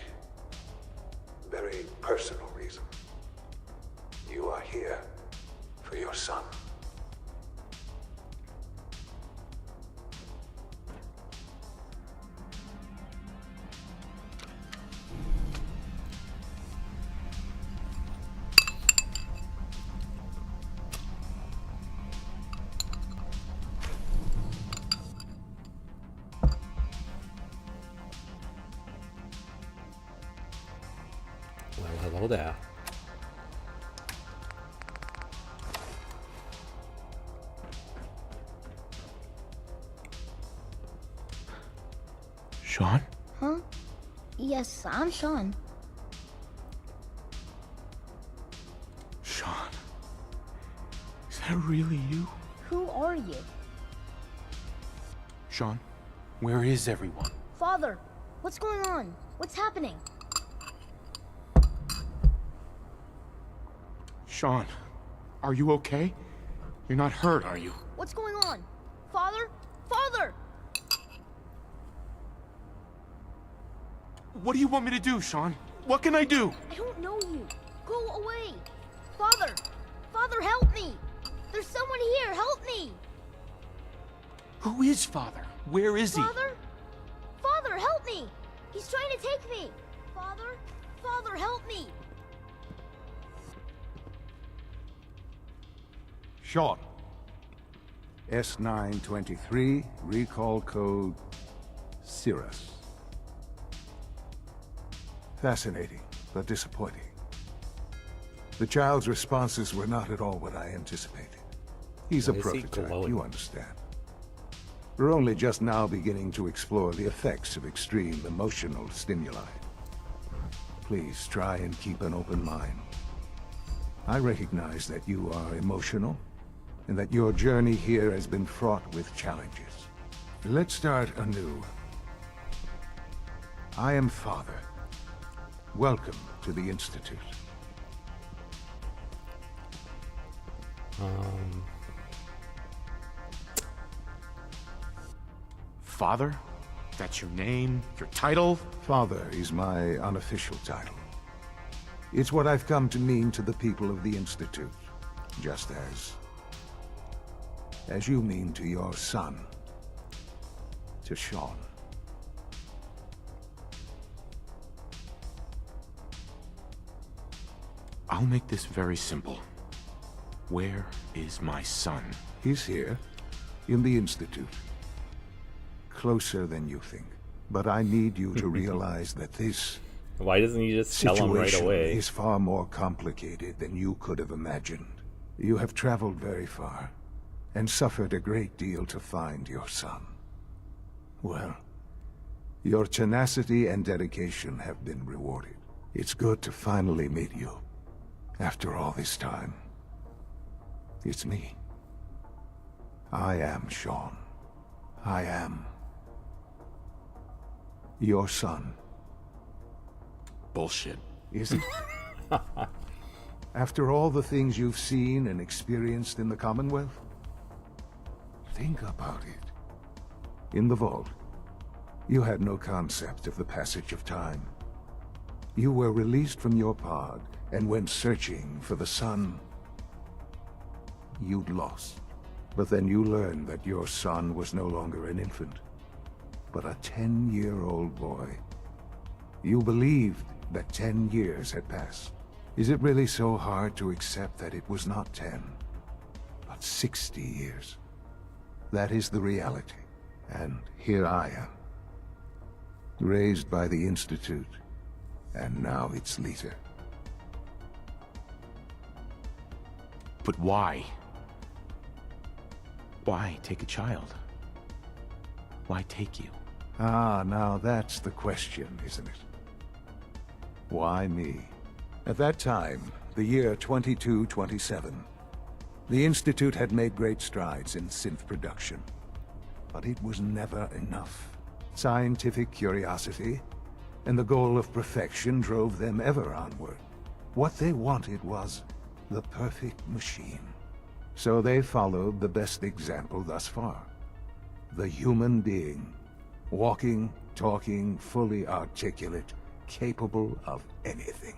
very personal reason. You are here for your son. Well, hello there. Sean? Huh? Yes, I'm Sean. Sean? Is that really you? Who are you? Sean, where is everyone? Father, what's going on? What's happening? Sean, are you okay? You're not hurt, are you? What's going on? Father? Father! What do you want me to do, Sean? What can I do? I don't know you. Go away. Father! Father, help me! There's someone here, help me! Who is Father? Where is he? Father? Father, help me! He's trying to take me! Father? Father, help me! Sean. S923, recall code Cirrus. Fascinating, but disappointing. The child's responses were not at all what I anticipated. He's a Why is he prototype, glowing? you understand. We're only just now beginning to explore the effects of extreme emotional stimuli. Please try and keep an open mind. I recognize that you are emotional, and that your journey here has been fraught with challenges. Let's start anew. I am Father. Welcome to the Institute. Father? That's your name? Your title? Father is my unofficial title. It's what I've come to mean to the people of the Institute, just as you mean to your son, to Sean. I'll make this very simple. Where is my son? He's here, in the Institute. Closer than you think. But I need you to realize that this Why doesn't he just tell him right situation away? is far more complicated than you could have imagined. You have traveled very far, and suffered a great deal to find your son. Well, your tenacity and dedication have been rewarded. It's good to finally meet you. After all this time, it's me. I am Sean. I am your son. Bullshit. Is it? After all the things you've seen and experienced in the Commonwealth? Think about it. In the vault, you had no concept of the passage of time. You were released from your pod and went searching for the son you'd lost. But then you learned that your son was no longer an infant, but a 10-year-old boy. You believed that 10 years had passed. Is it really so hard to accept that it was not 10, but 60 years? That is the reality. And here I am, raised by the Institute, and now its leader. But why? Why take a child? Why take you? Ah, now that's the question, isn't it? Why me? At that time, the year 2227, the Institute had made great strides in synth production. But it was never enough. Scientific curiosity and the goal of perfection drove them ever onward. What they wanted was the perfect machine. So they followed the best example thus far. The human being. Walking, talking, fully articulate, capable of anything.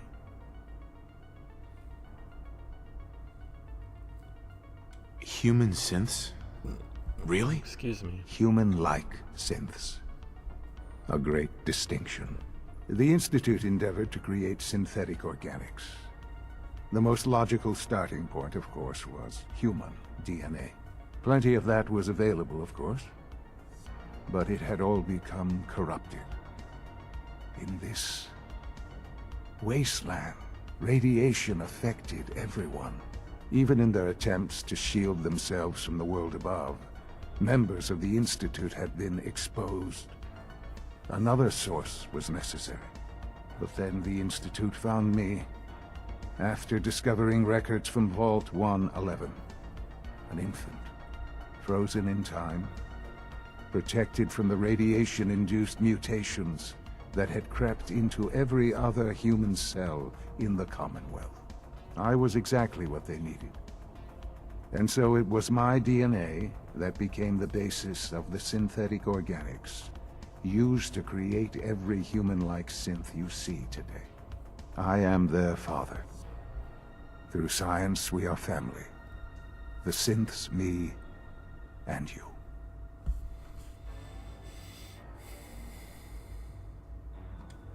Human synths? Really? Excuse me. Human-like synths. A great distinction. The Institute endeavored to create synthetic organics. The most logical starting point, of course, was human DNA. Plenty of that was available, of course. But it had all become corrupted. In this wasteland, radiation affected everyone. Even in their attempts to shield themselves from the world above, members of the Institute had been exposed. Another source was necessary. But then the Institute found me after discovering records from Vault 111. An infant, frozen in time, protected from the radiation-induced mutations that had crept into every other human cell in the Commonwealth. I was exactly what they needed. And so it was my DNA that became the basis of the synthetic organics used to create every human-like synth you see today. I am their father. Through science, we are family. The synths, me, and you.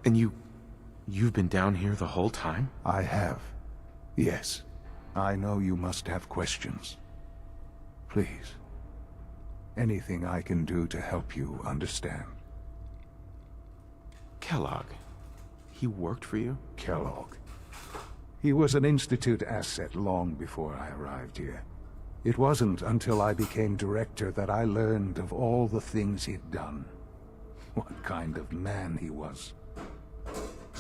And you've been down here the whole time? I have. Yes. I know you must have questions. Please. Anything I can do to help you understand. Kellogg. He worked for you? Kellogg. He was an Institute asset long before I arrived here. It wasn't until I became director that I learned of all the things he'd done. What kind of man he was.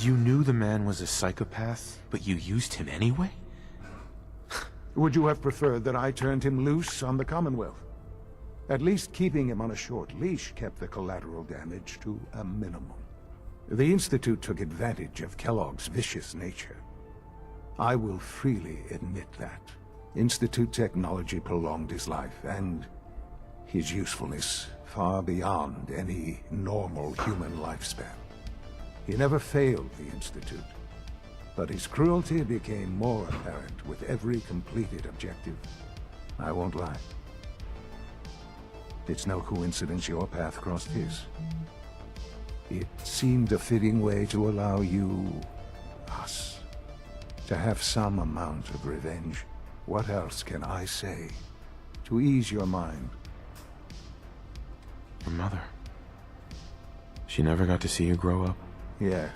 You knew the man was a psychopath, but you used him anyway? Would you have preferred that I turned him loose on the Commonwealth? At least keeping him on a short leash kept the collateral damage to a minimum. The Institute took advantage of Kellogg's vicious nature. I will freely admit that. Institute technology prolonged his life, and his usefulness far beyond any normal human lifespan. He never failed the Institute, but his cruelty became more apparent with every completed objective. I won't lie. It's no coincidence your path crossed his. It seemed a fitting way to allow you, us, to have some amount of revenge. What else can I say to ease your mind? Your mother. She never got to see you grow up? Yes.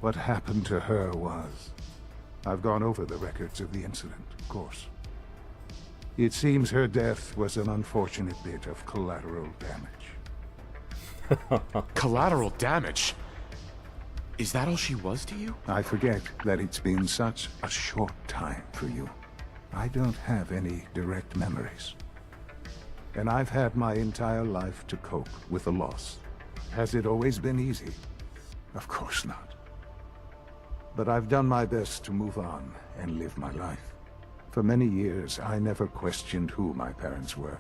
What happened to her was... I've gone over the records of the incident, of course. It seems her death was an unfortunate bit of collateral damage. Collateral damage? Is that all she was to you? I forget that it's been such a short time for you. I don't have any direct memories. And I've had my entire life to cope with the loss. Has it always been easy? Of course not. But I've done my best to move on and live my life. For many years, I never questioned who my parents were.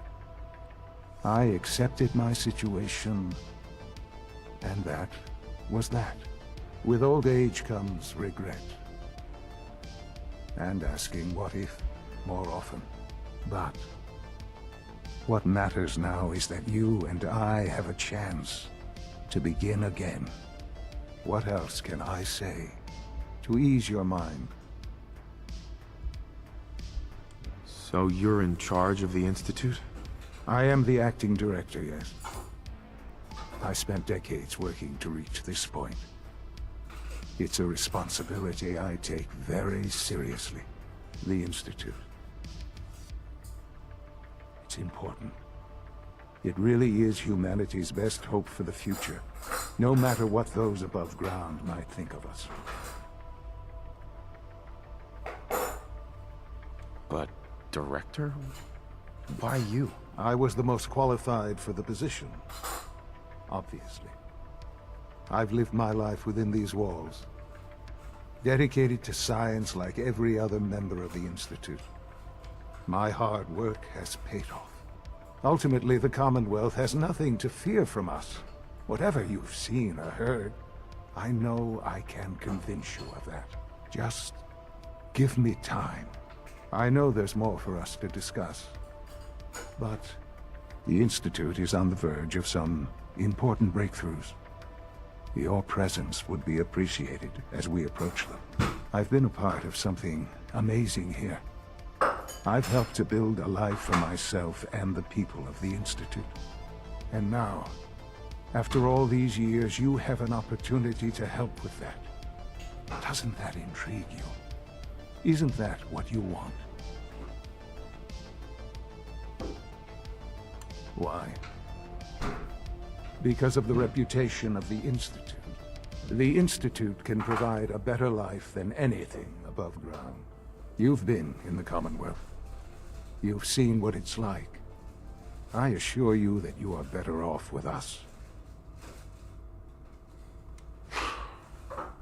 I accepted my situation, and that was that. With old age comes regret. And asking what if more often. But what matters now is that you and I have a chance to begin again. What else can I say to ease your mind? So you're in charge of the Institute? I am the acting director, yes. I spent decades working to reach this point. It's a responsibility I take very seriously. The Institute. It's important. It really is humanity's best hope for the future, no matter what those above ground might think of us. But, director? Why you? I was the most qualified for the position. Obviously. I've lived my life within these walls. dedicated to science like every other member of the Institute. My hard work has paid off. Ultimately, the Commonwealth has nothing to fear from us. Whatever you've seen or heard, I know I can convince you of that. Just give me time. I know there's more for us to discuss. But the Institute is on the verge of some important breakthroughs. Your presence would be appreciated as we approach them. I've been a part of something amazing here. I've helped to build a life for myself and the people of the Institute. And now, after all these years, you have an opportunity to help with that. Doesn't that intrigue you? Isn't that what you want? Why? Because of the reputation of the Institute. The Institute can provide a better life than anything above ground. You've been in the Commonwealth. You've seen what it's like. I assure you that you are better off with us.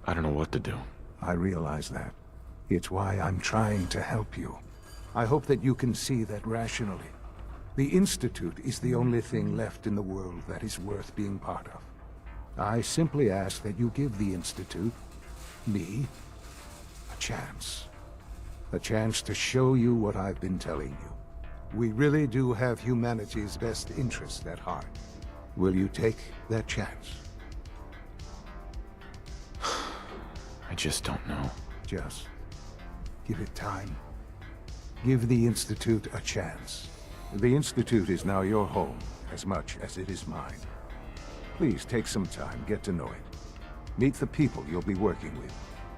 I don't know what to do. I realize that. It's why I'm trying to help you. I hope that you can see that rationally. The Institute is the only thing left in the world that is worth being part of. I simply ask that you give the Institute, me, a chance. A chance to show you what I've been telling you. We really do have humanity's best interest at heart. Will you take that chance? I just don't know. Just give it time. Give the Institute a chance. The Institute is now your home as much as it is mine. Please take some time, get to know it. Meet the people you'll be working with.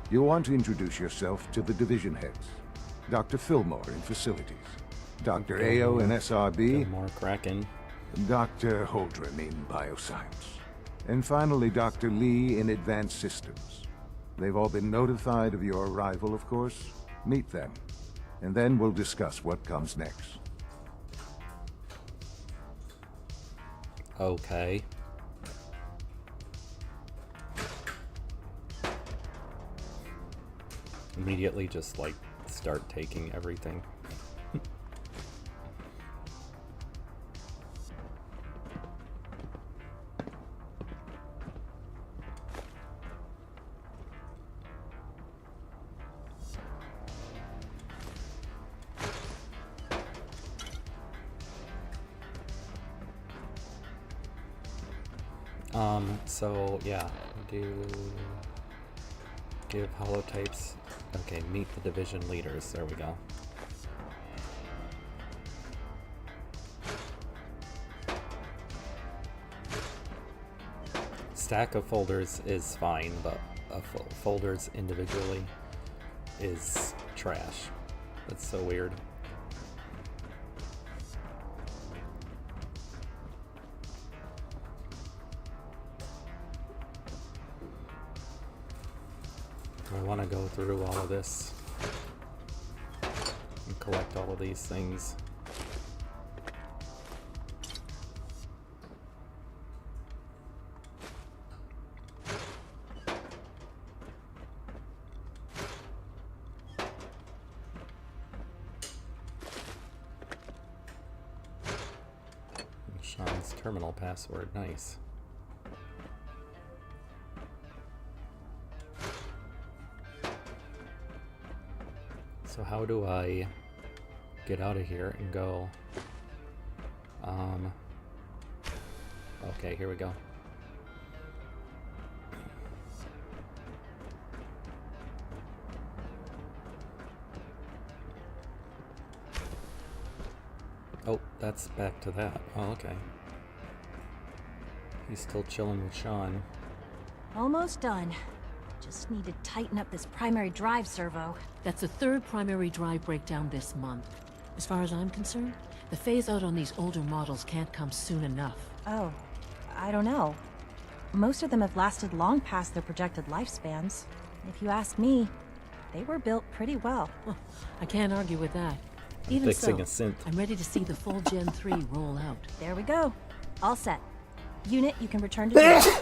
You'll want to introduce yourself to the division heads. Dr. Fillmore in facilities. Dr. Ao in SRB. More Kraken. Dr. Holdren in bioscience. And finally, Dr. Lee in advanced systems. They've all been notified of your arrival, of course. Meet them. And then we'll discuss what comes next. Okay. Immediately just like start taking everything. So yeah, give holotypes. Okay, meet the division leaders. There we go. Stack of folders is fine, but folders individually is trash. That's so weird. I want to go through all of this and collect all of these things. Sean's terminal password, nice. So how do I get out of here and go? Okay, here we go. Oh, that's back to that. Oh, okay. He's still chilling with Sean. Almost done. Just need to tighten up this primary drive servo. That's the third primary drive breakdown this month. As far as I'm concerned, the phase-out on these older models can't come soon enough. Oh, I don't know. Most of them have lasted long past their projected lifespans. If you ask me, they were built pretty well. I can't argue with that. I'm Even fixing so, a synth. I'm ready to see the full Gen 3 roll out. There we go. All set. Unit, you can return to duty.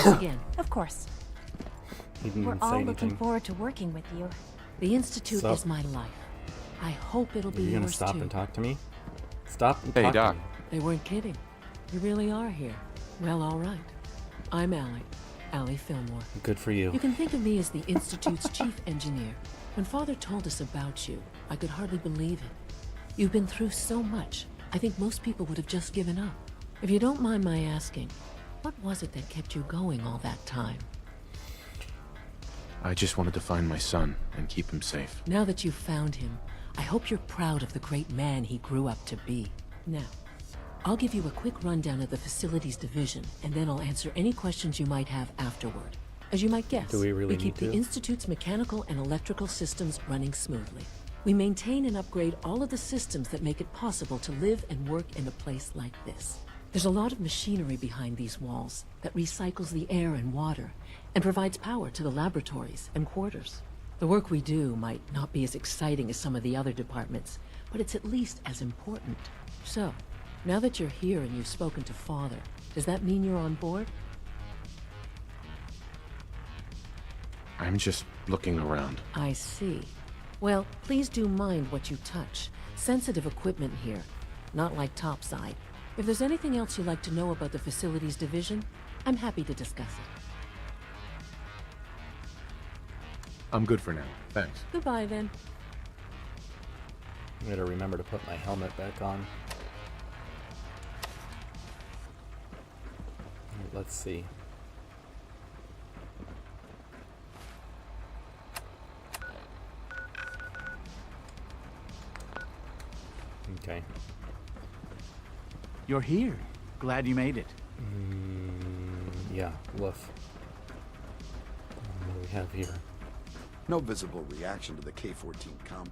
Again. Of course. He didn't We're even say all anything. looking forward to working with you. The Institute So- is my life. I hope it'll Are be you gonna yours stop too. and talk to me? Stop and Hey, talk Doc. to me. They weren't kidding. You really are here. Well, all right. I'm Allie Fillmore. Good for you. You can think of me as the Institute's chief engineer. When Father told us about you, I could hardly believe it. You've been through so much, I think most people would have just given up. If you don't mind my asking, what was it that kept you going all that time? I just wanted to find my son and keep him safe. Now that you've found him, I hope you're proud of the great man he grew up to be. Now, I'll give you a quick rundown of the facilities division, and then I'll answer any questions you might have afterward. As you might guess, Do we really keep need the to? Institute's mechanical and electrical systems running smoothly. We maintain and upgrade all of the systems that make it possible to live and work in a place like this. There's a lot of machinery behind these walls that recycles the air and water and provides power to the laboratories and quarters. The work we do might not be as exciting as some of the other departments, but it's at least as important. So, now that you're here and you've spoken to Father, does that mean you're on board? I'm just looking around. I see. Well, please do mind what you touch. Sensitive equipment here, not like topside. If there's anything else you'd like to know about the facilities division, I'm happy to discuss it. I'm good for now. Thanks. Goodbye, then. I gotta remember to put my helmet back on. Alright, let's see. Okay. You're here. Glad you made it. Yeah, woof. What do we have here? No visible reaction to the K-14 compound.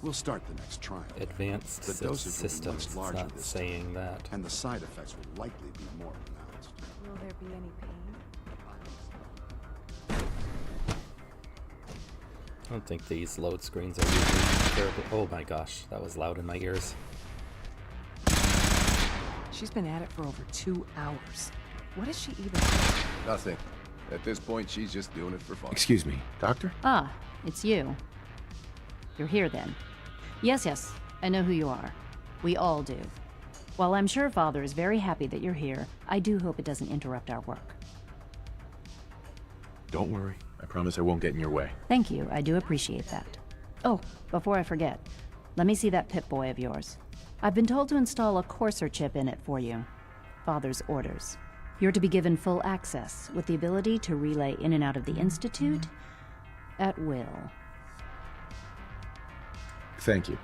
We'll start the next trial. Advanced The dosage systems. will be It's much larger not this saying time, that. and the side effects will likely be more pronounced. Will there be any pain? I don't think these load screens are usually terribly. Oh my gosh, that was loud in my ears. She's been at it for over 2 hours. What is she even... Nothing. At this point, she's just doing it for fun. Excuse me, Doctor? Ah, it's you. You're here then. Yes, I know who you are. We all do. While I'm sure Father is very happy that you're here, I do hope it doesn't interrupt our work. Don't worry. I promise I won't get in your way. Thank you, I do appreciate that. Oh, before I forget, let me see that Pip-Boy of yours. I've been told to install a courser chip in it for you. Father's orders. You're to be given full access, with the ability to relay in and out of the Institute at will. Thank you.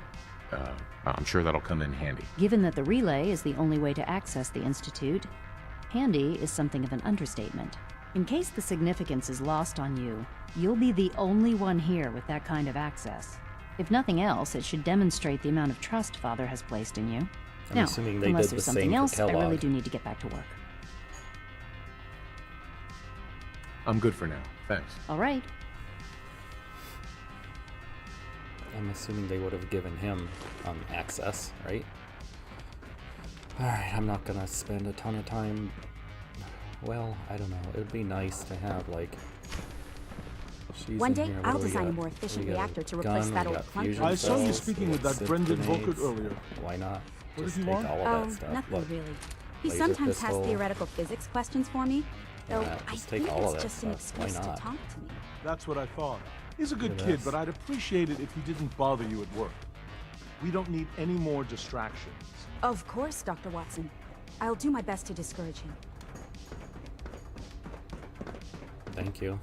I'm sure that'll come in handy. Given that the relay is the only way to access the Institute, handy is something of an understatement. In case the significance is lost on you, you'll be the only one here with that kind of access. If nothing else, it should demonstrate the amount of trust Father has placed in you. I'm Now, assuming they unless did the there's same something for else, I really Kellogg. do need to get back to work. I'm good for now. Thanks. All right. I'm assuming they would have given him access, right? Alright, I'm not gonna spend a ton of time. Well, I don't know. It would be nice to have, like. She's One in day, here. What I'll do we design a got? more efficient We got a reactor to gun, replace we that old got clunker. fusion I saw you cells, speaking we with got that Brendan synth Volkert grenades. earlier. Why not? What Just did he take want? all of that stuff. Nothing Look, really. He laser sometimes pistol. has theoretical physics questions for me, though Yeah, I just take think all of it's that just an stuff. Why excuse to not? talk to me. That's what I thought. He's a good Look at kid, this. but I'd appreciate it if he didn't bother you at work. We don't need any more distractions. Of course, Dr. Watson. I'll do my best to discourage him. Thank you.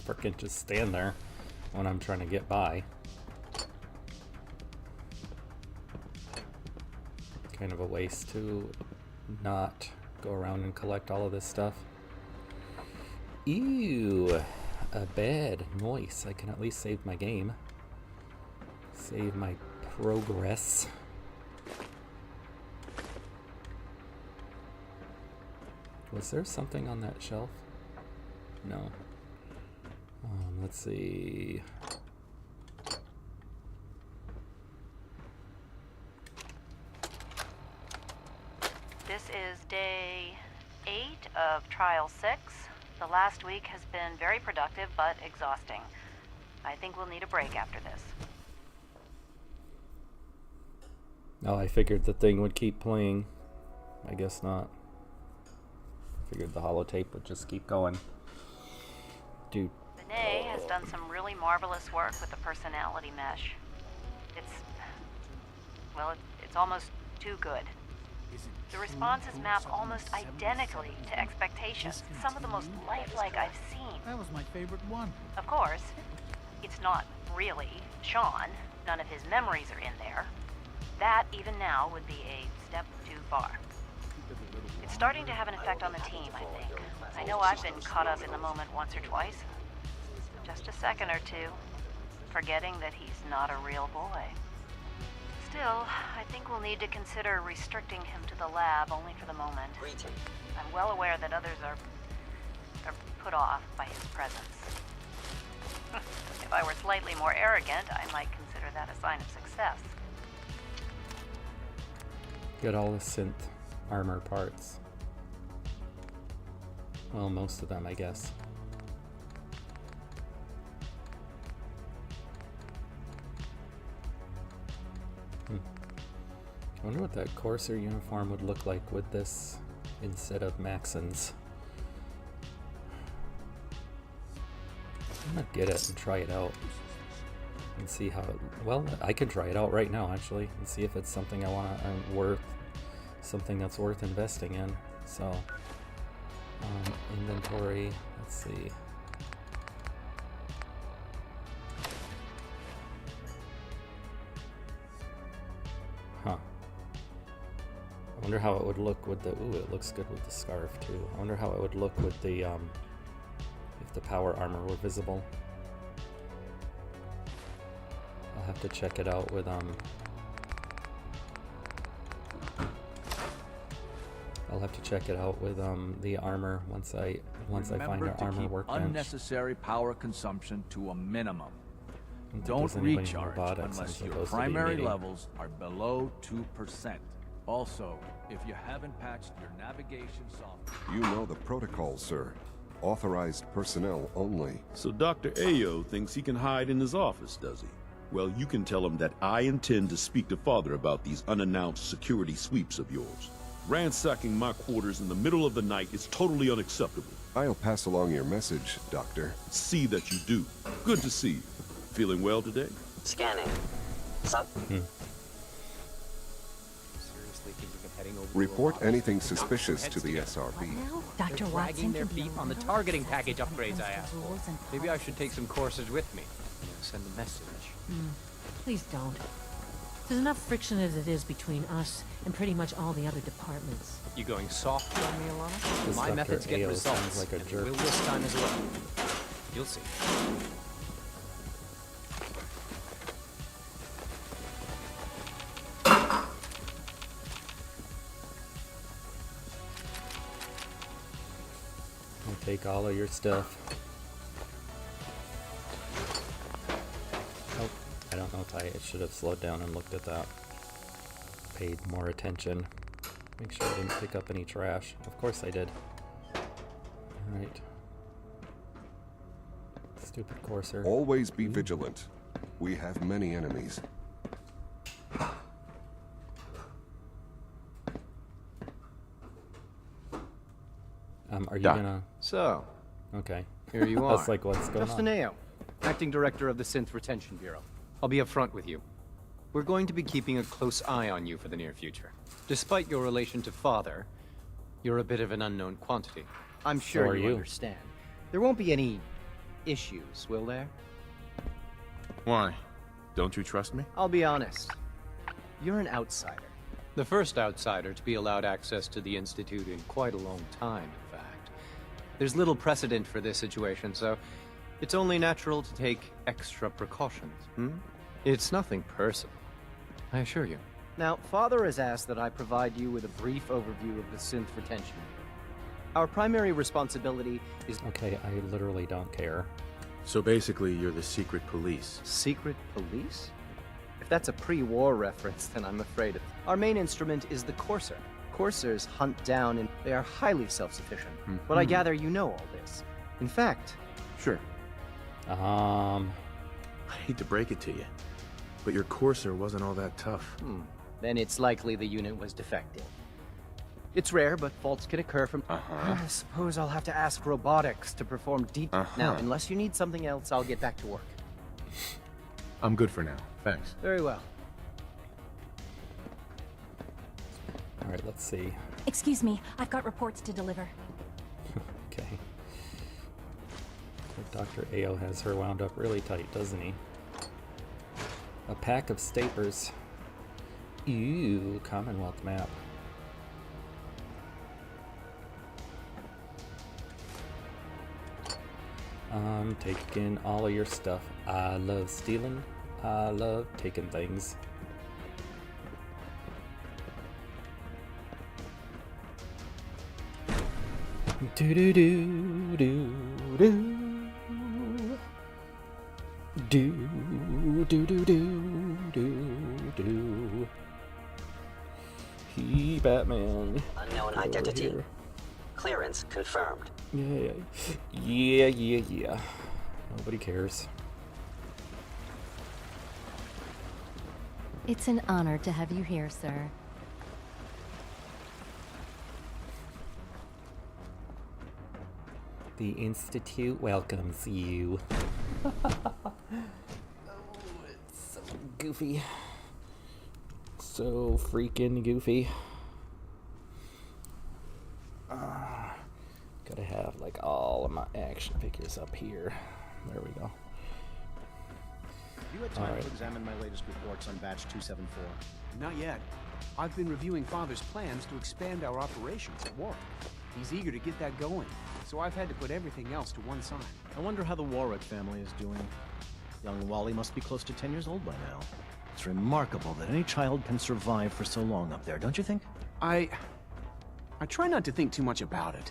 Frickin' just stand there when I'm trying to get by. Kind of a waste to not go around and collect all of this stuff. Ew, a bed. Nice. I can at least save my game. Save my progress. Was there something on that shelf? No. Let's see. This is day 8 of Trial 6. The last week has been very productive, but exhausting. I think we'll need a break after this. No, I figured the thing would keep playing. I guess not. Figured the holotape would just keep going. Dude. Benet has done some really marvelous work with the personality mesh. It's almost too good. The responses map almost identically to expectations. Some of the most lifelike I've seen. That was my favorite one. Of course, it's not really Sean. None of his memories are in there. That, even now, would be a step too far. It's starting to have an effect on the team, I think. I know I've been caught up in the moment once or twice. Just a second or two, forgetting that he's not a real boy. Still, I think we'll need to consider restricting him to the lab only for the moment. I'm well aware that others are put off by his presence. If I were slightly more arrogant, I might consider that a sign of success. Get all the synth armor parts. Well, most of them, I guess. I wonder what that Courser uniform would look like with this instead of Maxon's. I'm gonna get it and try it out and see how it, well, I can try it out right now actually and see if it's something something that's worth investing in. So inventory, let's see. Huh. I wonder how it would look with the, ooh, it looks good with the scarf too. I wonder how it would look with the, if the power armor were visible. I'll have to check it out with, I'll have to check it out with, the armor once I find an armor workbench. Unnecessary power consumption to a minimum. Don't recharge unless your primary levels are below 2%. Also, if you haven't patched your navigation software... You know the protocol, sir. Authorized personnel only. So Dr. Ayo thinks he can hide in his office, does he? Well, you can tell him that I intend to speak to Father about these unannounced security sweeps of yours. Ransacking my quarters in the middle of the night is totally unacceptable. I'll pass along your message, Doctor. See that you do. Good to see you. Feeling well today? Scanning. Report anything suspicious to the SRB. Dr. Dragging their feet on the targeting package upgrades I asked for. Maybe I should take some courses with me. Send a message. Please don't. There's enough friction as it is between us and pretty much all the other departments. You going soft on me, Alana? This My Dr. methods get Ayo results, sounds like a and jerk. will this time as well. You'll see. I'll take all of your stuff. Oh, I don't know if I should have slowed down and looked at that. Paid more attention. Make sure I didn't pick up any trash. Of course I did. Alright. Stupid Courser. Always be vigilant. We have many enemies. Are you Doc. gonna... So, Okay. here you are. That's like, what's going Justin on? Ayo, Acting Director of the Synth Retention Bureau. I'll be upfront with you. We're going to be keeping a close eye on you for the near future. Despite your relation to Father, you're a bit of an unknown quantity. I'm sure are you you. understand. There won't be any issues, will there? Why? Don't you trust me? I'll be honest. You're an outsider. The first outsider to be allowed access to the Institute in quite a long time, in fact. There's little precedent for this situation, so it's only natural to take extra precautions. It's nothing personal, I assure you. Now, Father has asked that I provide you with a brief overview of the Synth Retention. Our primary responsibility is... Okay, I literally don't care. So basically, you're the secret police. Secret police? If that's a pre-war reference, then I'm afraid of it. Our main instrument is the Courser. Coursers hunt down and they are highly self-sufficient. But I gather you know all this. In fact... Sure. I hate to break it to you, but your courser wasn't all that tough. Then it's likely the unit was defective. It's rare, but faults can occur from... I suppose I'll have to ask robotics to perform Now, unless you need something else, I'll get back to work. I'm good for now. Thanks. Very well. Alright, let's see. Excuse me, I've got reports to deliver. Okay. Dr. Ao has her wound up really tight, doesn't he? A pack of stapers. Ew, Commonwealth map. I'm taking all of your stuff. I love stealing. I love taking things. Do do do do do. Do do do do do do. He Batman. Unknown identity. Here. Clearance confirmed. Yeah. Nobody cares. It's an honor to have you here, sir. The Institute welcomes you. Oh, it's so goofy. So freaking goofy. Gotta have like all of my action figures up here. There we go. You had time to examine my latest reports on batch 274? Not yet. I've been reviewing Father's plans to expand our operations at Warwick. He's eager to get that going, so I've had to put everything else to one side. I wonder how the Warwick family is doing. Young Wally must be close to 10 years old by now. It's remarkable that any child can survive for so long up there, don't you think? I try not to think too much about it.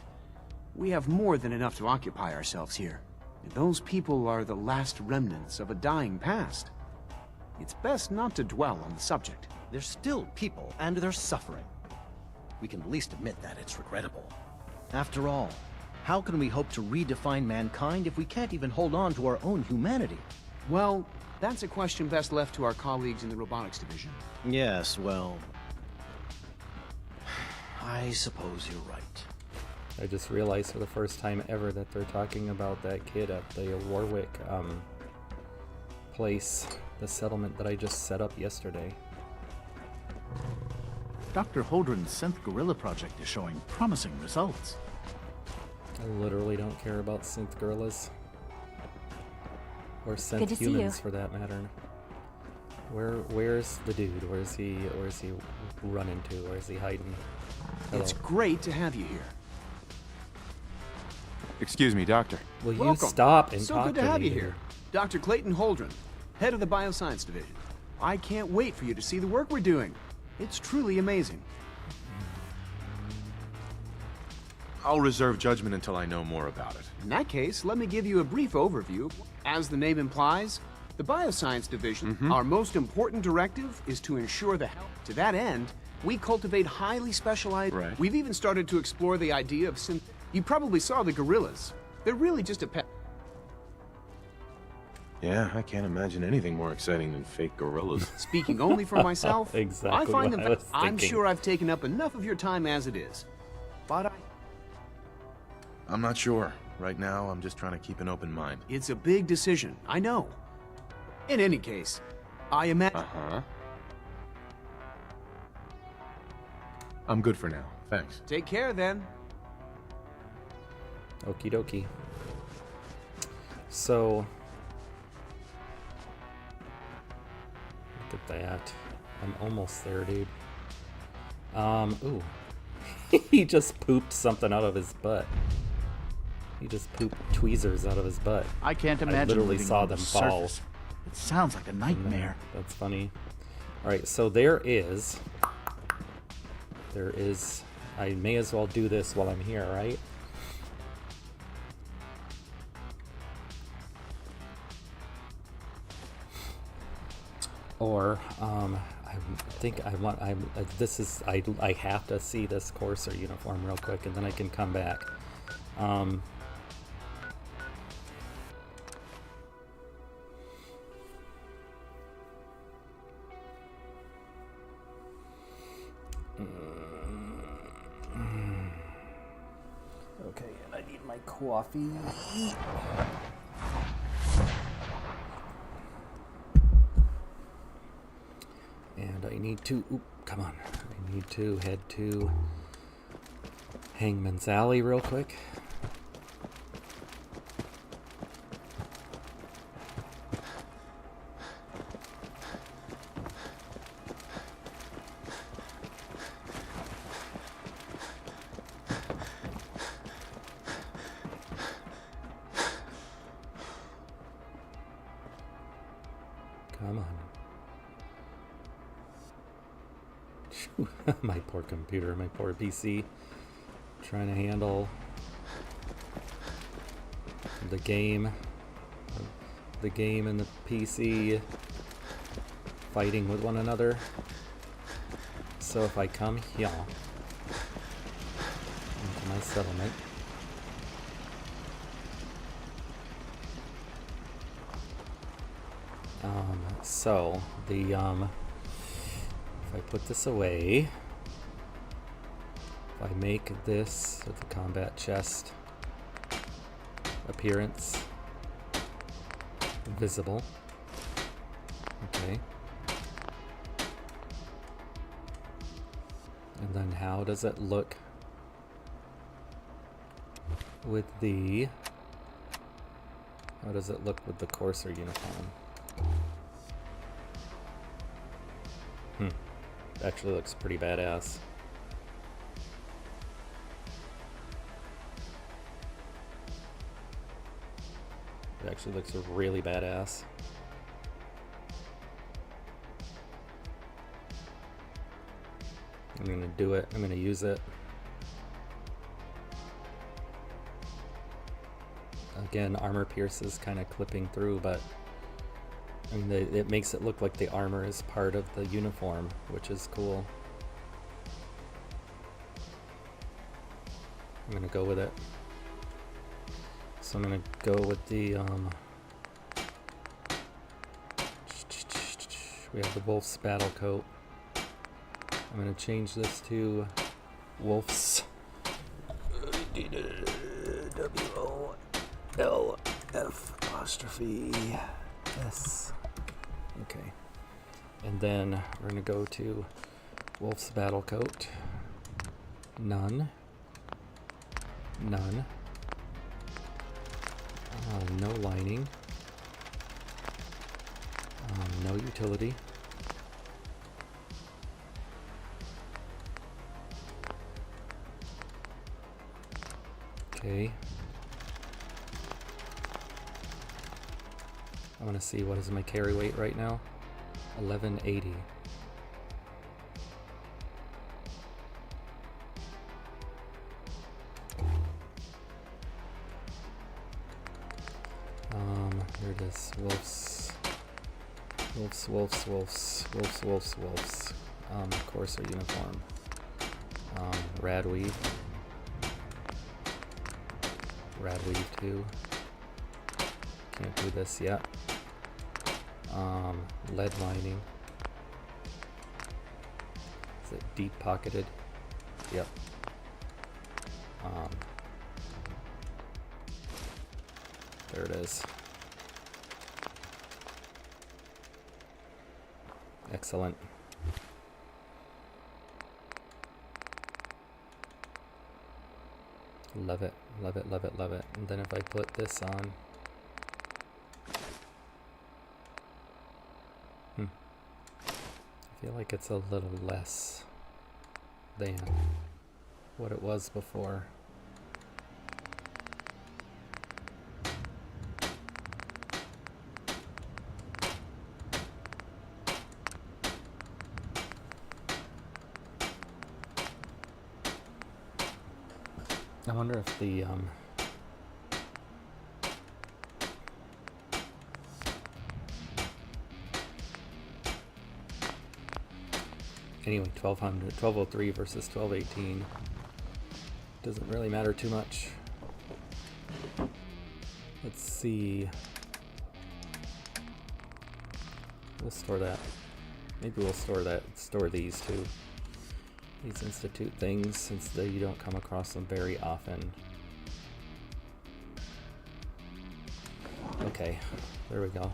We have more than enough to occupy ourselves here. And those people are the last remnants of a dying past. It's best not to dwell on the subject. They're still people, and they're suffering. We can at least admit that it's regrettable. After all, how can we hope to redefine mankind if we can't even hold on to our own humanity? Well, that's a question best left to our colleagues in the robotics division. Yes, well... I suppose you're right. I just realized for the first time ever that they're talking about that kid at the Warwick place, the settlement that I just set up yesterday. Dr. Holdren's synth gorilla project is showing promising results. I literally don't care about synth gorillas. Or synth Good to humans see you. for that matter. Where's the dude? Where's he running to? Where's he hiding? Hello. It's great to have you here. Excuse me, Doctor. Will Welcome. you stop and so talk good to me have you here. Dr. Clayton Holdren, head of the Bioscience Division. I can't wait for you to see the work we're doing. It's truly amazing. I'll reserve judgment until I know more about it. In that case, let me give you a brief overview. As the name implies, the Bioscience Division, our most important directive is to ensure the health. To that end, we cultivate highly specialized... Right. We've even started to explore the idea of synth... You probably saw the gorillas. They're really just a pet... Yeah, I can't imagine anything more exciting than fake gorillas. Speaking only for myself, Exactly I find what them... I was I'm thinking. sure I've taken up enough of your time as it is. But I'm not sure. Right now, I'm just trying to keep an open mind. it's a big decision, I know. In any case, I imagine... I'm good for now. Thanks. Take care, then. Okie dokie. So, look at that. I'm almost there, dude. Ooh. He just pooped something out of his butt. He just pooped tweezers out of his butt. I can't imagine I literally living saw on them the fall. surface. It sounds like a nightmare. That's funny. Alright, so there is... I may as well do this while I'm here, right? Or, I think I want, I have to see this Courser uniform real quick and then I can come back. coffee. And I need to, come on. I need to head to Hangman's Alley real quick. Come on. My poor computer, my poor PC. Trying to handle the game and the PC fighting with one another. So if I come here into my settlement, so the if I put this away, if I make this with the combat chest appearance visible, okay, and then how does it look with the Courser uniform? Actually looks pretty badass. It actually looks really badass. I'm gonna do it. I'm gonna use it. Again, armor pierces kind of clipping through, but I mean, it makes it look like the armor is part of the uniform, which is cool. I'm gonna go with it. So I'm gonna go with the we have the Wolf's battle coat. I'm gonna change this to Wolf's WOLF''S. Okay, and then we're gonna go to Wolf's battle coat. None. No lining. No utility. Okay. I want to see what is my carry weight right now. 1180. Here it is. Wolf's. Courser uniform. Radweave 2. Can't do this yet. Lead lining. Is it deep pocketed? Yep. There it is. Excellent. Love it. And then if I put this on, I feel like it's a little less than what it was before. I wonder if the anyway, 1203 versus 1218 doesn't really matter too much. Let's see. We'll store that. Maybe we'll store these too. These institute things, since you don't come across them very often. Okay, there we go.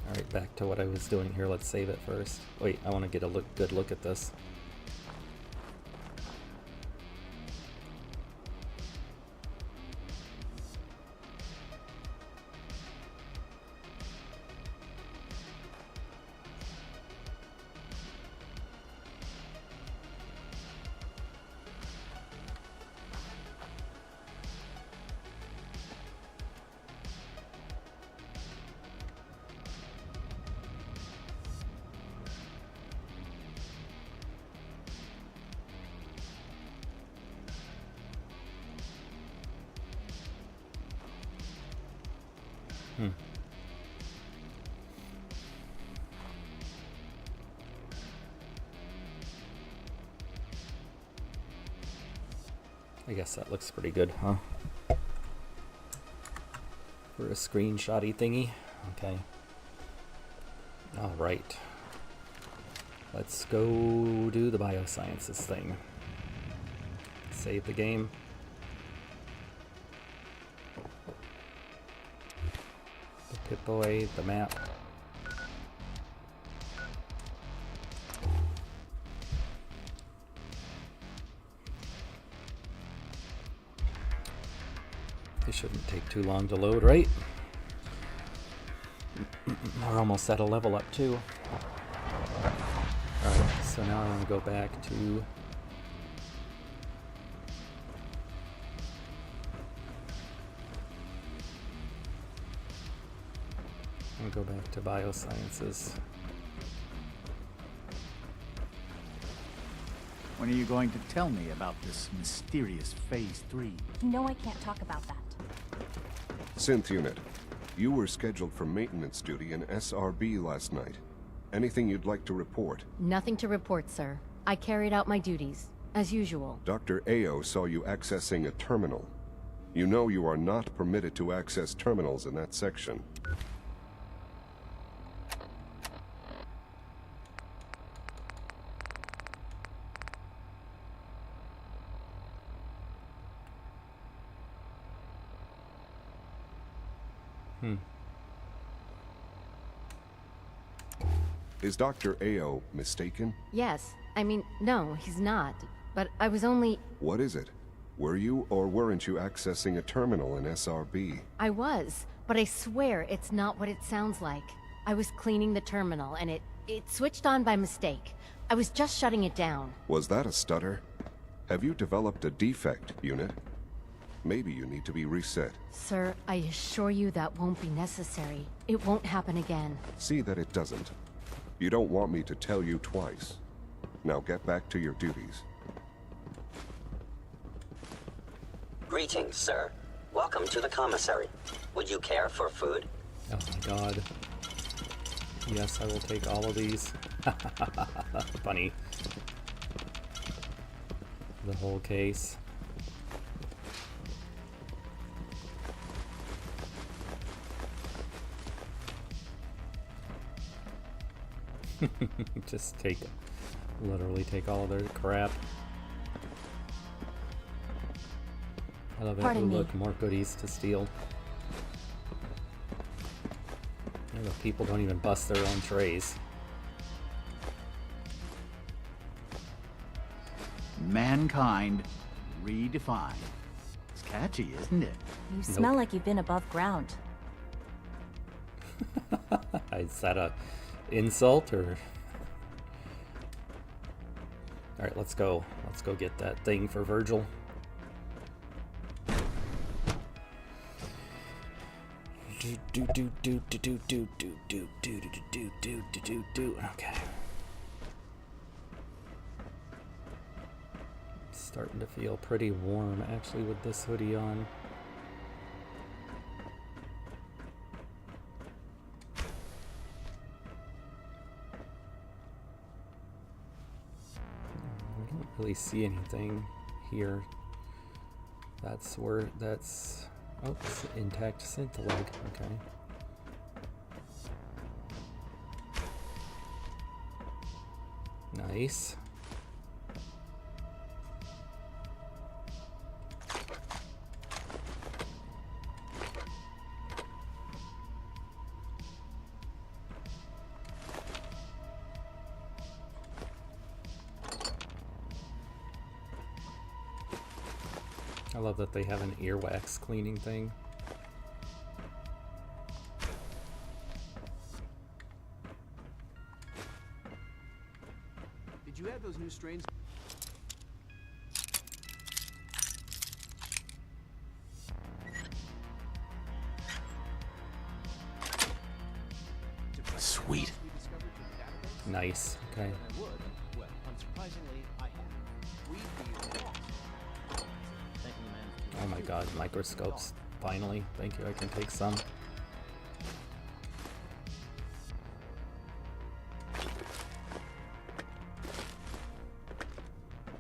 Alright, back to what I was doing here. Let's save it first. Wait, I want to get a good look at this. I guess that looks pretty good, huh? For a screenshotty thingy. Okay. Alright. Let's go do the biosciences thing. Save the game. The Pip-Boy, the map. It shouldn't take too long to load, right? We're almost at a level up too. Alright, so now I want to go back to... I'm going to go back to biosciences. When are you going to tell me about this mysterious Phase 3? No, I can't talk about that. Synth Unit, you were scheduled for maintenance duty in SRB last night. Anything you'd like to report? Nothing to report, sir. I carried out my duties, as usual. Dr. Ao saw you accessing a terminal. You know you are not permitted to access terminals in that section. Is Dr. Ao mistaken? Yes. I mean, no, he's not. But I was only... What is it? Were you or weren't you accessing a terminal in SRB? I was, but I swear it's not what it sounds like. I was cleaning the terminal, and it switched on by mistake. I was just shutting it down. Was that a stutter? Have you developed a defect, Unit? Maybe you need to be reset. Sir, I assure you that won't be necessary. It won't happen again. See that it doesn't. You don't want me to tell you twice. Now get back to your duties. Greetings, sir. Welcome to the commissary. Would you care for food? Oh my god. Yes, I will take all of these. Funny. The whole case. Just literally take all of their crap. I love it. Ooh, look, more goodies to steal. You know, people don't even bust their own trays. Mankind redefined. It's catchy, isn't it? You smell like you've been above ground. Is that a insult or... Alright, let's go. Let's go get that thing for Virgil. Okay. It's starting to feel pretty warm actually with this hoodie on. Really see anything here. That's oh, it's an intact synth leg. Okay. Nice. I love that they have an earwax cleaning thing. Did you add those new strains? Sweet. Nice. Okay. Well, unsurprisingly, I have. Oh my god, microscopes. Finally. Thank you, I can take some.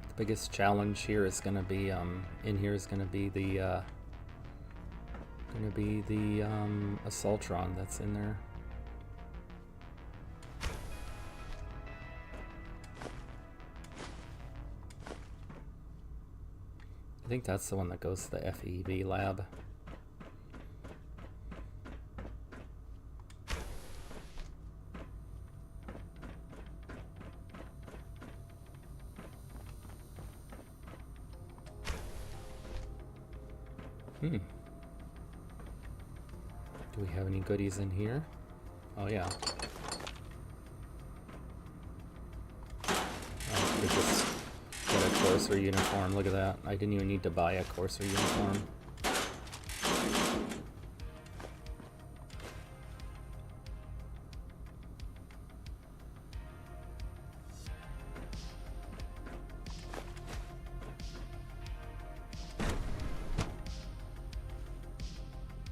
The biggest challenge here is gonna be, in here is gonna be the, Assaultron that's in there. I think that's the one that goes to the FEV lab. Do we have any goodies in here? Oh yeah. Oh, we just got a Courser uniform. Look at that. I didn't even need to buy a Courser uniform.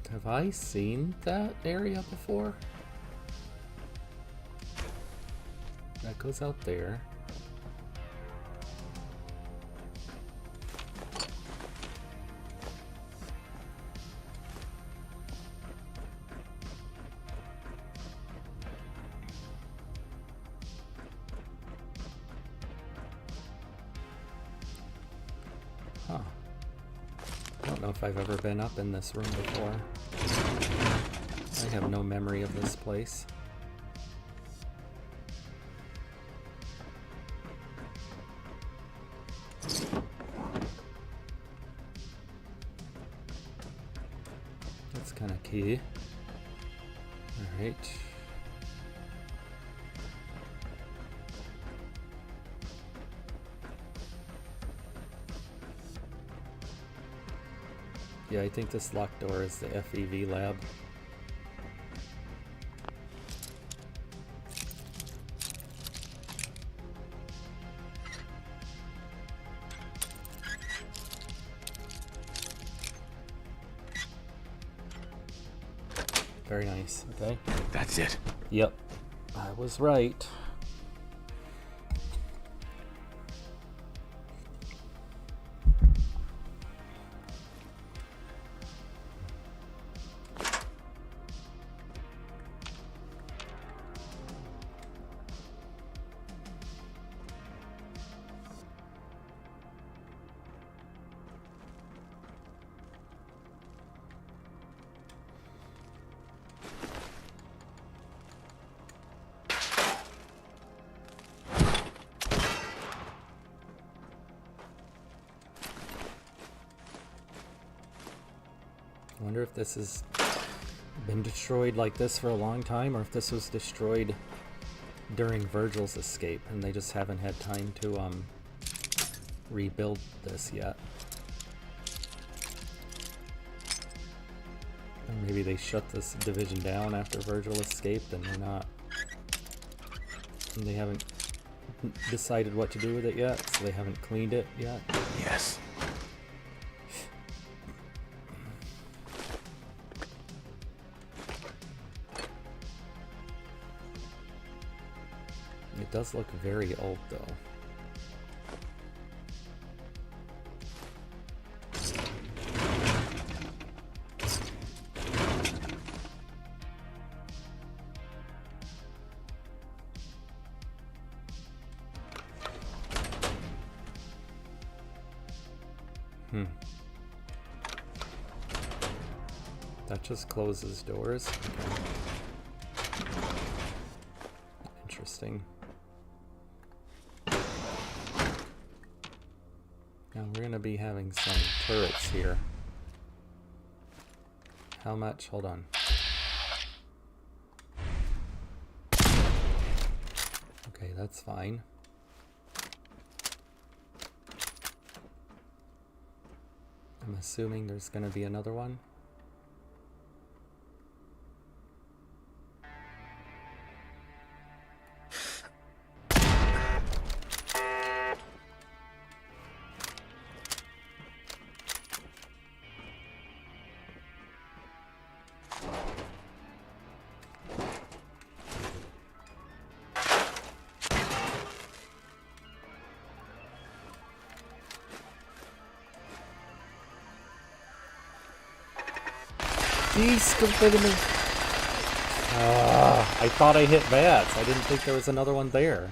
Have I seen that area before? That goes out there. Huh. I don't know if I've ever been up in this room before. I have no memory of this place. That's kind of key. All right. Yeah, I think this locked door is the FEV lab. Very nice. Okay. That's it. Yep. I was right. I wonder if this has been destroyed like this for a long time, or if this was destroyed during Virgil's escape and they just haven't had time to rebuild this yet. Or maybe they shut this division down after Virgil escaped and they're not, and they haven't decided what to do with it yet, so they haven't cleaned it yet. Yes. It does look very old, though. That just closes doors. Okay. Interesting. Now we're gonna be having some turrets here. How much? Hold on. Okay, that's fine. I'm assuming there's gonna be another one. Jeez, completed me. I thought I hit bats. I didn't think there was another one there.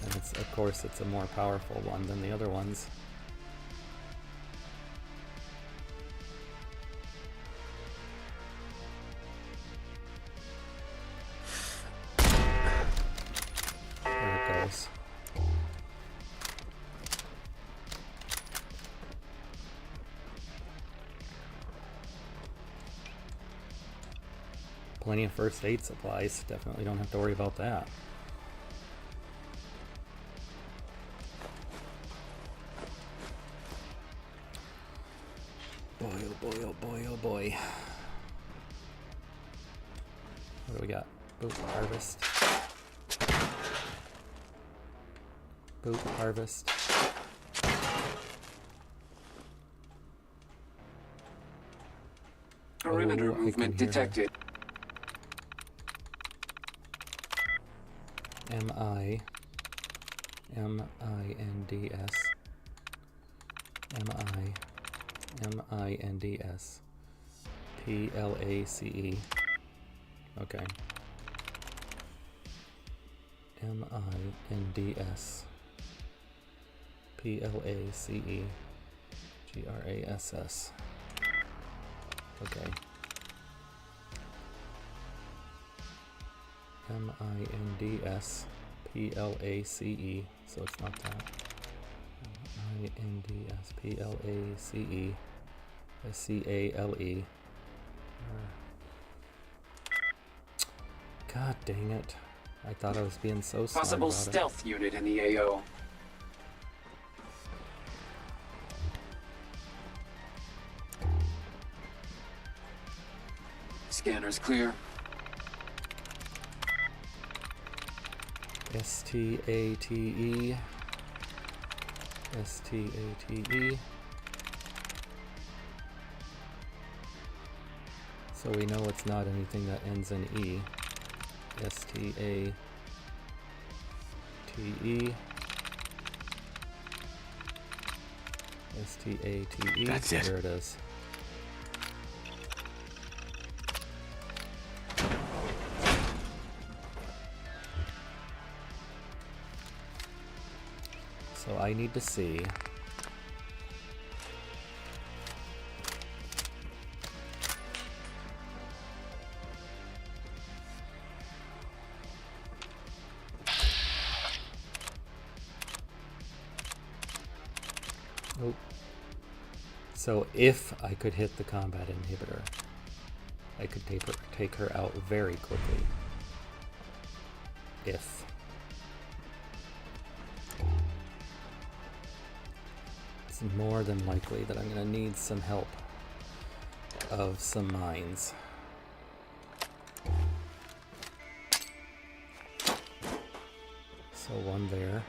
And it's, of course, it's a more powerful one than the other ones. There it goes. Plenty of first aid supplies. Definitely don't have to worry about that. Boy, oh boy, oh boy, oh boy. What do we got? Boot harvest. Boot harvest. Perimeter movement detected. M-I-N-D-S. M-I-N-D-S. P-L-A-C-E. Okay. M-I-N-D-S. P-L-A-C-E. G-R-A-S-S. Okay. M-I-N-D-S. P-L-A-C-E. So it's not that. M-I-N-D-S. P-L-A-C-E. S-C-A-L-E. God dang it. I thought I was being so smart Possible about stealth unit in the AO. Scanners clear. S-T-A-T-E. S-T-A-T-E. So we know it's not anything that ends in E. S-T-A-T-E. S-T-A-T-E. That's it. There it is. So I need to see so if I could hit the combat inhibitor, I could take her out very quickly. If. It's more than likely that I'm going to need some help of some mines. So one there.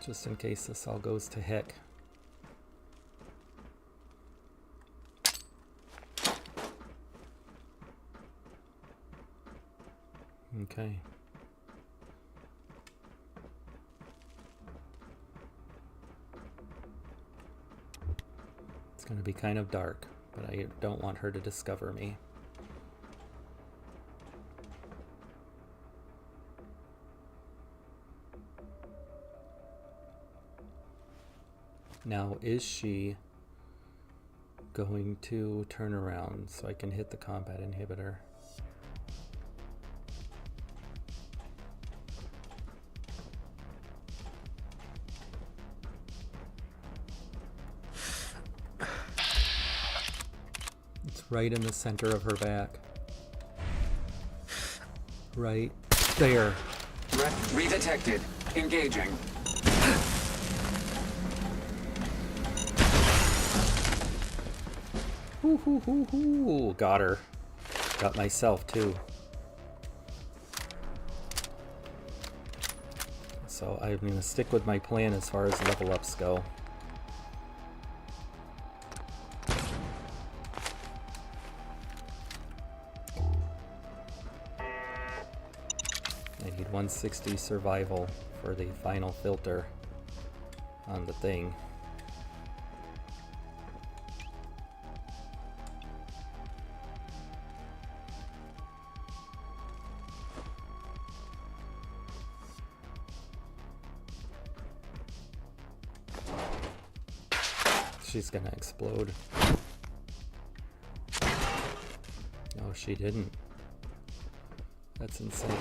just in case this all goes to heck. Okay. It's going to be kind of dark, but I don't want her to discover me. Now, is she going to turn around so I can hit the combat inhibitor? It's right in the center of her back. Right there. Threat redetected. Engaging. Ooh, got her. Got myself too. So I'm gonna stick with my plan as far as level ups go. I need 160 survival for the final filter on the thing. She's gonna explode. Oh, she didn't. That's insane.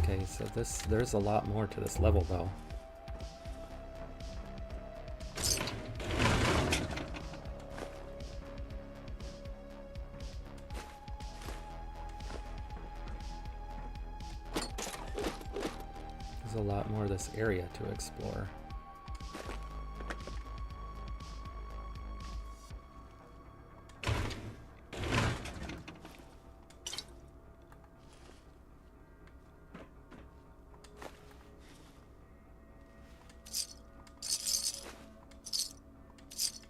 Okay, so there's a lot more to this level though. There's a lot more of this area to explore.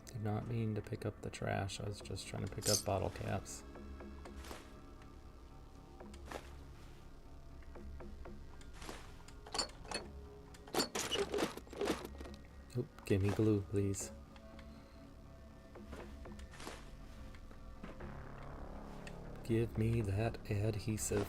Did not mean to pick up the trash. I was just trying to pick up bottle caps. Oop, give me glue, please. Give me that adhesive.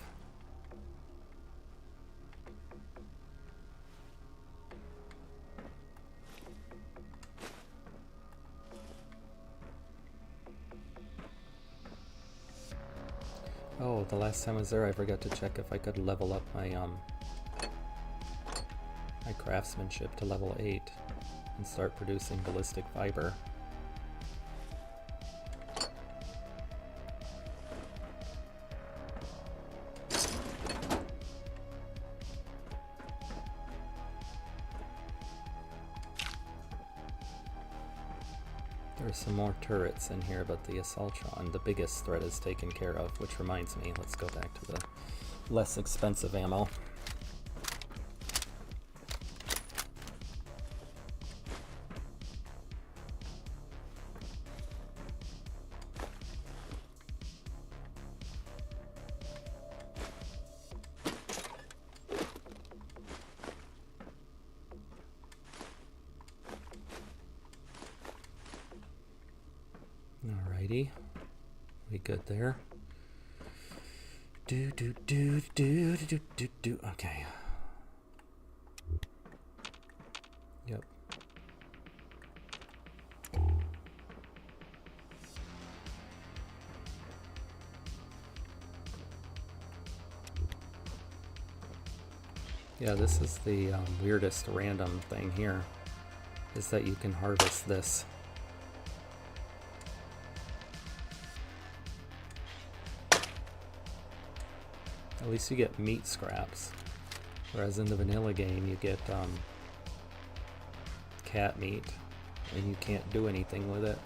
Oh, the last time I was there, I forgot to check if I could level up my my craftsmanship to level 8 and start producing ballistic fiber. There's some more turrets in here, but the Assaultron, the biggest threat, is taken care of, which reminds me, let's go back to the less expensive ammo. Alrighty, we good there. Do. Okay. Yep. Yeah, this is the weirdest random thing here, is that you can harvest this. At least you get meat scraps, whereas in the vanilla game you get cat meat and you can't do anything with it.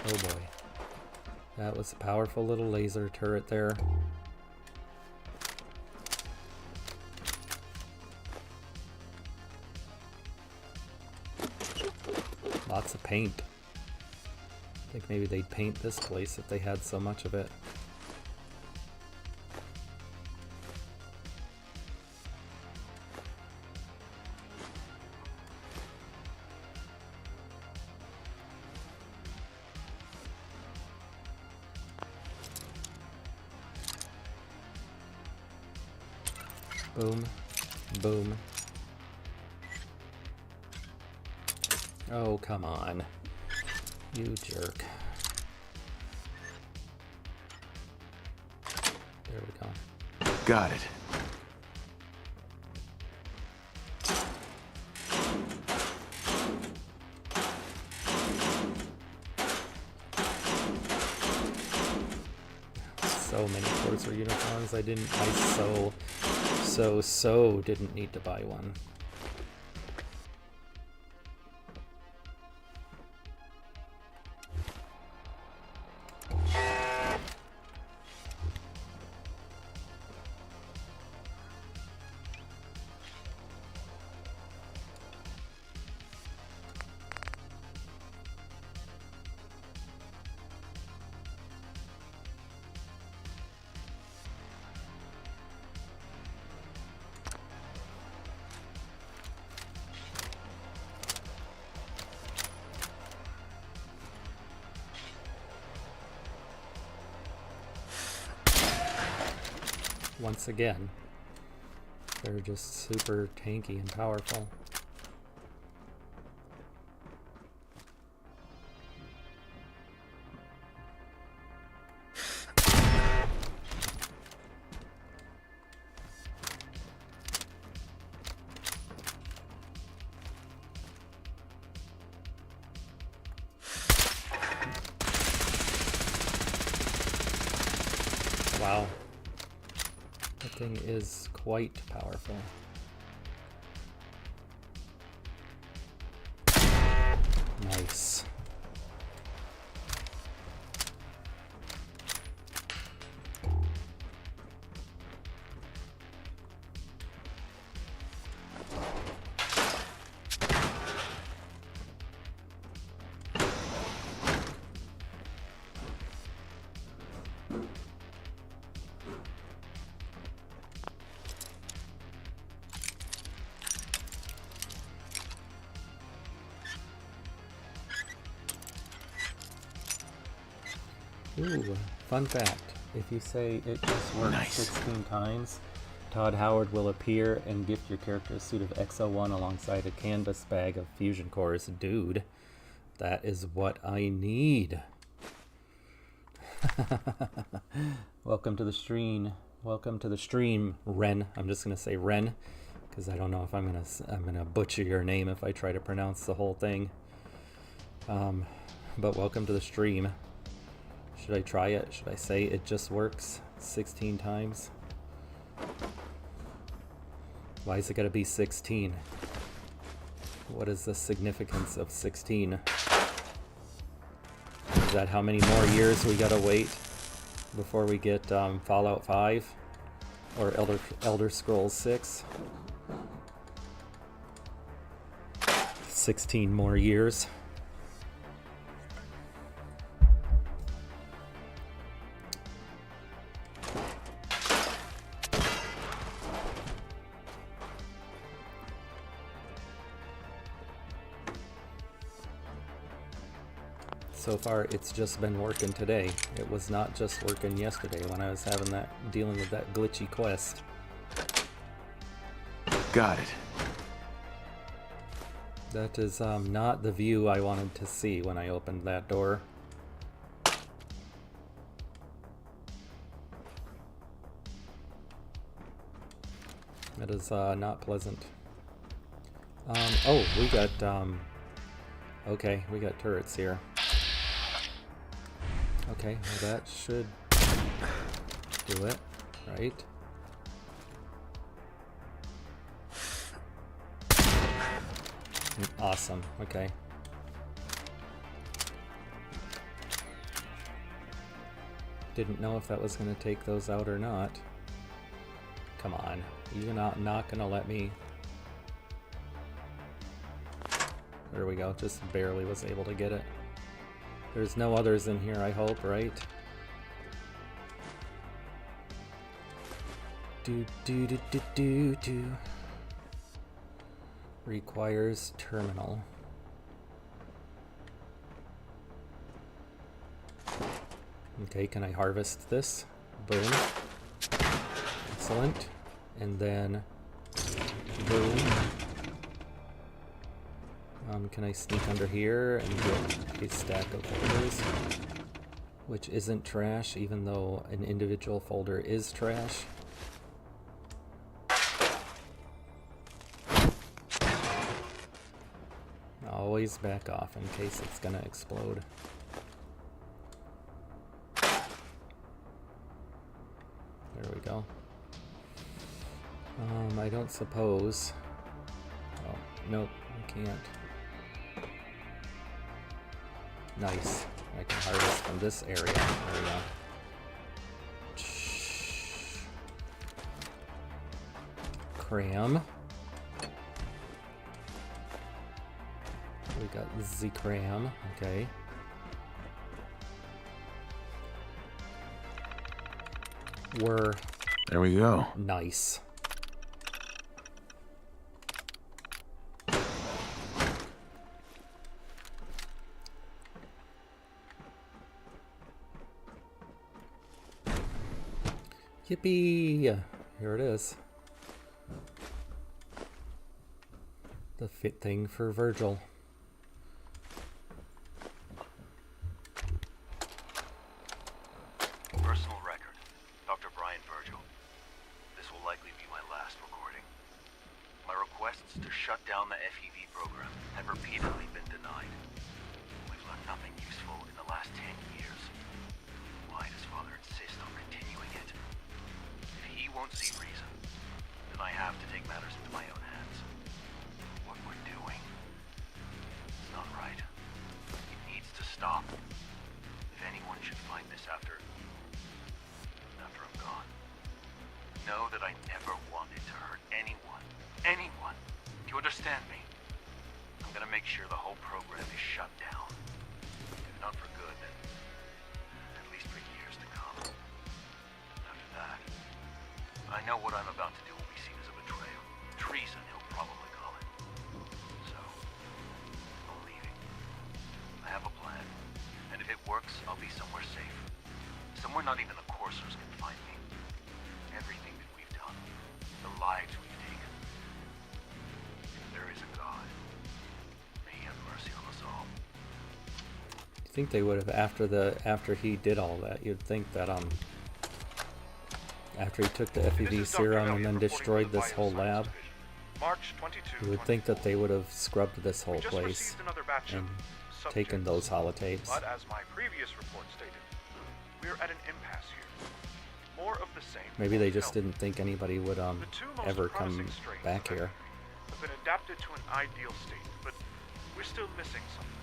Oh boy. That was a powerful little laser turret there. Lots of paint. I think maybe they'd paint this place if they had so much of it. Boom. Boom. Oh, come on. You jerk. There we go. Got it. So many Courser uniforms. I so didn't need to buy one. Once again, they're just super tanky and powerful. Wow. That thing is quite powerful. Nice. Ooh, fun fact. If you say it just works 16 times, Todd Howard will appear and gift your character a suit of XO1 alongside a canvas bag of fusion cores. Dude, that is what I need. Welcome to the stream. Welcome to the stream, Ren. I'm just gonna say Ren, because I don't know if I'm gonna butcher your name if I try to pronounce the whole thing. But welcome to the stream. Should I try it? Should I say it just works 16 times? Why is it gotta be 16? What is the significance of 16? Is that how many more years we gotta wait before we get Fallout 5 or Elder Scrolls 6? 16 more years. So far, it's just been working today. It was not just working yesterday when I was dealing with that glitchy quest. Got it. That is not the view I wanted to see when I opened that door. That is not pleasant. Oh, we got okay, we got turrets here. Okay, well that should do it, right? Awesome. Okay. Didn't know if that was going to take those out or not. Come on. You're not going to let me... There we go. Just barely was able to get it. There's no others in here, I hope, right? Do. Requires terminal. Okay, can I harvest this? Boom. Excellent. And then boom. Can I sneak under here and get a stack of folders? Which isn't trash, even though an individual folder is trash. Always back off in case it's gonna explode. There we go. I don't suppose... Oh, nope, I can't. Nice. I can harvest from this area. There we go. Cram. We got the cram. Okay. There we go. Nice. Yippee! Here it is. The fit thing for Virgil. Personal record. Dr. Brian Virgil. This will likely be my last recording. My requests to shut down the FEV program have repeatedly been denied. We've learned nothing useful in the last 10 years. Why does Father insist on continuing it? If he won't see reason, then I have to take matters into my own hands. What we're doing is not right. It needs to stop. If anyone should find this after I'm gone, know that I never wanted to hurt anyone. Anyone. Do you understand me? I'm gonna make sure the whole program is shut down. If not for good, then at least for years to come. After that, I know what I'm about to do will be seen as a betrayal. Treason, he'll probably call it. So, I'm leaving. I have a plan. And if it works, I'll be somewhere safe. Somewhere not even the coursers can find me. Everything that we've done, the lives we've taken. If there is a God, may he have mercy on us all. You think they would have after he did all that? You'd think that after he took the FEV serum and then destroyed this whole lab, March 22, you would think that they would have scrubbed this whole place and taken those holotapes. But as my previous report stated, we're at an impasse here. More of the same. Maybe they just didn't think anybody would ever come back here. Have been adapted to an ideal state, but we're still missing something.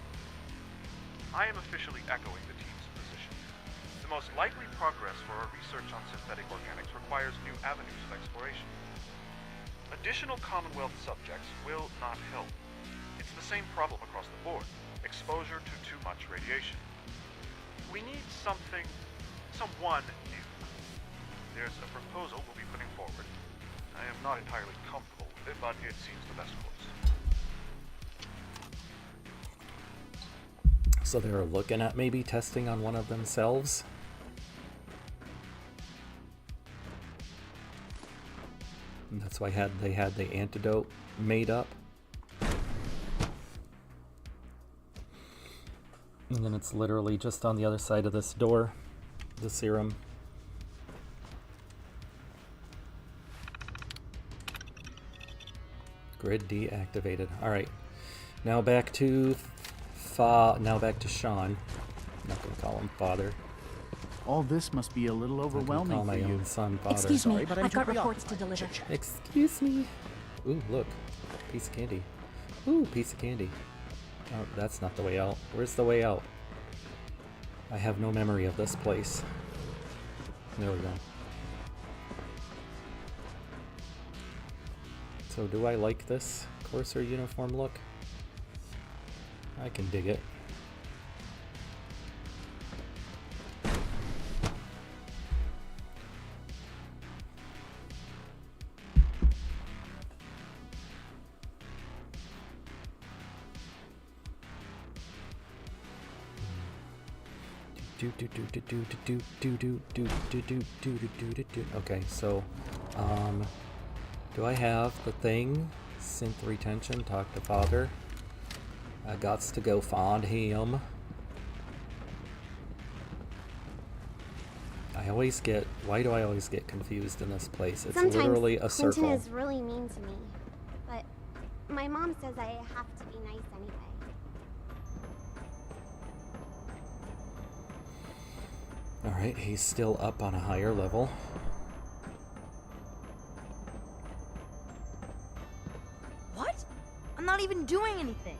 I am officially echoing the team's position. The most likely progress for our research on synthetic organics requires new avenues of exploration. Additional Commonwealth subjects will not help. It's the same problem across the board. Exposure to too much radiation. We need someone new. There's a proposal we'll be putting forward. I am not entirely comfortable with it, but it seems the best course. So they were looking at maybe testing on one of themselves. And that's why they had the antidote made up. And then it's literally just on the other side of this door, the serum. Grid deactivated. All right, now back to Sean. I'm not gonna call him Father. All this must be a little overwhelming call my for you. own son Father. Excuse me, but I've got reports to deliver. Excuse me. Ooh, look, piece of candy. Ooh, piece of candy. Oh, that's not the way out. Where's the way out? I have no memory of this place. There we go. So do I like this Courser uniform look? I can dig it. Okay, so do I have the thing? Synth retention, talk to father. I gots to go find him. Why do I always get confused in this place? It's Sometimes literally a Clinton circle. is really mean to me, but my mom says I have to be nice anyway. Alright, he's still up on a higher level. What? I'm not even doing anything.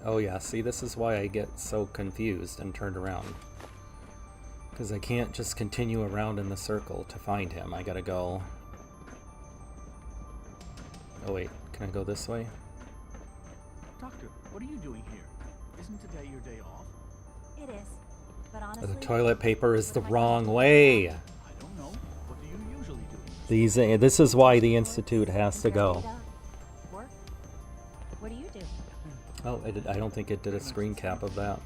Oh yeah, see, this is why I get so confused and turned around. Because I can't just continue around in the circle to find him. I gotta go... Oh wait, can I go this way? Doctor, what are you doing here? Isn't today your day off? It is, but honestly... The toilet paper is the wrong way! I don't know. What do you usually do? This is why the Institute has to go. Work? What do you do? Oh, I don't think it did a screen cap of that.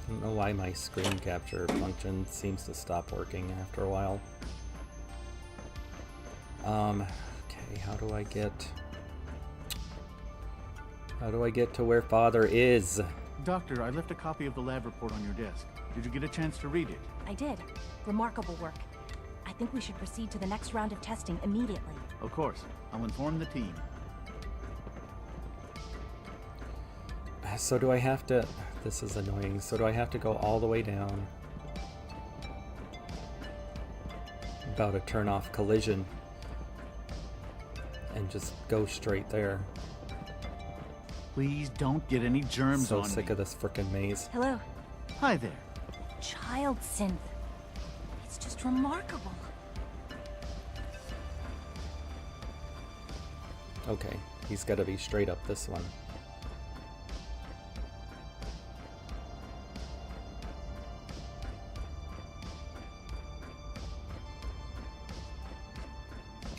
I don't know why my screen capture function seems to stop working after a while. Okay, how do I get to where Father is? Doctor, I left a copy of the lab report on your desk. Did you get a chance to read it? I did. Remarkable work. I think we should proceed to the next round of testing immediately. Of course. I'll inform the team. So do I have to... This is annoying. So do I have to go all the way down? About to turn off collision. And just go straight there. Please don't get any germs So on sick me. of this frickin' maze. Hello. Hi there. Child synth. It's just remarkable. Okay, he's got to be straight up this one.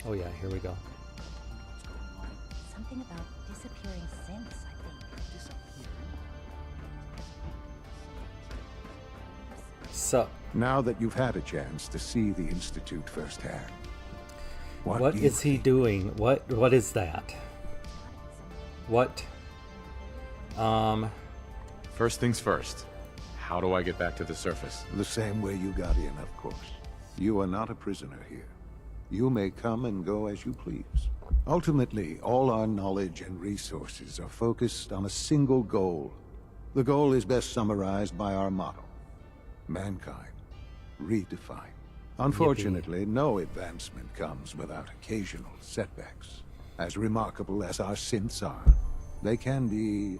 Oh yeah, here we go. Something about disappearing synths, I think. So, now that you've had a chance to see the Institute firsthand, what is he doing? What is that? What? First things first. How do I get back to the surface? The same way you got in, of course. You are not a prisoner here. You may come and go as you please. Ultimately, all our knowledge and resources are focused on a single goal. The goal is best summarized by our motto: mankind, redefined. Unfortunately, no advancement comes without occasional setbacks. As remarkable as our synths are, they can be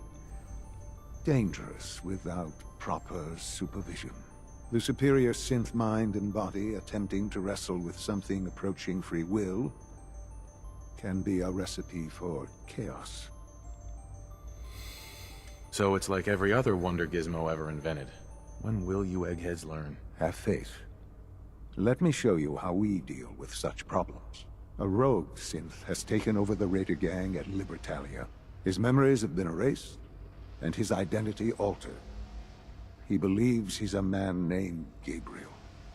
dangerous without proper supervision. The superior synth mind and body attempting to wrestle with something approaching free will can be a recipe for chaos. So it's like every other wonder gizmo ever invented. When will you eggheads learn? Have faith. Let me show you how we deal with such problems. A rogue synth has taken over the Raider gang at Libertalia. His memories have been erased, and his identity altered. He believes he's a man named Gabriel.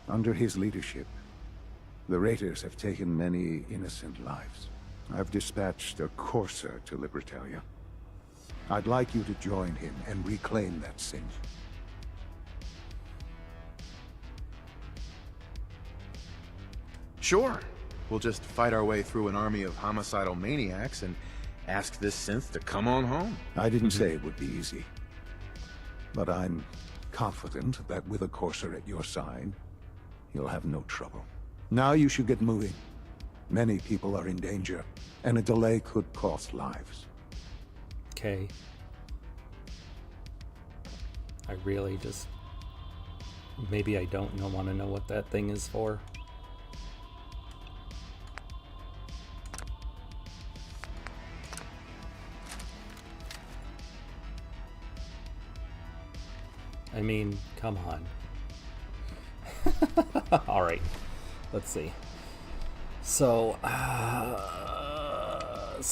Under his leadership, the Raiders have taken many innocent lives. I've dispatched a courser to Libertalia. I'd like you to join him and reclaim that synth. Sure. We'll just fight our way through an army of homicidal maniacs and ask this synth to come on home. I didn't say it would be easy, but I'm confident that with a Courser at your side, you'll have no trouble. Now you should get moving. Many people are in danger, and a delay could cost lives. Okay. I really just... Maybe I don't want to know what that thing is for. I mean, come on. Alright, let's see. So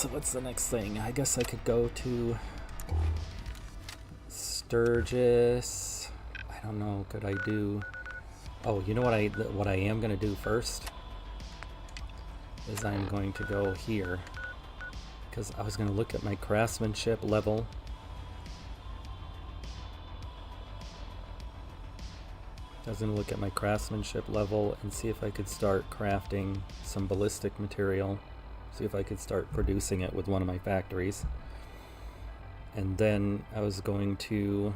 what's the next thing? I guess I could go to Sturgis. I don't know, could I do... Oh, you know what I am going to do first? Is I'm going to go here. Because I was going to look at my craftsmanship level. I was going to look at my craftsmanship level and see if I could start crafting some ballistic material. See if I could start producing it with one of my factories. And then I was going to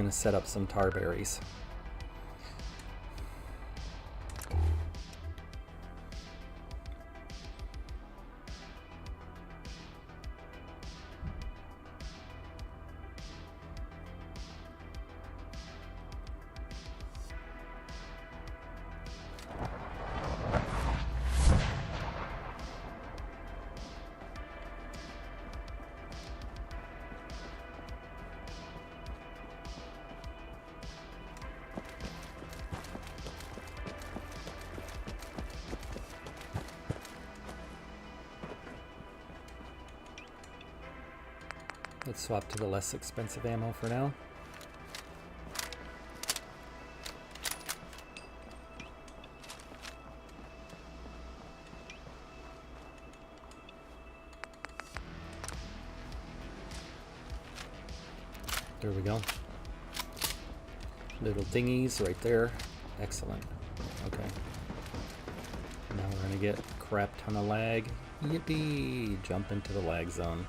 set up some tar berries. Let's swap to the less expensive ammo for now. There we go. Little dinghies right there. Excellent. Okay. Now we're gonna get a crap ton of lag. Yippee! Jump into the lag zone.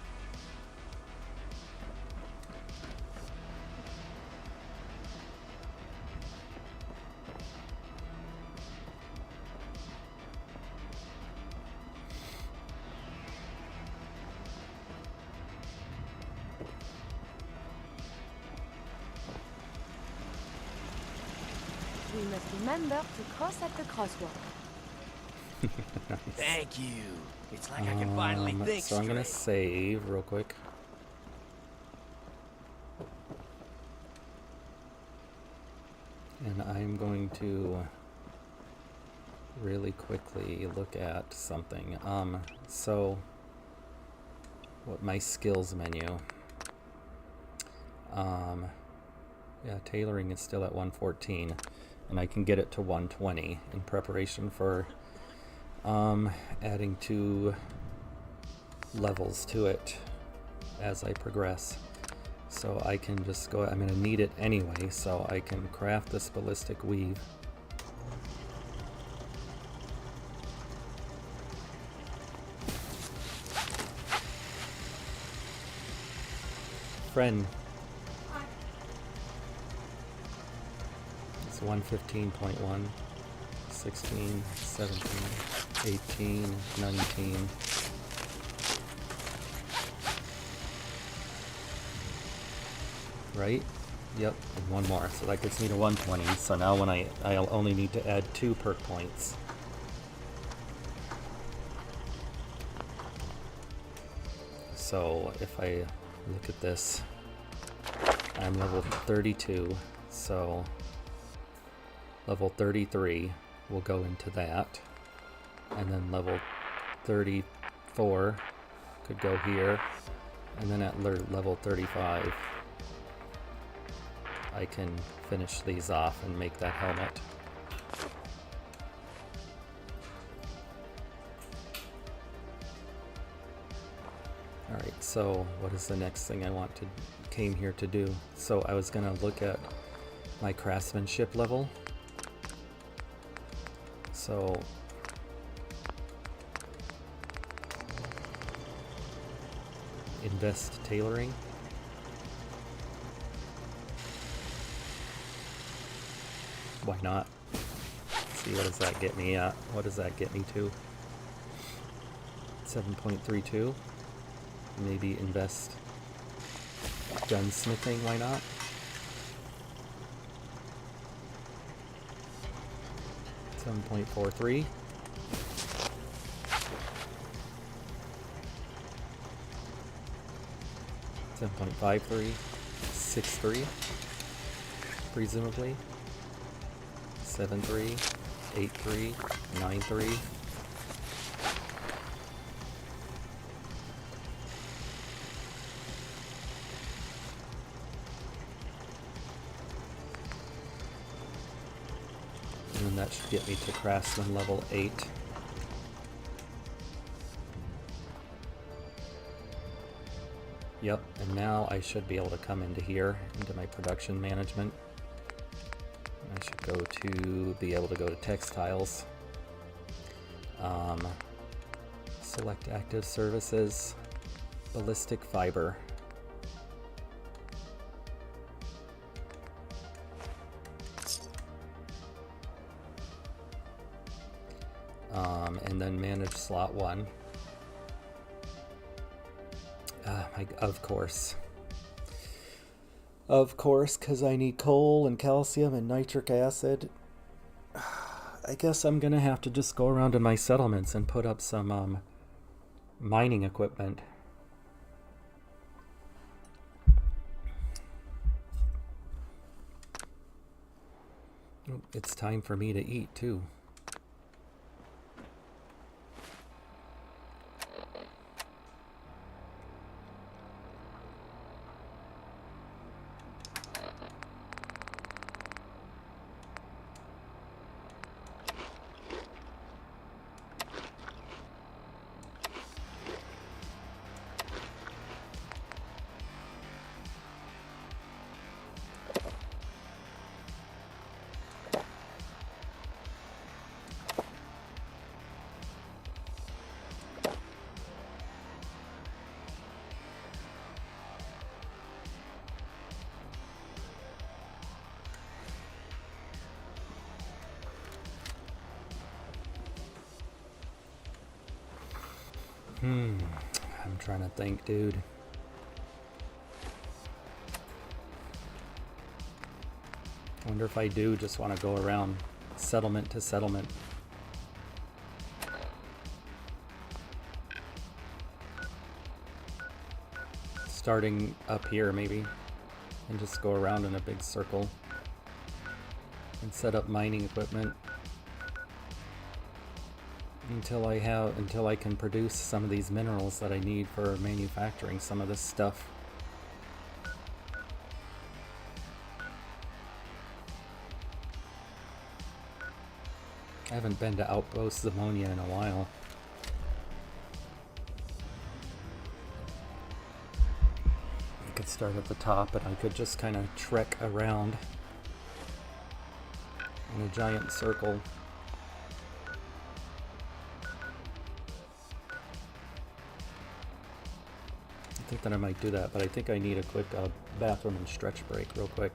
We must remember to cross at the crosswalk. Nice. Thank you. It's like I can finally think So I'm gonna save real quick. And I'm going to really quickly look at something. So what my skills menu. Yeah, tailoring is still at 114, and I can get it to 120 in preparation for adding 2 levels to it as I progress. So I can just go, I'm going to need it anyway, so I can craft this ballistic weave. Friend. It's 115.1, 16, 17, 18, 19. Right? Yep, and one more. So that gets me to 120. So now when I'll only need to add 2 perk points. So if I look at this, I'm level 32, so level 33 will go into that, and then level 34 could go here, and then at level 35 I can finish these off and make that helmet. Alright, so what is the next thing I came here to do? So I was gonna look at my craftsmanship level. So invest tailoring. Why not? Let's see, what does that get me at? What does that get me to? 7.32. Maybe invest gunsmithing, why not? $7.43. $7.53. 6.3. Presumably. 7.3. 8.3. 9.3. And then that should get me to Craftsman level 8. Yep, and now I should be able to come into here, into my production management. I should go to, be able to go to textiles. Select active services, ballistic fiber. And then manage slot 1. Of course. Of course, because I need coal and calcium and nitric acid. I guess I'm gonna have to just go around in my settlements and put up some mining equipment. It's time for me to eat too. I'm trying to think, dude. I wonder if I do just want to go around settlement to settlement. Starting up here, maybe, and just go around in a big circle and set up mining equipment until I can produce some of these minerals that I need for manufacturing some of this stuff. I haven't been to Outpost Zamonia in a while. I could start at the top, but I could just kind of trek around in a giant circle. I think that I might do that, but I think I need a quick bathroom and stretch break real quick.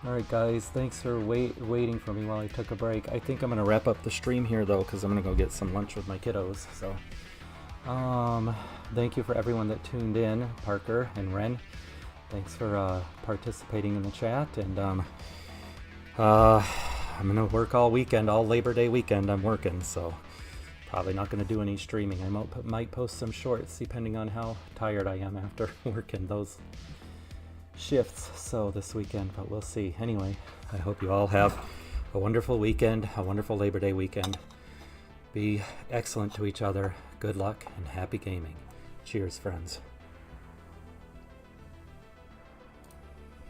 Alright guys, thanks for waiting for me while I took a break. I think I'm going to wrap up the stream here though, because I'm going to go get some lunch with my kiddos. So, thank you for everyone that tuned in, Parker and Ren. Thanks for participating in the chat, and I'm going to work all weekend, all Labor Day weekend I'm working, so probably not going to do any streaming. I might post some shorts depending on how tired I am after working those shifts so this weekend, but we'll see. Anyway, I hope you all have a wonderful weekend, a wonderful Labor Day weekend. Be excellent to each other. Good luck and happy gaming. Cheers, friends.